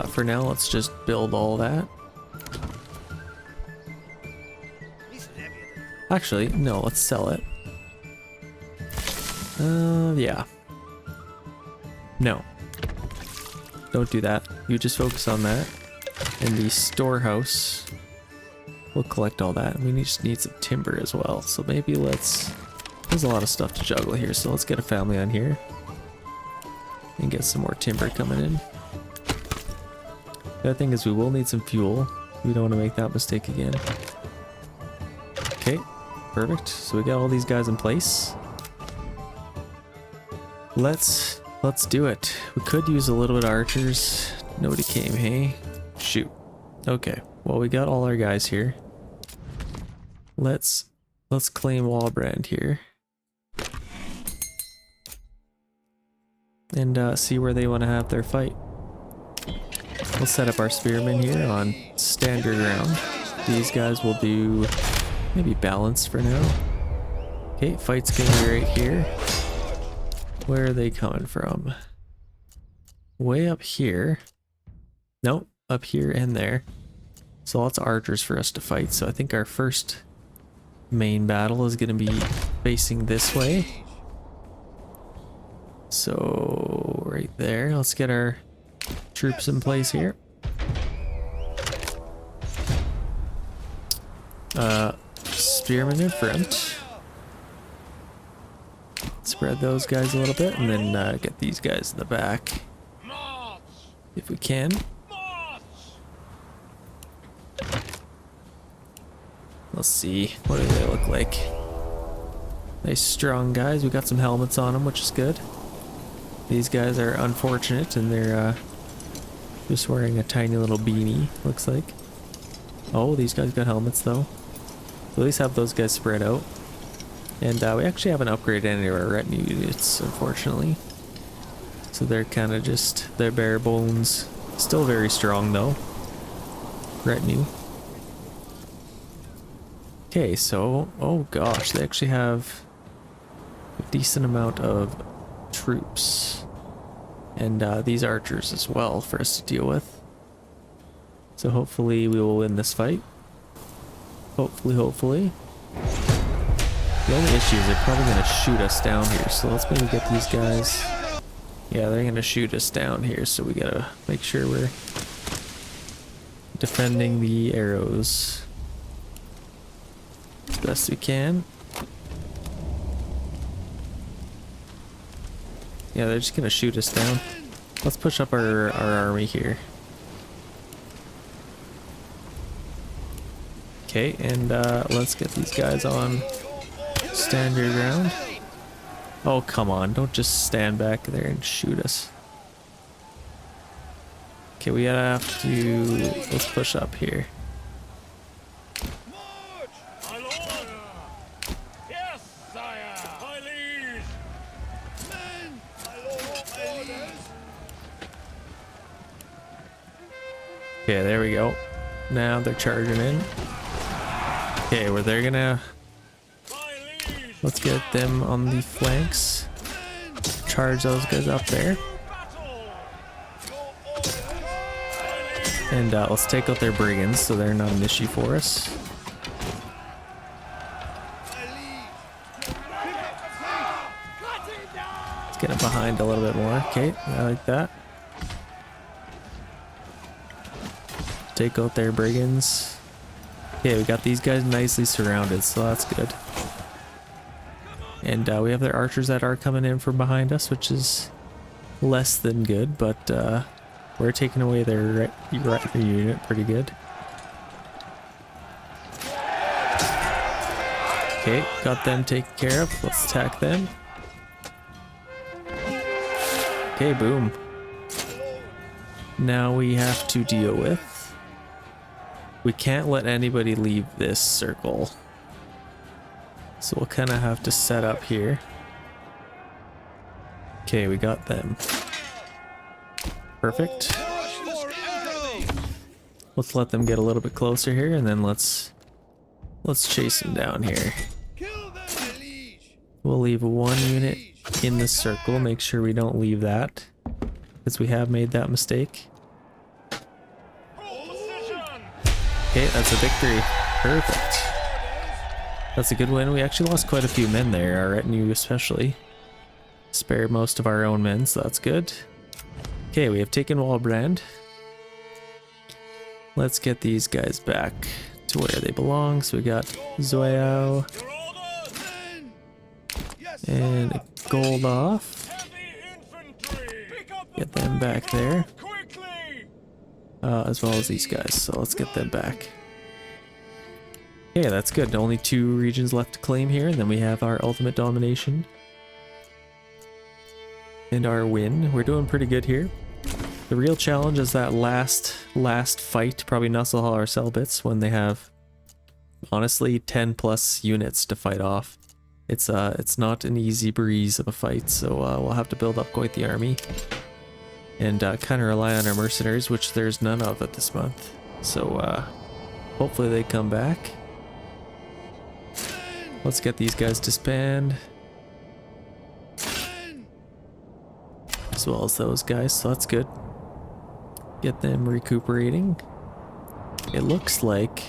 Speaker 1: For now, let's just build all that. Actually, no, let's sell it. Yeah. No. Don't do that. You just focus on that. And the storehouse. We'll collect all that. We just need some timber as well. So maybe let's... There's a lot of stuff to juggle here, so let's get a family on here. And get some more timber coming in. The other thing is we will need some fuel. We don't want to make that mistake again. Okay, perfect. So we got all these guys in place. Let's do it. We could use a little bit of archers. Nobody came, hey? Shoot. Okay, well we got all our guys here. Let's claim Wallbrand here. And see where they want to have their fight. We'll set up our spearmen here on standard ground. These guys will do maybe balanced for now. Okay, fight's gonna be right here. Where are they coming from? Way up here. Nope, up here and there. So lots of archers for us to fight. So I think our first main battle is gonna be facing this way. So right there, let's get our troops in place here. Spearmen in front. Spread those guys a little bit and then get these guys in the back if we can. Let's see, what do they look like? Nice strong guys. We got some helmets on them, which is good. These guys are unfortunate and they're just wearing a tiny little beanie, looks like. Oh, these guys got helmets though. So at least have those guys spread out. And we actually haven't upgraded any of our retinue units, unfortunately. So they're kind of just, they're bare bones. Still very strong though. Retinue. Okay, so, oh gosh, they actually have a decent amount of troops. And these archers as well for us to deal with. So hopefully we will win this fight. Hopefully. The only issue is they're probably going to shoot us down here, so let's maybe get these guys. Yeah, they're going to shoot us down here, so we got to make sure we're defending the arrows as best we can. Yeah, they're just going to shoot us down. Let's push up our army here. Okay, and let's get these guys on stand your ground. Oh, come on. Don't just stand back there and shoot us. Okay, we gotta have to, let's push up here.
Speaker 2: My lord! Yes, sire! My liege! Men! My lord, my liege!
Speaker 1: Okay, there we go. Now they're charging in. Okay, well they're gonna, let's get them on the flanks. Charge those guys up there. And let's take out their brigands so they're not an issue for us. Let's get them behind a little bit more. Okay, I like that. Take out their brigands. Okay, we got these guys nicely surrounded, so that's good. And we have their archers that are coming in from behind us, which is less than good, but we're taking away their unit pretty good. Okay, got them taken care of. Let's attack them. Okay, boom. Now we have to deal with... We can't let anybody leave this circle. So we'll kind of have to set up here. Okay, we got them. Perfect. Let's let them get a little bit closer here, and then let's chase them down here. We'll leave one unit in the circle. Make sure we don't leave that, because we have made that mistake. Okay, that's a victory. Perfect. That's a good win. We actually lost quite a few men there, our retinue especially. Spared most of our own men, so that's good. Okay, we have taken Wallbrand. Let's get these guys back to where they belong. So we got Zoyao and gold off. Get them back there. As well as these guys, so let's get them back. Yeah, that's good. Only 2 regions left to claim here, and then we have our ultimate domination. And our win. We're doing pretty good here. The real challenge is that last fight, probably Nusselhall or Selbitz, when they have, honestly, 10 plus units to fight off. It's not an easy breeze of a fight, so we'll have to build up quite the army. And kind of rely on our mercenaries, which there's none of at this month. So hopefully they come back. Let's get these guys disband. As well as those guys, so that's good. Get them recuperating. It looks like...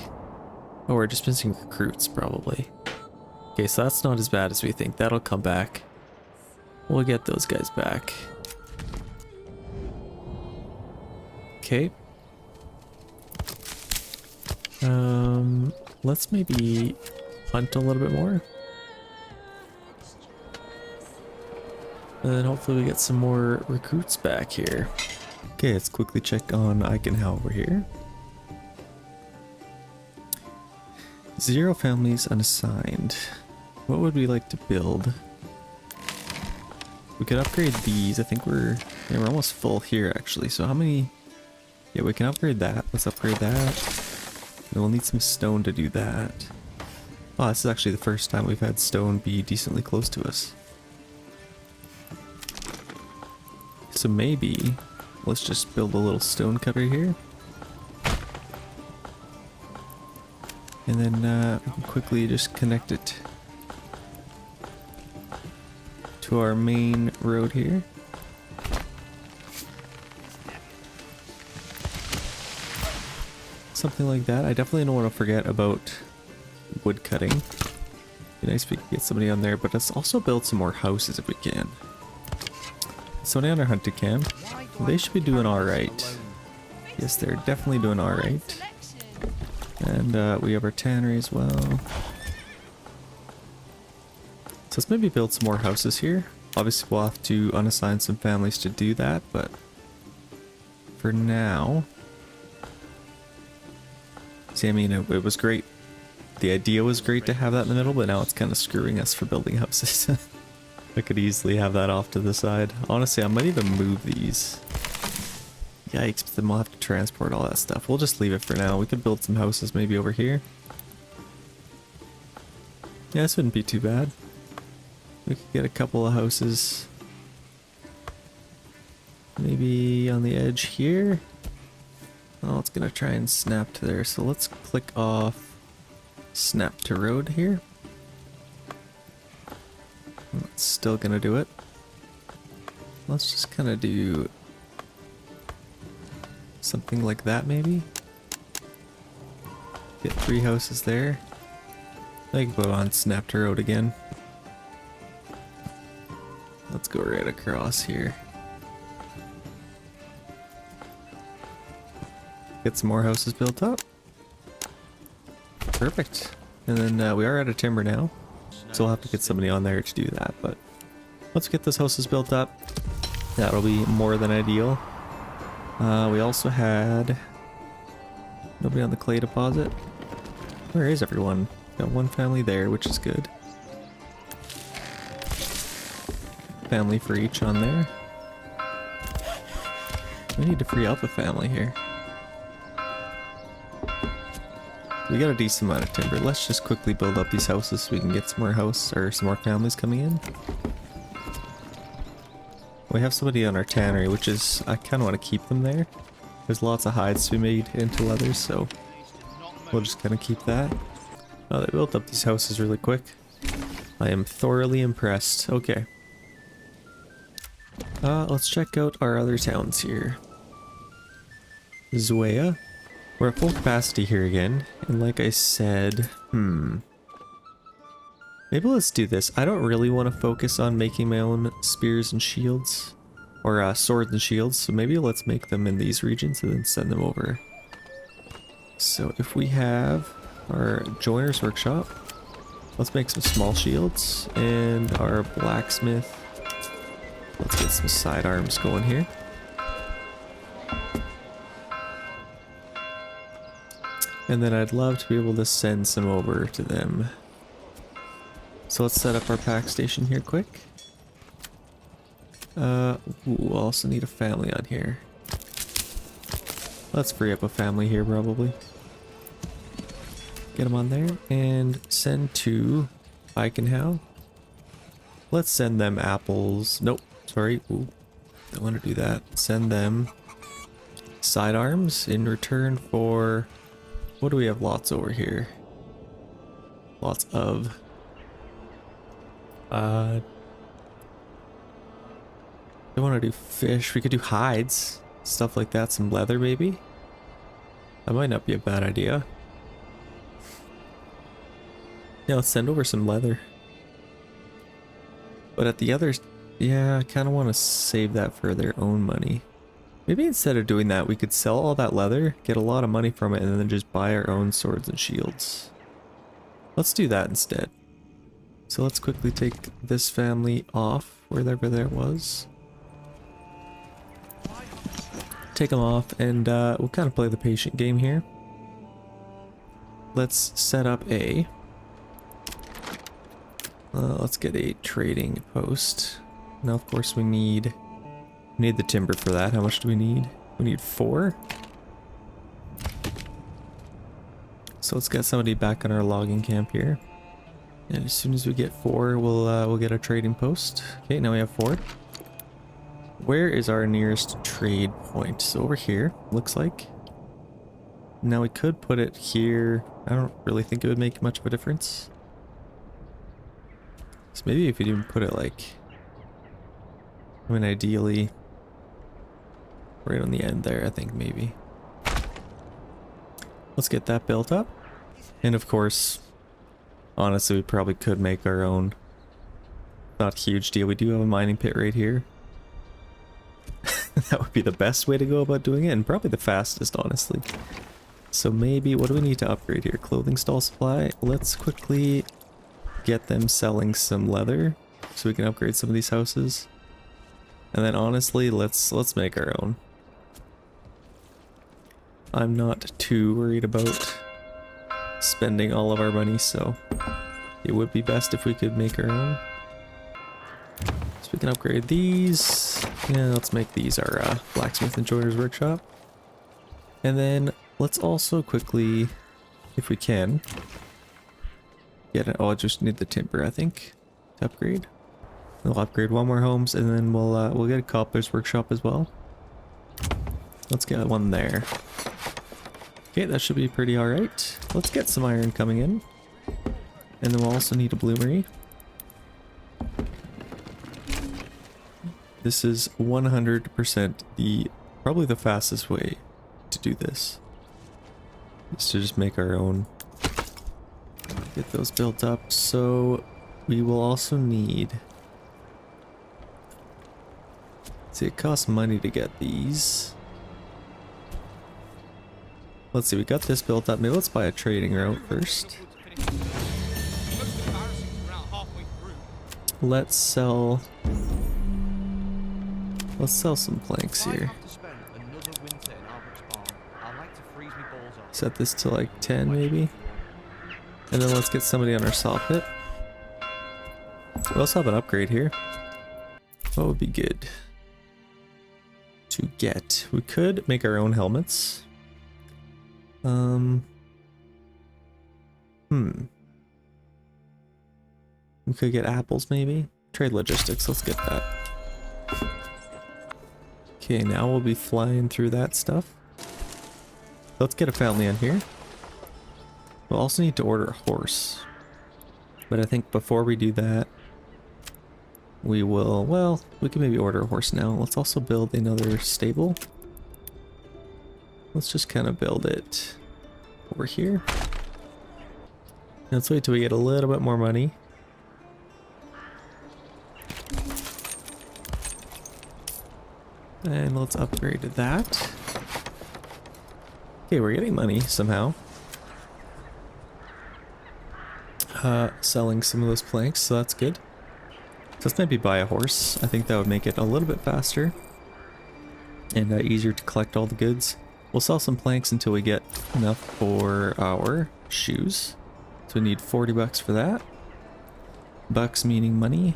Speaker 1: Oh, we're just missing recruits, probably. Okay, so that's not as bad as we think. That'll come back. We'll get those guys back. Okay. Let's maybe hunt a little bit more. And then hopefully we get some more recruits back here. Okay, let's quickly check on Eichenhau over here. 0 families unassigned. What would we like to build? We could upgrade these. I think we're almost full here actually. So how many? Yeah, we can upgrade that. Let's upgrade that. And we'll need some stone to do that. Oh, this is actually the first time we've had stone be decently close to us. So maybe let's just build a little stone cutter here. And then we can quickly just connect it to our main road here. Something like that. I definitely don't want to forget about wood cutting. Be nice if we could get somebody on there, but let's also build some more houses if we can. Somebody on our hunting camp. They should be doing alright. Yes, they're definitely doing alright. And we have our tannery as well. So let's maybe build some more houses here. Obviously we'll have to unassign some families to do that, but for now... See, I mean, it was great. The idea was great to have that in the middle, but now it's kind of screwing us for building houses. I could easily have that off to the side. Honestly, I might even move these. Yikes, but then we'll have to transport all that stuff. We'll just leave it for now. We could build some houses maybe over here. Yeah, this wouldn't be too bad. We could get a couple of houses. Maybe on the edge here. Oh, it's gonna try and snap to there. So let's click off snap to road here. It's still gonna do it. Let's just kind of do something like that maybe. Get 3 houses there. I can put on snap to road again. Let's go right across here. Get some more houses built up. Perfect. And then we are out of timber now, so we'll have to get somebody on there to do that. But let's get those houses built up. That'll be more than ideal. We also had nobody on the clay deposit. Where is everyone? Got one family there, which is good. Family for each on there. We need to free up a family here. We got a decent amount of timber. Let's just quickly build up these houses so we can get some more families coming in. We have somebody on our tannery, which is, I kind of want to keep them there. There's lots of hides to be made into leather, so we'll just kind of keep that. Oh, they built up these houses really quick. I am thoroughly impressed. Okay. Let's check out our other towns here. Zwea. We're at full capacity here again, and like I said, maybe let's do this. I don't really want to focus on making my own spears and shields, or swords and shields, so maybe let's make them in these regions and then send them over. So if we have our joiner's workshop, let's make some small shields, and our blacksmith, let's get some sidearms going here. And then I'd love to be able to send some over to them. So let's set up our pack station here quick. We'll also need a family on here. Let's free up a family here probably. Get them on there and send to Ikenhow. Let's send them apples. Nope, sorry. Ooh, don't want to do that. Send them sidearms in return for... What do we have lots over here? Lots of... I want to do fish. We could do hides. Stuff like that. Some leather maybe. That might not be a bad idea. Yeah, let's send over some leather. But at the others... Yeah, I kind of want to save that for their own money. Maybe instead of doing that, we could sell all that leather, get a lot of money from it, and then just buy our own swords and shields. Let's do that instead. So let's quickly take this family off, wherever that was. Take them off, and we'll kind of play the patient game here. Let's set up a... let's get a trading post. Now, of course, we need the timber for that. How much do we need? We need 4. So let's get somebody back on our logging camp here. And as soon as we get 4, we'll get a trading post. Okay, now we have 4. Where is our nearest trade point? So over here, looks like. Now we could put it here. I don't really think it would make much of a difference. So maybe if we didn't put it like... I mean, ideally... right on the end there, I think maybe. Let's get that built up. And of course, honestly, we probably could make our own. Not a huge deal. We do have a mining pit right here. That would be the best way to go about doing it, and probably the fastest, honestly. So maybe, what do we need to upgrade here? Clothing stall supply. Let's quickly get them selling some leather so we can upgrade some of these houses. And then honestly, let's make our own. I'm not too worried about spending all of our money, so it would be best if we could make our own. So we can upgrade these. Yeah, let's make these our blacksmith and joiner's workshop. And then let's also quickly, if we can, get it. Oh, I just need the timber, I think, to upgrade. We'll upgrade one more homes, and then we'll get a cobbler's workshop as well. Let's get one there. Okay, that should be pretty alright. Let's get some iron coming in. And then we'll also need a bloomery. This is 100% probably the fastest way to do this. Is to just make our own. Get those built up. So we will also need. See, it costs money to get these. Let's see, we got this built up. Maybe let's buy a trading route first. Let's sell some planks here. Set this to like 10 maybe. And then let's get somebody on our saw pit. We also have an upgrade here. What would be good to get? We could make our own helmets. We could get apples maybe. Trade logistics, let's get that. Okay, now we'll be flying through that stuff. Let's get a family on here. We'll also need to order a horse. But I think before we do that, we will, well, we can maybe order a horse now. Let's also build another stable. Let's just kind of build it over here. Let's wait till we get a little bit more money. And let's upgrade that. Okay, we're getting money somehow. Selling some of those planks, so that's good. So let's maybe buy a horse. I think that would make it a little bit faster. And easier to collect all the goods. We'll sell some planks until we get enough for our shoes. So we need 40 bucks for that. Bucks meaning money.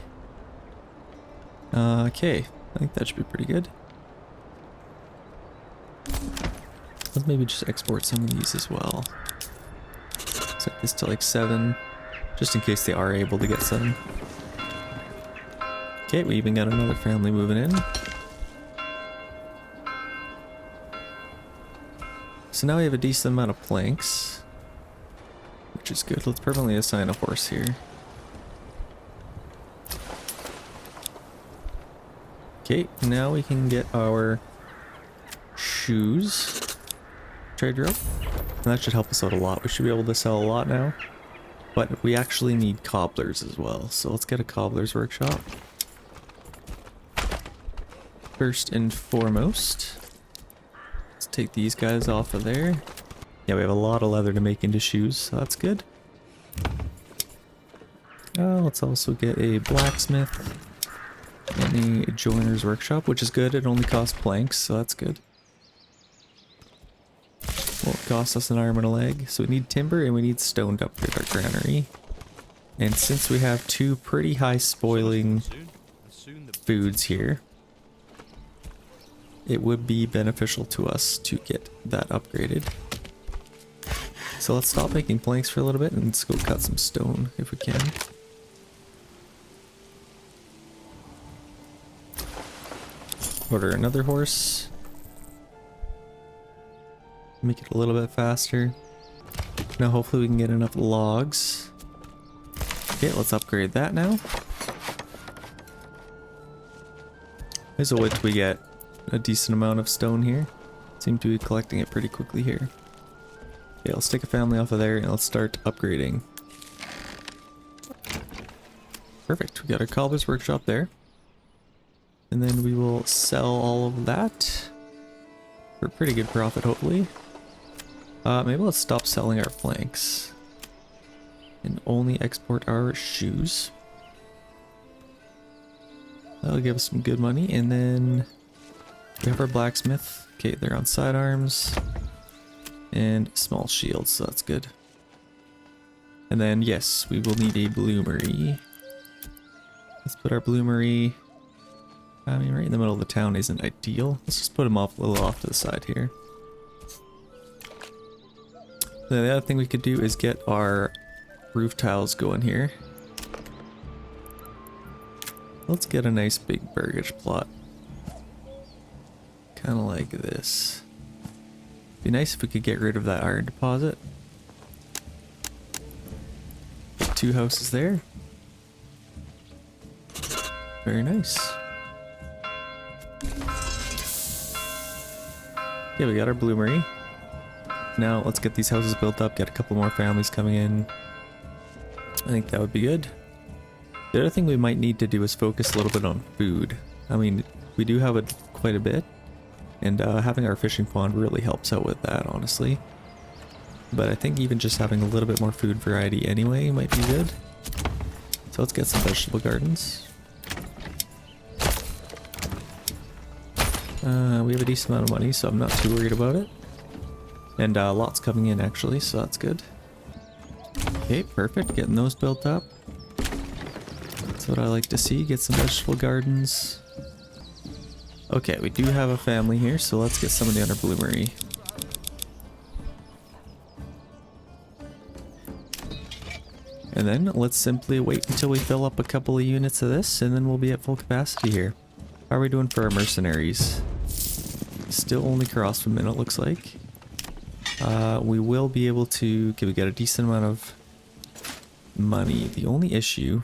Speaker 1: Okay, I think that should be pretty good. Let's maybe just export some of these as well. Set this to like 7, just in case they are able to get some. Okay, we even got another family moving in. So now we have a decent amount of planks, which is good. Let's permanently assign a horse here. Okay, now we can get our shoes. Trade rope. And that should help us out a lot. We should be able to sell a lot now. But we actually need cobblers as well. So let's get a cobbler's workshop. First and foremost, let's take these guys off of there. Yeah, we have a lot of leather to make into shoes, so that's good. Let's also get a blacksmith and a joiner's workshop, which is good. It only costs planks, so that's good. Won't cost us an arm and a leg. So we need timber and we need stone to upgrade our granary. And since we have two pretty high spoiling foods here, it would be beneficial to us to get that upgraded. So let's stop making planks for a little bit and let's go cut some stone if we can. Order another horse. Make it a little bit faster. Now hopefully we can get enough logs. Okay, let's upgrade that now. There's a wait till we get a decent amount of stone here. Seem to be collecting it pretty quickly here. Okay, let's take a family off of there and let's start upgrading. Perfect, we got our cobbler's workshop there. And then we will sell all of that for a pretty good profit, hopefully. Maybe let's stop selling our planks and only export our shoes. That'll give us some good money. And then we have our blacksmith. Okay, they're on sidearms and small shields, so that's good. And then yes, we will need a bloomery. Let's put our bloomery I mean, right in the middle of the town isn't ideal. Let's just put them off a little off to the side here. Then the other thing we could do is get our roof tiles going here. Let's get a nice big burgage plot. Kind of like this. Be nice if we could get rid of that iron deposit. Put 2 houses there. Very nice. Yeah, we got our bloomery. Now let's get these houses built up, get a couple more families coming in. I think that would be good. The other thing we might need to do is focus a little bit on food. I mean, we do have it quite a bit, and having our fishing pond really helps out with that, honestly. But I think even just having a little bit more food variety anyway might be good. So let's get some vegetable gardens. We have a decent amount of money, so I'm not too worried about it. And lots coming in actually, so that's good. Okay, perfect. Getting those built up. That's what I like to see. Get some vegetable gardens. Okay, we do have a family here, so let's get somebody on our bloomery. And then let's simply wait until we fill up a couple of units of this, and then we'll be at full capacity here. How are we doing for our mercenaries? Still only crossbowmen, it looks like. We will be able to... Okay, we got a decent amount of money. The only issue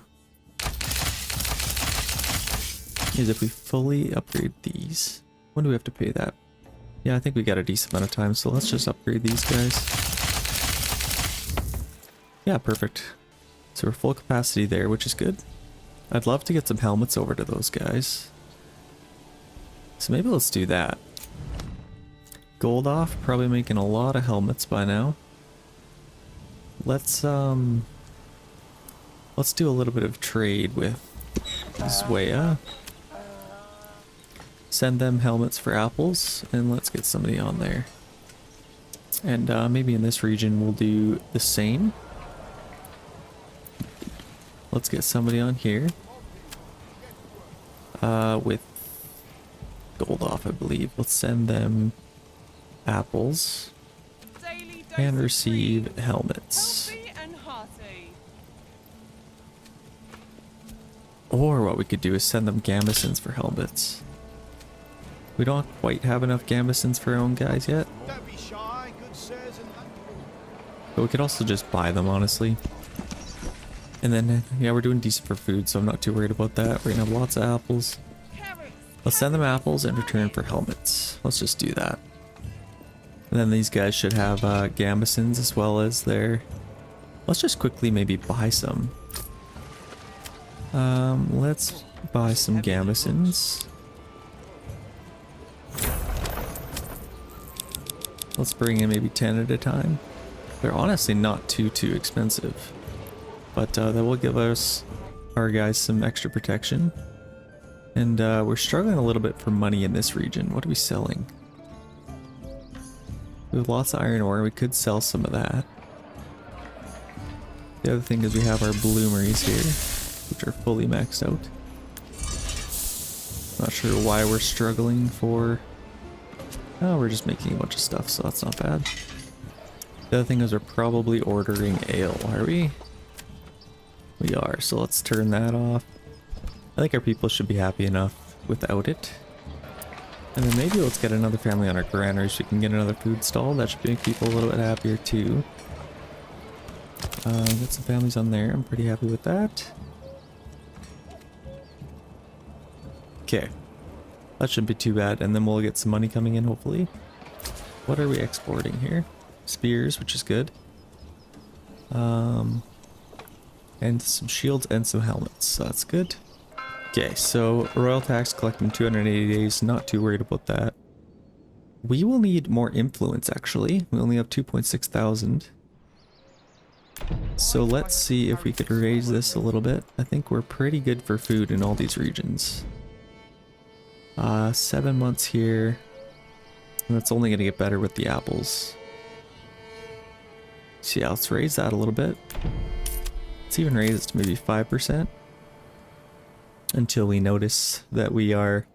Speaker 1: is if we fully upgrade these. When do we have to pay that? Yeah, I think we got a decent amount of time, so let's just upgrade these guys. Yeah, perfect. So we're full capacity there, which is good. I'd love to get some helmets over to those guys. So maybe let's do that. Gold off, probably making a lot of helmets by now. Let's do a little bit of trade with Zwaya. Send them helmets for apples, and let's get somebody on there. And maybe in this region we'll do the same. Let's get somebody on here. With gold off, I believe. Let's send them apples and receive helmets. Or what we could do is send them gambesons for helmets. We don't quite have enough gambesons for our own guys yet. But we could also just buy them, honestly. And then, yeah, we're doing decent for food, so I'm not too worried about that. We're gonna have lots of apples. Let's send them apples in return for helmets. Let's just do that. And then these guys should have gambesons as well as their... Let's just quickly maybe buy some. Let's buy some gambesons. Let's bring in maybe 10 at a time. They're honestly not too expensive. But that will give us, our guys, some extra protection. And we're struggling a little bit for money in this region. What are we selling? We have lots of iron ore. We could sell some of that. The other thing is we have our bloomeries here, which are fully maxed out. Not sure why we're struggling for... Oh, we're just making a bunch of stuff, so that's not bad. The other thing is we're probably ordering ale, are we? We are, so let's turn that off. I think our people should be happy enough without it. And then maybe let's get another family on our granary so we can get another food stall. That should make people a little bit happier too. Get some families on there. I'm pretty happy with that. Okay. That shouldn't be too bad. And then we'll get some money coming in, hopefully. What are we exporting here? Spears, which is good. And some shields and some helmets. So that's good. Okay, so royal tax collecting 280 days. Not too worried about that. We will need more influence, actually. We only have 2.6 thousand. So let's see if we could raise this a little bit. I think we're pretty good for food in all these regions. 7 months here. And that's only going to get better with the apples. So yeah, let's raise that a little bit. Let's even raise it to maybe 5%. until we notice that we are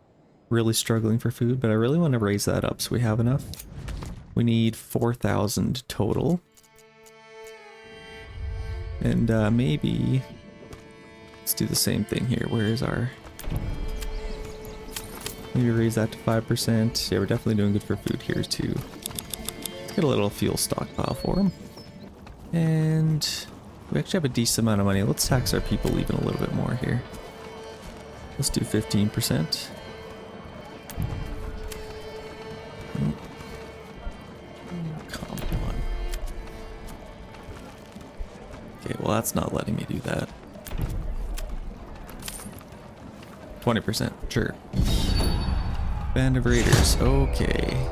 Speaker 1: really struggling for food, but I really want to raise that up so we have enough. We need 4,000 total. And maybe let's do the same thing here. Where is our... Maybe raise that to 5%. Yeah, we're definitely doing good for food here too. Let's get a little fuel stockpile for them. And we actually have a decent amount of money. Let's tax our people even a little bit more here. Let's do 15%. Come on. Okay, well that's not letting me do that. 20%, sure. Band of Raiders, okay.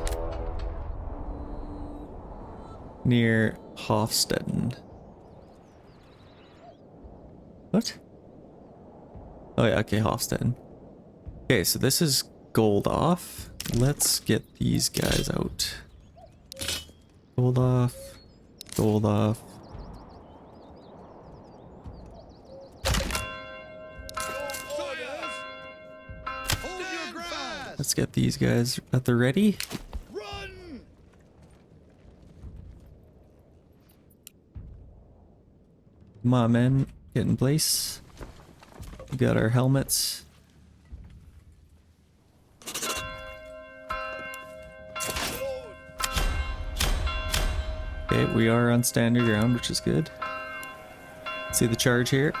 Speaker 1: Near Hofstetten. What? Oh yeah, okay, Hofstetten. Okay, so this is gold off. Let's get these guys out. Gold off. Gold off. Let's get these guys at the ready.
Speaker 2: Run!
Speaker 1: Come on, men. Get in place. We got our helmets. Okay, we are on standard ground, which is good. See the charge here.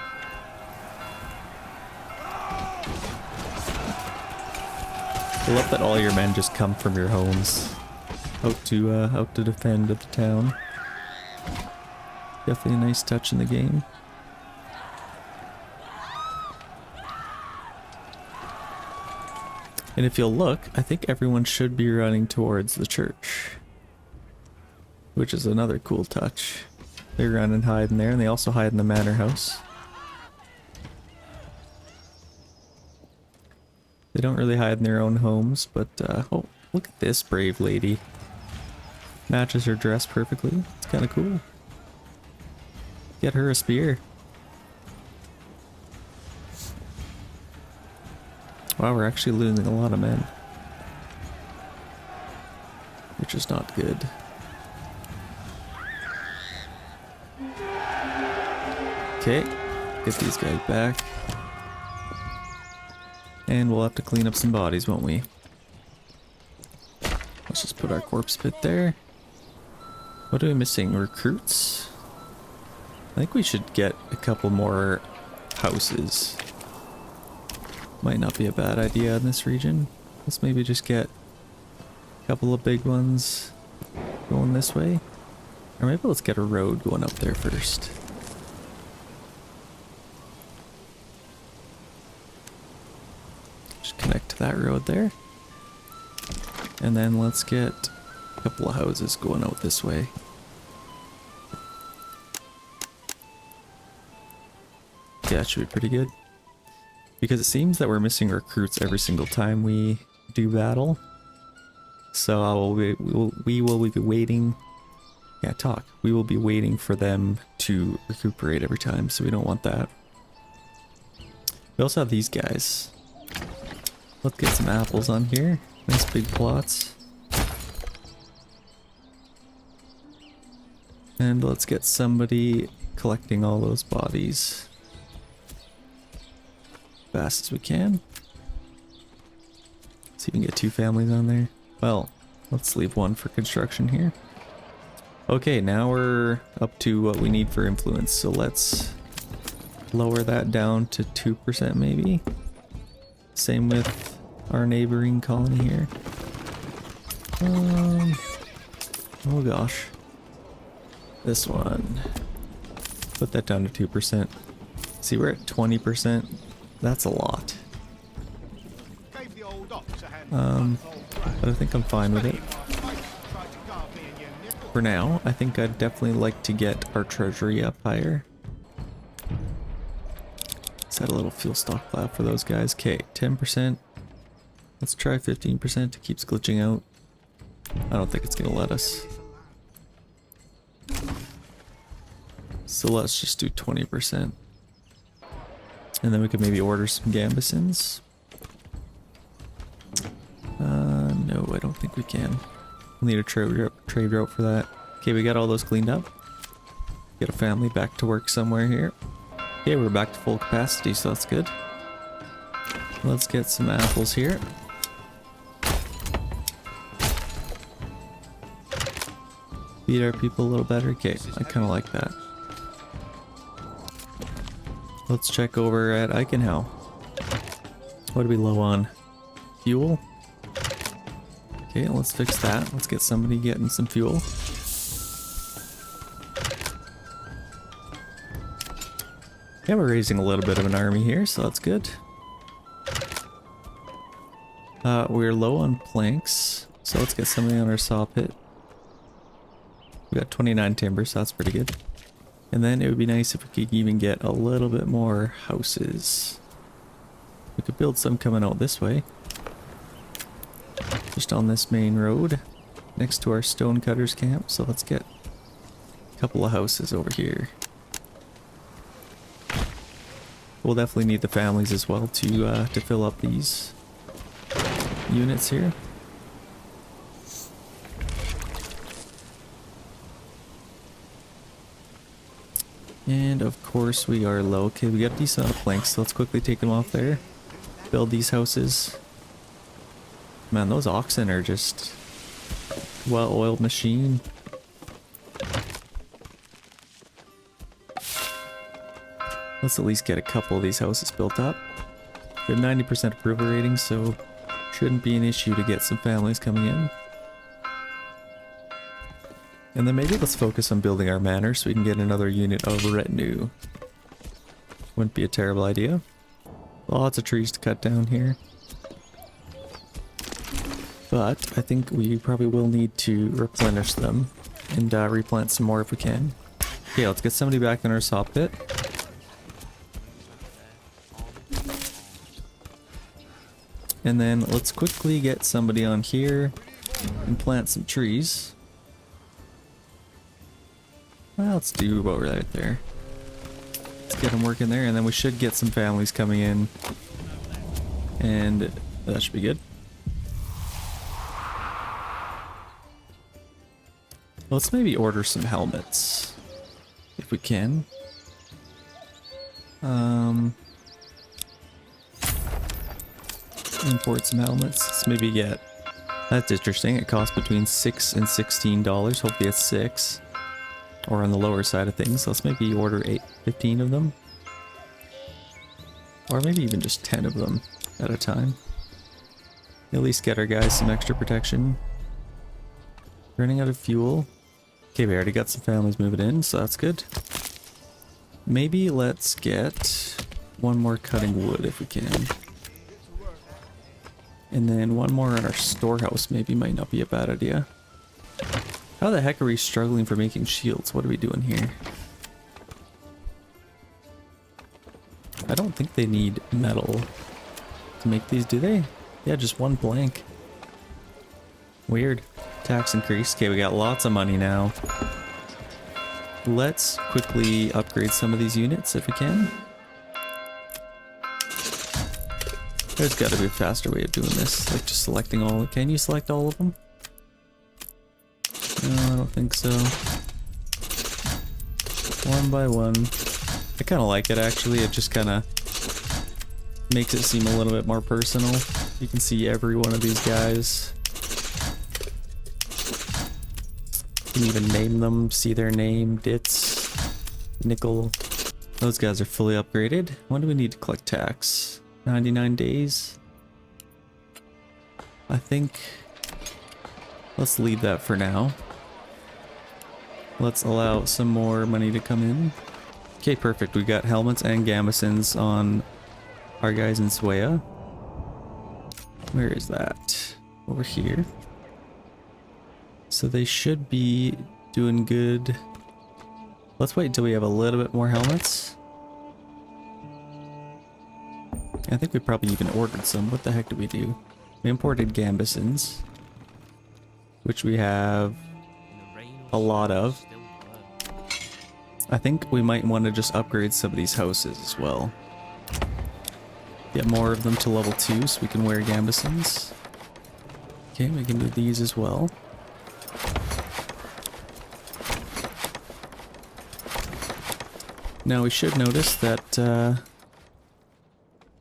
Speaker 1: I love that all your men just come from your homes out to defend the town. Definitely a nice touch in the game. And if you'll look, I think everyone should be running towards the church, which is another cool touch. They run and hide in there, and they also hide in the manor house. They don't really hide in their own homes, but oh, look at this brave lady. Matches her dress perfectly. It's kind of cool. Get her a spear. Wow, we're actually losing a lot of men, which is not good. Okay, get these guys back. And we'll have to clean up some bodies, won't we? Let's just put our corpse pit there. What are we missing? Recruits? I think we should get a couple more houses. Might not be a bad idea in this region. Let's maybe just get a couple of big ones going this way. Or maybe let's get a road going up there first. Connect to that road there. And then let's get a couple of houses going out this way. Yeah, that should be pretty good. Because it seems that we're missing recruits every single time we do battle. So we will be waiting. Yeah, talk. We will be waiting for them to recuperate every time, so we don't want that. We also have these guys. Let's get some apples on here. Nice big plots. And let's get somebody collecting all those bodies fast as we can. See if we can get 2 families on there. Well, let's leave 1 for construction here. Okay, now we're up to what we need for influence. So let's lower that down to 2% maybe. Same with our neighboring colony here. Oh gosh. This one. Put that down to 2%. See, we're at 20%. That's a lot. But I think I'm fine with it. For now, I think I'd definitely like to get our treasury up higher. Set a little fuel stockpile for those guys. Okay, 10%. Let's try 15%. It keeps glitching out. I don't think it's gonna let us. So let's just do 20%. And then we could maybe order some gambesons. No, I don't think we can. We'll need a trade route for that. Okay, we got all those cleaned up. Get a family back to work somewhere here. Okay, we're back to full capacity, so that's good. Let's get some apples here. Feed our people a little better. Okay, I kind of like that. Let's check over at Eichenhau. What are we low on? Fuel? Okay, let's fix that. Let's get somebody getting some fuel. Yeah, we're raising a little bit of an army here, so that's good. We're low on planks, so let's get somebody on our saw pit. We got 29 timber, so that's pretty good. And then it would be nice if we could even get a little bit more houses. We could build some coming out this way. Just on this main road, next to our stonecutters camp, so let's get a couple of houses over here. We'll definitely need the families as well to fill up these units here. And of course we are low. Okay, we got a decent amount of planks, so let's quickly take them off there. Build these houses. Man, those oxen are just well-oiled machine. Let's at least get a couple of these houses built up. We have 90% approval rating, so shouldn't be an issue to get some families coming in. And then maybe let's focus on building our manor so we can get another unit of retinue. Wouldn't be a terrible idea. Lots of trees to cut down here. But I think we probably will need to replenish them and replant some more if we can. Okay, let's get somebody back in our saw pit. And then let's quickly get somebody on here and plant some trees. Well, let's do about right there. Let's get them working there, and then we should get some families coming in. And that should be good. Let's maybe order some helmets, if we can. Import some helmets. Let's maybe get... That's interesting. It costs between $6 and $16. Hopefully it's 6. Or on the lower side of things. So let's maybe order 15 of them. Or maybe even just 10 of them at a time. At least get our guys some extra protection. Running out of fuel. Okay, we already got some families moving in, so that's good. Maybe let's get one more cutting wood if we can. And then one more in our storehouse maybe might not be a bad idea. How the heck are we struggling for making shields? What are we doing here? I don't think they need metal to make these, do they? Yeah, just one blank. Weird. Tax increase. Okay, we got lots of money now. Let's quickly upgrade some of these units if we can. There's got to be a faster way of doing this, like just selecting all. Can you select all of them? No, I don't think so. One by one. I kind of like it actually. It just kind of makes it seem a little bit more personal. You can see every one of these guys. You can even name them, see their name, Ditz, Nickel. Those guys are fully upgraded. When do we need to collect tax? 99 days? I think let's leave that for now. Let's allow some more money to come in. Okay, perfect. We got helmets and gambesons on our guys in Swaya. Where is that? Over here. So they should be doing good. Let's wait until we have a little bit more helmets. I think we probably even ordered some. What the heck did we do? We imported gambesons, which we have a lot of. I think we might want to just upgrade some of these houses as well. Get more of them to level 2 so we can wear gambesons. Okay, we can do these as well. Now we should notice that,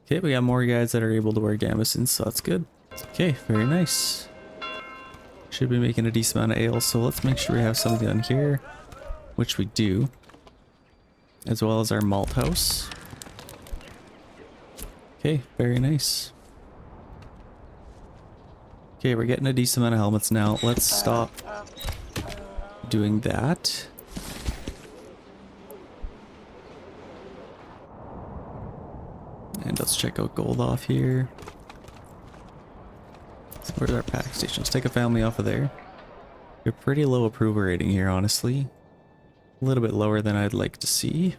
Speaker 1: okay, we got more guys that are able to wear gambesons, so that's good. Okay, very nice. Should be making a decent amount of ale, so let's make sure we have something on here, which we do, as well as our malt house. Okay, very nice. Okay, we're getting a decent amount of helmets now. Let's stop doing that. And let's check out gold off here. So where's our pack station? Let's take a family off of there. We're pretty low approval rating here, honestly. A little bit lower than I'd like to see.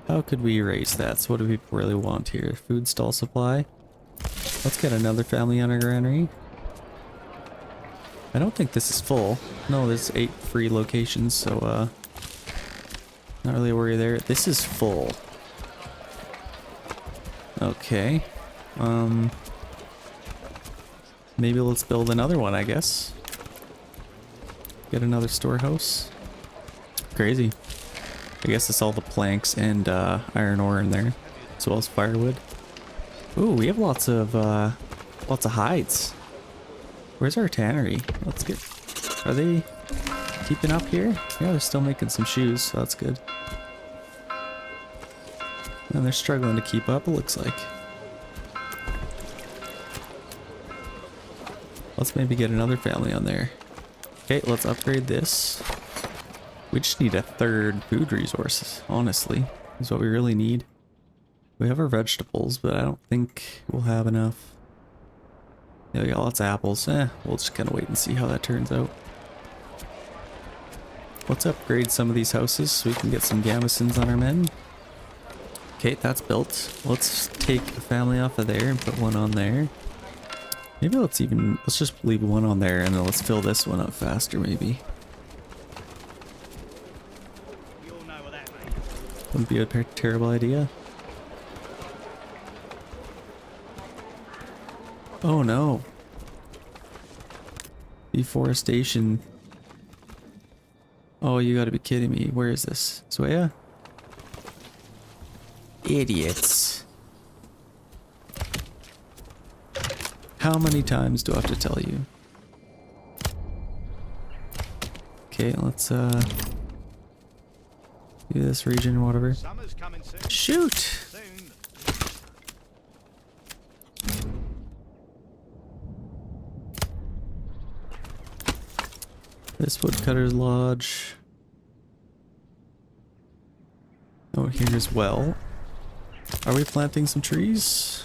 Speaker 1: How could we raise that? So what do people really want here? Food stall supply. Let's get another family on our granary. I don't think this is full. No, there's 8 free locations, so not really a worry there. This is full. Okay. Maybe let's build another one, I guess. Get another storehouse. Crazy. I guess it's all the planks and iron ore in there, as well as firewood. Ooh, we have lots of hides. Where's our tannery? Let's get. Are they keeping up here? Yeah, they're still making some shoes, so that's good. And they're struggling to keep up, it looks like. Let's maybe get another family on there. Okay, let's upgrade this. We just need a 3rd food resource, honestly, is what we really need. We have our vegetables, but I don't think we'll have enough. Yeah, we got lots of apples. We'll just kind of wait and see how that turns out. Let's upgrade some of these houses so we can get some gambesons on our men. Okay, that's built. Let's take a family off of there and put one on there. Maybe let's just leave one on there and then let's fill this one up faster, maybe. Wouldn't be a terrible idea. Oh no. Deforestation. Oh, you gotta be kidding me. Where is this? Zoya? Idiots. How many times do I have to tell you? Okay, let's do this region or whatever. Shoot! This woodcutter's lodge. Oh, here as well. Are we planting some trees?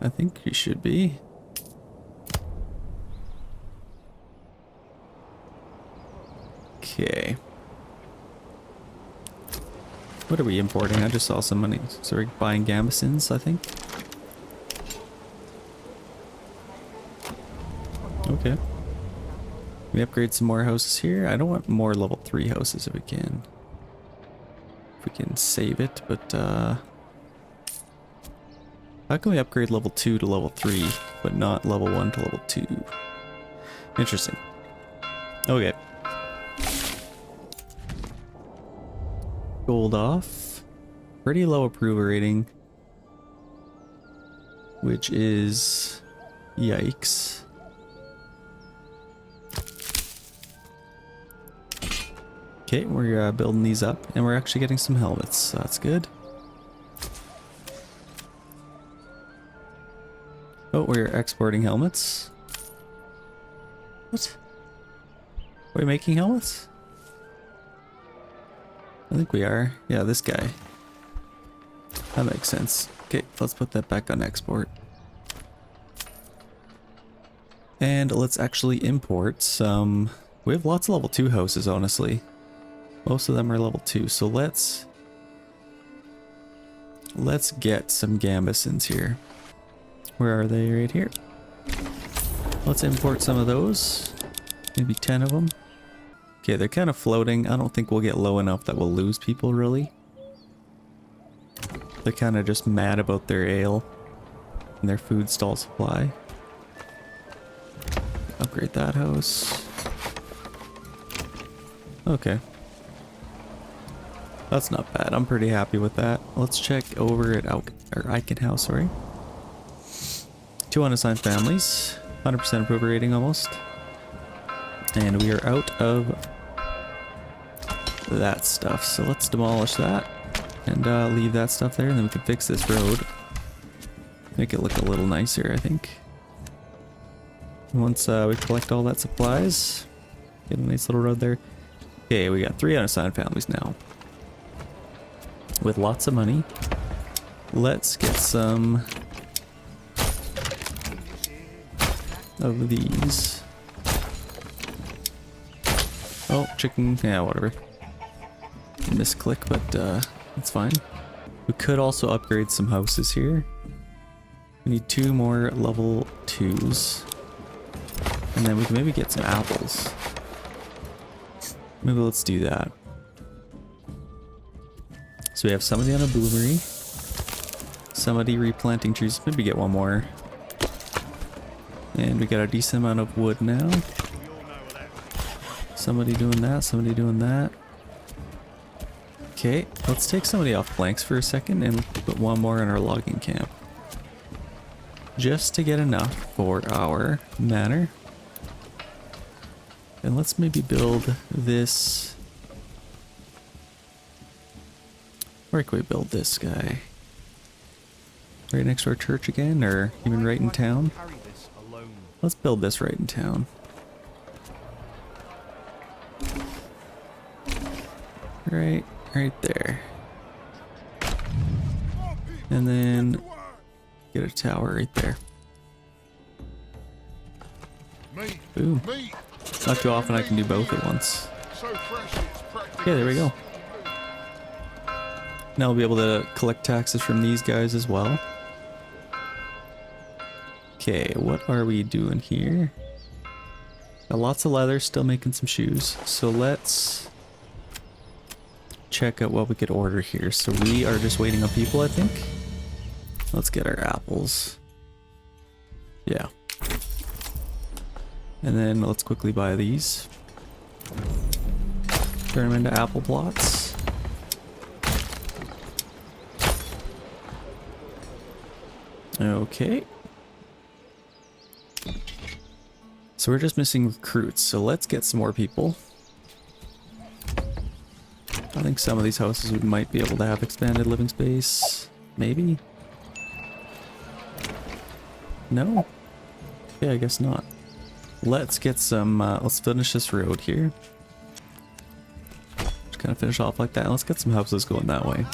Speaker 1: I think we should be. Okay. What are we importing? I just saw some money. So we're buying gambesons, I think. Okay. We upgrade some more houses here. I don't want more level 3 houses if we can. If we can save it, but how can we upgrade level 2 to level 3, but not level 1 to level 2? Interesting. Okay. Gold off. Pretty low approval rating. Which is... yikes. Okay, we're building these up, and we're actually getting some helmets, so that's good. Oh, we're exporting helmets. What? Are we making helmets? I think we are. Yeah, this guy. That makes sense. Okay, let's put that back on export. And let's actually import some... We have lots of level 2 houses, honestly. Most of them are level 2, so let's get some gambesons here. Where are they? Right here. Let's import some of those. Maybe 10 of them. Okay, they're kind of floating. I don't think we'll get low enough that we'll lose people, really. They're kind of just mad about their ale and their food stall supply. Upgrade that house. Okay. That's not bad. I'm pretty happy with that. Let's check over at Icon House, sorry. 2 unassigned families. 100% approval rating almost. And we are out of that stuff. So let's demolish that and leave that stuff there, and then we can fix this road. Make it look a little nicer, I think. Once we collect all that supplies, get a nice little road there. Okay, we got 3 unassigned families now. With lots of money. Let's get some of these. Oh, chicken, yeah, whatever. Misclick, but it's fine. We could also upgrade some houses here. We need 2 more level 2s. And then we can maybe get some apples. Maybe let's do that. So we have somebody on a blueberry. Somebody replanting trees. Maybe get 1 more. And we got a decent amount of wood now. Somebody doing that, somebody doing that. Okay, let's take somebody off planks for a second and put 1 more in our logging camp. Just to get enough for our manor. And let's maybe build this. Where can we build this guy? Right next to our church again, or even right in town? Let's build this right in town. Right there. And then get a tower right there. Boom. Not too often I can do both at once. Okay, there we go. Now we'll be able to collect taxes from these guys as well. Okay, what are we doing here? Got lots of leather, still making some shoes. So let's check out what we could order here. So we are just waiting on people, I think. Let's get our apples. Yeah. And then let's quickly buy these. Turn them into apple plots. Okay. So we're just missing recruits, so let's get some more people. I think some of these houses we might be able to have expanded living space. Maybe? No? Yeah, I guess not. Let's get some, let's finish this road here. Just kind of finish off like that, and let's get some houses going that way.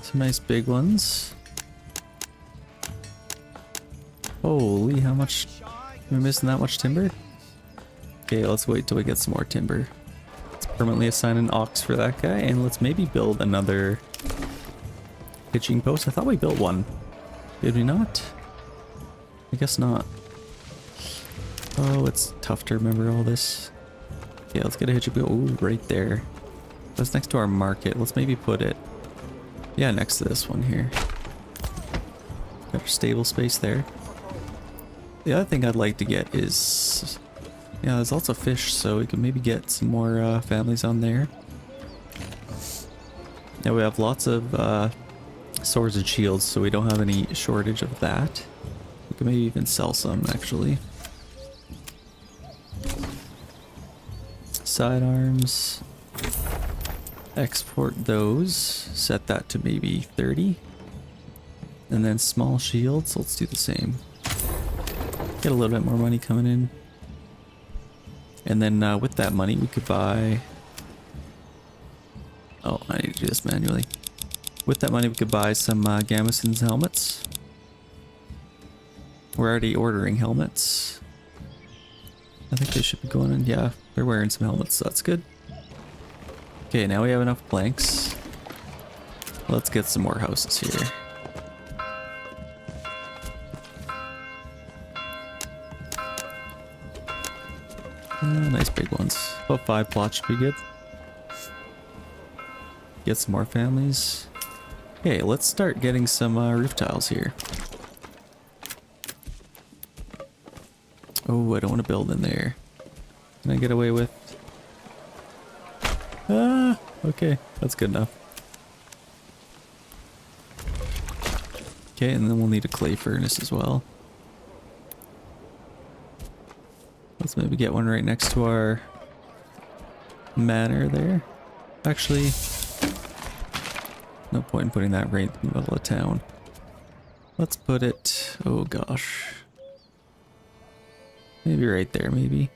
Speaker 1: Some nice big ones. Holy, how much? We're missing that much timber? Okay, let's wait till we get some more timber. Let's permanently assign an ox for that guy, and let's maybe build another hitching post. I thought we built one. Did we not? I guess not. Oh, it's tough to remember all this. Yeah, let's get a hitching post. Ooh, right there. That's next to our market. Let's maybe put it, yeah, next to this one here. Got our stable space there. The other thing I'd like to get is, yeah, there's lots of fish, so we can maybe get some more families on there. Yeah, we have lots of swords and shields, so we don't have any shortage of that. We can maybe even sell some, actually. Sidearms. Export those. Set that to maybe 30. And then small shields, let's do the same. Get a little bit more money coming in. And then with that money we could buy... Oh, I need to do this manually. With that money we could buy some Gamison's helmets. We're already ordering helmets. I think they should be going in. Yeah, they're wearing some helmets, so that's good. Okay, now we have enough planks. Let's get some more houses here. Nice big ones. About 5 plots should be good. Get some more families. Okay, let's start getting some roof tiles here. Oh, I don't want to build in there. Can I get away with... Ah, okay, that's good enough. Okay, and then we'll need a clay furnace as well. Let's maybe get one right next to our manor there. Actually, no point in putting that right in the middle of town. Let's put it, oh gosh. Maybe right there, maybe.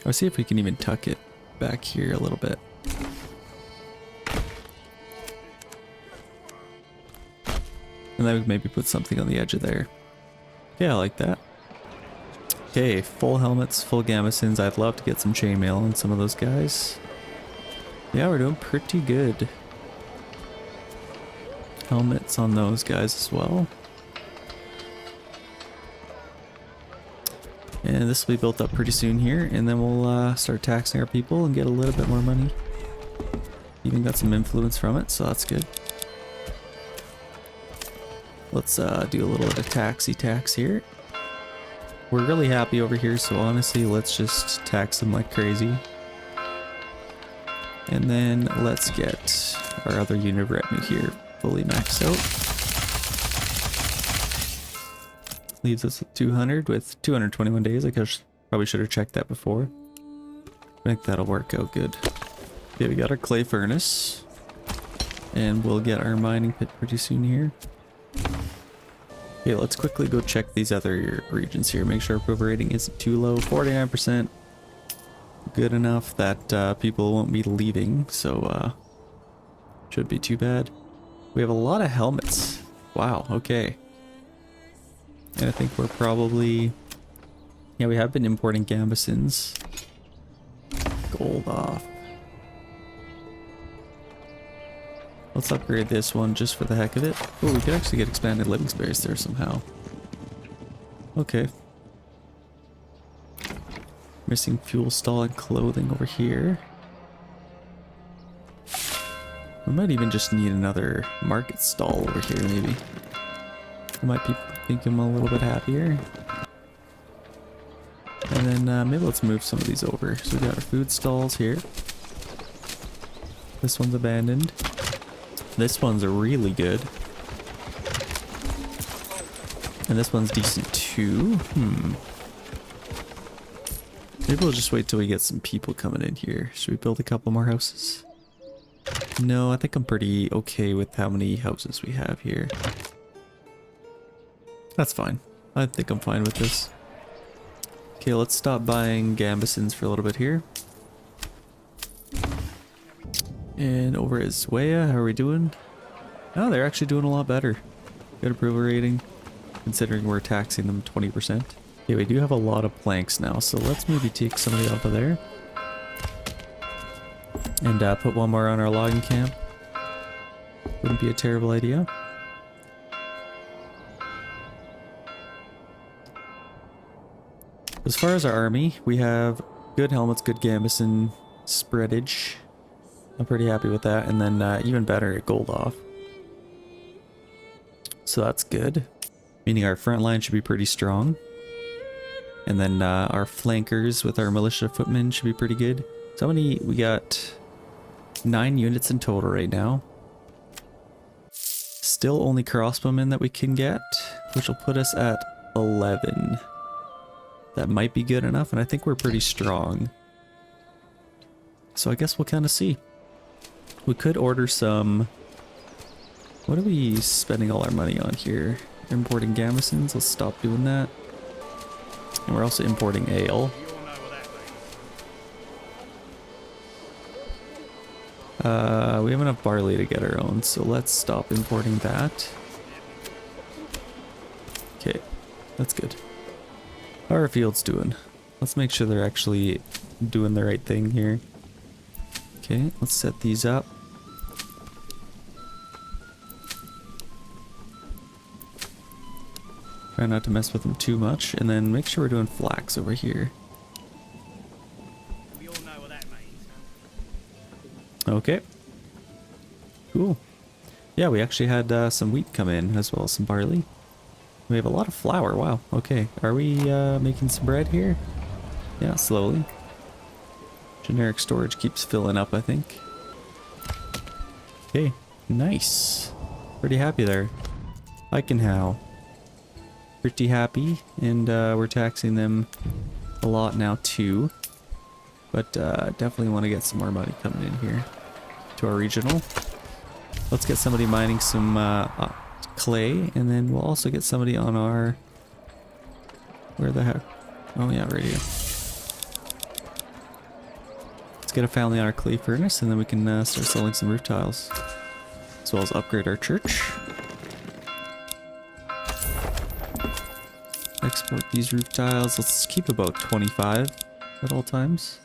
Speaker 1: I'll see if we can even tuck it back here a little bit. And then we maybe put something on the edge of there. Yeah, I like that. Okay, full helmets, full gambesons. I'd love to get some chainmail on some of those guys. Yeah, we're doing pretty good. Helmets on those guys as well. And this will be built up pretty soon here, and then we'll start taxing our people and get a little bit more money. Even got some influence from it, so that's good. Let's do a little bit of tax here. We're really happy over here, so honestly, let's just tax them like crazy. And then let's get our other unit of retinue here fully maxed out. Leaves us with 200 with 221 days. I probably should have checked that before. I think that'll work out good. Okay, we got our clay furnace. And we'll get our mining pit pretty soon here. Okay, let's quickly go check these other regions here. Make sure our approval rating isn't too low. 49%. Good enough that people won't be leaving, so shouldn't be too bad. We have a lot of helmets. Wow, okay. And I think we're probably... Yeah, we have been importing gambesons. Gold off. Let's upgrade this one just for the heck of it. Oh, we could actually get expanded living space there somehow. Okay. Missing fuel stall and clothing over here. We might even just need another market stall over here, maybe. It might be making them a little bit happier. And then maybe let's move some of these over. So we got our food stalls here. This one's abandoned. This one's really good. And this one's decent too. Maybe we'll just wait till we get some people coming in here. Should we build a couple more houses? No, I think I'm pretty okay with how many houses we have here. That's fine. I think I'm fine with this. Okay, let's stop buying gambesons for a little bit here. And over at Zwaya, how are we doing? Oh, they're actually doing a lot better. Good approval rating, considering we're taxing them 20%. Okay, we do have a lot of planks now, so let's maybe take somebody off of there. And put one more on our logging camp. Wouldn't be a terrible idea. As far as our army, we have good helmets, good gambeson spreadage. I'm pretty happy with that. And then even better, gold off. So that's good. Meaning our front line should be pretty strong. And then our flankers with our militia footmen should be pretty good. So how many? We got 9 units in total right now. Still only crossbowmen that we can get, which will put us at 11. That might be good enough, and I think we're pretty strong. So I guess we'll kind of see. We could order some... What are we spending all our money on here? Importing gambesons? Let's stop doing that. And we're also importing ale. We have enough barley to get our own, so let's stop importing that. Okay, that's good. How are our fields doing? Let's make sure they're actually doing the right thing here. Okay, let's set these up. Try not to mess with them too much, and then make sure we're doing flax over here.
Speaker 2: We all know what that means.
Speaker 1: Okay. Cool. Yeah, we actually had some wheat come in, as well as some barley. We have a lot of flour, wow. Okay, are we making some bread here? Yeah, slowly. Generic storage keeps filling up, I think. Okay, nice. Pretty happy there. I can how. Pretty happy, and we're taxing them a lot now too. But definitely want to get some more money coming in here to our regional. Let's get somebody mining some clay, and then we'll also get somebody on our... Where the heck? Oh yeah, right here. Let's get a family on our clay furnace, and then we can start selling some roof tiles. As well as upgrade our church. Export these roof tiles. Let's keep about 25 at all times.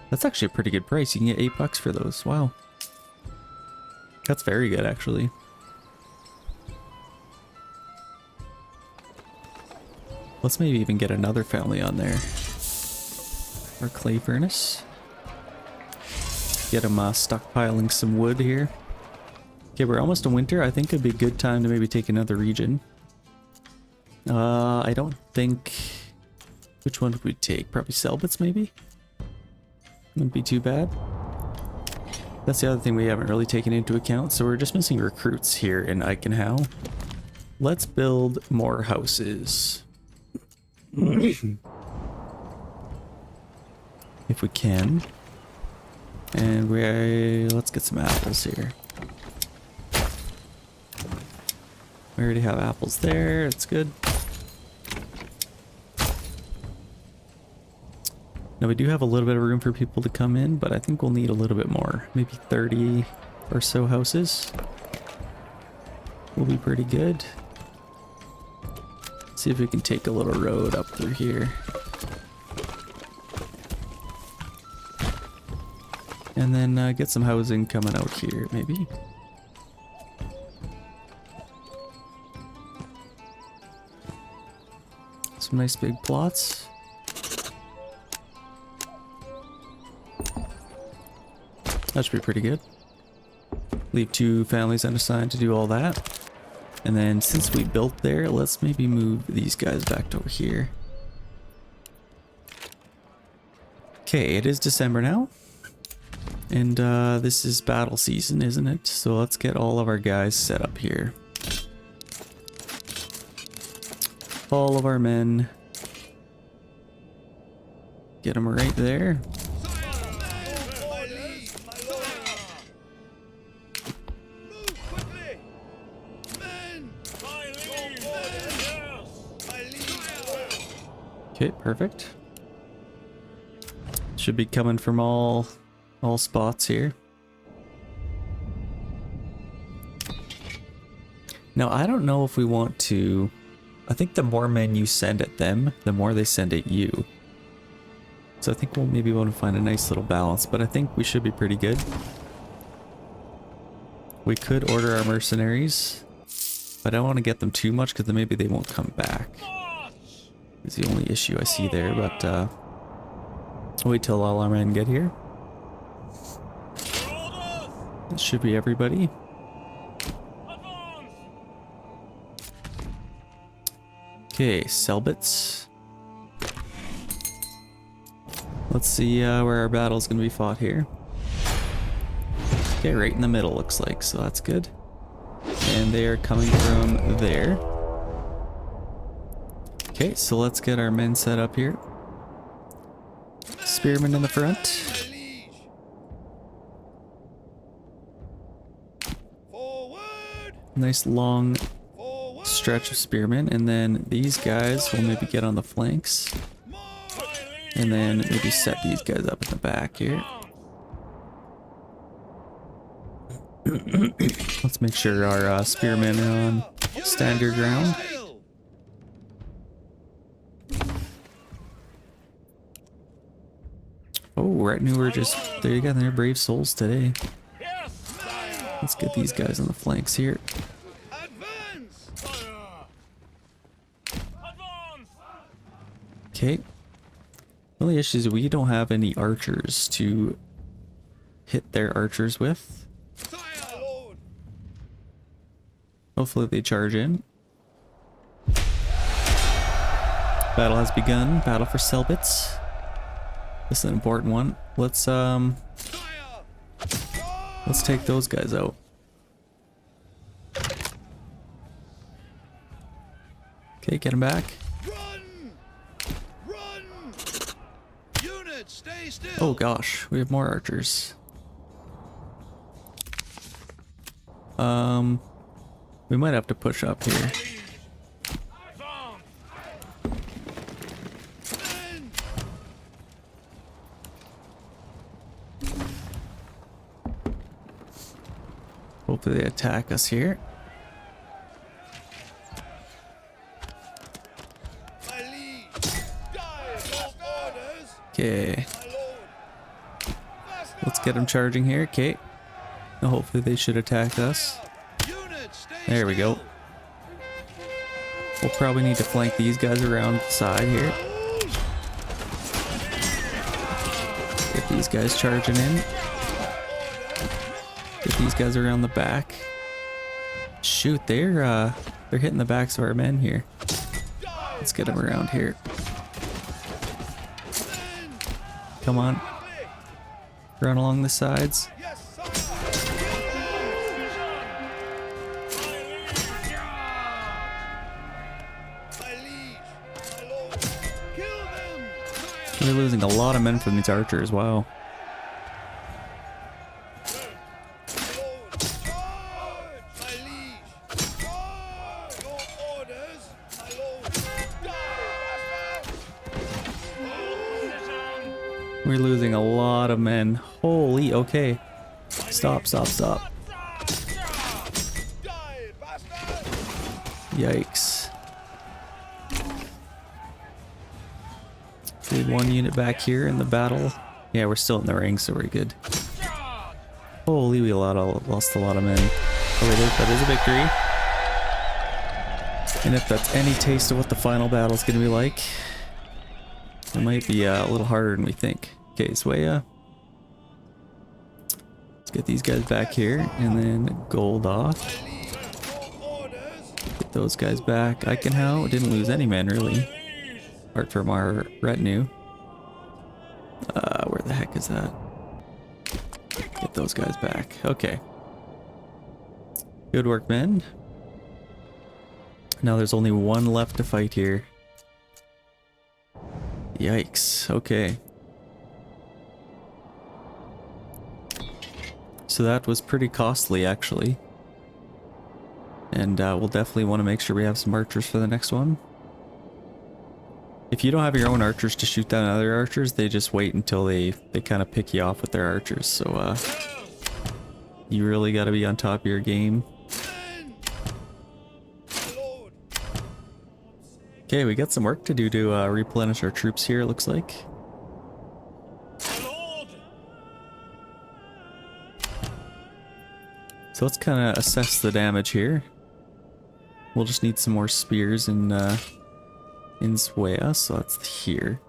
Speaker 1: That's actually a pretty good price. You can get $8 for those. Wow. That's very good, actually. Let's maybe even get another family on there. Our clay furnace. Get them stockpiling some wood here. Okay, we're almost in winter. I think it'd be a good time to maybe take another region. I don't think... Which one would we take? Probably Selbits, maybe? Wouldn't be too bad. That's the other thing we haven't really taken into account. So we're just missing recruits here in Eichenau. Let's build more houses. If we can. And let's get some apples here. We already have apples there. It's good. Now we do have a little bit of room for people to come in, but I think we'll need a little bit more. Maybe 30 or so houses. Will be pretty good. See if we can take a little road up through here. And then get some housing coming out here, maybe. Some nice big plots. That should be pretty good. Leave 2 families unassigned to do all that. And then since we built there, let's maybe move these guys back to over here. Okay, it is December now. And this is battle season, isn't it? So let's get all of our guys set up here. All of our men. Get them right there. Okay, perfect. Should be coming from all spots here. Now, I don't know if we want to... I think the more men you send at them, the more they send at you. So I think we'll maybe want to find a nice little balance, but I think we should be pretty good. We could order our mercenaries, but I don't want to get them too much because then maybe they won't come back. Is the only issue I see there, but I'll wait till all our men get here. That should be everybody. Okay, Selbits. Let's see where our battle's gonna be fought here. Okay, right in the middle looks like, so that's good. And they are coming from there. Okay, so let's get our men set up here. Spearmen in the front. Nice long stretch of spearmen, and then these guys will maybe get on the flanks. And then maybe set these guys up in the back here. Let's make sure our spearmen are on standard ground. Oh, right now we're just... There you go, they're brave souls today. Let's get these guys on the flanks here. Okay. The only issue is we don't have any archers to hit their archers with. Hopefully they charge in. Battle has begun. Battle for Selbits. This is an important one. Let's take those guys out. Okay, get him back.
Speaker 2: Run! Units, stay still.
Speaker 1: Oh gosh, we have more archers. We might have to push up here. Hopefully they attack us here. Okay. Let's get them charging here. Okay. Now hopefully they should attack us. There we go. We'll probably need to flank these guys around the side here. Get these guys charging in. Get these guys around the back. Shoot, they're hitting the backs of our men here. Let's get them around here. Come on. Run along the sides. We're losing a lot of men from these archers, wow. We're losing a lot of men. Holy, okay. Stop, stop, stop. Yikes. We had one unit back here in the battle. Yeah, we're still in the ring, so we're good. Holy, we lost a lot of men. Oh, that is a victory. And if that's any taste of what the final battle is going to be like, it might be a little harder than we think. Okay, Swaya. Let's get these guys back here, and then gold off. Get those guys back. Eichenhau didn't lose any men, really. Apart from our retinue. Where the heck is that? Get those guys back. Okay. Good work, men. Now there's only one left to fight here. Yikes. Okay. So that was pretty costly, actually. And we'll definitely want to make sure we have some archers for the next one. If you don't have your own archers to shoot down other archers, they just wait until they kind of pick you off with their archers. So you really got to be on top of your game. Okay, we got some work to do to replenish our troops here, it looks like. So let's kind of assess the damage here. We'll just need some more spears in Swaya, so that's here.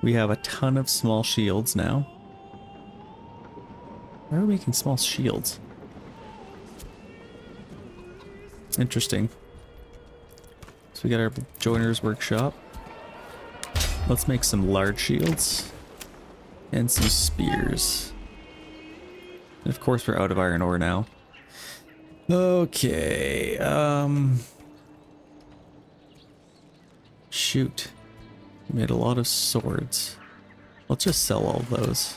Speaker 1: We have a ton of small shields now. Why are we making small shields? Interesting. So we got our joiner's workshop. Let's make some large shields and some spears. And of course we're out of iron ore now. Okay, shoot. We made a lot of swords. Let's just sell all those.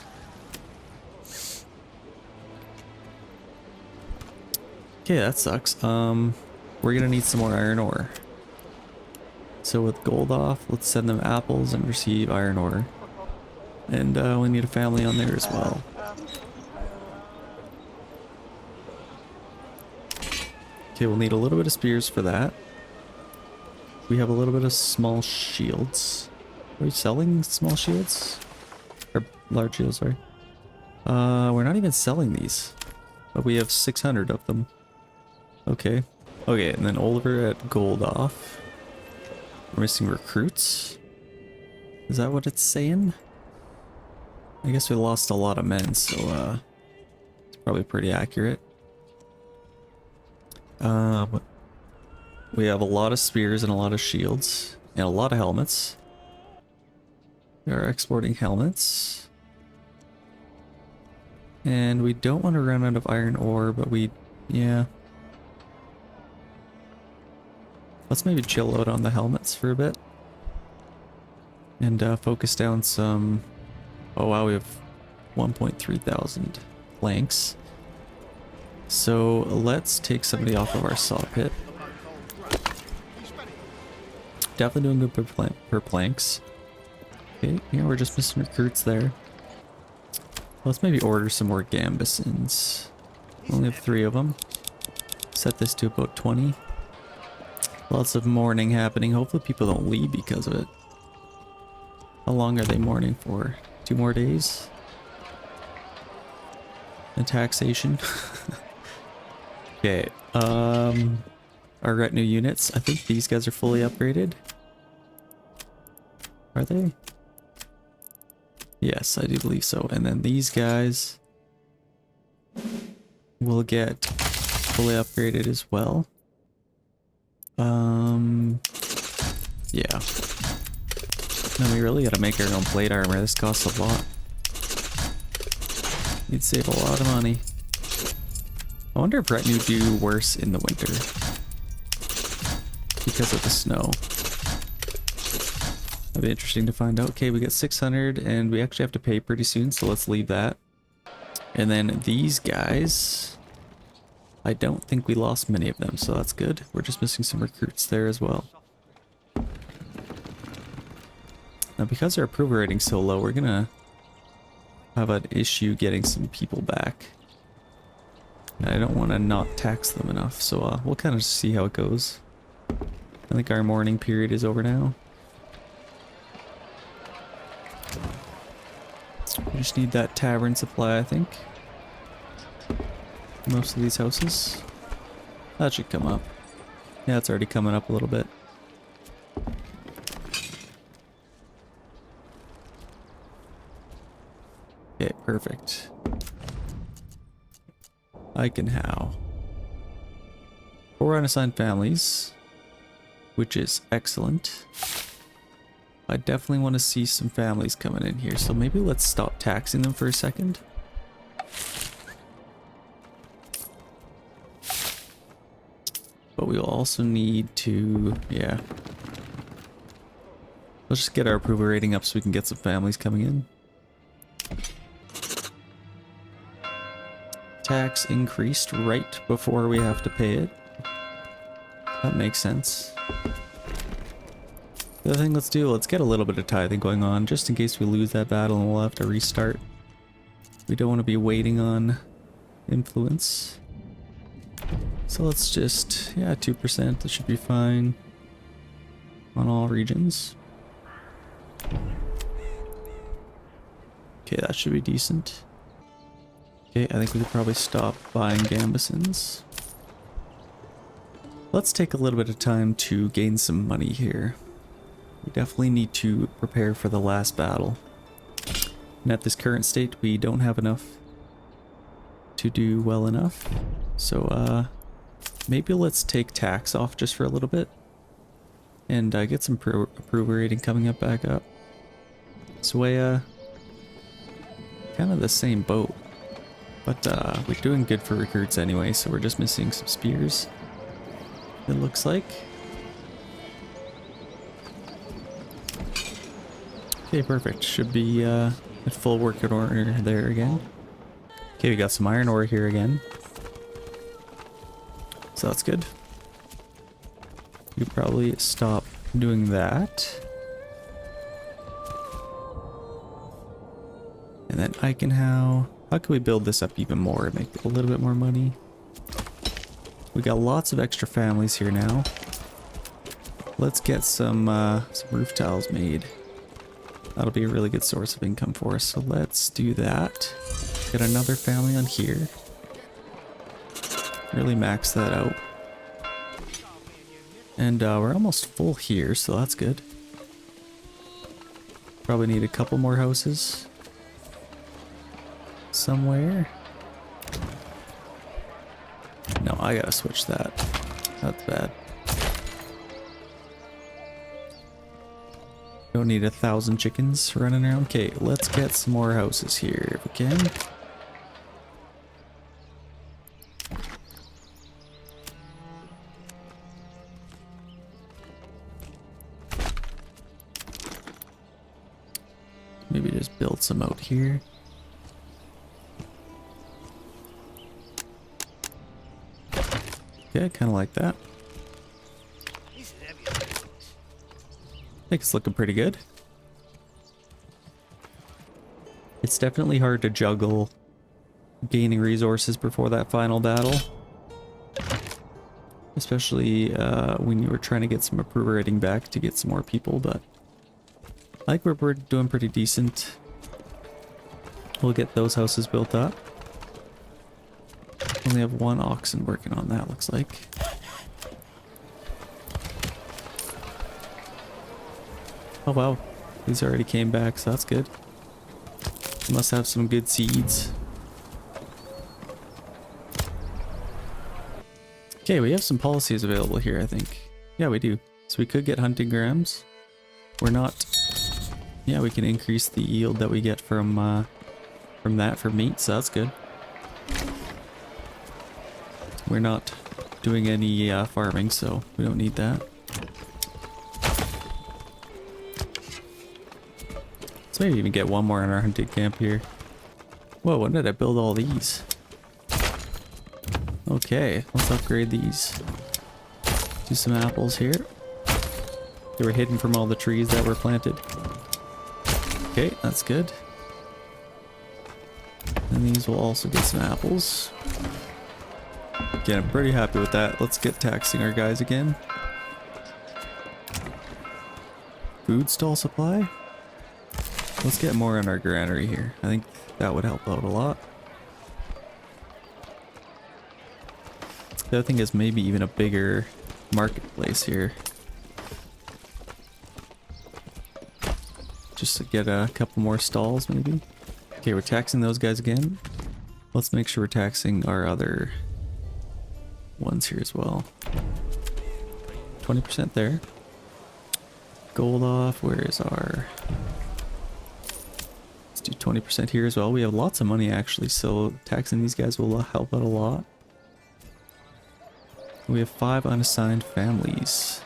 Speaker 1: Okay, that sucks. We're gonna need some more iron ore. So with gold off, let's send them apples and receive iron ore. And we need a family on there as well. Okay, we'll need a little bit of spears for that. We have a little bit of small shields. Are we selling small shields? Or large shields, sorry. We're not even selling these. But we have 600 of them. Okay. Okay, and then Oliver at gold off. We're missing recruits. Is that what it's saying? I guess we lost a lot of men, so it's probably pretty accurate. We have a lot of spears and a lot of shields and a lot of helmets. We are exporting helmets. And we don't want to run out of iron ore, but yeah. Let's maybe chill out on the helmets for a bit. And focus down some... Oh wow, we have 1.3 thousand planks. So let's take somebody off of our saw pit. Definitely doing good per planks. Okay, yeah, we're just missing recruits there. Let's maybe order some more gambesons. Only have 3 of them. Set this to about 20. Lots of mourning happening. Hopefully people don't leave because of it. How long are they mourning for? 2 more days? And taxation. Okay, our retinue units. I think these guys are fully upgraded. Are they? Yes, I do believe so. And then these guys will get fully upgraded as well. Yeah. No, we really gotta make our own plate armor. This costs a lot. You'd save a lot of money. I wonder if retinue do worse in the winter because of the snow. That'd be interesting to find out. Okay, we got 600 and we actually have to pay pretty soon, so let's leave that. And then these guys, I don't think we lost many of them, so that's good. We're just missing some recruits there as well. Now because our approval rating's so low, we're gonna have an issue getting some people back. I don't want to not tax them enough, so we'll kind of see how it goes. I think our mourning period is over now. We just need that tavern supply, I think. Most of these houses. That should come up. Yeah, it's already coming up a little bit. Okay, perfect. How 4 unassigned families, which is excellent. I definitely want to see some families coming in here, so maybe let's stop taxing them for a second. But we'll also need to, yeah. Let's just get our approval rating up so we can get some families coming in. Tax increased right before we have to pay it. That makes sense. The other thing let's do, let's get a little bit of tithing going on just in case we lose that battle and we'll have to restart. We don't want to be waiting on influence. So let's just, yeah, 2%, that should be fine on all regions. Okay, that should be decent. Okay, I think we could probably stop buying gambesons. Let's take a little bit of time to gain some money here. We definitely need to prepare for the last battle. And at this current state, we don't have enough to do well enough. So, maybe let's take tax off just for a little bit. And get some approval rating coming up back up. Swaya, kind of the same boat. But we're doing good for recruits anyway, so we're just missing some spears, it looks like. Okay, perfect. Should be at full working order there again. Okay, we got some iron ore here again. So that's good. You could probably stop doing that. And then how can we build this up even more and make a little bit more money? We got lots of extra families here now. Let's get some roof tiles made. That'll be a really good source of income for us. So let's do that. Get another family on here. Really max that out. And we're almost full here, so that's good. Probably need a couple more houses somewhere. No, I gotta switch that. That's bad. Don't need 1,000 chickens running around. Okay, let's get some more houses here if we can. Maybe just build some out here. Yeah, kind of like that. I think it's looking pretty good. It's definitely hard to juggle gaining resources before that final battle. Especially when you were trying to get some approval rating back to get some more people, but I think we're doing pretty decent. We'll get those houses built up. Only have one oxen working on that, looks like. Oh wow, these already came back, so that's good. Must have some good seeds. Okay, we have some policies available here, I think. Yeah, we do. So we could get hunting grams. We're not... Yeah, we can increase the yield that we get from that for meat, so that's good. We're not doing any farming, so we don't need that. Let's maybe even get one more in our hunting camp here. Whoa, when did I build all these? Okay, let's upgrade these. Do some apples here. They were hidden from all the trees that were planted. Okay, that's good. And these will also get some apples. Again, I'm pretty happy with that. Let's get taxing our guys again. Food stall supply? Let's get more in our granary here. I think that would help out a lot. The other thing is maybe even a bigger marketplace here. Just to get a couple more stalls maybe. Okay, we're taxing those guys again. Let's make sure we're taxing our other ones here as well. 20% there. Gold off, where is our... Let's do 20% here as well. We have lots of money actually, so taxing these guys will help out a lot. We have 5 unassigned families.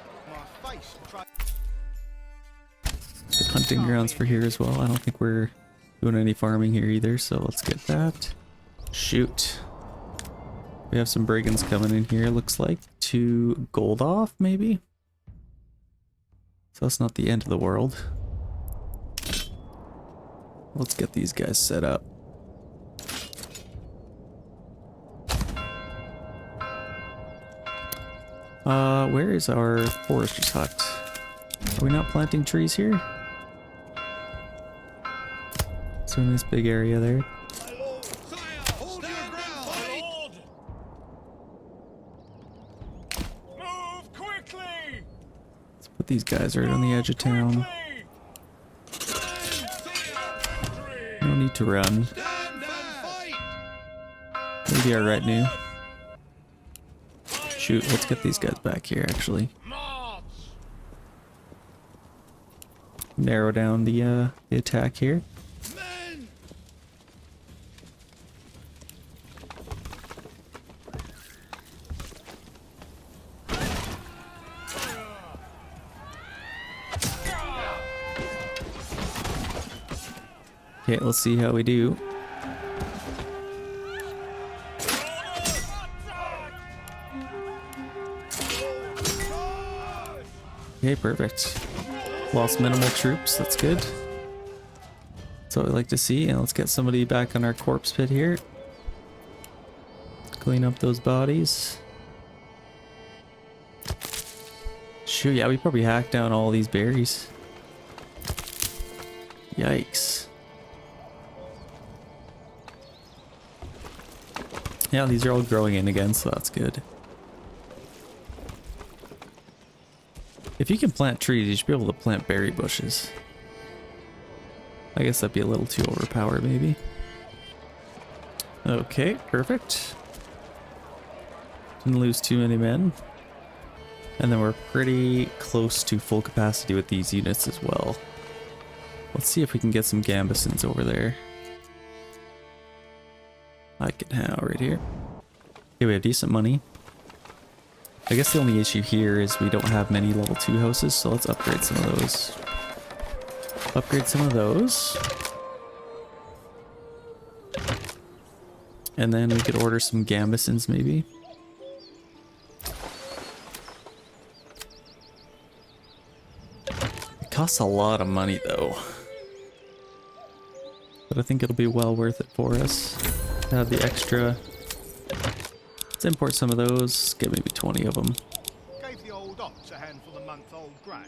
Speaker 1: Get hunting grounds for here as well. I don't think we're doing any farming here either, so let's get that. Shoot. We have some brigands coming in here, looks like, to gold off, maybe? So that's not the end of the world. Let's get these guys set up. Where is our forester's hut? Are we not planting trees here? So in this big area there. Let's put these guys right on the edge of town. No need to run. Maybe our retinue. Shoot, let's get these guys back here actually. Narrow down the attack here. Okay, let's see how we do. Okay, perfect. Lost minimal troops, that's good. That's what we like to see. And let's get somebody back on our corpse pit here. Clean up those bodies. Shoot, yeah, we probably hacked down all these berries. Yikes. Yeah, these are all growing in again, so that's good. If you can plant trees, you should be able to plant berry bushes. I guess that'd be a little too overpowered, maybe. Okay, perfect. Didn't lose too many men. And then we're pretty close to full capacity with these units as well. Let's see if we can get some gambesons over there. I can have right here. Okay, we have decent money. I guess the only issue here is we don't have many level 2 houses, so let's upgrade some of those. Upgrade some of those. And then we could order some gambesons maybe. It costs a lot of money though. But I think it'll be well worth it for us to have the extra. Let's import some of those, get maybe 20 of them.
Speaker 2: Gave the old ox a handful of month-old grey.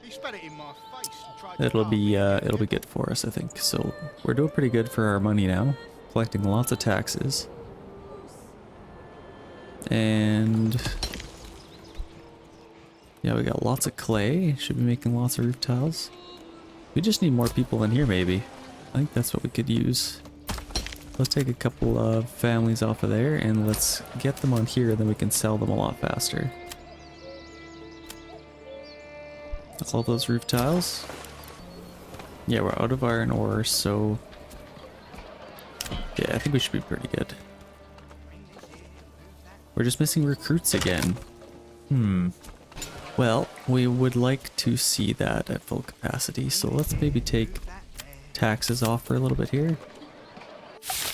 Speaker 2: He spat it in my face and tried
Speaker 1: It'll
Speaker 2: to
Speaker 1: be good for us, I think. So we're doing pretty good for our money now, collecting lots of taxes. And yeah, we got lots of clay. Should be making lots of roof tiles. We just need more people in here maybe. I think that's what we could use. Let's take a couple of families off of there and let's get them on here, then we can sell them a lot faster. That's all those roof tiles. Yeah, we're out of iron ore, so yeah, I think we should be pretty good. We're just missing recruits again. Well, we would like to see that at full capacity, so let's maybe take taxes off for a little bit here.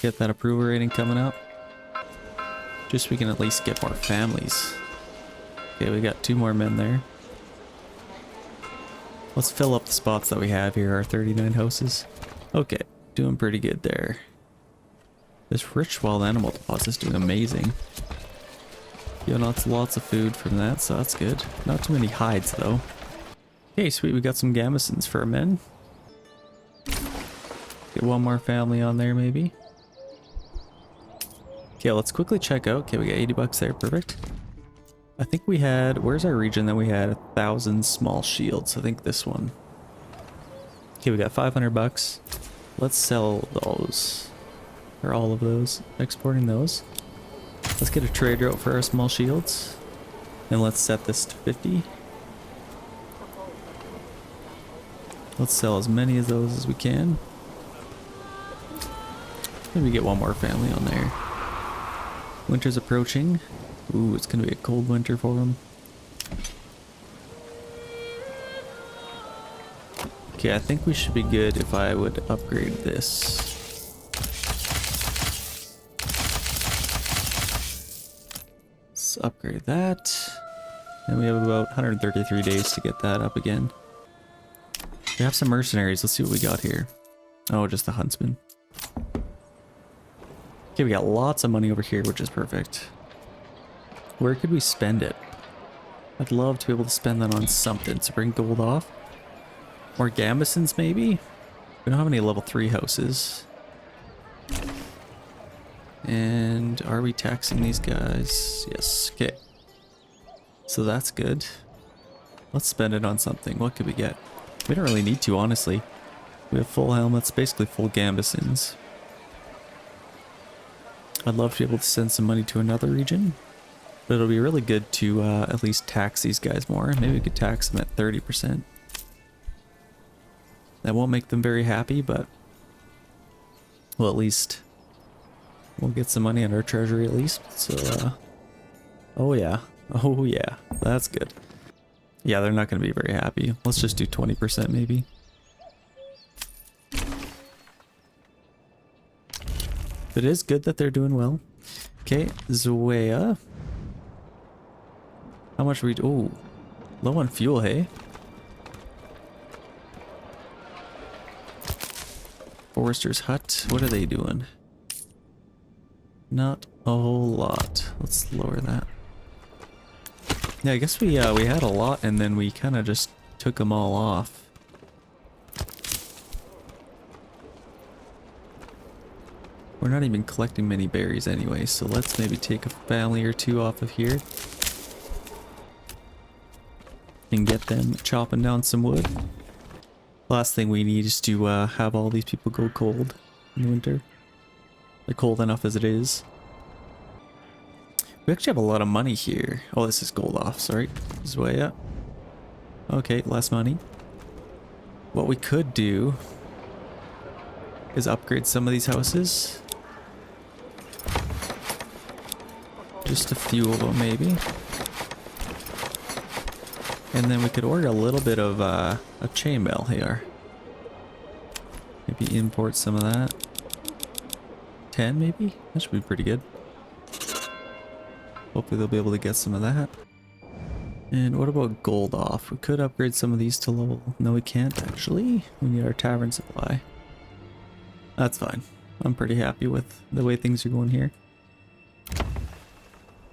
Speaker 1: Get that approval rating coming up. Just so we can at least get more families. Okay, we got 2 more men there. Let's fill up the spots that we have here, our 39 houses. Okay, doing pretty good there. This rich wild animal deposit is doing amazing. Got lots of food from that, so that's good. Not too many hides though. Okay, sweet, we got some gambesons for our men. Get one more family on there maybe. Okay, let's quickly check out. Okay, we got 80 bucks there, perfect. I think we had, where's our region that we had 1,000 small shields? I think this one. Okay, we got 500 bucks. Let's sell those. Or all of those. Exporting those. Let's get a trade route for our small shields. And let's set this to 50. Let's sell as many of those as we can. Maybe get one more family on there. Winter's approaching. Ooh, it's gonna be a cold winter for them. Okay, I think we should be good if I would upgrade this. Let's upgrade that. And we have about 133 days to get that up again. We have some mercenaries. Let's see what we got here. Oh, just the huntsman. Okay, we got lots of money over here, which is perfect. Where could we spend it? I'd love to be able to spend that on something to bring gold off. More gambesons, maybe? We don't have any level 3 houses. And are we taxing these guys? Yes, okay. So that's good. Let's spend it on something. What could we get? We don't really need to, honestly. We have full helmets, basically full gambesons. I'd love to be able to send some money to another region. But it'll be really good to at least tax these guys more. Maybe we could tax them at 30%. That won't make them very happy, but well, at least we'll get some money in our treasury at least. So, oh yeah, that's good. Yeah, they're not going to be very happy. Let's just do 20% maybe. It is good that they're doing well. Okay, Zoea. How much are we... Oh, low on fuel, hey? Forester's Hut. What are they doing? Not a whole lot. Let's lower that. Yeah, I guess we had a lot and then we kind of just took them all off. We're not even collecting many berries anyway, so let's maybe take a family or 2 off of here. and get them chopping down some wood. Last thing we need is to have all these people go cold in the winter. They're cold enough as it is. We actually have a lot of money here. Oh, this is gold off, sorry. This is way up. Okay, less money. What we could do is upgrade some of these houses. Just a few of them, maybe. And then we could order a little bit of chainmail here. Maybe import some of that. 10 maybe? That should be pretty good. Hopefully they'll be able to get some of that. And what about gold off? We could upgrade some of these to level... No, we can't actually. We need our tavern supply. That's fine. I'm pretty happy with the way things are going here.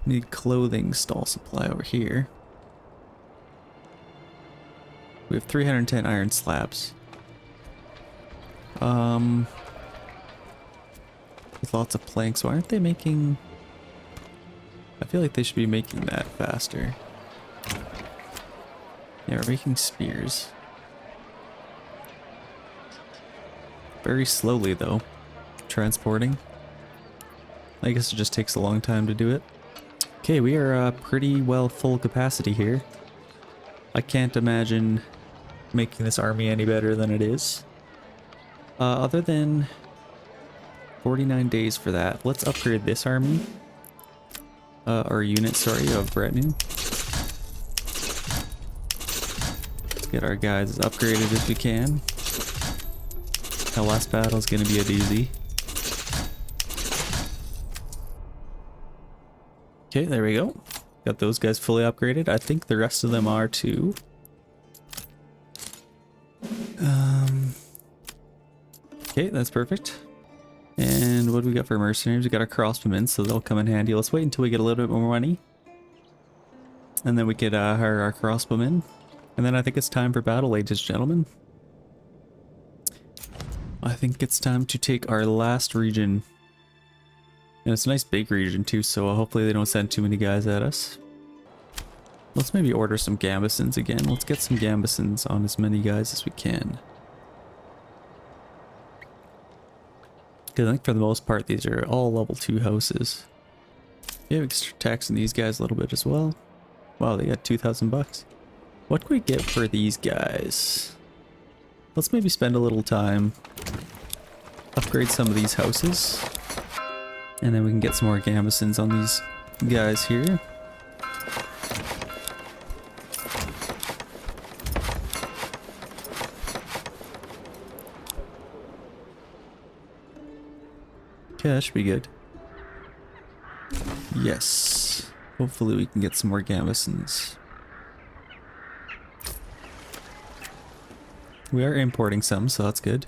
Speaker 1: We need clothing stall supply over here. We have 310 iron slabs. With lots of planks. Why aren't they making... I feel like they should be making that faster. Yeah, we're making spears. Very slowly though. Transporting. I guess it just takes a long time to do it. Okay, we are pretty well full capacity here. I can't imagine making this army any better than it is. Other than 49 days for that, let's upgrade this army. Or unit, sorry, of retinue. Let's get our guys as upgraded as we can. The last battle is going to be a doozy. Okay, there we go. Got those guys fully upgraded. I think the rest of them are too. Okay, that's perfect. And what do we got for mercenaries? We got our crossbowmen, so they'll come in handy. Let's wait until we get a little bit more money. And then we could hire our crossbowmen. And then I think it's time for battle, ladies and gentlemen. I think it's time to take our last region. And it's a nice big region too, so hopefully they don't send too many guys at us. Let's maybe order some gambesons again. Let's get some gambesons on as many guys as we can. Because I think for the most part these are all level 2 houses. Yeah, we can start taxing these guys a little bit as well. Wow, they got 2,000 bucks. What can we get for these guys? Let's maybe spend a little time, upgrade some of these houses, and then we can get some more gambesons on these guys here. Okay, that should be good. Yes. Hopefully we can get some more gambesons. We are importing some, so that's good.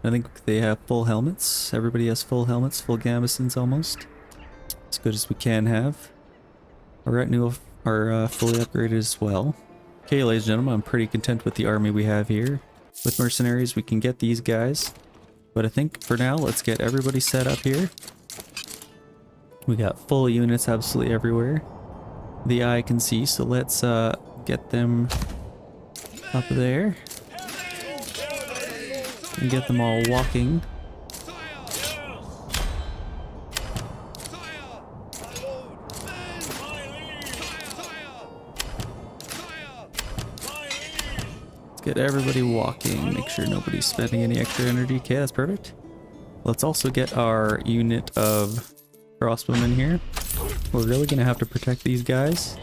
Speaker 1: I think they have full helmets. Everybody has full helmets, full gambesons almost. As good as we can have. Our retinue are fully upgraded as well. Okay, ladies and gentlemen, I'm pretty content with the army we have here. With mercenaries, we can get these guys. But I think for now, let's get everybody set up here. We got full units absolutely everywhere. The eye can see, so let's get them up there. And get them all walking. Let's get everybody walking, make sure nobody's spending any extra energy. Okay, that's perfect. Let's also get our unit of crossbowmen here. We're really gonna have to protect these guys.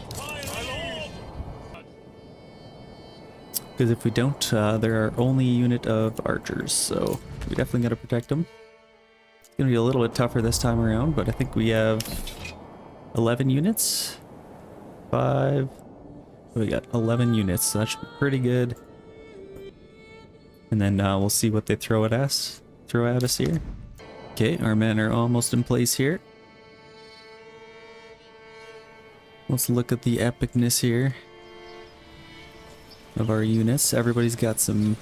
Speaker 1: Because if we don't, they're our only unit of archers, so we definitely gotta protect them. It's gonna be a little bit tougher this time around, but I think we have 11 units. 5. We got 11 units, so that should be pretty good. And then we'll see what they throw at us here. Okay, our men are almost in place here. Let's look at the epicness here of our units. Everybody's got some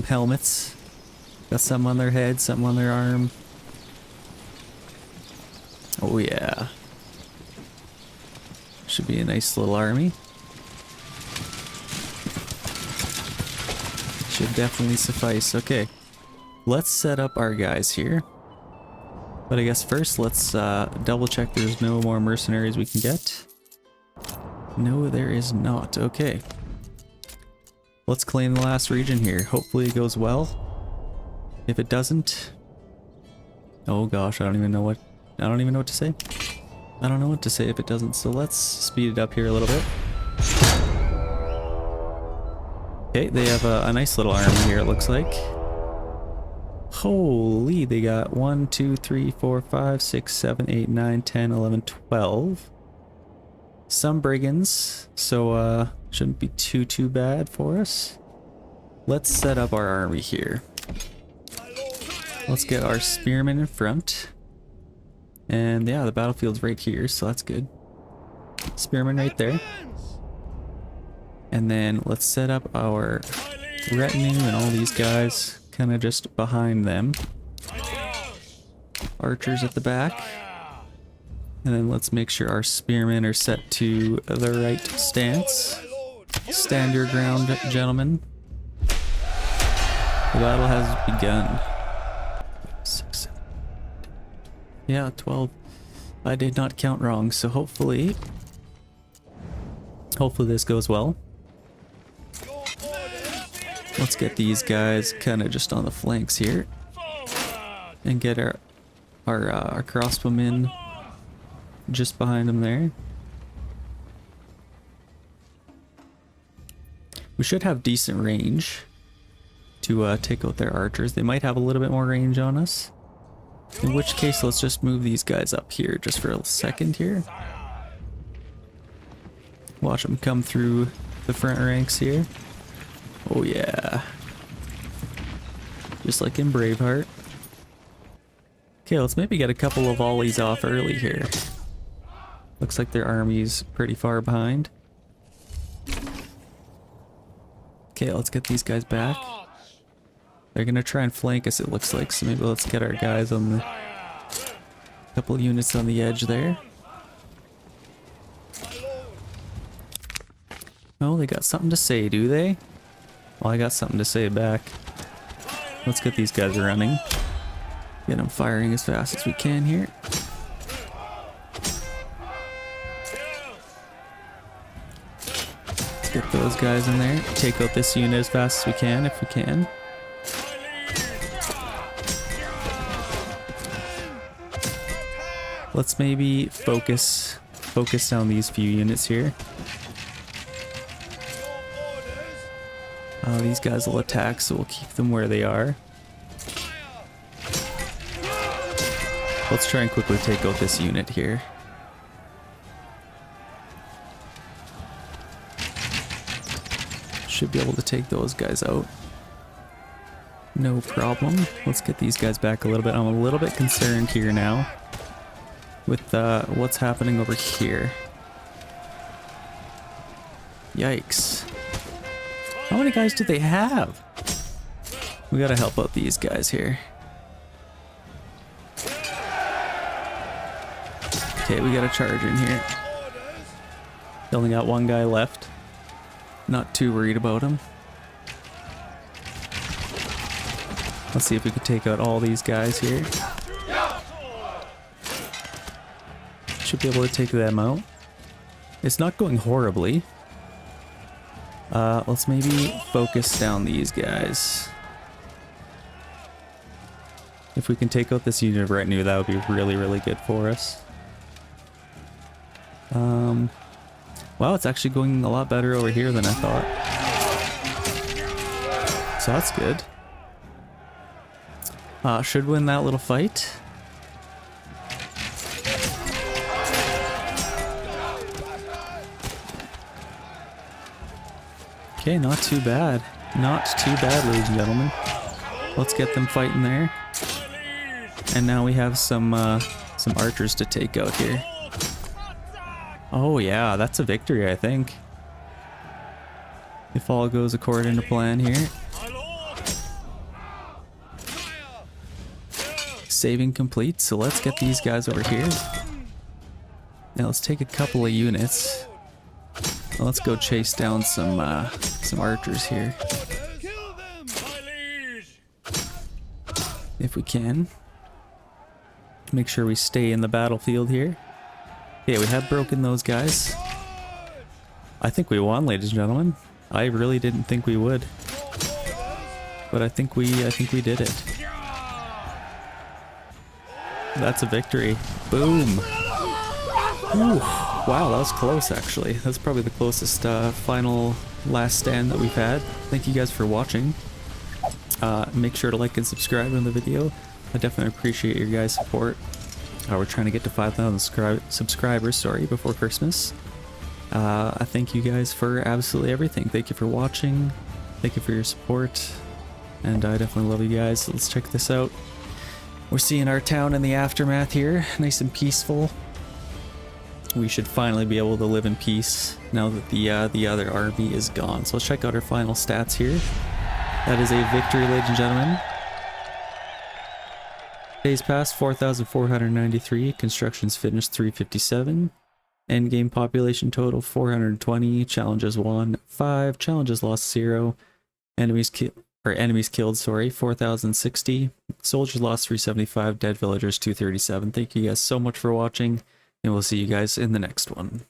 Speaker 1: helmets. Got some on their head, some on their arm. Oh yeah. Should be a nice little army. Should definitely suffice. Okay, let's set up our guys here. But I guess first let's double check there's no more mercenaries we can get. No, there is not. Okay. Let's claim the last region here. Hopefully it goes well. If it doesn't... Oh gosh, I don't even know what to say. I don't know what to say if it doesn't, so let's speed it up here a little bit. Okay, they have a nice little army here, it looks like. Holy, they got 1, 2, 3, 4, 5, 6, 7, 8, 9, 10, 11, 12. Some brigands, so shouldn't be too bad for us. Let's set up our army here. Let's get our spearmen in front. And yeah, the battlefield's right here, so that's good. Spearmen right there. And then let's set up our retinue and all these guys kind of just behind them. Archers at the back. And then let's make sure our spearmen are set to the right stance. Stand your ground, gentlemen. The battle has begun. 6, 7, 8. Yeah, 12. I did not count wrong, so hopefully this goes well. Let's get these guys kind of just on the flanks here. And get our crossbowmen just behind them there. We should have decent range to take out their archers. They might have a little bit more range on us. In which case, let's just move these guys up here just for a second here. Watch them come through the front ranks here. Oh yeah. Just like in Braveheart. Okay, let's maybe get a couple of volleys off early here. Looks like their army's pretty far behind. Okay, let's get these guys back. They're gonna try and flank us, it looks like, so maybe let's get our guys on the... couple units on the edge there. Oh, they got something to say, do they? Well, I got something to say back. Let's get these guys running. Get them firing as fast as we can here. Let's get those guys in there. Take out this unit as fast as we can, if we can. Let's maybe focus down these few units here. These guys will attack, so we'll keep them where they are. Let's try and quickly take out this unit here. Should be able to take those guys out. No problem. Let's get these guys back a little bit. I'm a little bit concerned here now with what's happening over here. Yikes. How many guys do they have? We gotta help out these guys here. Okay, we got a charge in here. Only got one guy left. Not too worried about him. Let's see if we can take out all these guys here. Should be able to take them out. It's not going horribly. Let's maybe focus down these guys. If we can take out this unit of retinue, that would be really good for us. Wow, it's actually going a lot better over here than I thought. So that's good. Should win that little fight. Okay, not too bad. Not too bad, ladies and gentlemen. Let's get them fighting there. And now we have some archers to take out here. Oh yeah, that's a victory, I think. If all goes according to plan here. Saving complete, so let's get these guys over here. Now let's take a couple of units. Let's go chase down some archers here. if we can. Make sure we stay in the battlefield here. Okay, we have broken those guys. I think we won, ladies and gentlemen. I really didn't think we would, but I think we did it. That's a victory. Boom. Ooh, wow, that was close actually. That's probably the closest final last stand that we've had. Thank you guys for watching. Make sure to like and subscribe on the video. I definitely appreciate your guys' support. We're trying to get to 5,000 subscribers, before Christmas. I thank you guys for absolutely everything. Thank you for watching. Thank you for your support. And I definitely love you guys. Let's check this out. We're seeing our town in the aftermath here. Nice and peaceful. We should finally be able to live in peace now that the other army is gone. So let's check out our final stats here. That is a victory, ladies and gentlemen. Days passed 4,493. Constructions finished 357. Endgame population total 420. Challenges won 5. Challenges lost 0. Enemies killed 4,060. Soldiers lost 375. Dead villagers 237. Thank you guys so much for watching, and we'll see you guys in the next one.